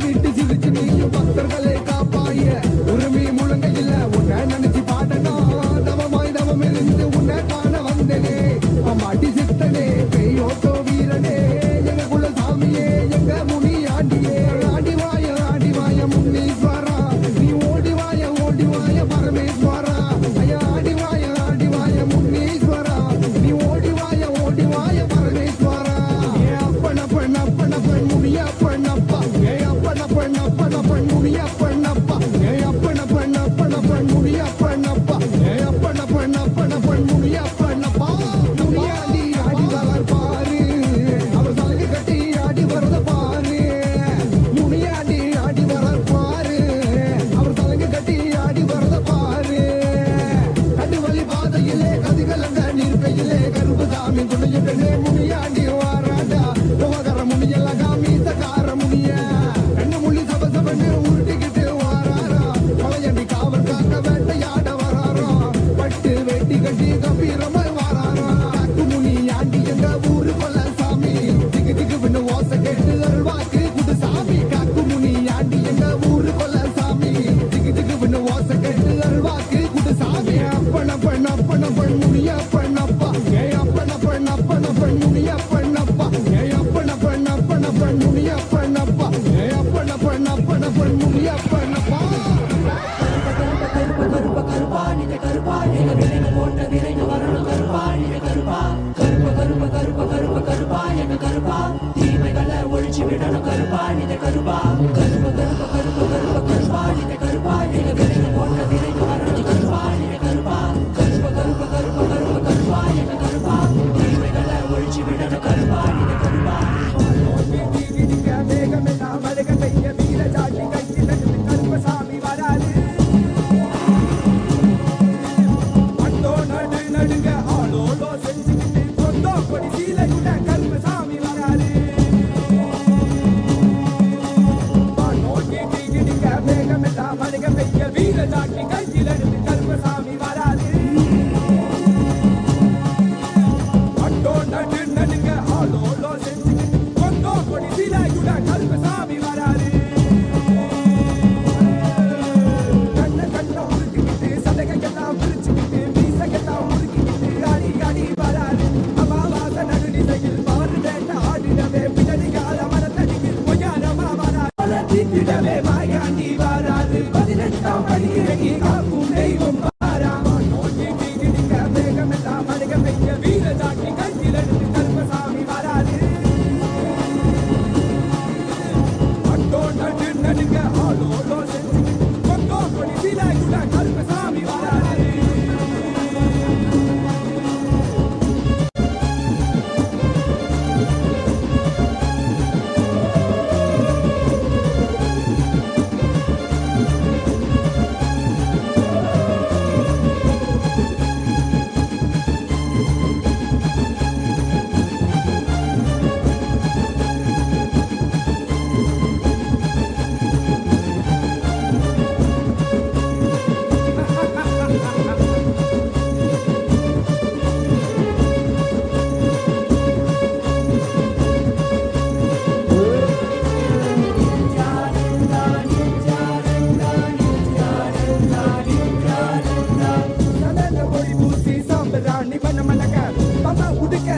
வீட்டு சிரிச்சு நீயும் பக்தர்களை காப்பாய உரிமை முழங்கையில உன்னை நினைச்சு பாடணும் தவமாய் தவம் இருந்து உன்னை காண வந்தனே அம்மாட்டி சித்தனே பெய்யோட்டோ வீரனே எங்க குல சாமியே எங்க முனியாண்டியே ஆடி வாய முன்னீஸ்வரா நீ ஓடி வாய பரமேஸ்வரா ஐயா ஆடி வாய முன்னீஸ்வரா நீ ஓடி வாய பரமேஸ்வரா ஏ அப்பனப்பன் முனியப்பனப்பா ஏ அப்பனப்பன் முனியப்பனப்பா ஏ அப்பனப்பன் முனியப்பனப்பா ஏ அப்பனப்பன் முனியப்பனப்பா முனியாண்டி ஆடி வரார் பாரு அவர் தலையை கட்டி ஆடி வரத பாரு முனியாண்டி ஆடி வரார் பாரு அவர் தலையை கட்டி ஆடி வரத பாரு கடுவழி பாதையிலே கதிகலங்க நிற்கையிலே கருப்புசாமி துணையுடனே முனியாண்டி வாராடா உவகர முனியெல்லாம் காமீசக்கார முனிய கண்ணு முள்ளி சபசபன்னு உருட்டிக்கிட்டு வாராரா மலையண்டி காவல் காக்க வேட்டையாட வராரா பட்டு வெட்டி கட்டி கம்பீரமாய் வாராரா காக்கு முனியாண்டி எங்க ஊரு கொல்ல சாமி திக்கு திக்கு பின்னு ஓசை கேட்டு அருள்வாக்கு குடு சாமி காக்கு முனியாண்டி எங்க ஊரு கொல்ல சாமி திக்கு திக்கு பின்னு ஓசை கேட்டு அருள்வாக்கு குடு சாமி அப்பனப்பன் முனியப்பனப்பா ஏ அப்பனப்பன் முனியப்பனப்பா ஏ அப்பனப்பன் முனியப்பனப்பா ஏ அப்பனப்பன் முனியப்பனப்பா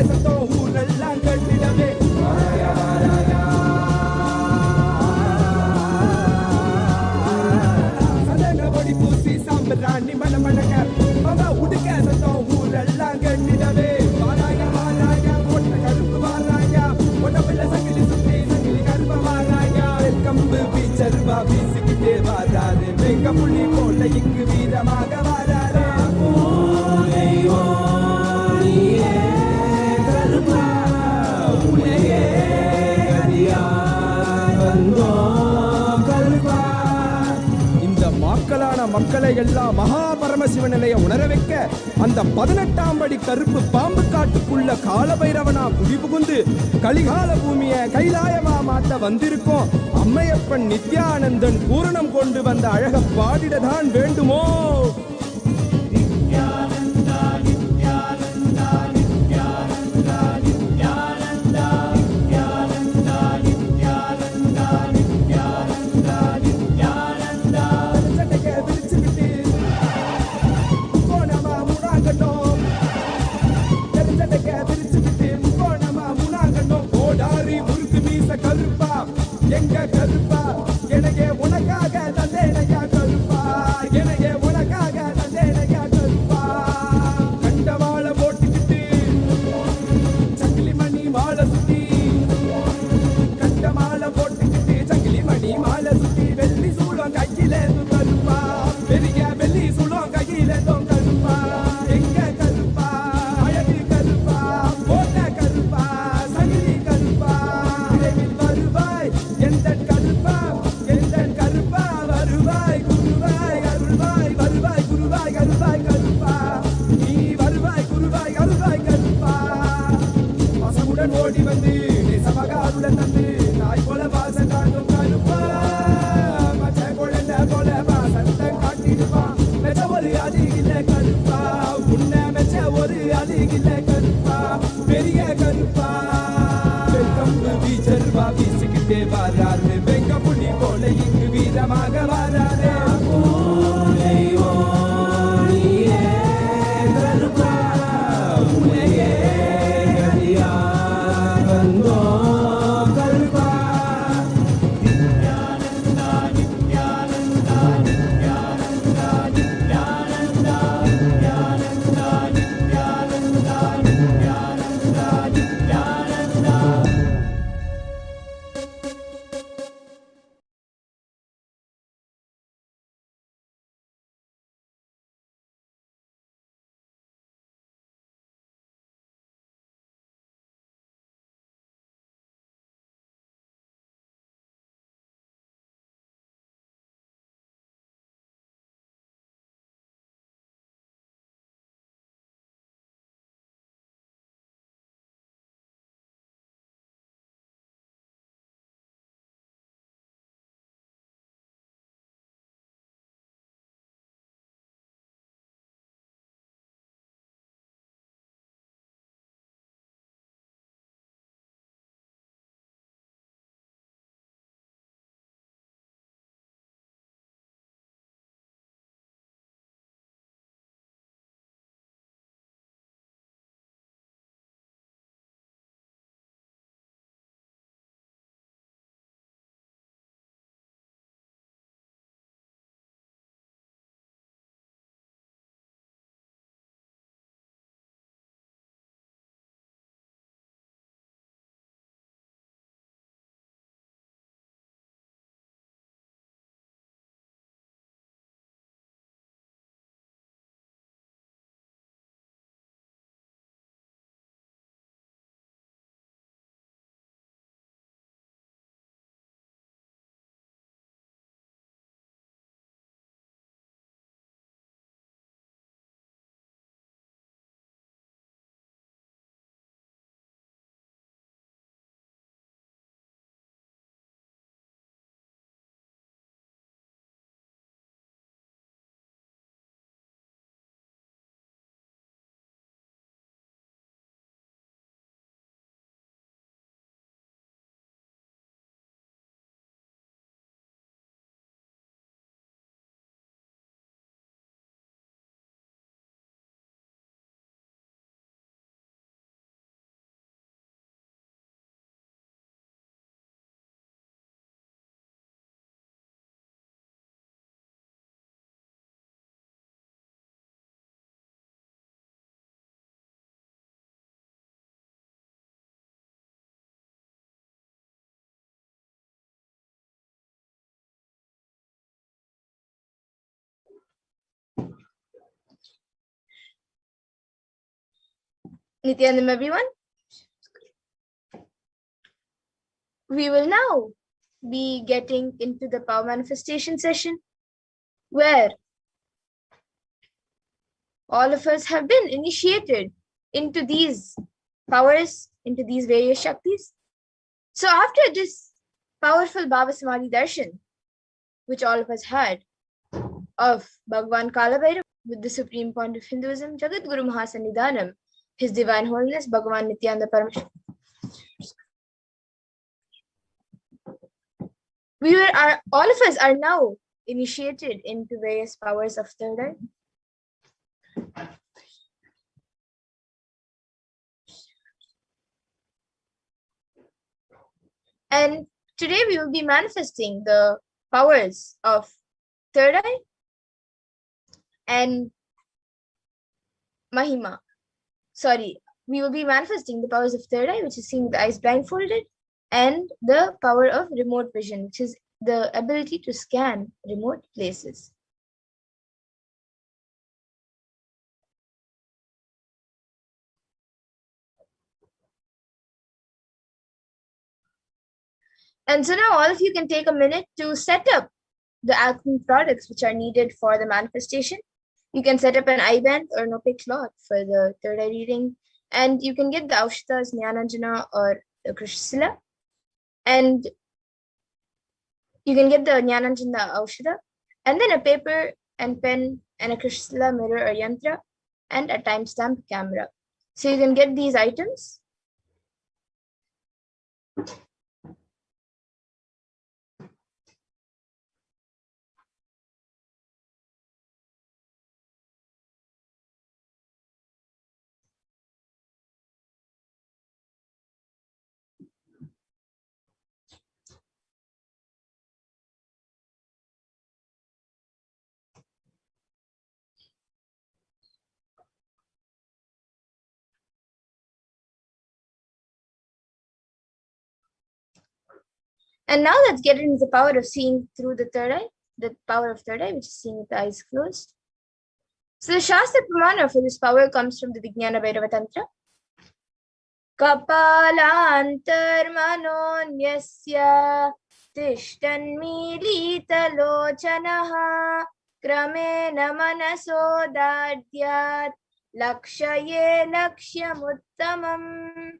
சத்தம் ஊரெல்லாம் கட்டிடவே வாராயா வாராயா சதங்க பொடி பூசி சாம்பிராணி மணமணக்க அவ உடுக்க சத்தம் ஊரெல்லாம் கட்டிடவே வாராயா வாராயா ஒட்ட கருப்பு வாராயா ஒட்டப்பிள்ள சங்கிலி சுத்தி சங்கிலி கருப்ப வாராயா கம்பு பீச்சருவா வீசிக்கிட்டே வாராரு வெங்க புள்ளி போல இங்கு வீரமாக வாராரு கருப்பா உனையே வந்தோம் கருப்பா. இந்த மக்களான மக்களை எல்லாம் மகா பரமசிவ நிலைய உணர வைக்க அந்த 18ஆம் படி கருப்பு பாம்பு காட்டுக்குள்ள காலபைரவனா குடி புகுந்து கலிகால பூமிய கைலாயமா மாட்ட வந்திருக்கோம். அம்மையப்பன் நித்யானந்தன் பூரணம் கொண்டு வந்த அழக பாடிடதான் வேண்டுமோ? கருப்பா எங்க கருப்பா எனக்கு உனக்காக தந்தேனையா கருப்பா எனக்கு உனக்காக தந்தேனையா கருப்பா கண்டவாள போட்டுக்கிட்டு சங்கிலி மணி மாலை சுத்தி கண்ட மாலை போட்டுக்கிட்டு சங்கிலி மணி மாலை சுத்தி வெள்ளி சூளம் கையில கருப்பா பெரிய வெள்ளி சூளம் கையில கருப்பா எங்க கருப்பா அழகு கருப்பா போட்ட கருப்பா சங்கிலி கருப்பா வருவாய் எந்த கருப்பா வருவாய் குருவாய் அருள்வாய் வருவாய் குருவாய் அருள்வாய் கருப்பா நீ வருவாய் குருவாய் அருள்வாய் கருப்பா பசமுடன் ஓடி வந்து நேசமாக அருளை தந்து நாய் போல வாசம் காட்டும் கருப்பா மச்ச குழந்தை போல வாசத்தை காட்டிடுவான் மெச்ச ஒரு அழகில்ல கருப்பா உன்னை மெச்ச ஒரு அழகில்ல கருப்பா பெரிய கருப்பா வீச்சருவா வீசிக்கிட்டே வாராரு வெங்க புள்ளி போல இங்கு வீரமாக வாராரு Nithyanandam, everyone. We will now be getting into the power manifestation session, where all of us have been initiated into these powers, into these various Shaktis. So after this powerful Bhava Samadhi Darshan, which all of us had, of Bhagwan Kalabhairav with the supreme point of Hinduism, Jagat Guru Mahasannidhanam, His Divine Holiness Bhagavan Nithyananda Paramashivam. All of us are now initiated into various powers of third eye. And today we will be manifesting the powers of third eye and Mahima. We will be manifesting the powers of third eye, which is seeing with the eyes blindfolded, and the power of remote vision, which is the ability to scan remote places. And so now all of you can take a minute to set up the alchemy products which are needed for the manifestation. You can set up an eye band or an opaque cloth for the third eye reading, and you can get the Aushtas, Jnananjana, or the Krishna. And you can get the Jnananjana Aushada, and then a paper and pen and a Krishna mirror or yantra, and a timestamp camera. So you can get these items. And now let's get into the power of seeing through the third eye, the power of third eye, which is seeing with the eyes closed. So the Shastra Pramana for this power comes from the Vijnana Bhairava Tantra. Kapalantarmanonyasya tishtanmilitalochanaha kramena manasodadyat lakshaye lakshyamuttamam.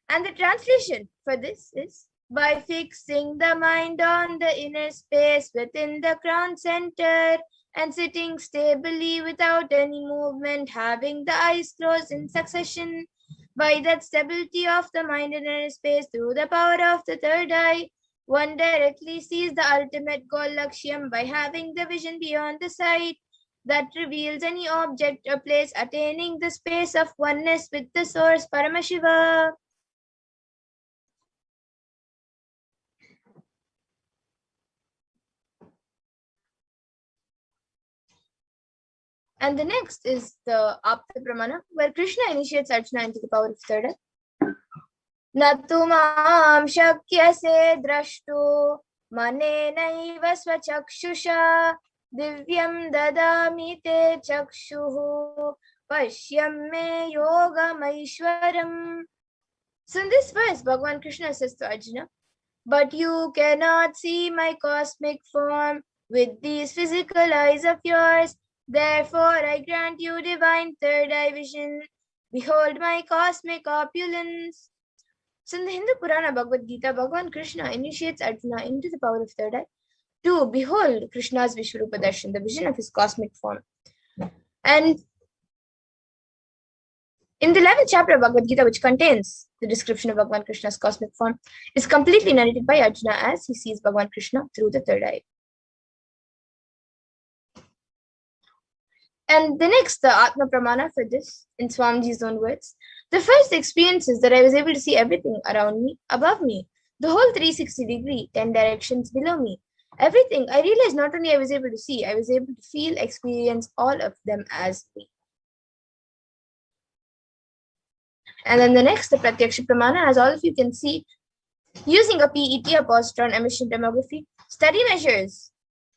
And the translation for this is, by fixing the mind on the inner space within the crown center and sitting stably without any movement, having the eyes closed in succession, by that stability of the mind in inner space through the power of the third eye, one directly sees the ultimate goal Lakshyam by having the vision beyond the sight that reveals any object or place, attaining the space of oneness with the source Paramashiva. And the next is the Apta Pramana, where Krishna initiates Arjuna into the power of third eye. Natumam shakyase drashtu manenaiva svachakshusha divyam dadami te chakshuhu pashyam me yogamaishwaram. So in this verse, Bhagavan Krishna says to Arjuna, but you cannot see my cosmic form with these physical eyes of yours. Therefore, I grant you divine third eye vision. Behold my cosmic opulence. So in the Hindu Purana Bhagavad Gita, Bhagavan Krishna initiates Arjuna into the power of third eye to behold Krishna's Vishwarupa Darshan, the vision of his cosmic form. And in the 11th chapter of Bhagavad Gita, which contains the description of Bhagavan Krishna's cosmic form, is completely narrated by Arjuna as he sees Bhagavan Krishna through the third eye. And the next, the Atma Pramana for this, in Swamiji's own words, the first experience is that I was able to see everything around me, above me, the whole 360-degree, 10 directions below me. Everything, I realized not only I was able to see, I was able to feel, experience all of them as me. And then the next, the Pratyaksha Pramana, as all of you can see, using a PET, a positron emission tomography, study measures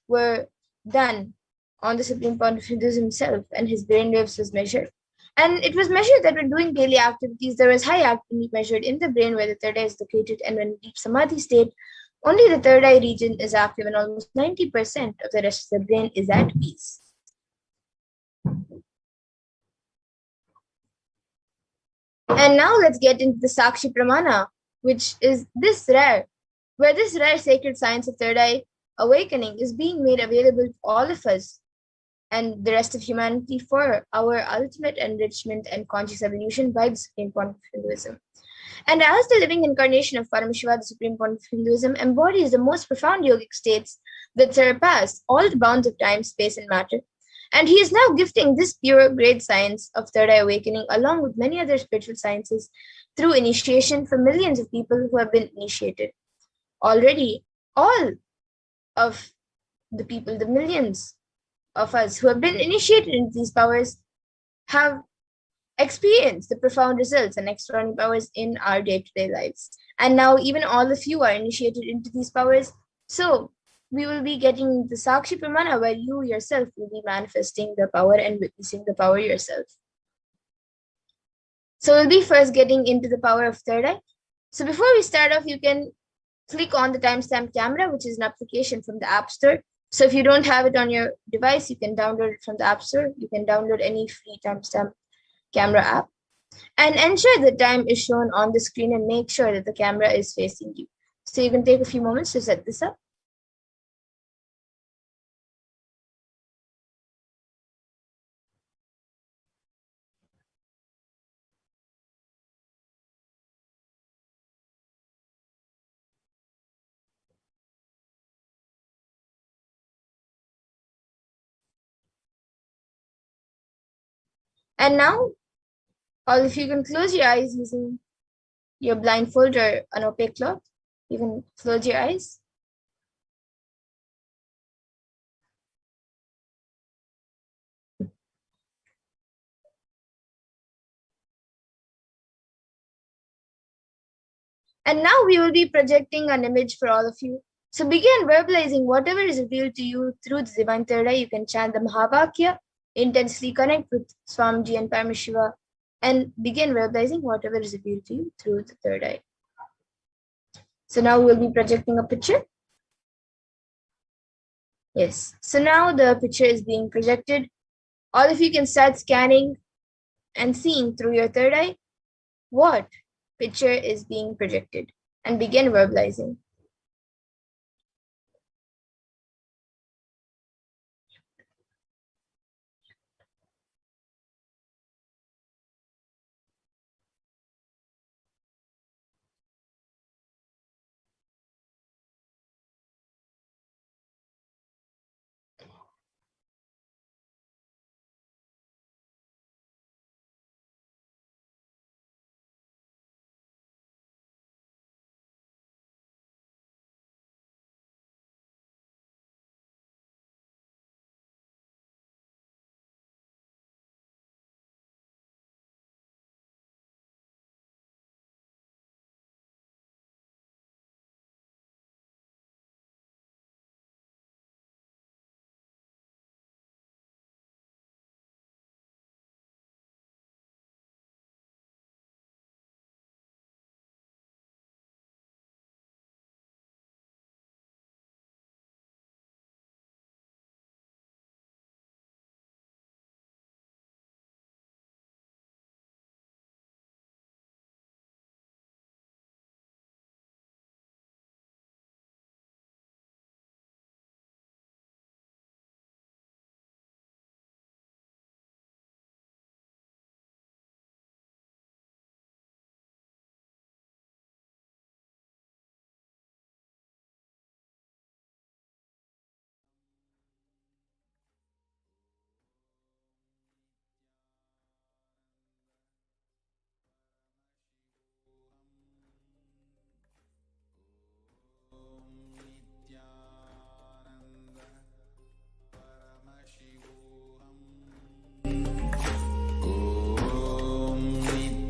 were done on the Supreme Point of Hinduism himself, and his brainwaves was measured. And it was measured that when doing daily activities, there was high activity measured in the brain where the third eye is located, and when in deep samadhi state, only the third eye region is active and almost 90% of the rest of the brain is at peace. And now let's get into the Sakshi Pramana, which is where this rare sacred science of third eye awakening is being made available to all of us and the rest of humanity for our ultimate enrichment and conscious evolution by the Supreme Pontiff of Hinduism. And as the living incarnation of Paramashiva, the Supreme Pontiff of Hinduism embodies the most profound yogic states that surpass all the bounds of time, space, and matter. And he is now gifting this pure great science of third eye awakening along with many other spiritual sciences through initiation for millions of people who have been initiated. Already, all of the people, the millions of us who have been initiated into these powers have experienced the profound results and extraordinary powers in our day-to-day lives. And now even all of you are initiated into these powers. So we will be getting the Sakshi Pramana where you yourself will be manifesting the power and witnessing the power yourself. So we'll be first getting into the power of third eye. So before we start off, you can click on the timestamp camera, which is an application from the App Store. So if you don't have it on your device, you can download it from the App Store. You can download any free timestamp camera app and ensure the time is shown on the screen and make sure that the camera is facing you. So you can take a few moments to set this up. And now, all of you can close your eyes using your blindfold or an opaque cloth. You can close your eyes. And now we will be projecting an image for all of you. So begin verbalizing whatever is revealed to you through the divine third eye. You can chant the Mahavakya, intensely connect with Swamiji and Paramashiva, and begin verbalizing whatever is revealed to you through the third eye. So now we'll be projecting a picture. Yes, so now the picture is being projected. All of you can start scanning and seeing through your third eye what picture is being projected and begin verbalizing.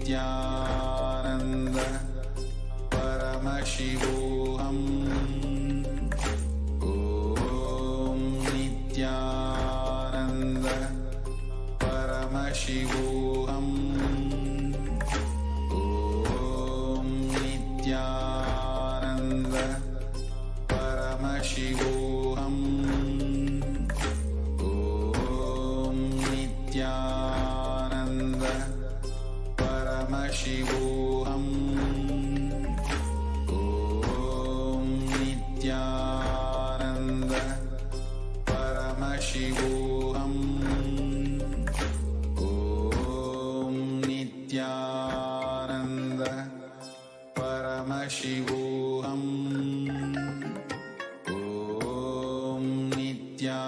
Nithyananda Paramashivoham. Om Nithyananda Paramashivoham. Om Nithyananda Paramashivoham. Om Nithyananda Paramashivoham. Om Nithyananda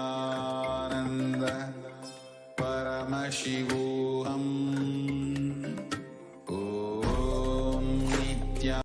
Paramashivoham. Om Nithyananda.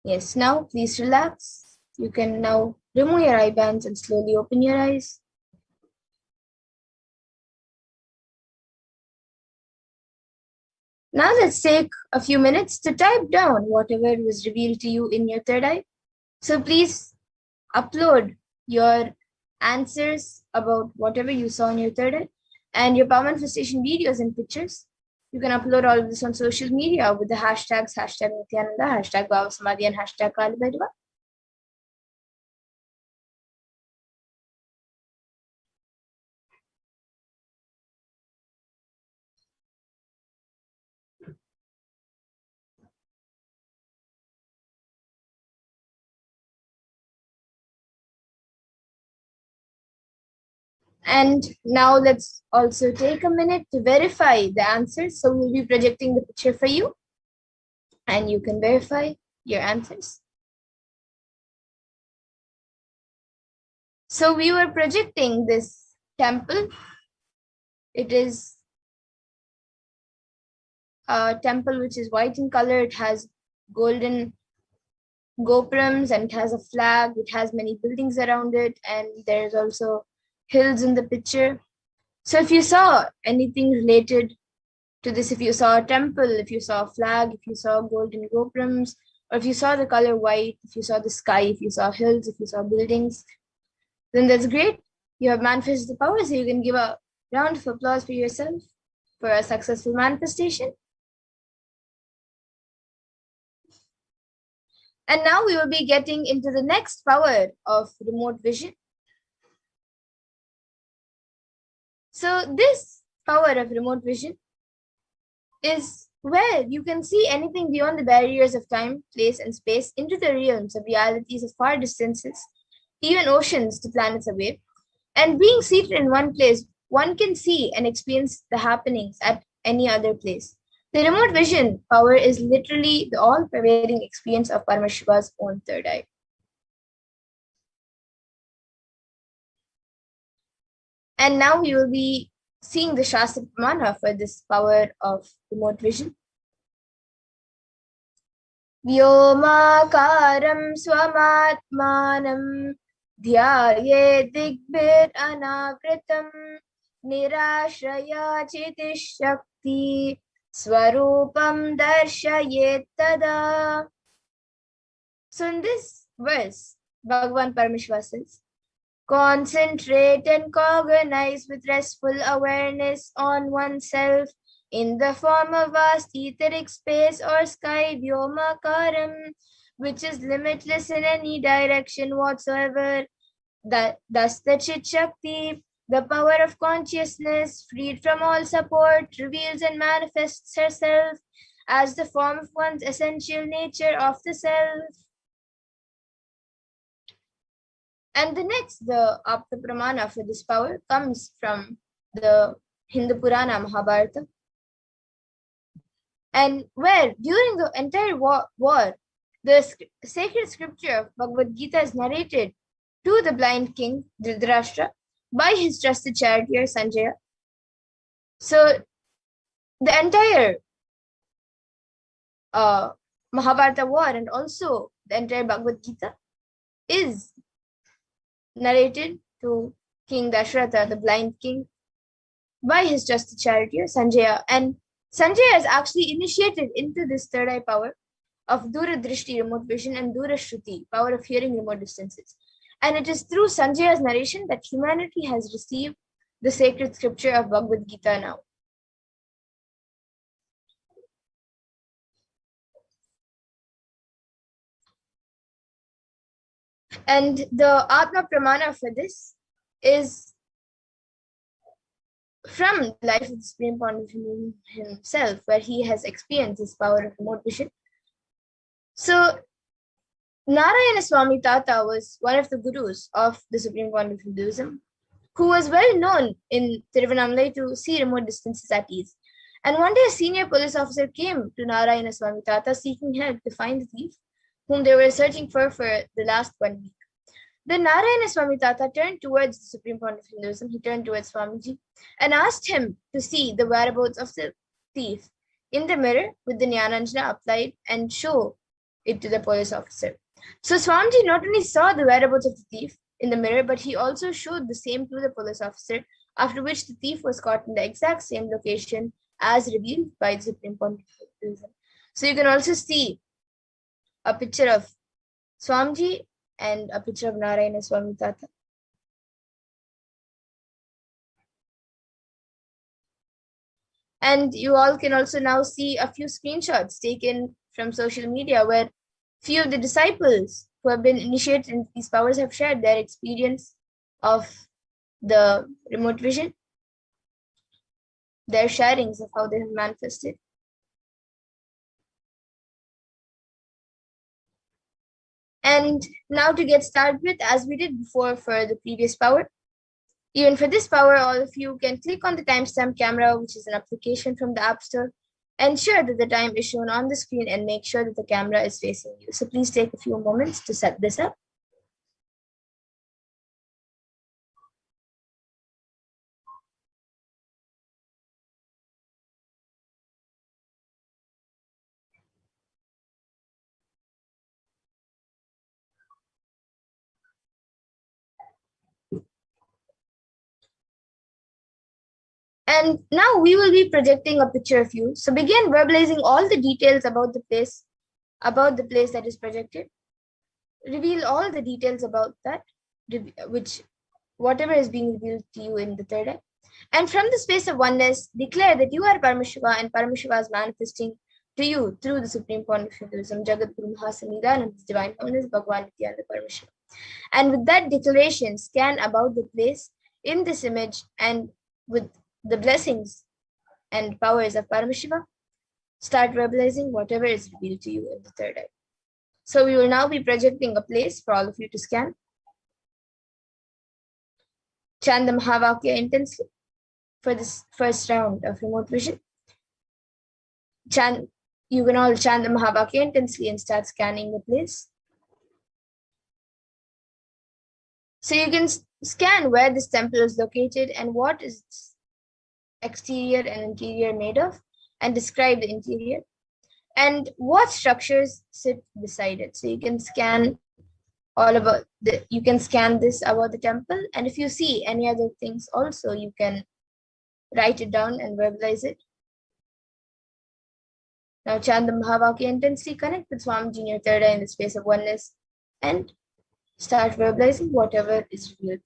Yes, now please relax. You can now remove your eye bands and slowly open your eyes. Now let's take a few minutes to type down whatever was revealed to you in your third eye. So please upload your answers about whatever you saw in your third eye and your power manifestation videos and pictures. You can upload all of this on social media with the hashtags #Nithyananda, #Bhavasamadhi, and #Kalibhairava. And now let's also take a minute to verify the answers. So we'll be projecting the picture for you and you can verify your answers. So we were projecting this temple. It is a temple which is white in color. It has golden gopurams and it has a flag. It has many buildings around it, and there's also hills in the picture. So if you saw anything related to this, if you saw a temple, if you saw a flag, if you saw golden gopurams, or if you saw the color white, if you saw the sky, if you saw hills, if you saw buildings, then that's great. You have manifested the power, so you can give a round of applause for yourself for a successful manifestation. And now we will be getting into the next power of remote vision. So this power of remote vision is where you can see anything beyond the barriers of time, place, and space into the realms of realities of far distances, even oceans to planets away. And being seated in one place, one can see and experience the happenings at any other place. The remote vision power is literally the all-pervading experience of Paramashiva's own third eye. And now we will be seeing the Shastra Pramana for this power of remote vision. Vyomakaram swamatmanam dhyaye digbir anavritam nirashraya chitish shakti swarupam darshayet tada. So in this verse, Bhagavan Paramashiva says, concentrate and cognize with restful awareness on oneself in the form of vast etheric space or sky vyomakaram, which is limitless in any direction whatsoever. Thus the Chit Shakti, the power of consciousness, freed from all support, reveals and manifests herself as the form of one's essential nature of the self. And the next, the Apta Pramana for this power comes from the Hindu Purana Mahabharata. And where during the entire war the sacred scripture of Bhagavad Gita is narrated to the blind king Dhritarashtra by his trusted charioteer Sanjaya. So the entire Mahabharata war and also the entire Bhagavad Gita is narrated to King Dasharatha, the blind king, by his trusted charioteer Sanjaya. And Sanjaya is actually initiated into this third eye power of Dura Drishti, remote vision, and Dura Shruti, power of hearing remote distances. And it is through Sanjaya's narration that humanity has received the sacred scripture of Bhagavad Gita now. And the Atma Pramana for this is from the life of the Supreme Pontiff himself, where he has experienced his power of remote vision. So, Narayana Swami Tata was one of the gurus of the Supreme Pontiff Hinduism, who was well known in Tiruvannamalai to see remote distances at ease. And one day, a senior police officer came to Narayana Swami Tata seeking help to find the thief, whom they were searching for the last 1 week. Then Narayana Swami Tata turned towards the Supreme Pontiff Hinduism. He turned towards Swamiji and asked him to see the whereabouts of the thief in the mirror with the Jnananjana applied and show it to the police officer. So Swamiji not only saw the whereabouts of the thief in the mirror, but he also showed the same to the police officer, after which the thief was caught in the exact same location as revealed by the Supreme Pontiff Hinduism. So you can also see a picture of Swamiji and a picture of Narayana Swami Tata. And you all can also now see a few screenshots taken from social media where few of the disciples who have been initiated into these powers have shared their experience of the remote vision, their sharings of how they have manifested. And now to get started with, as we did before for the previous power, even for this power, all of you can click on the timestamp camera, which is an application from the App Store. Ensure that the time is shown on the screen and make sure that the camera is facing you. So please take a few moments to set this up. And now we will be projecting a picture of you. So begin verbalizing all the details about the place that is projected. Reveal all the details about that, which whatever is being revealed to you in the third eye. And from the space of oneness, declare that you are Paramashiva and Paramashiva is manifesting to you through the Supreme Pontiff Hinduism, Jagat Guru Mahasannidhan, and His Divine Holiness Bhagwan Nithyananda Paramashivam. And with that declaration, scan about the place in this image, and with the blessings and powers of Paramashiva, start verbalizing whatever is revealed to you in the third eye. So we will now be projecting a place for all of you to scan. Chant the Mahavakya intensely for this first round of remote vision. You can all chant the Mahavakya intensely and start scanning the place. So you can scan where this temple is located and what is its exterior and interior made of, and describe the interior and what structures sit beside it. So you can scan you can scan this about the temple, and if you see any other things also, you can write it down and verbalize it. Now chant the Mahavakya intensely, connect with Swamiji in your third eye in the space of oneness, and start verbalizing whatever is revealed.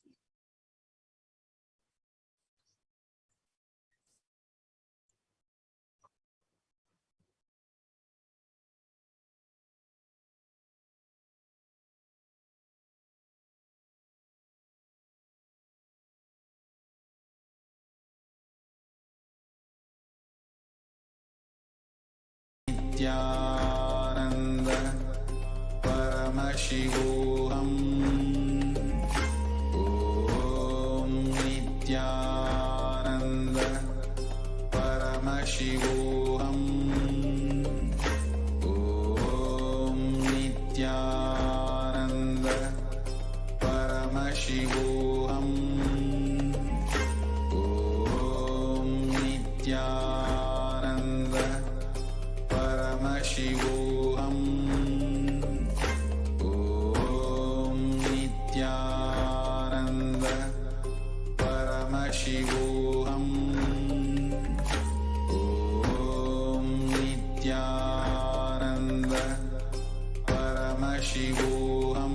Nithyananda Paramashivoham. Om Nithyananda Paramashivoham. Om Nithyananda Paramashivoham. Om Nithyananda Paramashivoham. Om Nithyananda Paramashivoham. Om Nithyananda Paramashivoham.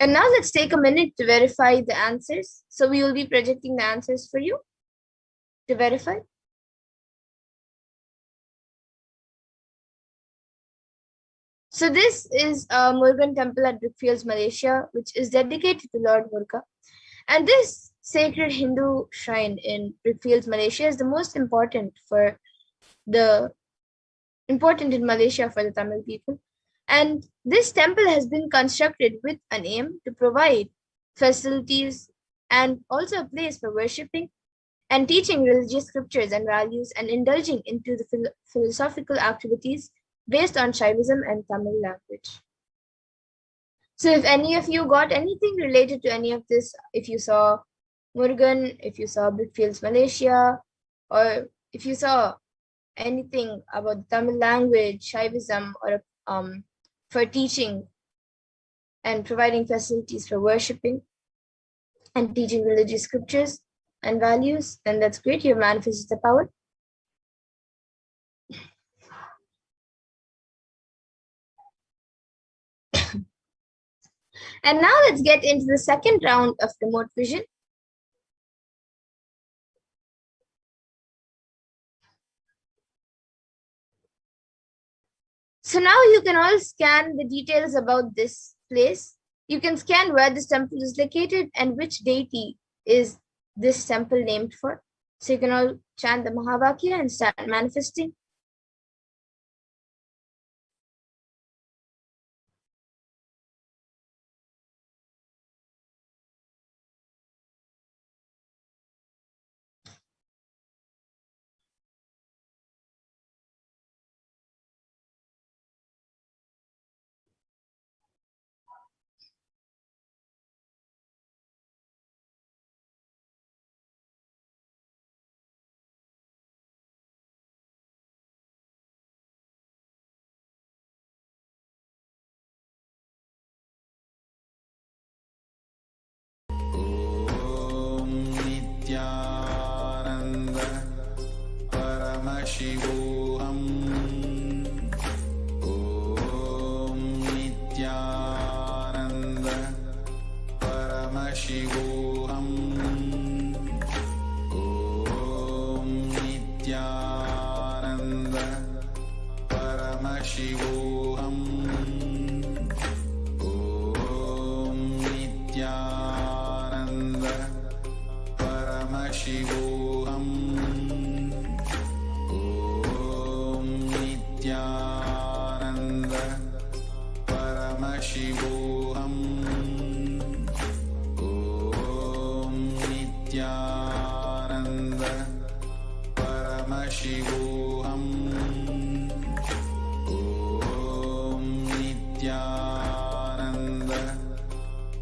And now let's take a minute to verify the answers. So we will be projecting the answers for you to verify. So this is a Murugan temple at Brickfields, Malaysia, which is dedicated to Lord Muruga. And this sacred Hindu shrine in Brickfields, Malaysia is the most important in Malaysia for the Tamil people. And this temple has been constructed with an aim to provide facilities and also a place for worshipping and teaching religious scriptures and values and indulging into the philosophical activities based on Shaivism and Tamil language. So if any of you got anything related to any of this, if you saw Murugan, if you saw Brickfields, Malaysia, or if you saw anything about Tamil language, Shaivism, or for teaching and providing facilities for worshipping and teaching religious scriptures and values, then that's great. You manifested the power. And now let's get into the second round of remote vision. So now you can all scan the details about this place. You can scan where this temple is located and which deity is this temple named for. So you can all chant the Mahavakya and start manifesting. Nithyananda Paramashivoham. Om Nithyananda Paramashivoham. Om Nithyananda Paramashivoham. Om Nithyananda Paramashivoham. Om Nithyananda Paramashivoham. Om Nithyananda Paramashivoham. Om Nithyananda Paramashivoham. Om Nithyananda Paramashivoham. Om Nithyananda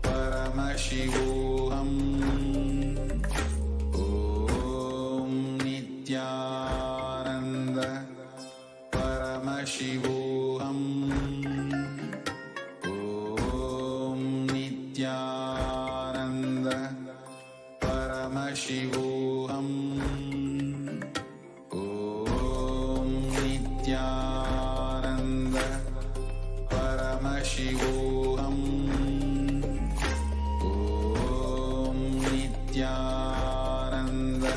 Paramashivoham. Om Nithyananda Paramashivoham. Om Nithyananda Paramashivoham. Om Nithyananda Paramashivoham. Om Nithyananda Paramashivoham. Om Nithyananda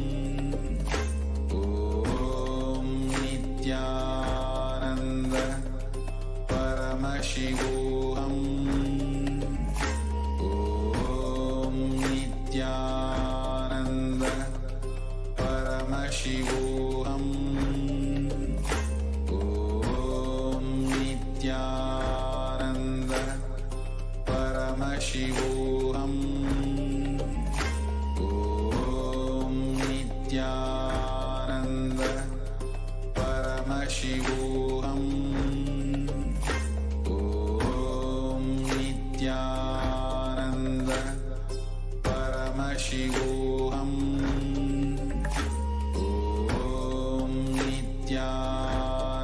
Paramashivoham. Om Nithyananda Paramashivoham. Om Nithyananda Paramashivoham. Om Nithyananda Paramashivoham. Om Nithyananda Paramashivoham. Om Nithyananda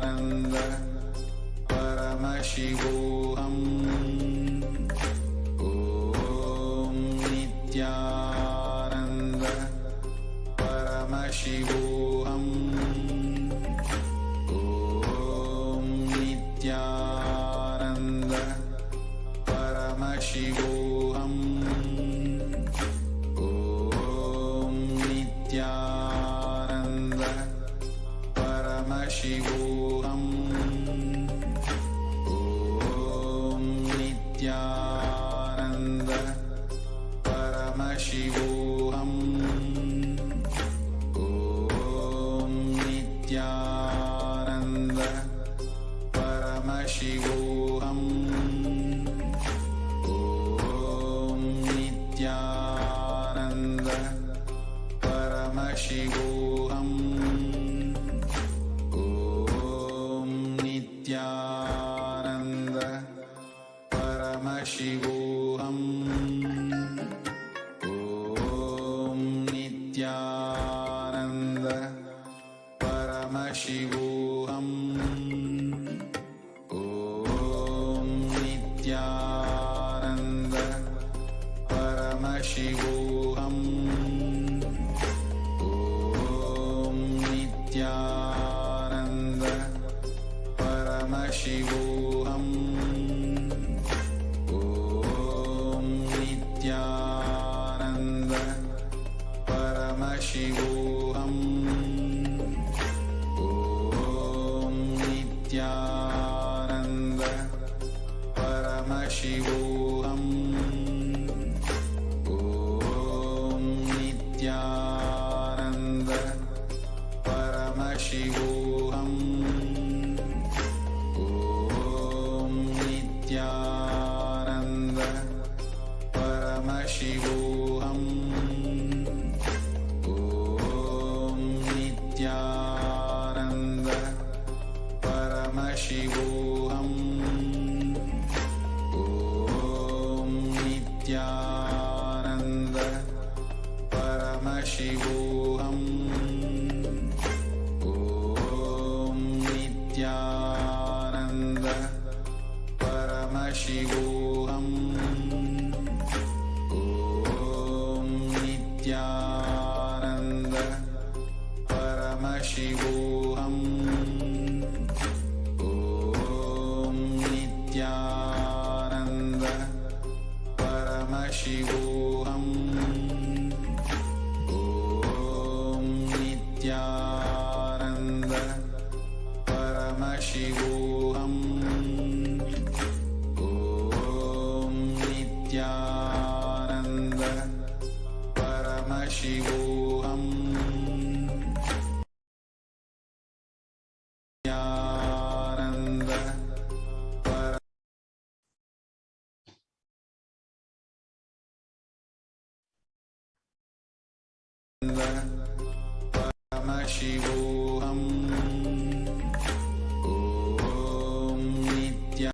Paramashivoham. Om Nithyananda Paramashivoham. Om Nithyananda Paramashivoham. Om Nithyananda Paramashivoham. Om Nithyananda Paramashivoham. Om Nithyananda Paramashivoham. Om Nithyananda Paramashivoham. Om Nithyananda Paramashivoham. Om Nithyananda Paramashivoham. Om Nithyananda Paramashivoham. Om Nithyananda Paramashivoham. Om Nithyananda Paramashivoham. Om Nithyananda Paramashivoham. Om Nithyananda Paramashivoham. Om Nithyananda Paramashivoham. Nithyananda Paramashivoham. Om Nithyananda.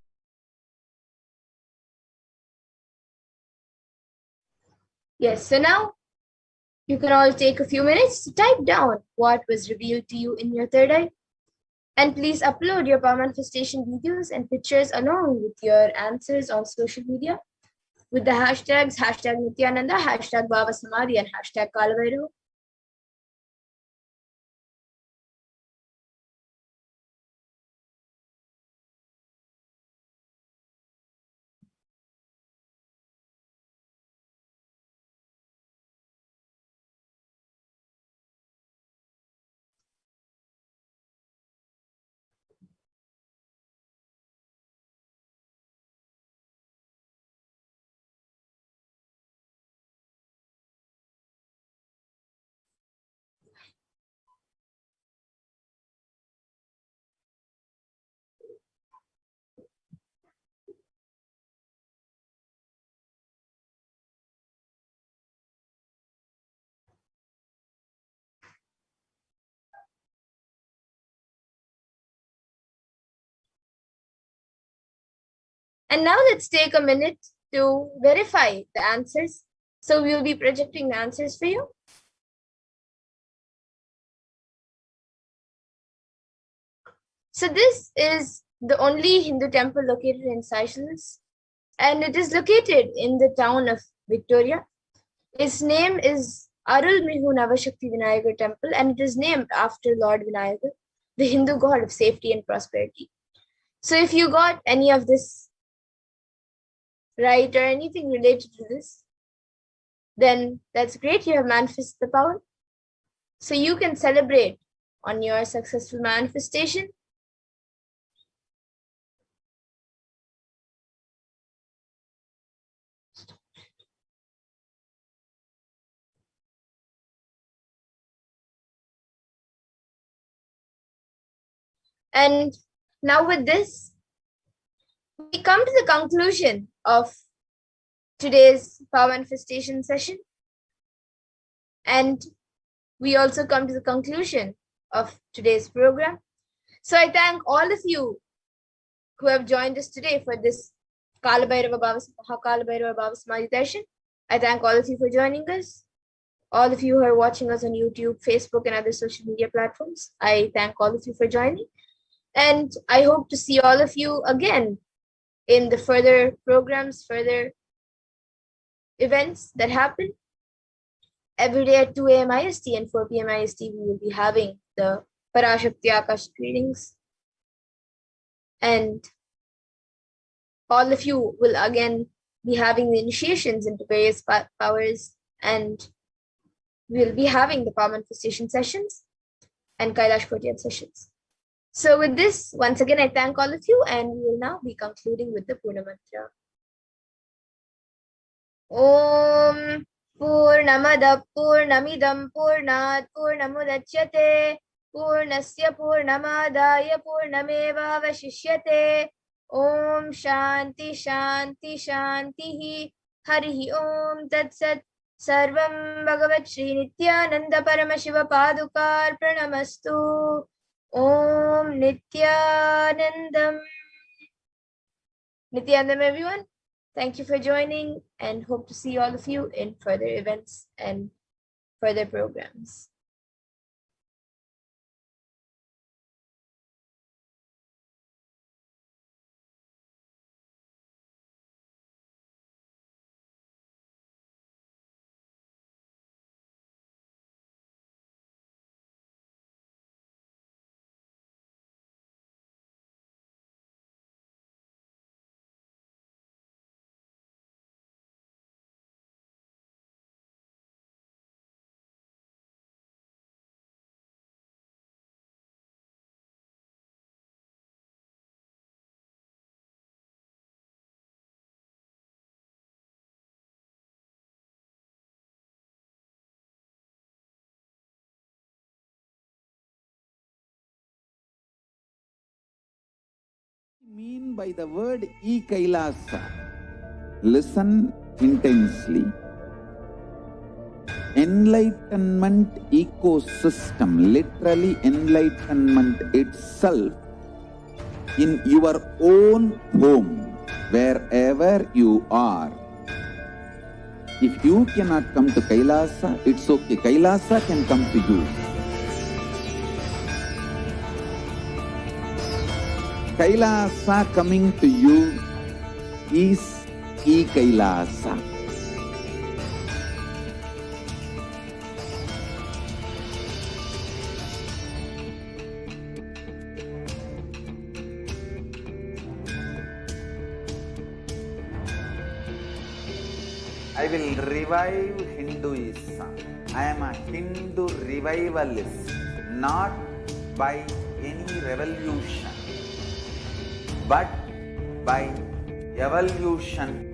Yes, so now you can all take a few minutes to type down what was revealed to you in your third eye. And please upload your power manifestation videos and pictures along with your answers on social media with the hashtags #Nithyananda, #Baba-Samadhi, and #Kalavairo. And now let's take a minute to verify the answers. So we'll be projecting the answers for you. So this is the only Hindu temple located in Seychelles, and it is located in the town of Victoria. Its name is Arulmigu Navashakti Vinayagar Temple, and it is named after Lord Vinayagar, the Hindu god of safety and prosperity. So if you got any of this right or anything related to this, then that's great. You have manifested the power. So you can celebrate on your successful manifestation. And now with this, we come to the conclusion of today's power manifestation session. And we also come to the conclusion of today's program. So I thank all of you who have joined us today for this Kalabhairava Bhava Samadhi Darshan. I thank all of you for joining us. All of you who are watching us on YouTube, Facebook, and other social media platforms, I thank all of you for joining. And I hope to see all of you again in the further programs, further events that happen. Every day at 2 a.m. IST and 4 p.m. IST, we will be having the Parashakti Akashic readings. And all of you will again be having the initiations into various powers, and we'll be having the power manifestation sessions and Kailash Kotiyat sessions. So with this, once again, I thank all of you, and we will now be concluding with the Purna Mantra. Om Purnamada Purnamidam Purnat Purnamudachyate Purnasya Purnamadaya Purnameva Vashishyate. Om Shanti Shanti Shanti Harihi Om Tat Sat. Sarvam Bhagavat Shri Nithyananda Paramashiva Padukar Pranamastu. Om Nithyanandam. Nithyanandam, everyone. Thank you for joining, and hope to see all of you in further events and further programs. Mean by the word e-Kailasa? Listen intensely. Enlightenment ecosystem, literally enlightenment itself, in your own home, wherever you are. If you cannot come to Kailasa, it's okay. Kailasa can come to you. Kailasa coming to you is e-Kailasa. I will revive Hinduism. I am a Hindu revivalist, not by any revolution, but by evolution.